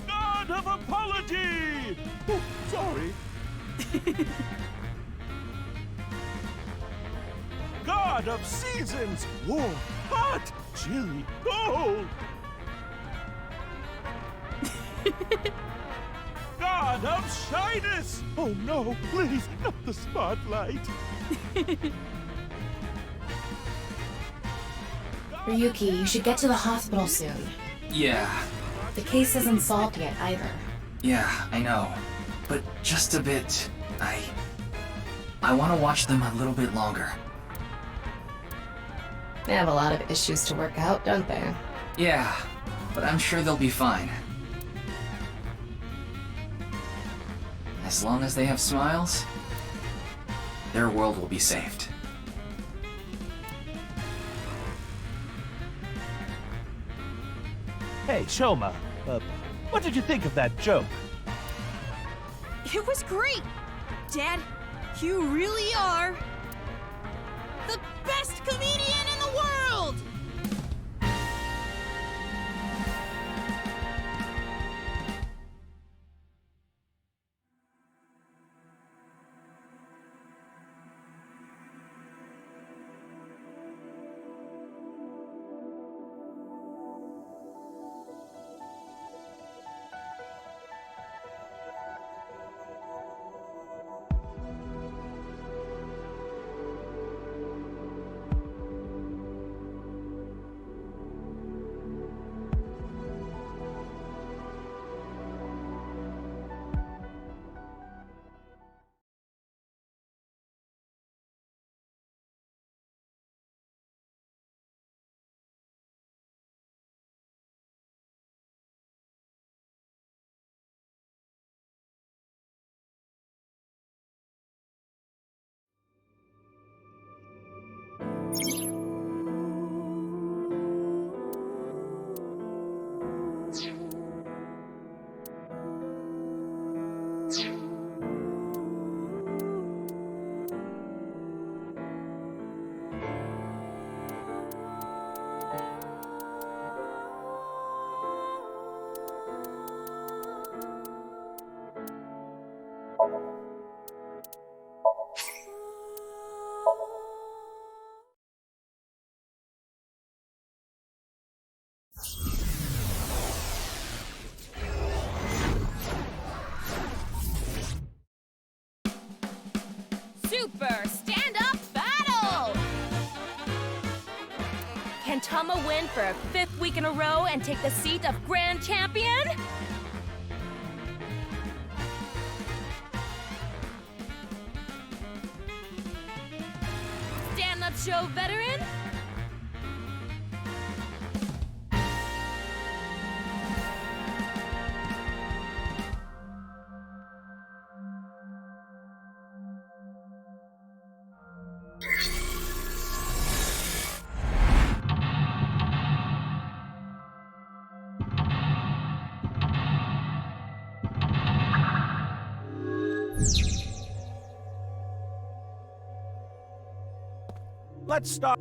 God of apology! Oh, sorry. God of seasons, warm, hot, chilly, cold! God of shyness! Oh no, please, not the spotlight! Ryuki, you should get to the hospital soon. Yeah, The case isn't solved yet either. yeah, I know. But just a bit. I want to watch them a little bit longer. They have a lot of issues to work out, don't they? Yeah, but I'm sure they'll be fine. As long as they have smiles, their world will be saved. Hey, Shoma, what did you think of that joke? It was great! Dad, you really are the best comedian in the world! Super stand-up battle! Can Tama win for a 5th week in a row and take the seat of Grand Champion? Stand-up show veteran? let's start.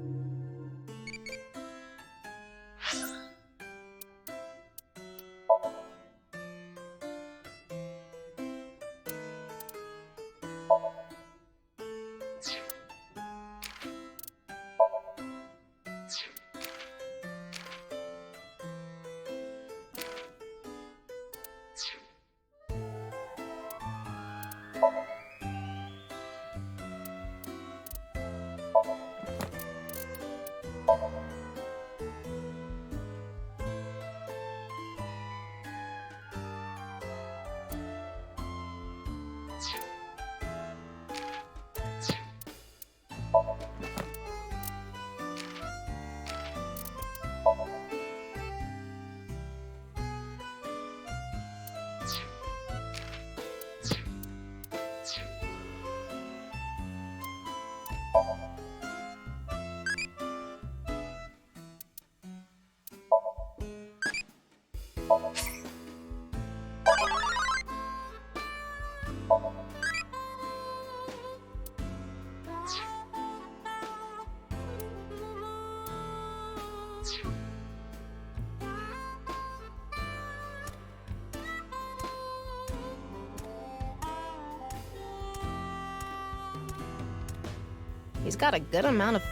He's got a good amount of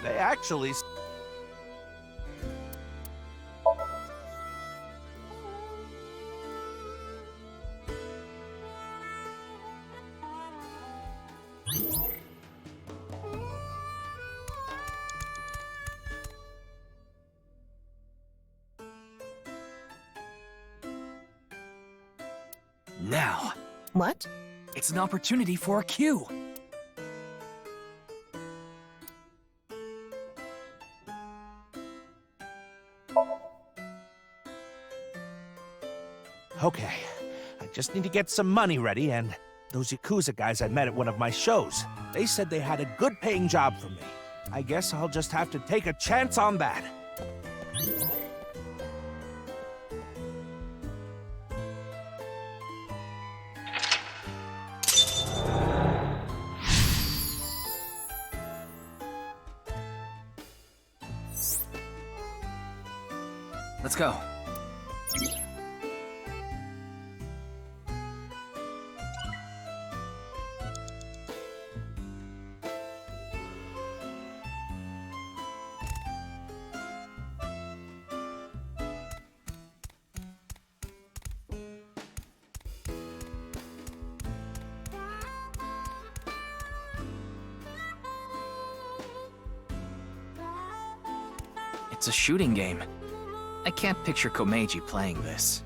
They actually... Now. What? It's an opportunity for a cue. Okay, I just need to get some money ready, and those Yakuza guys I met at one of my shows, they said they had a good-paying job for me. I guess I'll just have to take a chance on that. Let's go. It's a shooting game. I can't picture Komeiji playing this.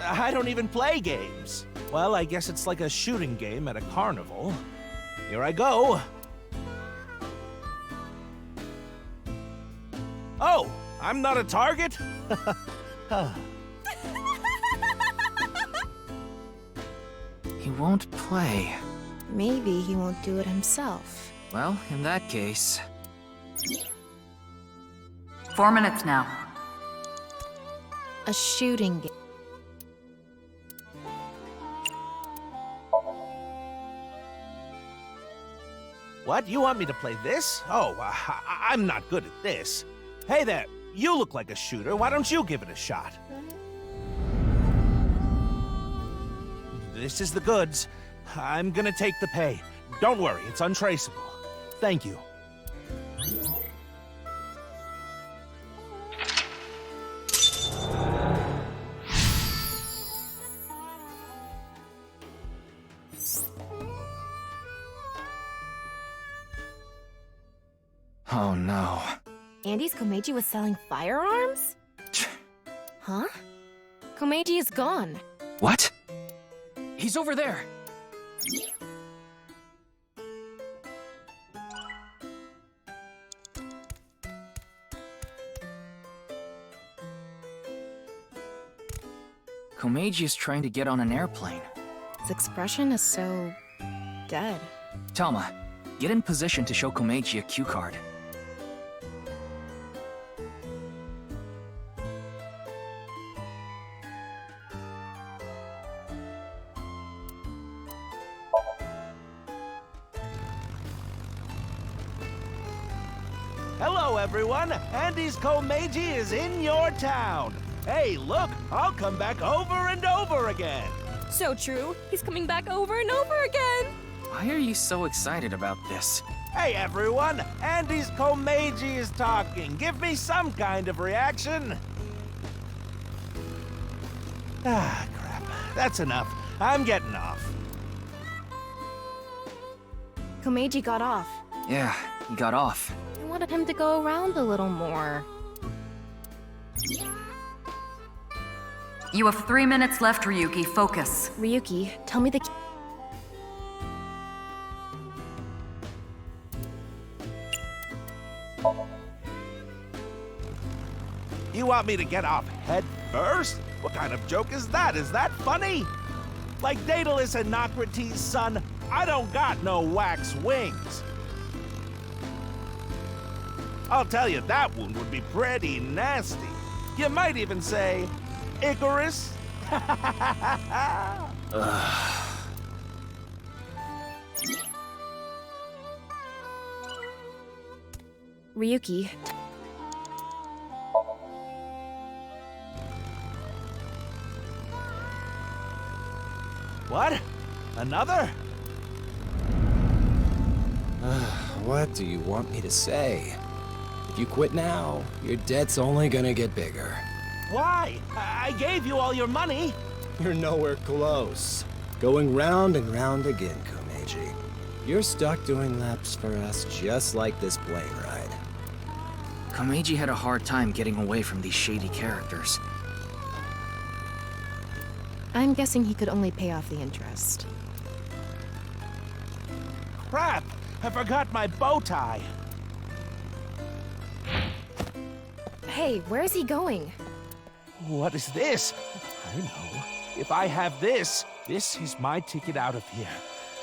I don't even play games. Well, I guess it's like a shooting game at a carnival. Here I go. Oh, I'm not a target? He won't play. Maybe he won't do it himself. Well, in that case... 4 minutes now. A shooting game. What? You want me to play this? Oh, I'm not good at this. Hey there, you look like a shooter. Why don't you give it a shot? This is the goods. I'm gonna take the pay. Don't worry, it's untraceable. Thank you. Oh no. Andy's Komeiji was selling firearms? Huh? Komeiji is gone. What? He's over there! Komeiji is trying to get on an airplane. His expression is so... dead. Talma, get in position to show Komeiji a cue card. Hello, everyone. Andy's Komeiji is in your town. Hey, look, I'll come back over and over again. So true. He's coming back over and over again. Why are you so excited about this? Hey, everyone. Andy's Komeiji is talking. Give me some kind of reaction. Ah, crap. That's enough. I'm getting off. Komeiji got off. Yeah, he got off. I wanted him to go around a little more. You have 3 minutes left, Ryuki. Focus. Ryuki, tell me the key. You want me to get off head first? What kind of joke is that? Is that funny? Like Daedalus and Nocrates' son, I don't got no wax wings. I'll tell you, that wound would be pretty nasty. You might even say, Icarus? Ryuki. What? Another? What do you want me to say? If you quit now, your debt's only gonna get bigger. Why? I gave you all your money. You're nowhere close. Going round and round again, Komeiji. You're stuck doing laps for us just like this plane ride. Komeiji had a hard time getting away from these shady characters. I'm guessing he could only pay off the interest. Crap! I forgot my bow tie. Hey, where is he going? What is this? I know. If I have this, this is my ticket out of here.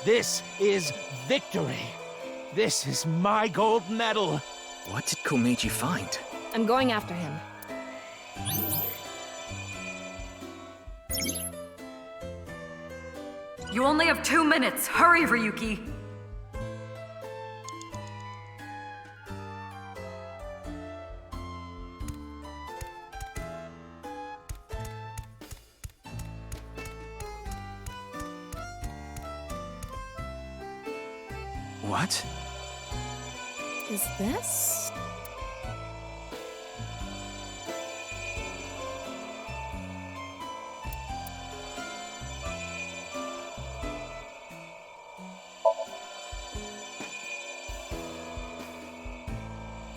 This is victory. This is my gold medal. What did Komeiji find? I'm going after him. You only have 2 minutes. Hurry, Ryuki. What? Is this?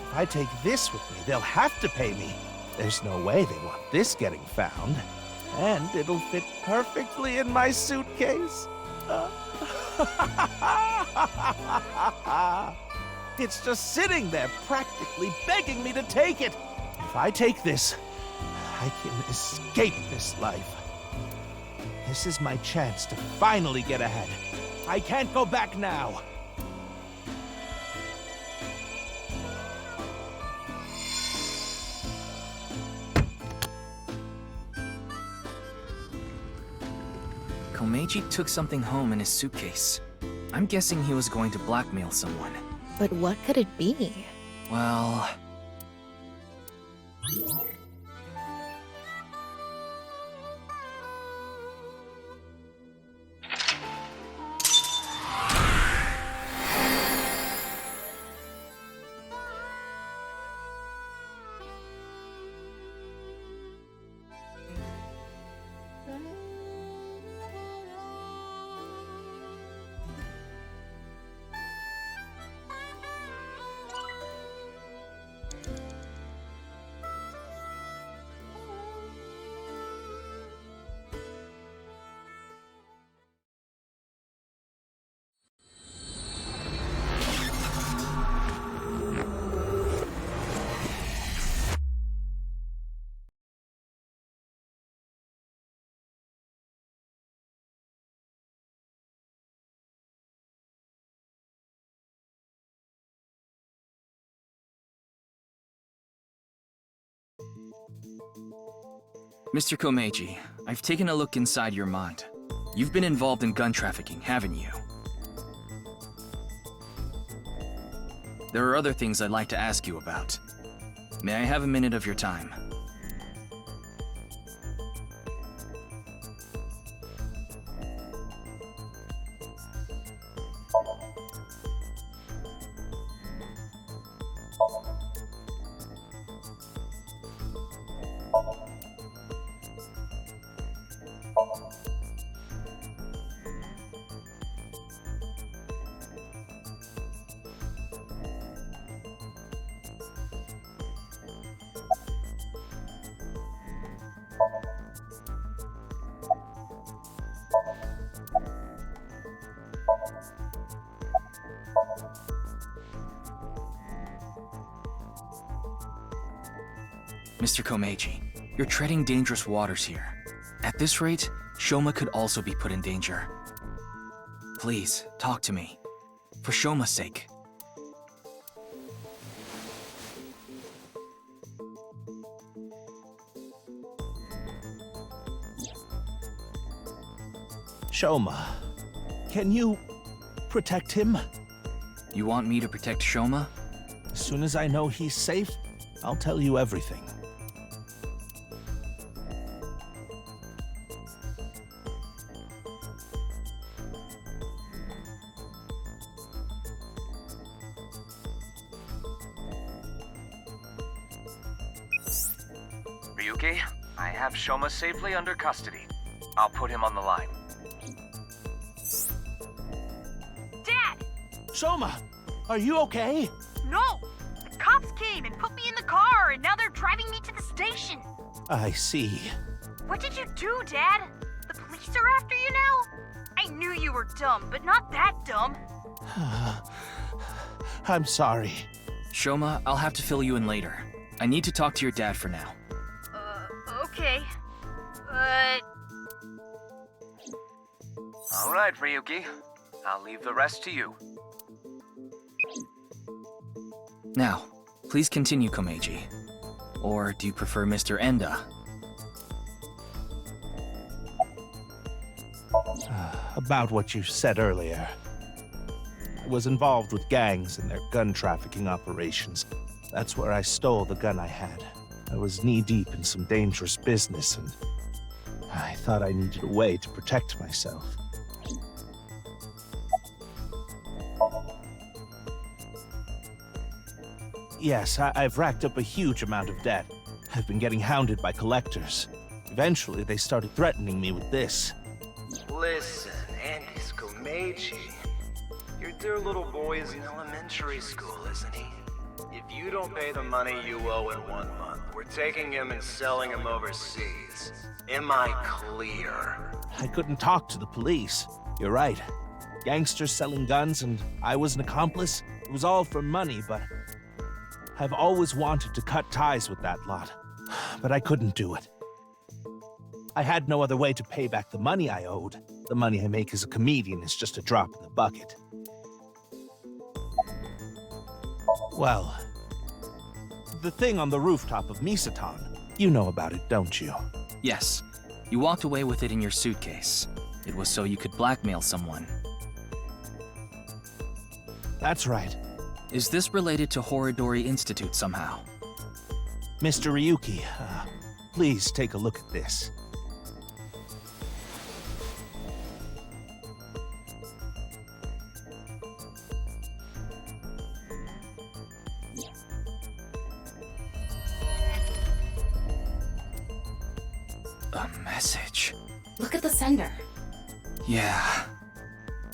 If I take this with me, they'll have to pay me. There's no way they want this getting found. And it'll fit perfectly in my suitcase. It's just sitting there, practically begging me to take it. If I take this, I can escape this life. This is my chance to finally get ahead. I can't go back now. Komeiji took something home in his suitcase. I'm guessing he was going to blackmail someone. But what could it be? Well... Mr. Komeiji, I've taken a look inside your mind. You've been involved in gun trafficking, haven't you? There are other things I'd like to ask you about. May I have a minute of your time? Mr. Komeiji, you're treading dangerous waters here. At this rate, Shoma could also be put in danger. Please, talk to me. For Shoma's sake. Shoma, can you protect him? You want me to protect Shoma? As soon as I know he's safe, I'll tell you everything. Ryuki, I have Shoma safely under custody. I'll put him on the line. Dad! Shoma, are you okay? No! The cops came and put me in the car, and now they're driving me to the station. I see. What did you do, Dad? The police are after you now? I knew you were dumb, but not that dumb. I'm sorry. Shoma, I'll have to fill you in later. I need to talk to your dad for now. Okay. But... All right, Ryuki. I'll leave the rest to you. Now, please continue, Komeiji. Or do you prefer Mr. Enda? About what you said earlier. I was involved with gangs and their gun trafficking operations. That's where I stole the gun I had. I was knee-deep in some dangerous business, and I thought I needed a way to protect myself. Yes, I've racked up a huge amount of debt. I've been getting hounded by collectors. Eventually, they started threatening me with this. Listen, Andy's Komeiji. Your dear little boy is in elementary school, isn't he? If you don't pay the money you owe in 1 month, we're taking him and selling him overseas. Am I clear? I couldn't talk to the police. You're right. Gangsters selling guns and I was an accomplice. It was all for money, but I've always wanted to cut ties with that lot. But I couldn't do it. I had no other way to pay back the money I owed. The money I make as a comedian is just a drop in the bucket. Well, the thing on the rooftop of Misatan, you know about it, don't you? Yes. You walked away with it in your suitcase. It was so you could blackmail someone. That's right. Is this related to Horodori Institute somehow? Mr. Ryuki, please take a look at this. A message. Look at the sender. Yeah.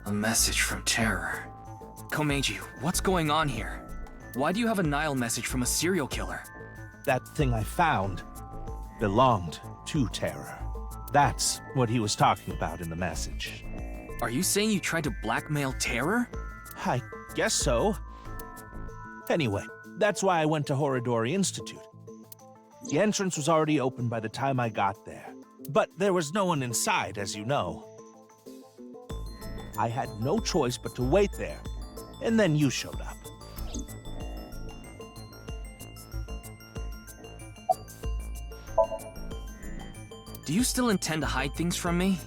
A message from Terror. Komeiji, what's going on here? Why do you have a Nile message from a serial killer? That thing I found belonged to Terror. That's what he was talking about in the message. Are you saying you tried to blackmail Terror? I guess so. Anyway, that's why I went to Horodori Institute. The entrance was already open by the time I got there. But there was no one inside, as you know. I had no choice but to wait there. And then you showed up. Do you still intend to hide things from me?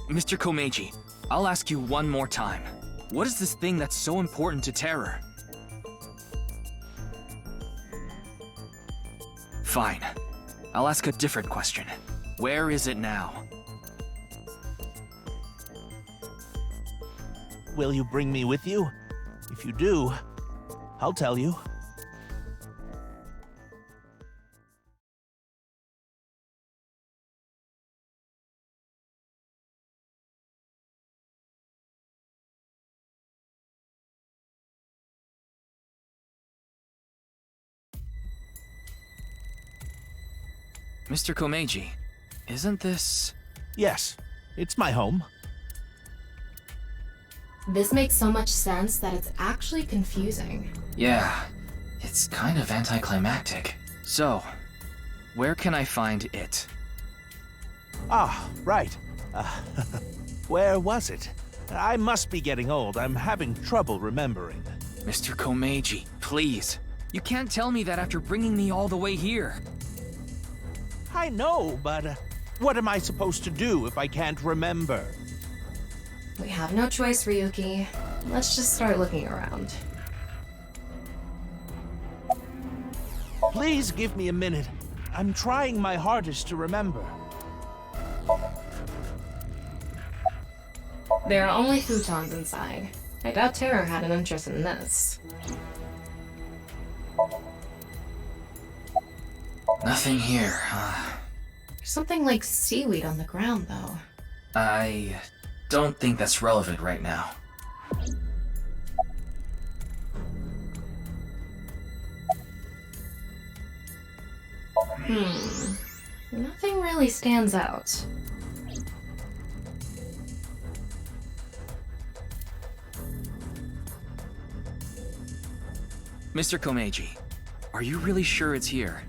Mr. Komeiji, I'll ask you one more time. What is this thing that's so important to Terror? Fine. I'll ask a different question. Where is it now? Will you bring me with you? If you do, I'll tell you. Mr. Komeiji, isn't this... Yes, it's my home. This makes so much sense that it's actually confusing. Yeah, it's kind of anticlimactic. So, where can I find it? Ah, right. Where was it? I must be getting old. I'm having trouble remembering. Mr. Komeiji, please. You can't tell me that after bringing me all the way here. I know, but what am I supposed to do if I can't remember? We have no choice, Ryuki. Let's just start looking around. Please give me a minute. I'm trying my hardest to remember. There are only futons inside. I doubt Terror had an interest in this. Nothing here. There's something like seaweed on the ground, though. I don't think that's relevant right now. Nothing really stands out. Mr. Komeiji, are you really sure it's here?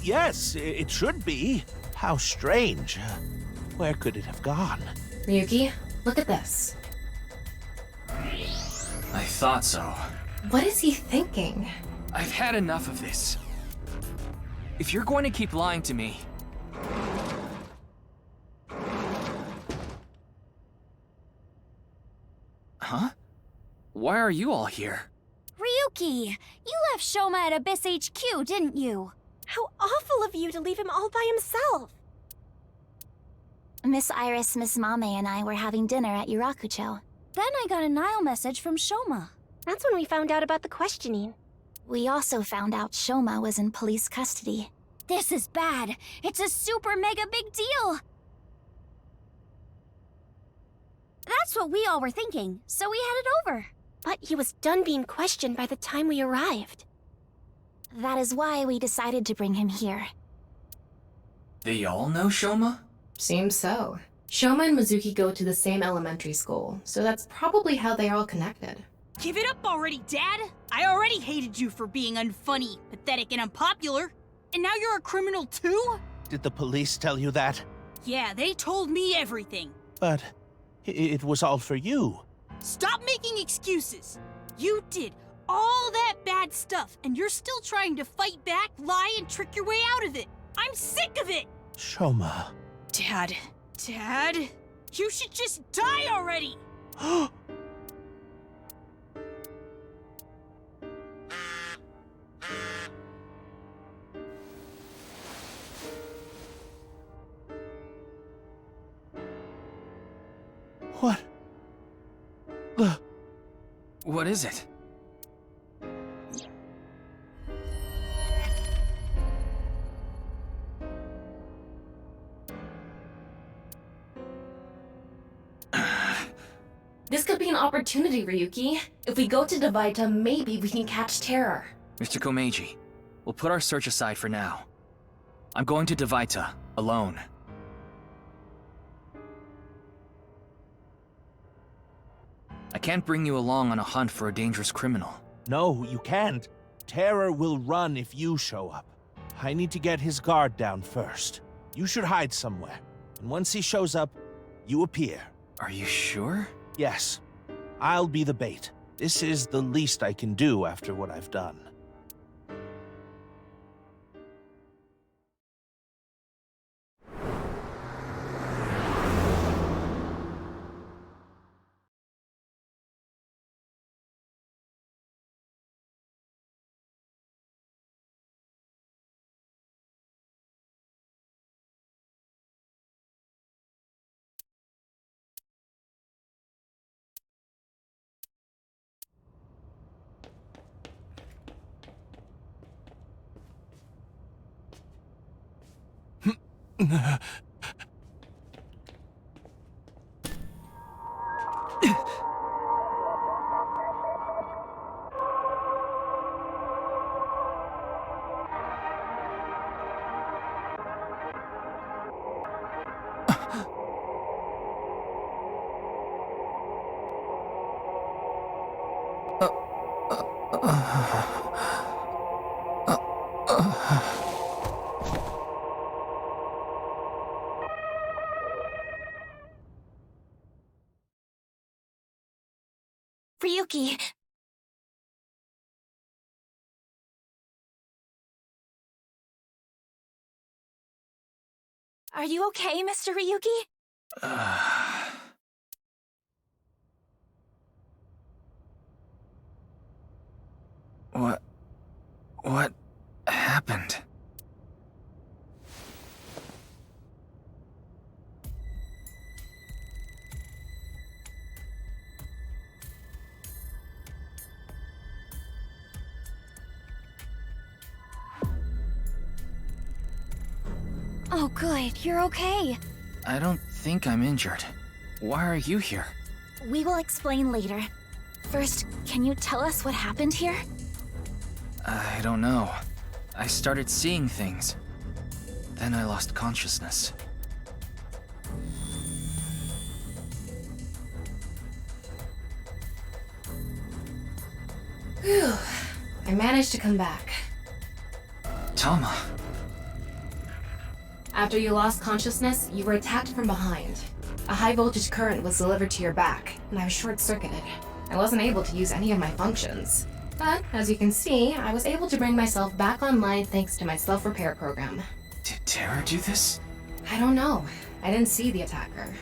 Yes, it should be. How strange. Where could it have gone? Ryuki, look at this. I thought so. What is he thinking? I've had enough of this. If you're going to keep lying to me... Huh? Why are you all here? Ryuki, you left Shoma at Abyss HQ, didn't you? How awful of you to leave him all by himself. Miss Iris, Miss Mame, and I were having dinner at Yurakucho. Then I got a Nile message from Shoma. That's when we found out about the questioning. We also found out Shoma was in police custody. This is bad. It's a super mega big deal. That's what we all were thinking, so we headed over. But he was done being questioned by the time we arrived. That is why we decided to bring him here. They all know Shoma? Seems so. Shoma and Mizuki go to the same elementary school, so that's probably how they're all connected. Give it up already, Dad! I already hated you for being unfunny, pathetic, and unpopular. And now you're a criminal too? Did the police tell you that? Yeah, they told me everything. But it was all for you. Stop making excuses! You did all that bad stuff, and you're still trying to fight back, lie, and trick your way out of it! I'm sick of it! Shoma. Dad, you should just die already! What? What is it? This could be an opportunity, Ryuki. If we go to Devaita, maybe we can catch Terror. Mr. Komeiji, we'll put our search aside for now. I'm going to Devaita, alone. I can't bring you along on a hunt for a dangerous criminal. No, you can't. Terror will run if you show up. I need to get his guard down first. You should hide somewhere. And once he shows up, you appear. Are you sure? Yes. I'll be the bait. This is the least I can do after what I've done. Ryuki. Are you okay, Mr. Ryuki? What happened? Oh, good. You're okay. I don't think I'm injured. Why are you here? We will explain later. First, can you tell us what happened here? I don't know. I started seeing things. Then I lost consciousness. Whew. I managed to come back. Tama. After you lost consciousness, you were attacked from behind. A high voltage current was delivered to your back, and I was short-circuited. I wasn't able to use any of my functions. But, as you can see, I was able to bring myself back online thanks to my self-repair program. Did Terra do this? I don't know. I didn't see the attacker.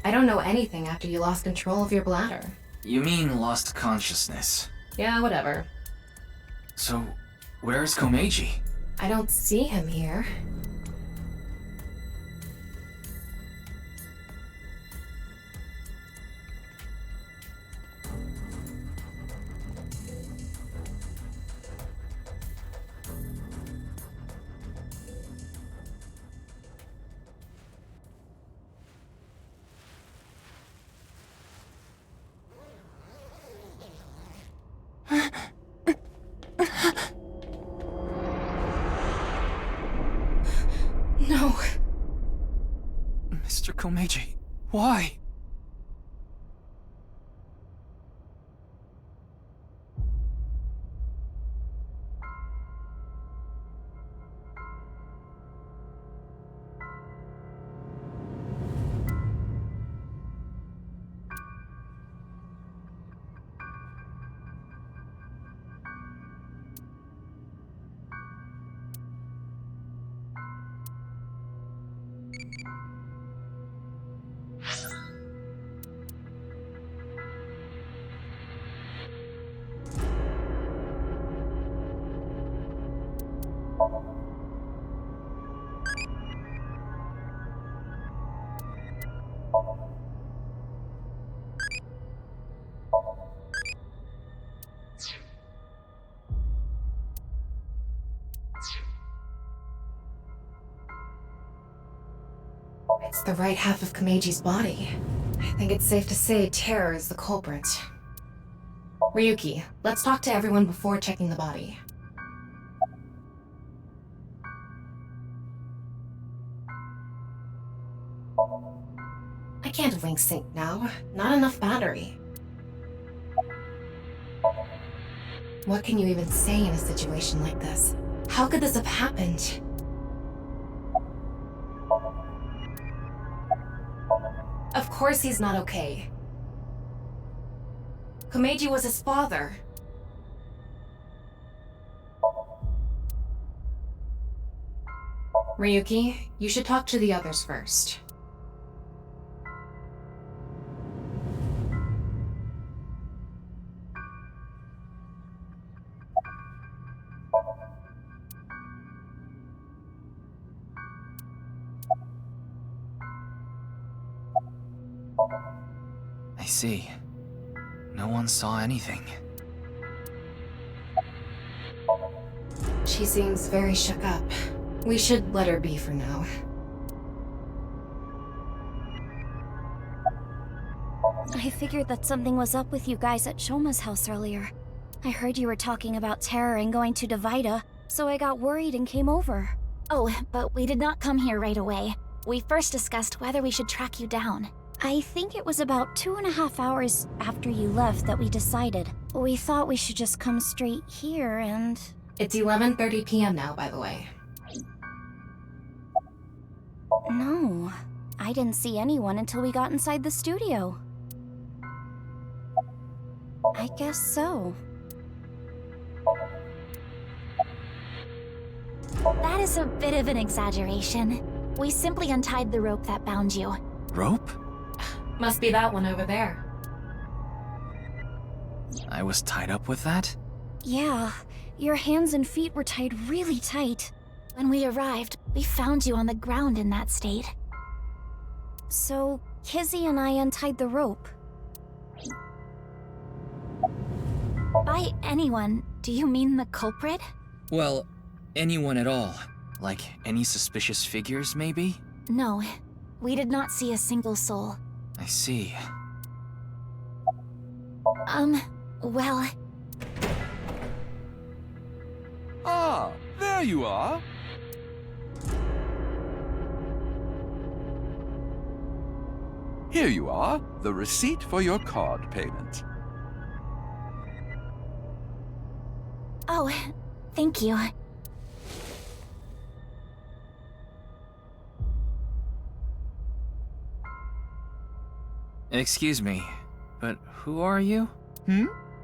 I don't know anything after you lost control of your bladder. You mean lost consciousness? Yeah, whatever. So, where's Komeiji? I don't see him here. No. Mr. Komeiji, why? It's the right half of Komeiji's body. I think it's safe to say Terror is the culprit. Ryuki, let's talk to everyone before checking the body. I can't link sync now. Not enough battery. What can you even say in a situation like this? How could this have happened? Of course he's not okay. Komeiji was his father. Ryuki, you should talk to the others first. I see. No one saw anything. She seems very shook up. We should let her be for now. I figured that something was up with you guys at Shoma's house earlier. I heard you were talking about terror and going to Divida, so I got worried and came over. Oh, but we did not come here right away. We first discussed whether we should track you down. I think it was about 2.5 hours after you left that we decided. We thought we should just come straight here and... It's 11:30 p.m. now, by the way. No, I didn't see anyone until we got inside the studio. I guess so. That is a bit of an exaggeration. We simply untied the rope that bound you. Rope? Must be that one over there. I was tied up with that? Yeah, your hands and feet were tied really tight. When we arrived, we found you on the ground in that state. So, Kizzy and I untied the rope. By anyone, do you mean the culprit? Well, anyone at all. Like any suspicious figures, maybe? No, we did not see a single soul. I see. Well... Ah, there you are. Here you are, the receipt for your card payment. Oh, thank you. Excuse me, but who are you?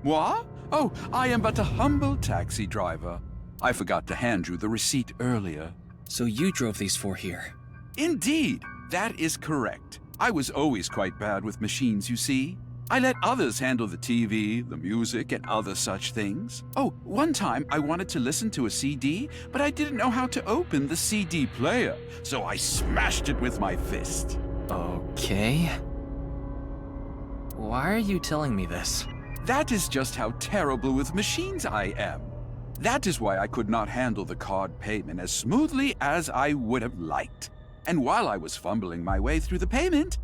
What? Oh, I am but a humble taxi driver. I forgot to hand you the receipt earlier. So you drove these four here? Indeed, that is correct. I was always quite bad with machines, you see. I let others handle the TV, the music, and other such things. Oh, one time I wanted to listen to a CD, but I didn't know how to open the CD player, so I smashed it with my fist. Okay. Why are you telling me this? That is just how terrible with machines I am. That is why I could not handle the card payment as smoothly as I would have liked. And while I was fumbling my way through the payment...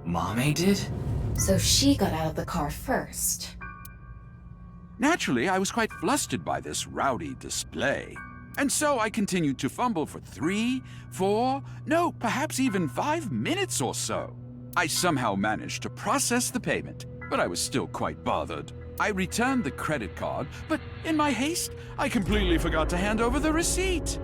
Mame did? So she got out of the car first. Naturally, I was quite flustered by this rowdy display. And so I continued to fumble for 3, 4, no, perhaps even 5 minutes or so. I somehow managed to process the payment, but I was still quite bothered. I returned the credit card, but in my haste, I completely forgot to hand over the receipt.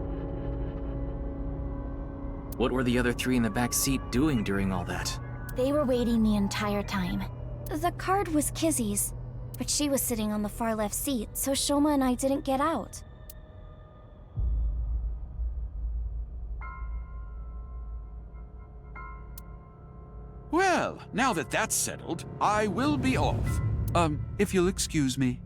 What were the other three in the back seat doing during all that? They were waiting the entire time. The card was Kizzy's, but she was sitting on the far left seat, so Shoma and I didn't get out. Well, now that that's settled, I will be off. If you'll excuse me.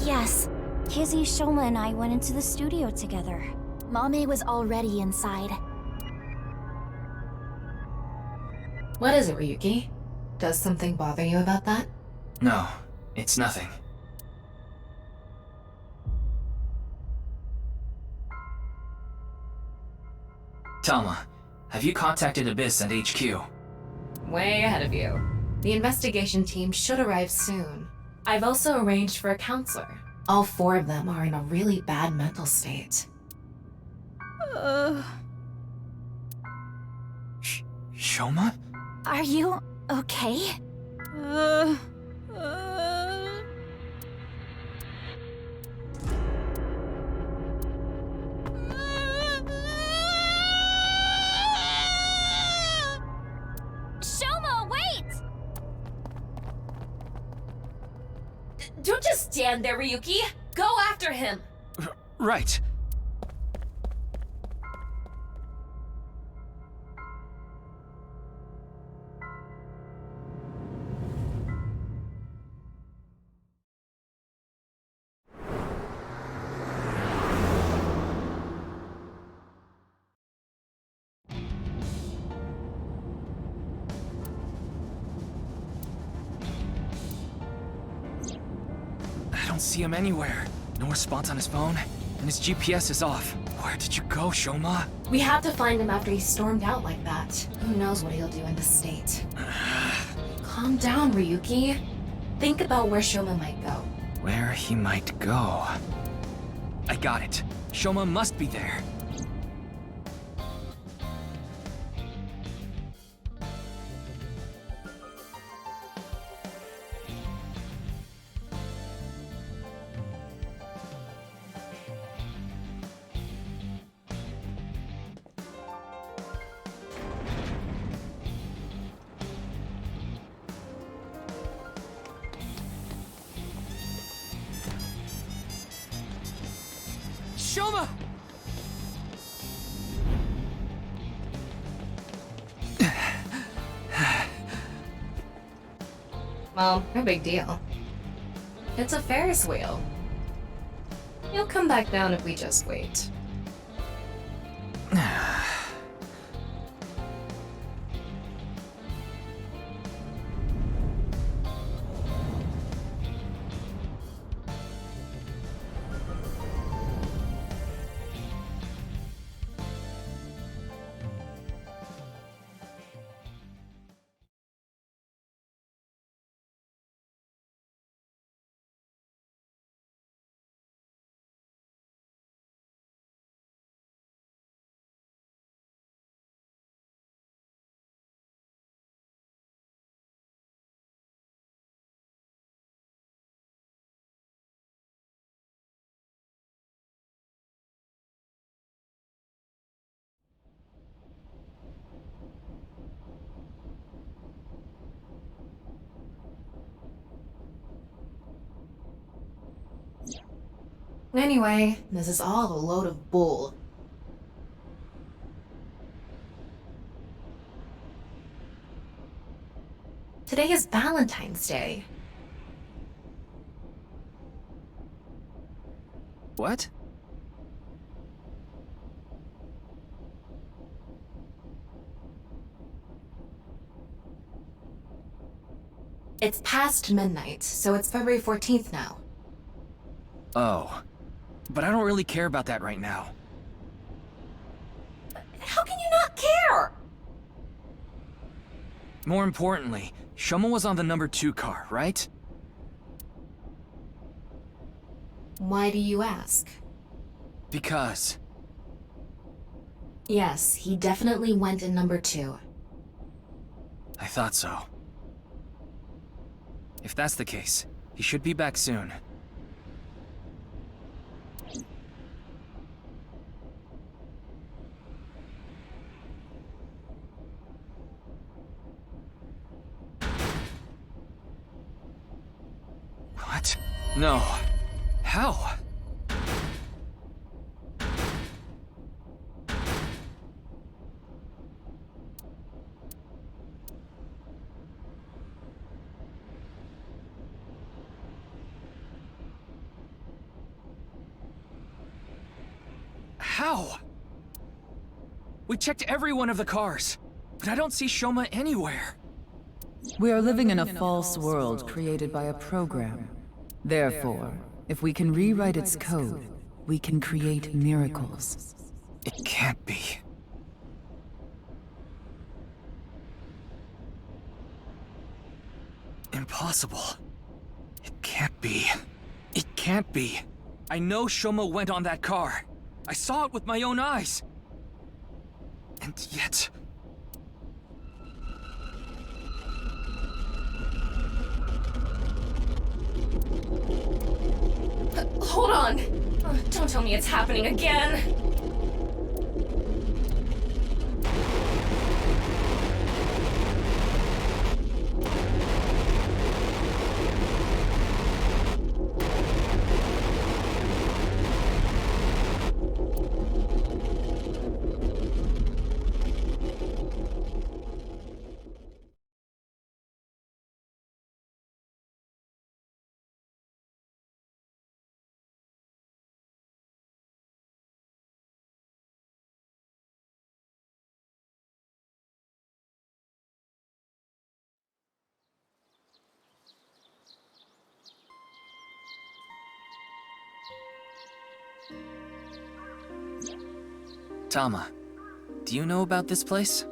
Yes. Kizzy, Shoma, and I went into the studio together. Mame was already inside. What is it, Ryuki? Does something bother you about that? No, it's nothing. Talma, have you contacted Abyss and HQ? Way ahead of you. The investigation team should arrive soon. I've also arranged for a counselor. All 4 of them are in a really bad mental state. Shoma? Are you okay? Shoma, wait! Don't just stand there, Ryuki! Go after him! Right. I don't see him anywhere. No response on his phone, and his GPS is off. Where did you go, Shoma? We have to find him after he stormed out like that. Who knows what he'll do in this state. Calm down, Ryuki. Think about where Shoma might go. Where he might go. I got it. Shoma must be there. Shoma! Well, no big deal. It's a Ferris wheel. He'll come back down if we just wait. Anyway, this is all a load of bull. Today is Valentine's Day. What? It's past midnight, so it's February 14th now. Oh. But I don't really care about that right now. How can you not care? More importantly, Shoma was on the number 2 car, right? Why do you ask? Because... Yes, he definitely went in number 2. I thought so. If that's the case, he should be back soon. What? No. How? How? We checked every one of the cars, but I don't see Shoma anywhere. We are living in a false world created by a program. Therefore, if we can rewrite its code, we can create miracles. It can't be. Impossible. It can't be. It can't be. I know Shoma went on that car. I saw it with my own eyes. And yet... Hold on! Don't tell me it's happening again! Tama, do you know about this place?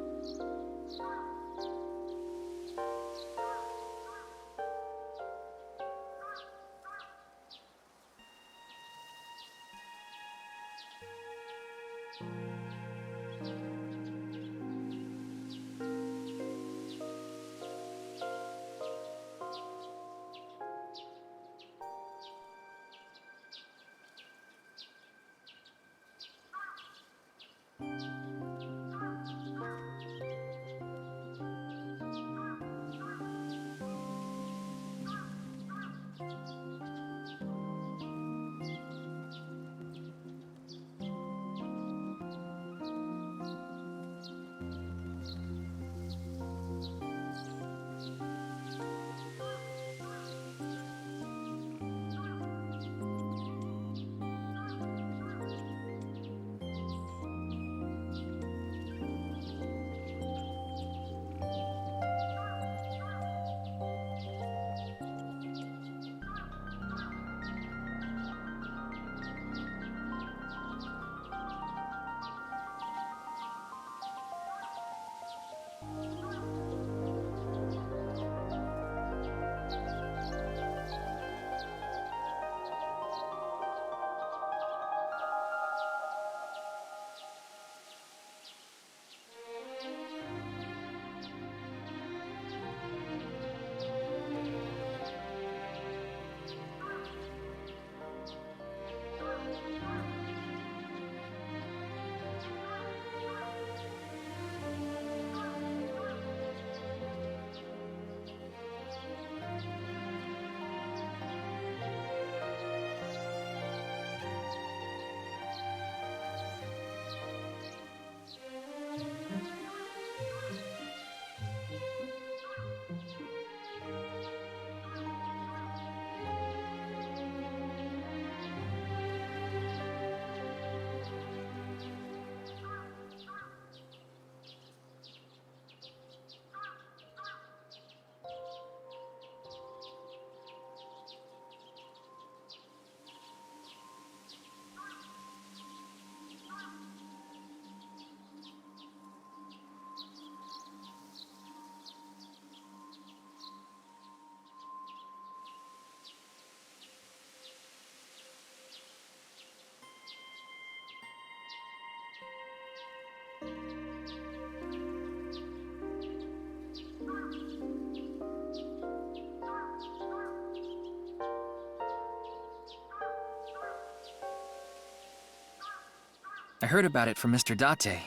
I heard about it from Mr. Date.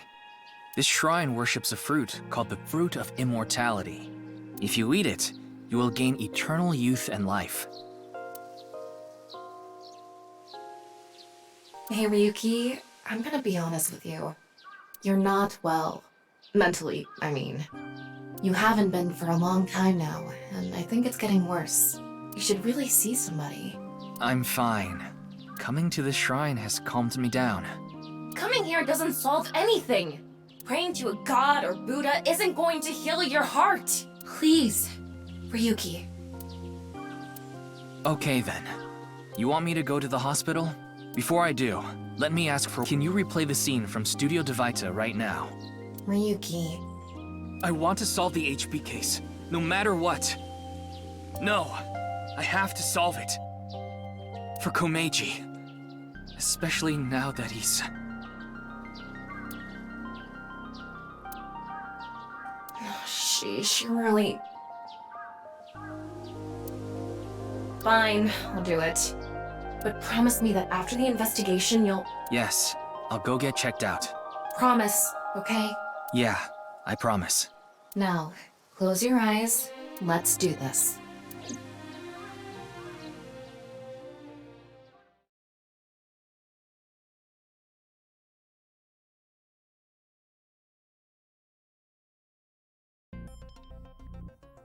This shrine worships a fruit called the Fruit of Immortality. If you eat it, you will gain eternal youth and life. Hey Ryuki, I'm gonna be honest with you. You're not well. Mentally, I mean. You haven't been for a long time now, and I think it's getting worse. You should really see somebody. I'm fine. Coming to this shrine has calmed me down. Coming here doesn't solve anything. Praying to a god or Buddha isn't going to heal your heart. Please, Ryuki. Okay then. You want me to go to the hospital? Before I do, let me ask for— Can you replay the scene from Studio Devita right now? Ryuki. I want to solve the HP case, no matter what. No, I have to solve it. For Komeiji. Especially now that he's... She really... Fine, I'll do it. But promise me that after the investigation you'll... Yes, I'll go get checked out. Promise, okay? Yeah, I promise. Now, close your eyes. Let's do this.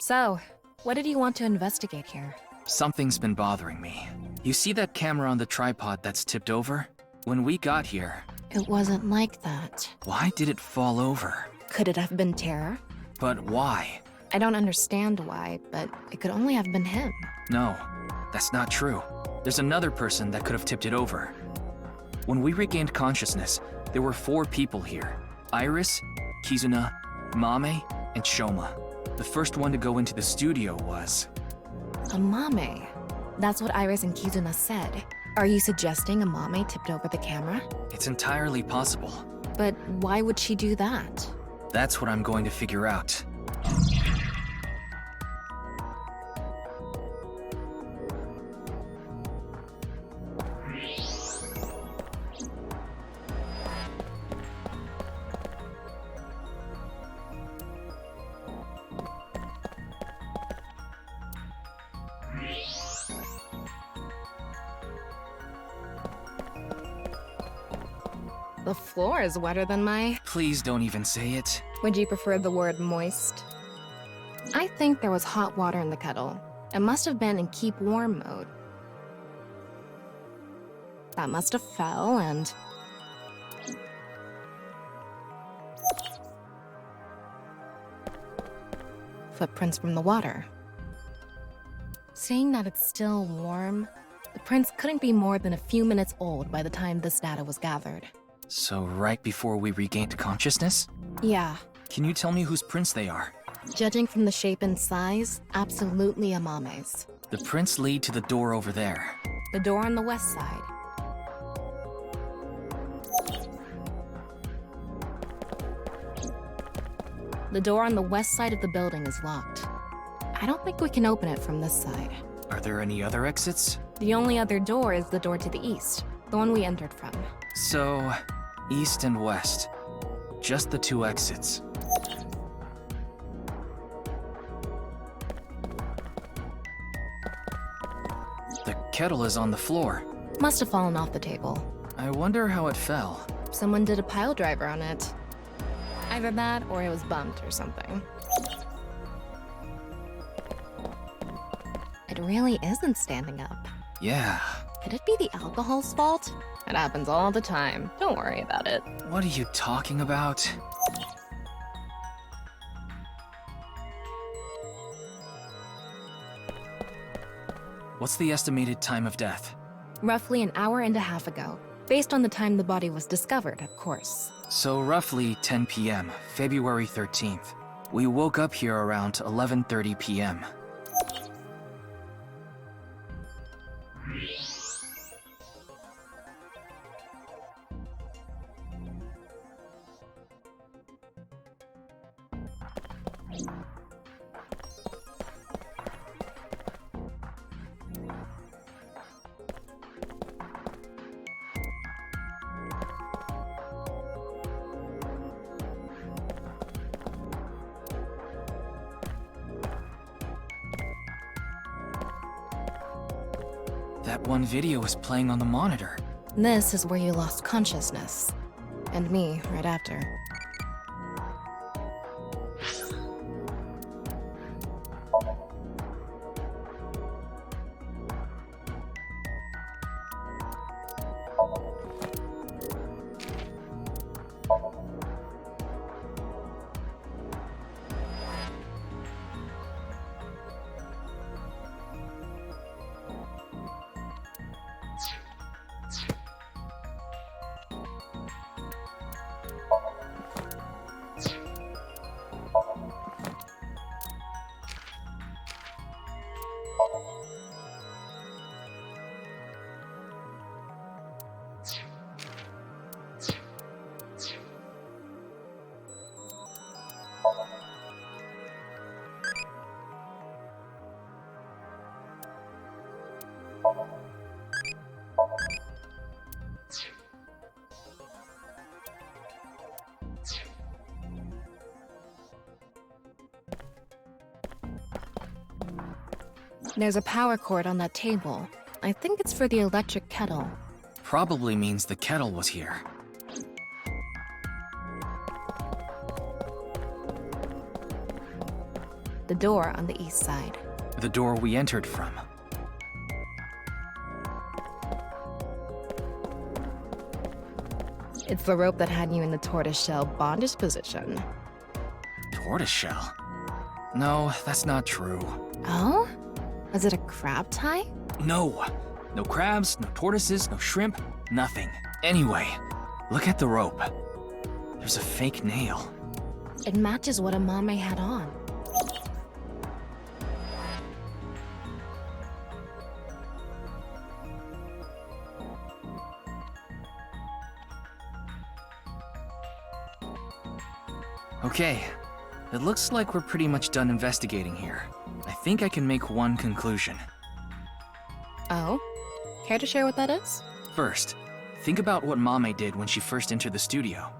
So, what did you want to investigate here? Something's been bothering me. You see that camera on the tripod that's tipped over? When we got here... It wasn't like that. Why did it fall over? Could it have been terror? But why? I don't understand why, but it could only have been him. No, that's not true. There's another person that could have tipped it over. When we regained consciousness, there were 4 people here. Iris, Kizuna, Mame, and Shoma. The first one to go into the studio was... Amame. That's what Iris and Kizuna said. Are you suggesting Amame tipped over the camera? It's entirely possible. But why would she do that? That's what I'm going to figure out. The floor is wetter than my... Please don't even say it. Would you prefer the word moist? I think there was hot water in the kettle. It must have been in keep warm mode. That must have fell and... Footprints from the water. Saying that it's still warm, the prints couldn't be more than a few minutes old by the time this data was gathered. So right before we regained consciousness? Yeah. Can you tell me whose prints they are? Judging from the shape and size, absolutely Amame's. The prints lead to the door over there. The door on the west side. The door on the west side of the building is locked. I don't think we can open it from this side. Are there any other exits? The only other door is the door to the east, the one we entered from. So, east and west. Just the 2 exits. The kettle is on the floor. Must have fallen off the table. I wonder how it fell. Someone did a pile driver on it. Either that or it was bumped or something. It really isn't standing up. Yeah. Could it be the alcohol's fault? It happens all the time. Don't worry about it. What are you talking about? What's the estimated time of death? Roughly an hour and a half ago. Based on the time the body was discovered, of course. So roughly 10 p.m., February 13th. We woke up here around 11:30 p.m. That one video is playing on the monitor. This is where you lost consciousness. And me, right after. There's a power cord on that table. I think it's for the electric kettle. Probably means the kettle was here. The door on the east side. The door we entered from. It's the rope that had you in the tortoiseshell bondage position. Tortoiseshell? No, that's not true. Oh? Was it a crab tie? No. No crabs, no tortoises, no shrimp, nothing. Anyway, look at the rope. There's a fake nail. It matches what Amame had on. Okay, it looks like we're pretty much done investigating here. I think I can make one conclusion. Oh? Care to share what that is? First, think about what Mame did when she first entered the studio.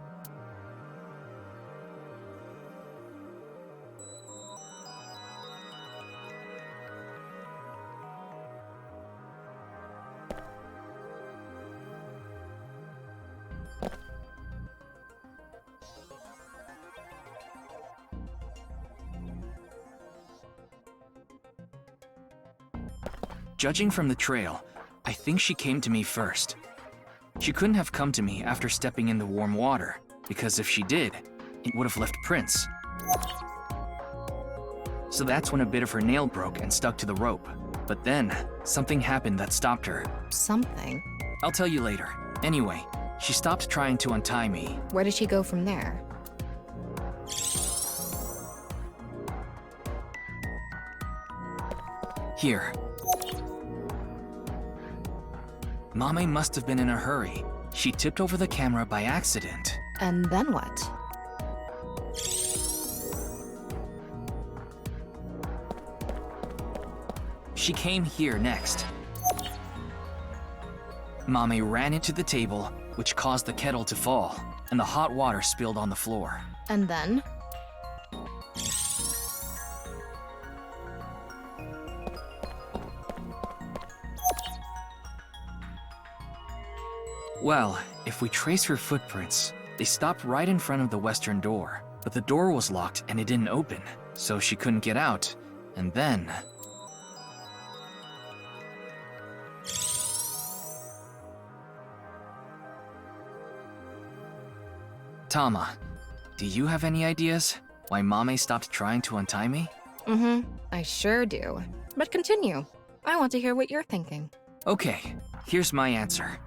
Judging from the trail, I think she came to me first. She couldn't have come to me after stepping in the warm water, because if she did, it would have left prints. So that's when a bit of her nail broke and stuck to the rope. But then, something happened that stopped her. Something? I'll tell you later. Anyway, she stopped trying to untie me. Where did she go from there? Here. Mame must have been in a hurry. She tipped over the camera by accident. And then what? She came here next. Mame ran into the table, which caused the kettle to fall, and the hot water spilled on the floor. And then? Well, if we trace her footprints, they stopped right in front of the western door. But the door was locked and it didn't open, so she couldn't get out. And then... Tama, do you have any ideas why Mame stopped trying to untie me? I sure do. But continue. I want to hear what you're thinking. Okay, here's my answer.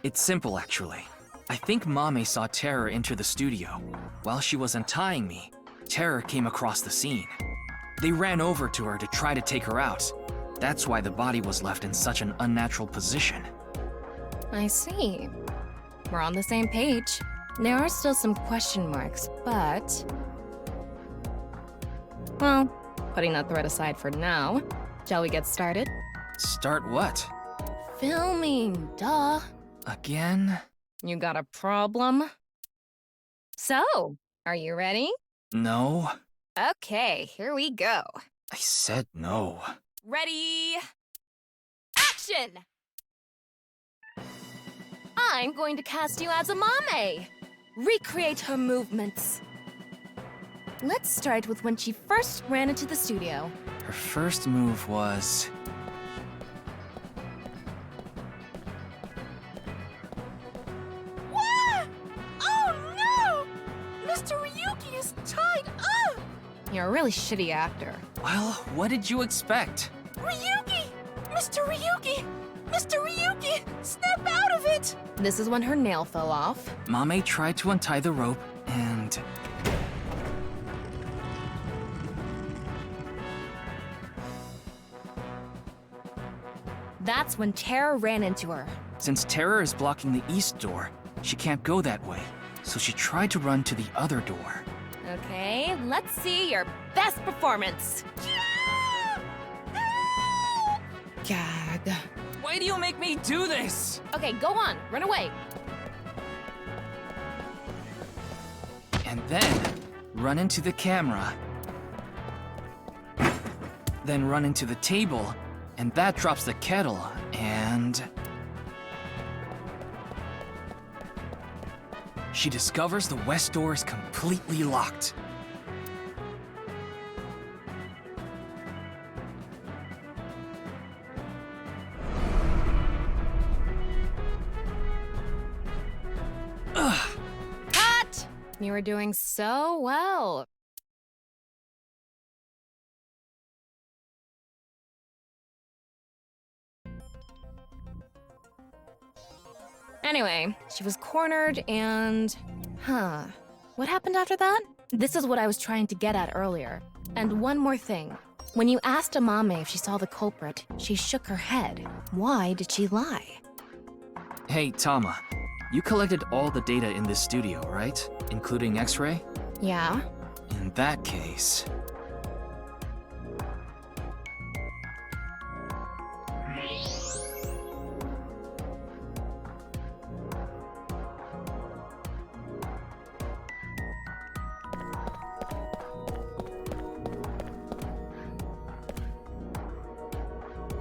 It's simple, actually. I think Mame saw Terror enter the studio. While she was untying me, Terror came across the scene. They ran over to her to try to take her out. That's why the body was left in such an unnatural position. I see. We're on the same page. There are still some question marks, but... Well, putting that thread aside for now, shall we get started? Start what? Filming, duh. Again? You got a problem? So, are you ready? No. Okay, here we go. I said no. Ready? Action! I'm going to cast you as Amame. Recreate her movements. Let's start with when she first ran into the studio. Her first move was... What? Oh no! Mr. Ryuki is tied up! You're a really shitty actor. Well, what did you expect? Ryuki! Mr. Ryuki! Mr. Ryuki! Snap out of it! This is when her nail fell off. Mame tried to untie the rope, and... That's when Terror ran into her. Since Terror is blocking the east door, she can't go that way. So she tried to run to the other door. Okay, let's see your best performance. Gag. Why do you make me do this? Okay, go on, run away. And then, run into the camera. Then run into the table, and that drops the kettle, and... she discovers the west door is completely locked. Cut! You were doing so well. Anyway, she was cornered and... What happened after that? This is what I was trying to get at earlier. And one more thing. When you asked Amame if she saw the culprit, she shook her head. Why did she lie? Hey, Tama. You collected all the data in this studio, right? Including X-ray? Yeah? In that case...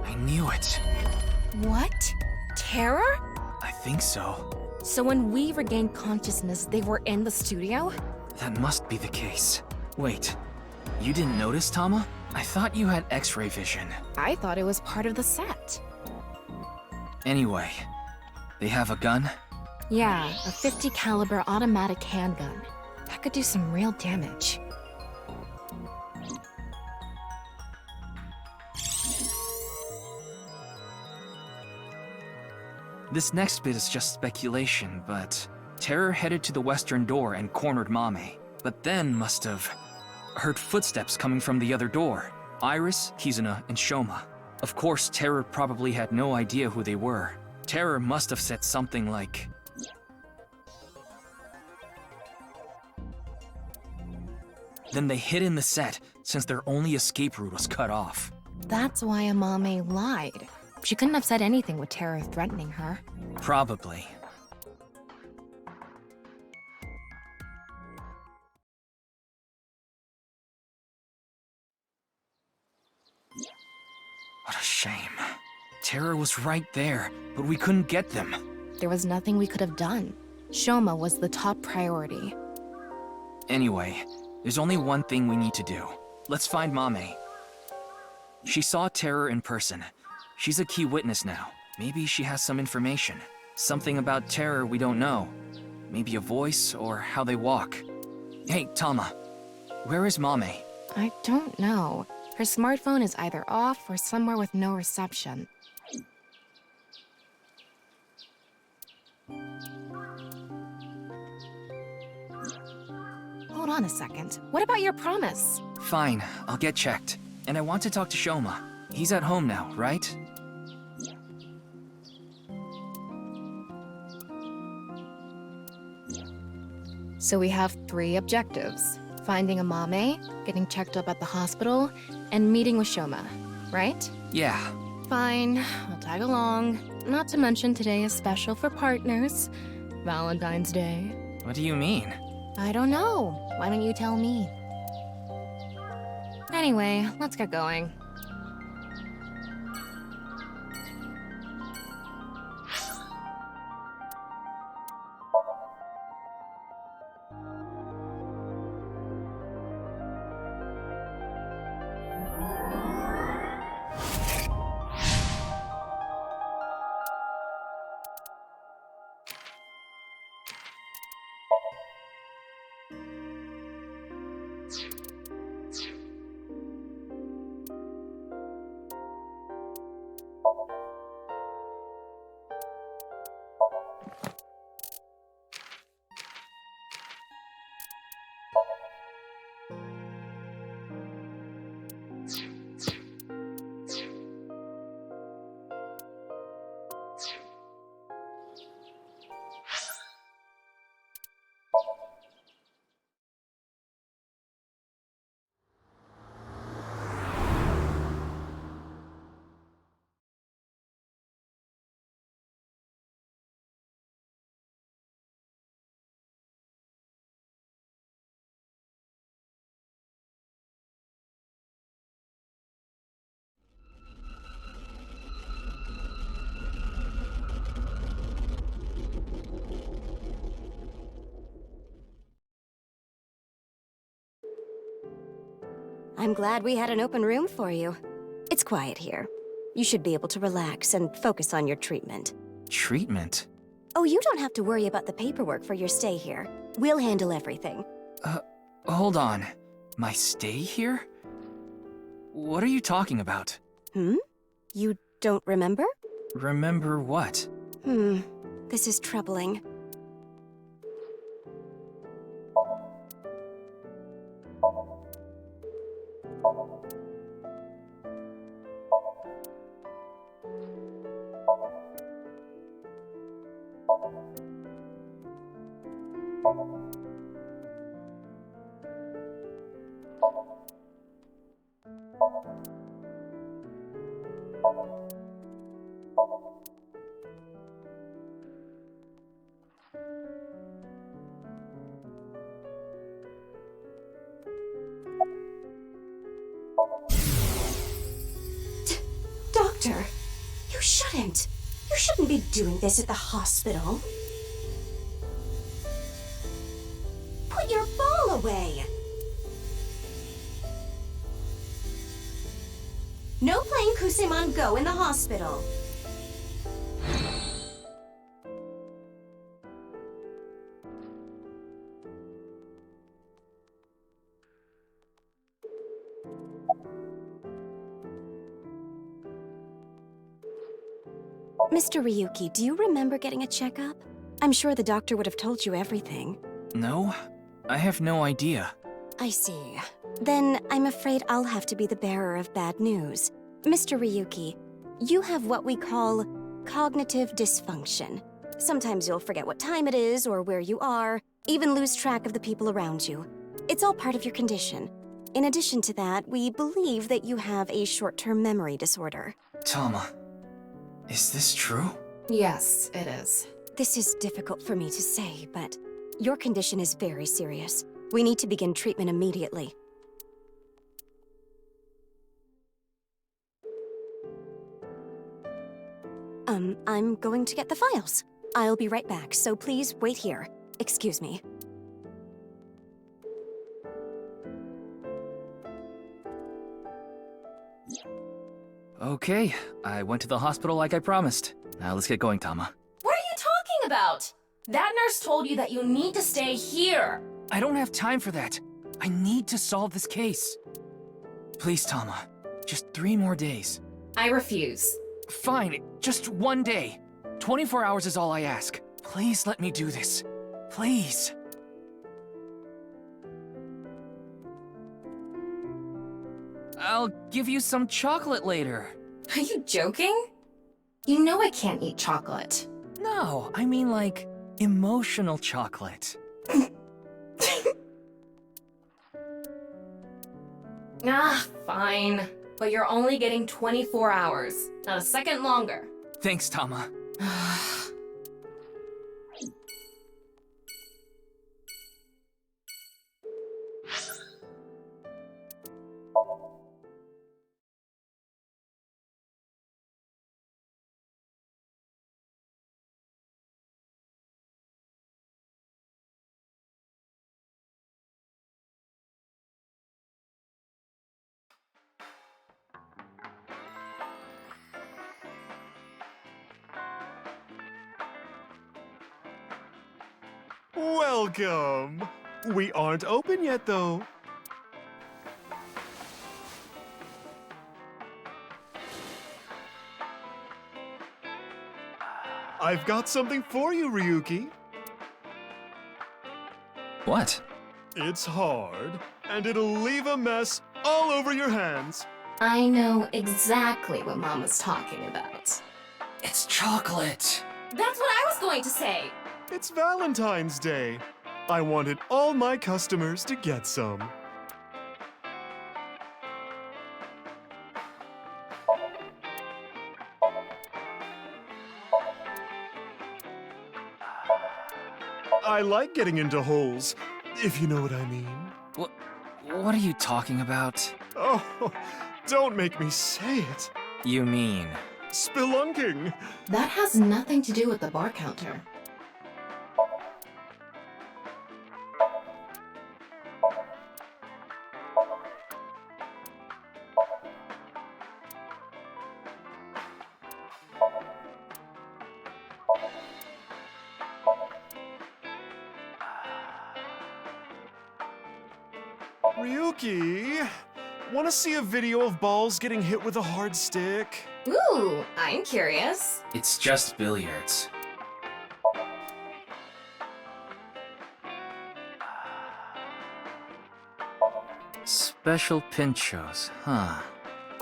I knew it. What? Terror? I think so. So when we regained consciousness, they were in the studio? That must be the case. Wait, you didn't notice, Tama? I thought you had X-ray vision. I thought it was part of the set. Anyway, they have a gun? Yeah, a 50 caliber automatic handgun. That could do some real damage. This next bit is just speculation, but Terror headed to the western door and cornered Mame, but then must have heard footsteps coming from the other door. Iris, Kizuna, and Shoma. Of course, Terror probably had no idea who they were. Terror must have said something like... Then they hid in the set, since their only escape route was cut off. That's why Amame lied. She couldn't have said anything with Terror threatening her. Probably. What a shame. Terror was right there, but we couldn't get them. There was nothing we could have done. Shoma was the top priority. Anyway, there's only one thing we need to do. Let's find Mame. She saw Terror in person. She's a key witness now. Maybe she has some information. Something about Terror we don't know. Maybe a voice or how they walk. Hey, Tama. Where is Mame? I don't know. Her smartphone is either off or somewhere with no reception. Hold on a second. What about your promise? Fine, I'll get checked. And I want to talk to Shoma. He's at home now, right? So we have 3 objectives. Finding Amame, getting checked up at the hospital, and meeting with Shoma, right? Yeah. Fine, I'll tag along. Not to mention today is special for partners. Valentine's Day. What do you mean? I don't know. Why don't you tell me? Anyway, let's get going. I'm glad we had an open room for you. It's quiet here. You should be able to relax and focus on your treatment. Treatment? Oh, you don't have to worry about the paperwork for your stay here. We'll handle everything. Hold on. My stay here? What are you talking about? You don't remember? Remember what? This is troubling. Doctor, you shouldn't. You shouldn't be doing this at the hospital. Put your ball away. No playing Kusemon Go in the hospital. Mr. Ryuki, do you remember getting a checkup? I'm sure the doctor would have told you everything. No, I have no idea. I see. Then I'm afraid I'll have to be the bearer of bad news. Mr. Ryuki, you have what we call cognitive dysfunction. Sometimes you'll forget what time it is or where you are, even lose track of the people around you. It's all part of your condition. In addition to that, we believe that you have a short-term memory disorder. Tama, is this true? Yes, it is. This is difficult for me to say, but your condition is very serious. We need to begin treatment immediately. I'm going to get the files. I'll be right back, so please wait here. Excuse me. Okay, I went to the hospital like I promised. Now let's get going, Tama. What are you talking about? That nurse told you that you need to stay here. I don't have time for that. I need to solve this case. Please, Tama. Just 3 more days. I refuse. Fine, just 1 day. 24 hours is all I ask. Please let me do this. Please. I'll give you some chocolate later. Are you joking? You know I can't eat chocolate. No, I mean like emotional chocolate. Fine. But you're only getting 24 hours, not a second longer. Thanks, Tama. Welcome! We aren't open yet, though. I've got something for you, Ryuki. What? It's hard, and it'll leave a mess all over your hands. I know exactly what Mom was talking about. It's chocolate. That's what I was going to say. It's Valentine's Day. I wanted all my customers to get some. I like getting into holes, if you know what I mean. What are you talking about? Oh, don't make me say it. You mean? Spelunking. That has nothing to do with the bar counter. Ryuki, want to see a video of balls getting hit with a hard stick? Ooh, I'm curious. It's just billiards. Special pinchos, huh?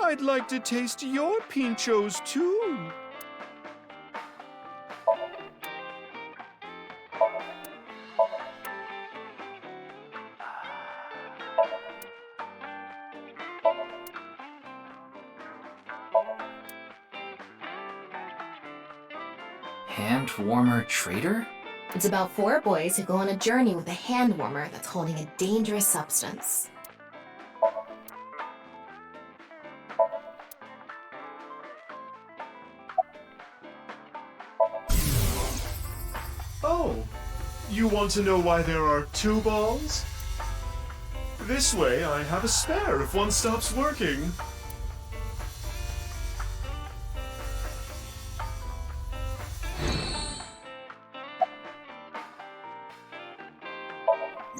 I'd like to taste your pinchos too. Hand warmer trader? It's about 4 boys who go on a journey with a hand warmer that's holding a dangerous substance. Oh, you want to know why there are 2 balls? This way I have a spare if one stops working.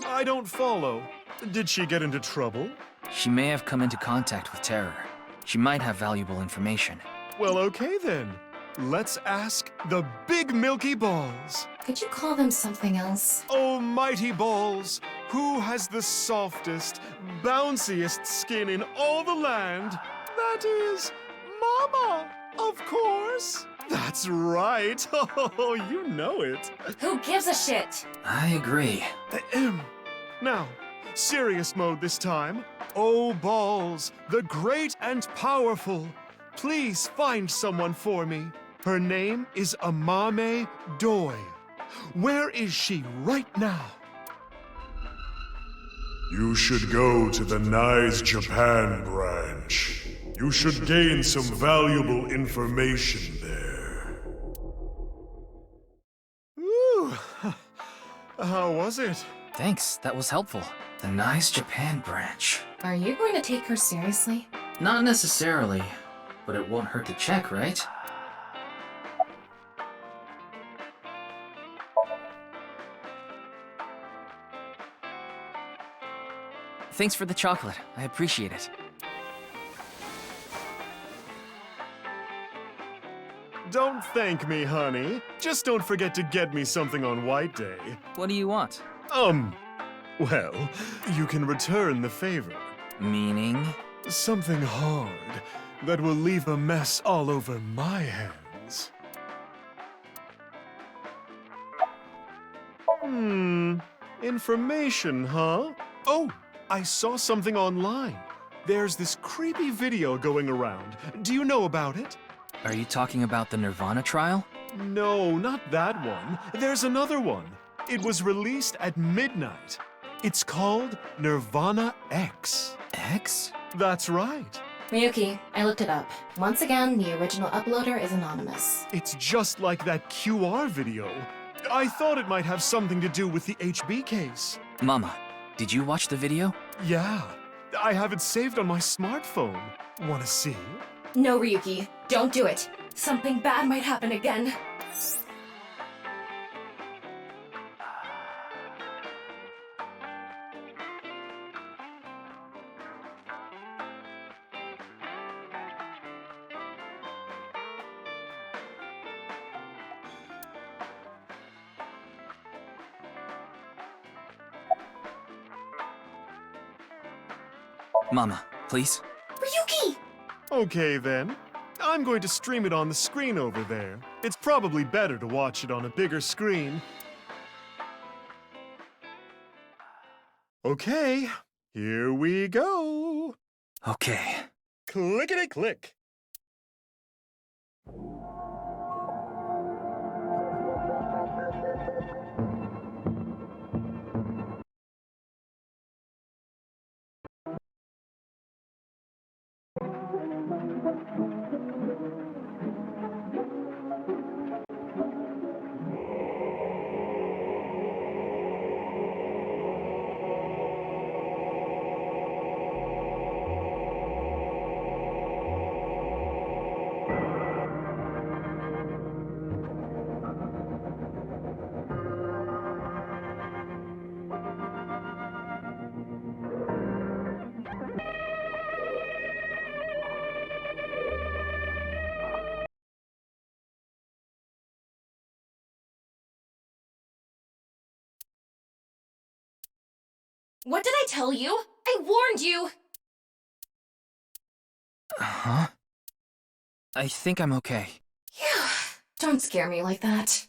I don't follow. Did she get into trouble? She may have come into contact with terror. She might have valuable information. Well, okay then. Let's ask the big milky balls. Could you call them something else? Oh, mighty balls, who has the softest, bounciest skin in all the land? That is Mama, of course. That's right. Oh, you know it. Who gives a shit? I agree. Now, serious mode this time. Oh, balls, the great and powerful. Please find someone for me. Her name is Amame Doi. Where is she right now? You should go to the Nice Japan branch. You should gain some valuable information there. Ooh, how was it? Thanks, that was helpful. The Nice Japan branch. Are you going to take her seriously? Not necessarily, but it won't hurt to check, right? Thanks for the chocolate. I appreciate it. Don't thank me, honey. Just don't forget to get me something on White Day. What do you want? Well, you can return the favor. Meaning? Something hard that will leave a mess all over my hands. Information, huh? Oh, I saw something online. There's this creepy video going around. Do you know about it? Are you talking about the Nirvana trial? No, not that one. There's another one. It was released at midnight. It's called Nirvana X. X? That's right. Ryuki, I looked it up. Once again, the original uploader is anonymous. It's just like that QR video. I thought it might have something to do with the HB case. Mama, did you watch the video? Yeah. I have it saved on my smartphone. Wanna see? No, Ryuki, don't do it. Something bad might happen again. Mama, please? Ryuki! Okay then. I'm going to stream it on the screen over there. It's probably better to watch it on a bigger screen. Okay, here we go. Okay. Clickety-click. What did I tell you? I warned you! Huh? I think I'm okay. Phew. Don't scare me like that.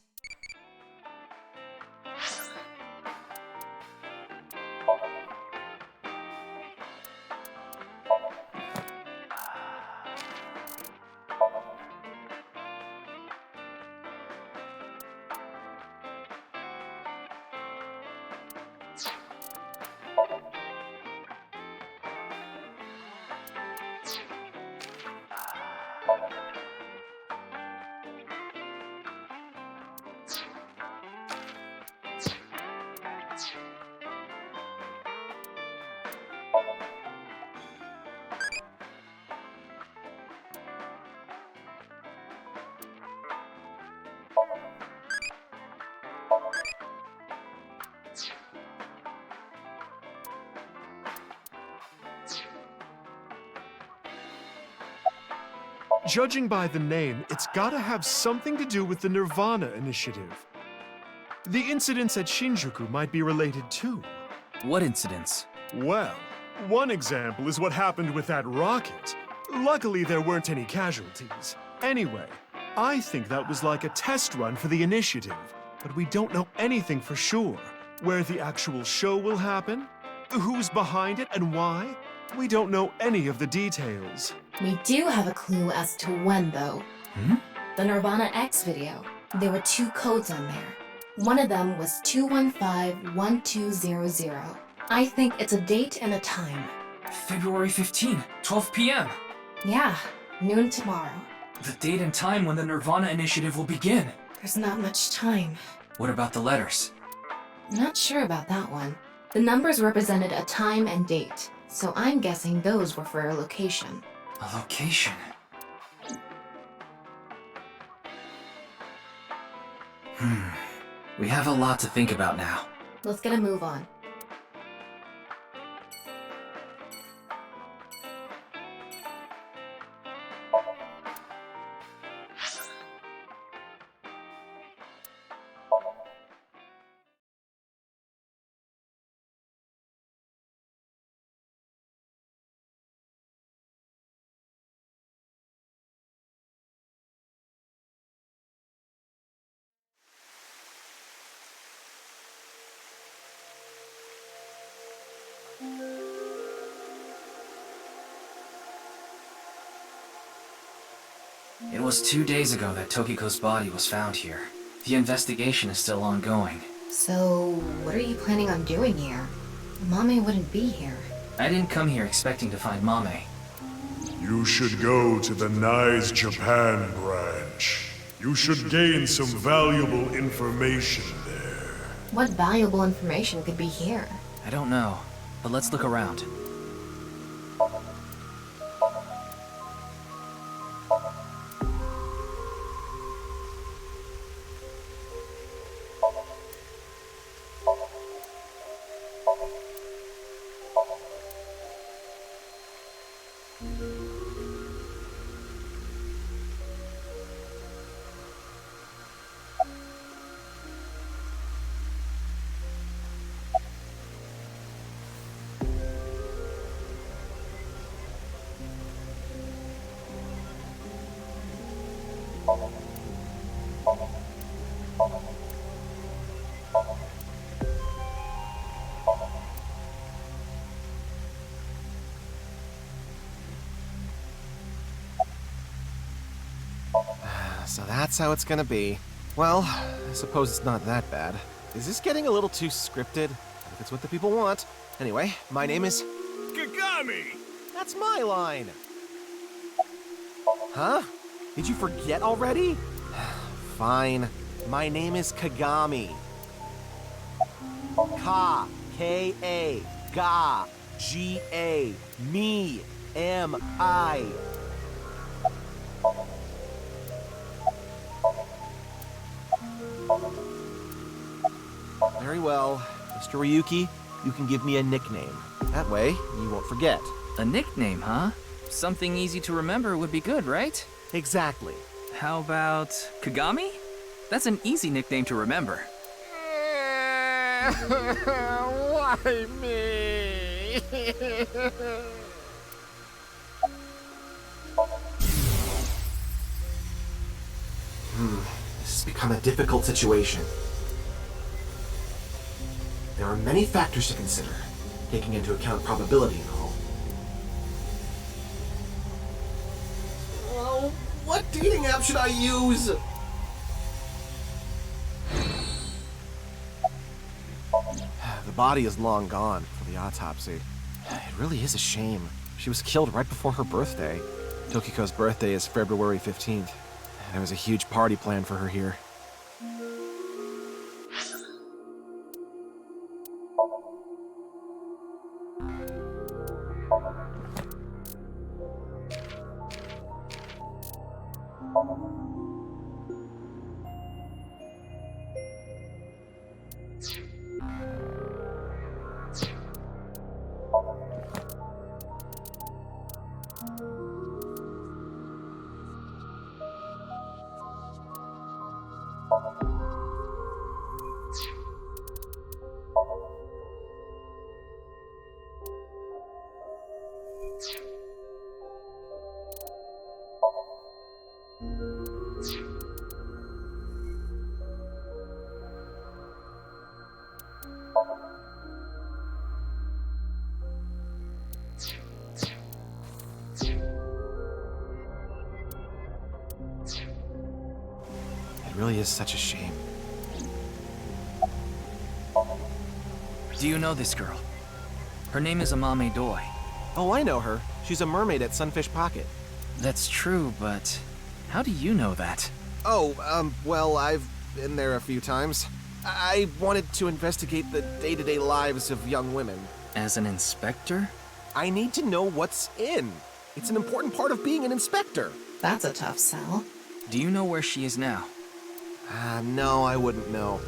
Judging by the name, it's gotta have something to do with the Nirvana initiative. The incidents at Shinjuku might be related too. What incidents? Well, one example is what happened with that rocket. Luckily, there weren't any casualties. Anyway, I think that was like a test run for the initiative, but we don't know anything for sure. Where the actual show will happen, who's behind it and why, we don't know any of the details. We do have a clue as to when, though. The Nirvana X video. There were 2 codes on there. One of them was 215-1200. I think it's a date and a time. February 15, 12 p.m. Yeah, noon tomorrow. The date and time when the Nirvana initiative will begin. There's not much time. What about the letters? Not sure about that one. The numbers represented a time and date, so I'm guessing those were for a location. A location? We have a lot to think about now. Let's get a move on. It was 2 days ago that Tokiko's body was found here. The investigation is still ongoing. So, what are you planning on doing here? Mame wouldn't be here. I didn't come here expecting to find Mame. You should go to the Nice Japan branch. You should gain some valuable information there. What valuable information could be here? I don't know, but let's look around. So that's how it's gonna be. Well, I suppose it's not that bad. Is this getting a little too scripted? If it's what the people want. Anyway, my name is... Kagami! That's my line! Huh? Did you forget already? Fine. My name is Kagami. Ka. K-A. Ga. G-A. Me. M-I. Very well. Mr. Ryuki, you can give me a nickname. That way, you won't forget. A nickname, huh? Something easy to remember would be good, right? Exactly. How about Kagami? That's an easy nickname to remember. Why me? This has become a difficult situation. There are many factors to consider, taking into account probability and all. Oh, what dating app should I use? The body is long gone for the autopsy. It really is a shame. She was killed right before her birthday. Tokiko's birthday is February 15th. There was a huge party planned for her here. It really is such a shame. Do you know this girl? Her name is Amame Doi. Oh, I know her. She's a mermaid at Sunfish Pocket. That's true, but how do you know that? Oh, well, I've been there a few times. I wanted to investigate the day-to-day lives of young women. As an inspector? I need to know what's in. It's an important part of being an inspector. That's a tough sell. Do you know where she is now? No, I wouldn't know.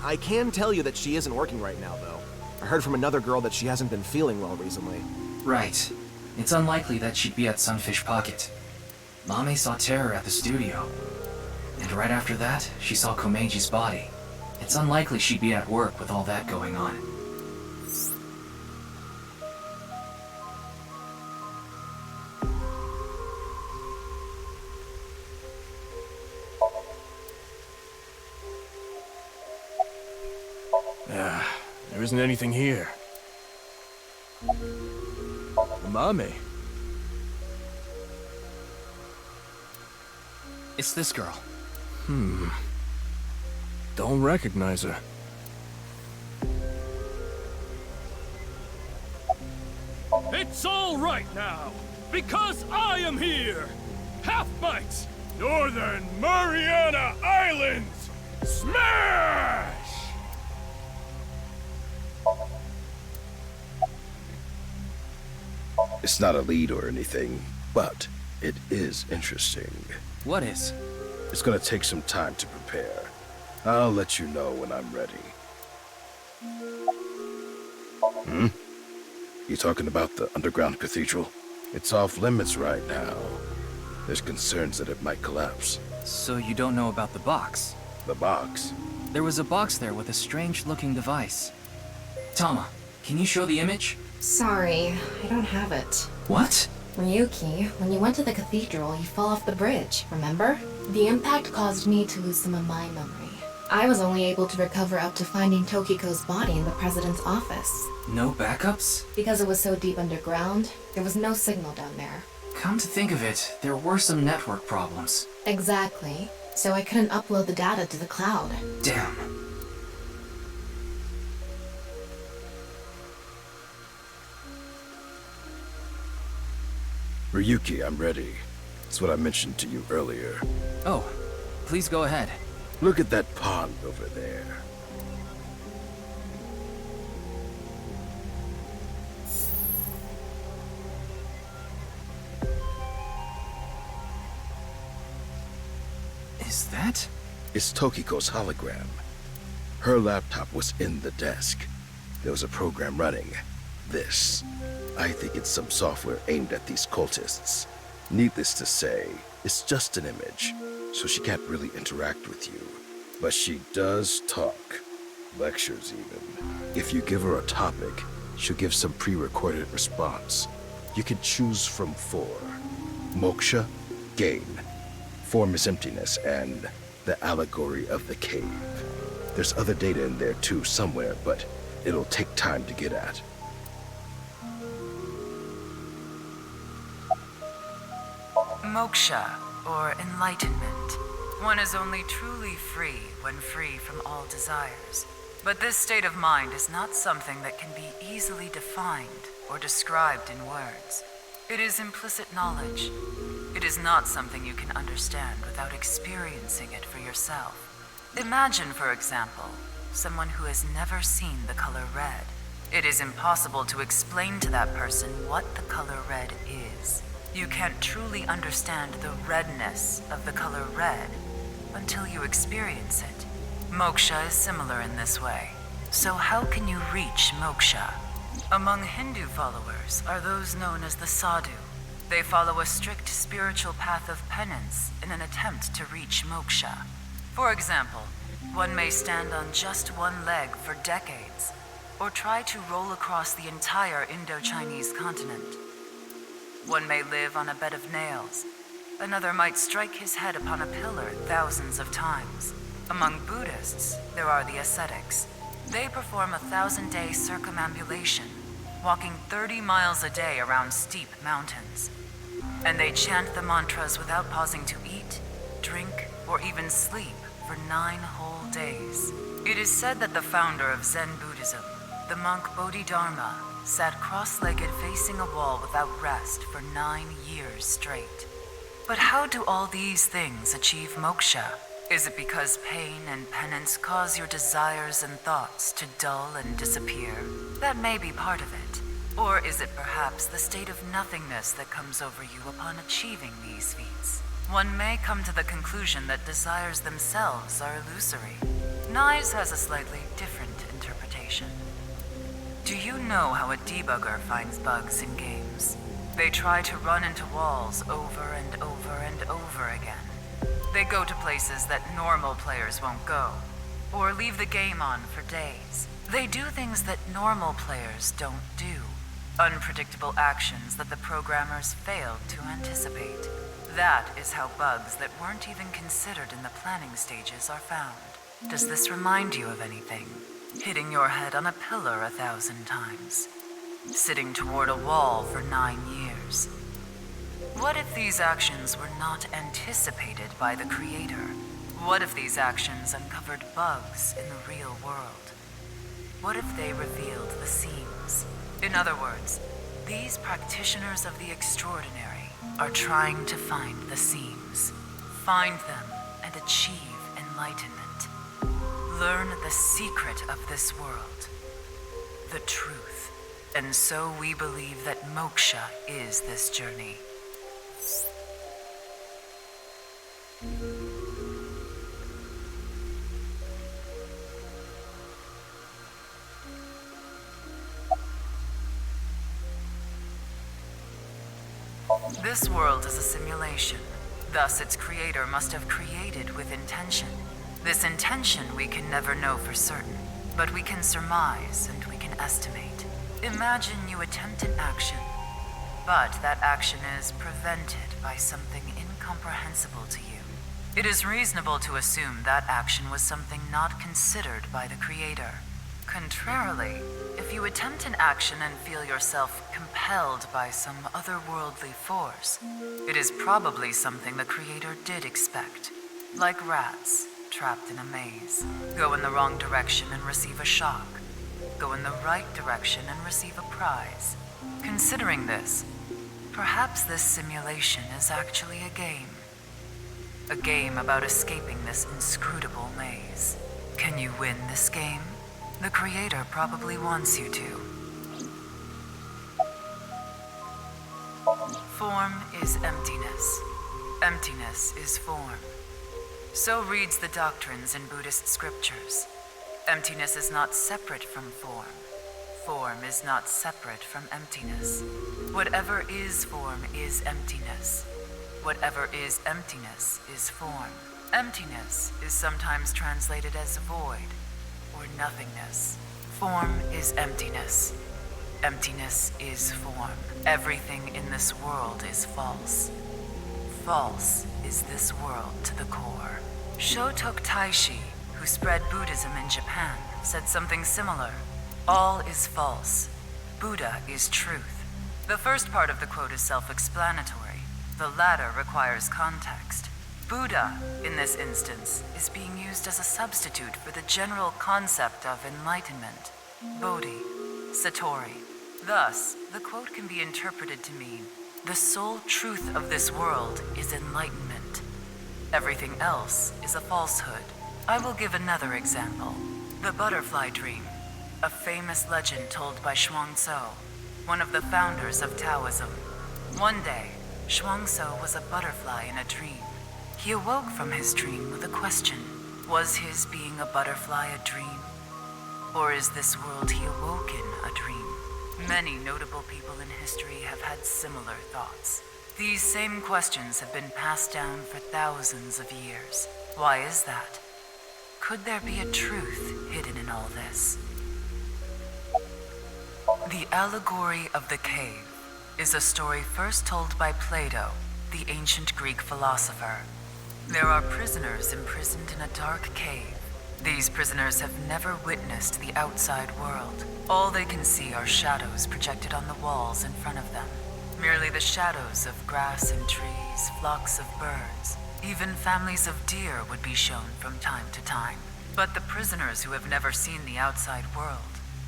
I can tell you that she isn't working right now, though. I heard from another girl that she hasn't been feeling well recently. Right. It's unlikely that she'd be at Sunfish Pocket. Mame saw Terror at the studio. And right after that, she saw Komeji's body. It's unlikely she'd be at work with all that going on. There isn't anything here. Mame. It's this girl. Don't recognize her. It's all right now, because I am here! Half-Bites, Northern Mariana Islands! Smash! It's not a lead or anything, but it is interesting. What is? It's gonna take some time to prepare. I'll let you know when I'm ready. You talking about the underground cathedral? It's off limits right now. There's concerns that it might collapse. So you don't know about the box? The box? There was a box there with a strange-looking device. Tama, can you show the image? Sorry, I don't have it. What? Ryuki, when you went to the cathedral, you fell off the bridge, remember? The impact caused me to lose some of my memory. I was only able to recover up to finding Tokiko's body in the president's office. No backups? Because it was so deep underground, there was no signal down there. Come to think of it, there were some network problems. Exactly. So I couldn't upload the data to the cloud. Damn. Ryuki, I'm ready. It's what I mentioned to you earlier. Oh, please go ahead. Look at that pond over there. Is that? It's Tokiko's hologram. Her laptop was in the desk. There was a program running. This. I think it's some software aimed at these cultists. Needless to say, it's just an image, so she can't really interact with you. But she does talk. lectures even. If you give her a topic, she'll give some pre-recorded response. You can choose from 4. Moksha, gain. Form is emptiness, and the allegory of the cave. There's other data in there too somewhere, but it'll take time to get at. Moksha, or enlightenment. One is only truly free when free from all desires. But this state of mind is not something that can be easily defined or described in words. It is implicit knowledge. It is not something you can understand without experiencing it for yourself. Imagine, for example, someone who has never seen the color red. It is impossible to explain to that person what the color red is. You can't truly understand the redness of the color red until you experience it. Moksha is similar in this way. So how can you reach moksha? Among Hindu followers are those known as the sadhu. They follow a strict spiritual path of penance in an attempt to reach moksha. For example, one may stand on just one leg for decades, or try to roll across the entire Indo-Chinese continent. One may live on a bed of nails. Another might strike his head upon a pillar thousands of times. Among Buddhists, there are the ascetics. They perform a 1,000-day circumambulation, walking 30 miles a day around steep mountains. And they chant the mantras without pausing to eat, drink, or even sleep for 9 whole days. It is said that the founder of Zen Buddhism, the monk Bodhidharma, sat cross-legged facing a wall without rest for 9 years straight. But how do all these things achieve moksha? Is it because pain and penance cause your desires and thoughts to dull and disappear? That may be part of it. Or is it perhaps the state of nothingness that comes over you upon achieving these feats? One may come to the conclusion that desires themselves are illusory. Knives has a slightly different interpretation. Do you know how a debugger finds bugs in games? They try to run into walls over and over and over again. They go to places that normal players won't go, or leave the game on for days. They do things that normal players don't do. Unpredictable actions that the programmers failed to anticipate. That is how bugs that weren't even considered in the planning stages are found. Does this remind you of anything? Hitting your head on a pillar 1,000 times. Sitting toward a wall for 9 years. What if these actions were not anticipated by the creator? What if these actions uncovered bugs in the real world? What if they revealed the seams? In other words, these practitioners of the extraordinary are trying to find the seams, find them, and achieve enlightenment. Learn the secret of this world, the truth. And so we believe that moksha is this journey. This world is a simulation. Thus, its creator must have created with intention. This intention we can never know for certain, but we can surmise and we can estimate. Imagine you attempt an action, but that action is prevented by something incomprehensible to you. It is reasonable to assume that action was something not considered by the creator. Contrarily, if you attempt an action and feel yourself compelled by some otherworldly force, it is probably something the creator did expect. Like rats, trapped in a maze. Go in the wrong direction and receive a shock. Go in the right direction and receive a prize. Considering this, perhaps this simulation is actually a game. A game about escaping this inscrutable maze. Can you win this game? The creator probably wants you to. Form is emptiness. Emptiness is form. So reads the doctrines in Buddhist scriptures. Emptiness is not separate from form. Form is not separate from emptiness. Whatever is form is emptiness. Whatever is emptiness is form. Emptiness is sometimes translated as void. or nothingness. Form is emptiness. Emptiness is form. Everything in this world is false. False is this world to the core. Shotok Taishi, who spread Buddhism in Japan, said something similar. All is false. Buddha is truth. The first part of the quote is self-explanatory. The latter requires context. Buddha, in this instance, is being used as a substitute for the general concept of enlightenment, Bodhi, Satori. Thus, the quote can be interpreted to mean, the sole truth of this world is enlightenment. Everything else is a falsehood. I will give another example. The butterfly dream, a famous legend told by Shuangzi, one of the founders of Taoism. One day, Shuangzi was a butterfly in a dream. He awoke from his dream with a question. Was his being a butterfly a dream? Or is this world he awoke in a dream? Many notable people in history have had similar thoughts. These same questions have been passed down for thousands of years. Why is that? Could there be a truth hidden in all this? The allegory of the cave is a story first told by Plato, the ancient Greek philosopher. There are prisoners imprisoned in a dark cave. These prisoners have never witnessed the outside world. All they can see are shadows projected on the walls in front of them. Merely the shadows of grass and trees, flocks of birds. Even families of deer would be shown from time to time. But the prisoners who have never seen the outside world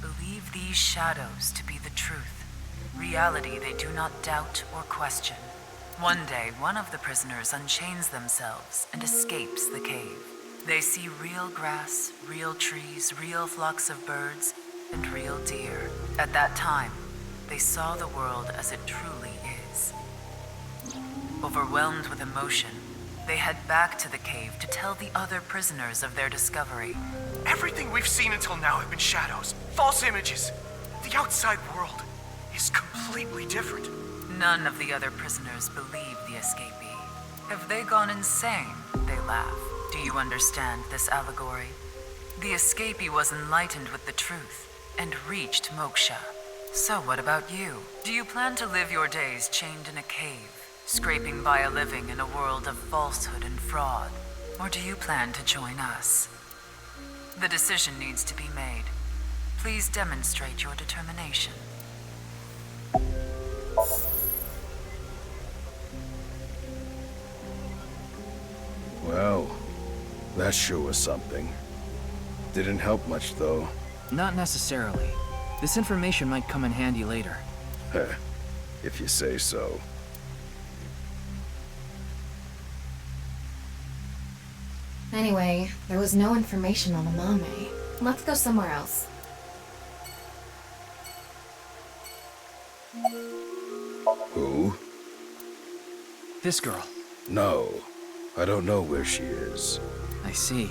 believe these shadows to be the truth. Reality they do not doubt or question. One day, one of the prisoners unchains themselves and escapes the cave. They see real grass, real trees, real flocks of birds, and real deer. At that time, they saw the world as it truly is. Overwhelmed with emotion, they head back to the cave to tell the other prisoners of their discovery. Everything we've seen until now have been shadows, false images. The outside world is completely different. None of the other prisoners believe the escapee. Have they gone insane? They laugh. Do you understand this allegory? The escapee was enlightened with the truth and reached moksha. So what about you? Do you plan to live your days chained in a cave, scraping by a living in a world of falsehood and fraud? Or do you plan to join us? The decision needs to be made. Please demonstrate your determination. Well, that sure was something. Didn't help much, though. Not necessarily. This information might come in handy later. Heh, if you say so. Anyway, there was no information on Amame. Let's go somewhere else. Who? This girl. No, I don't know where she is. I see.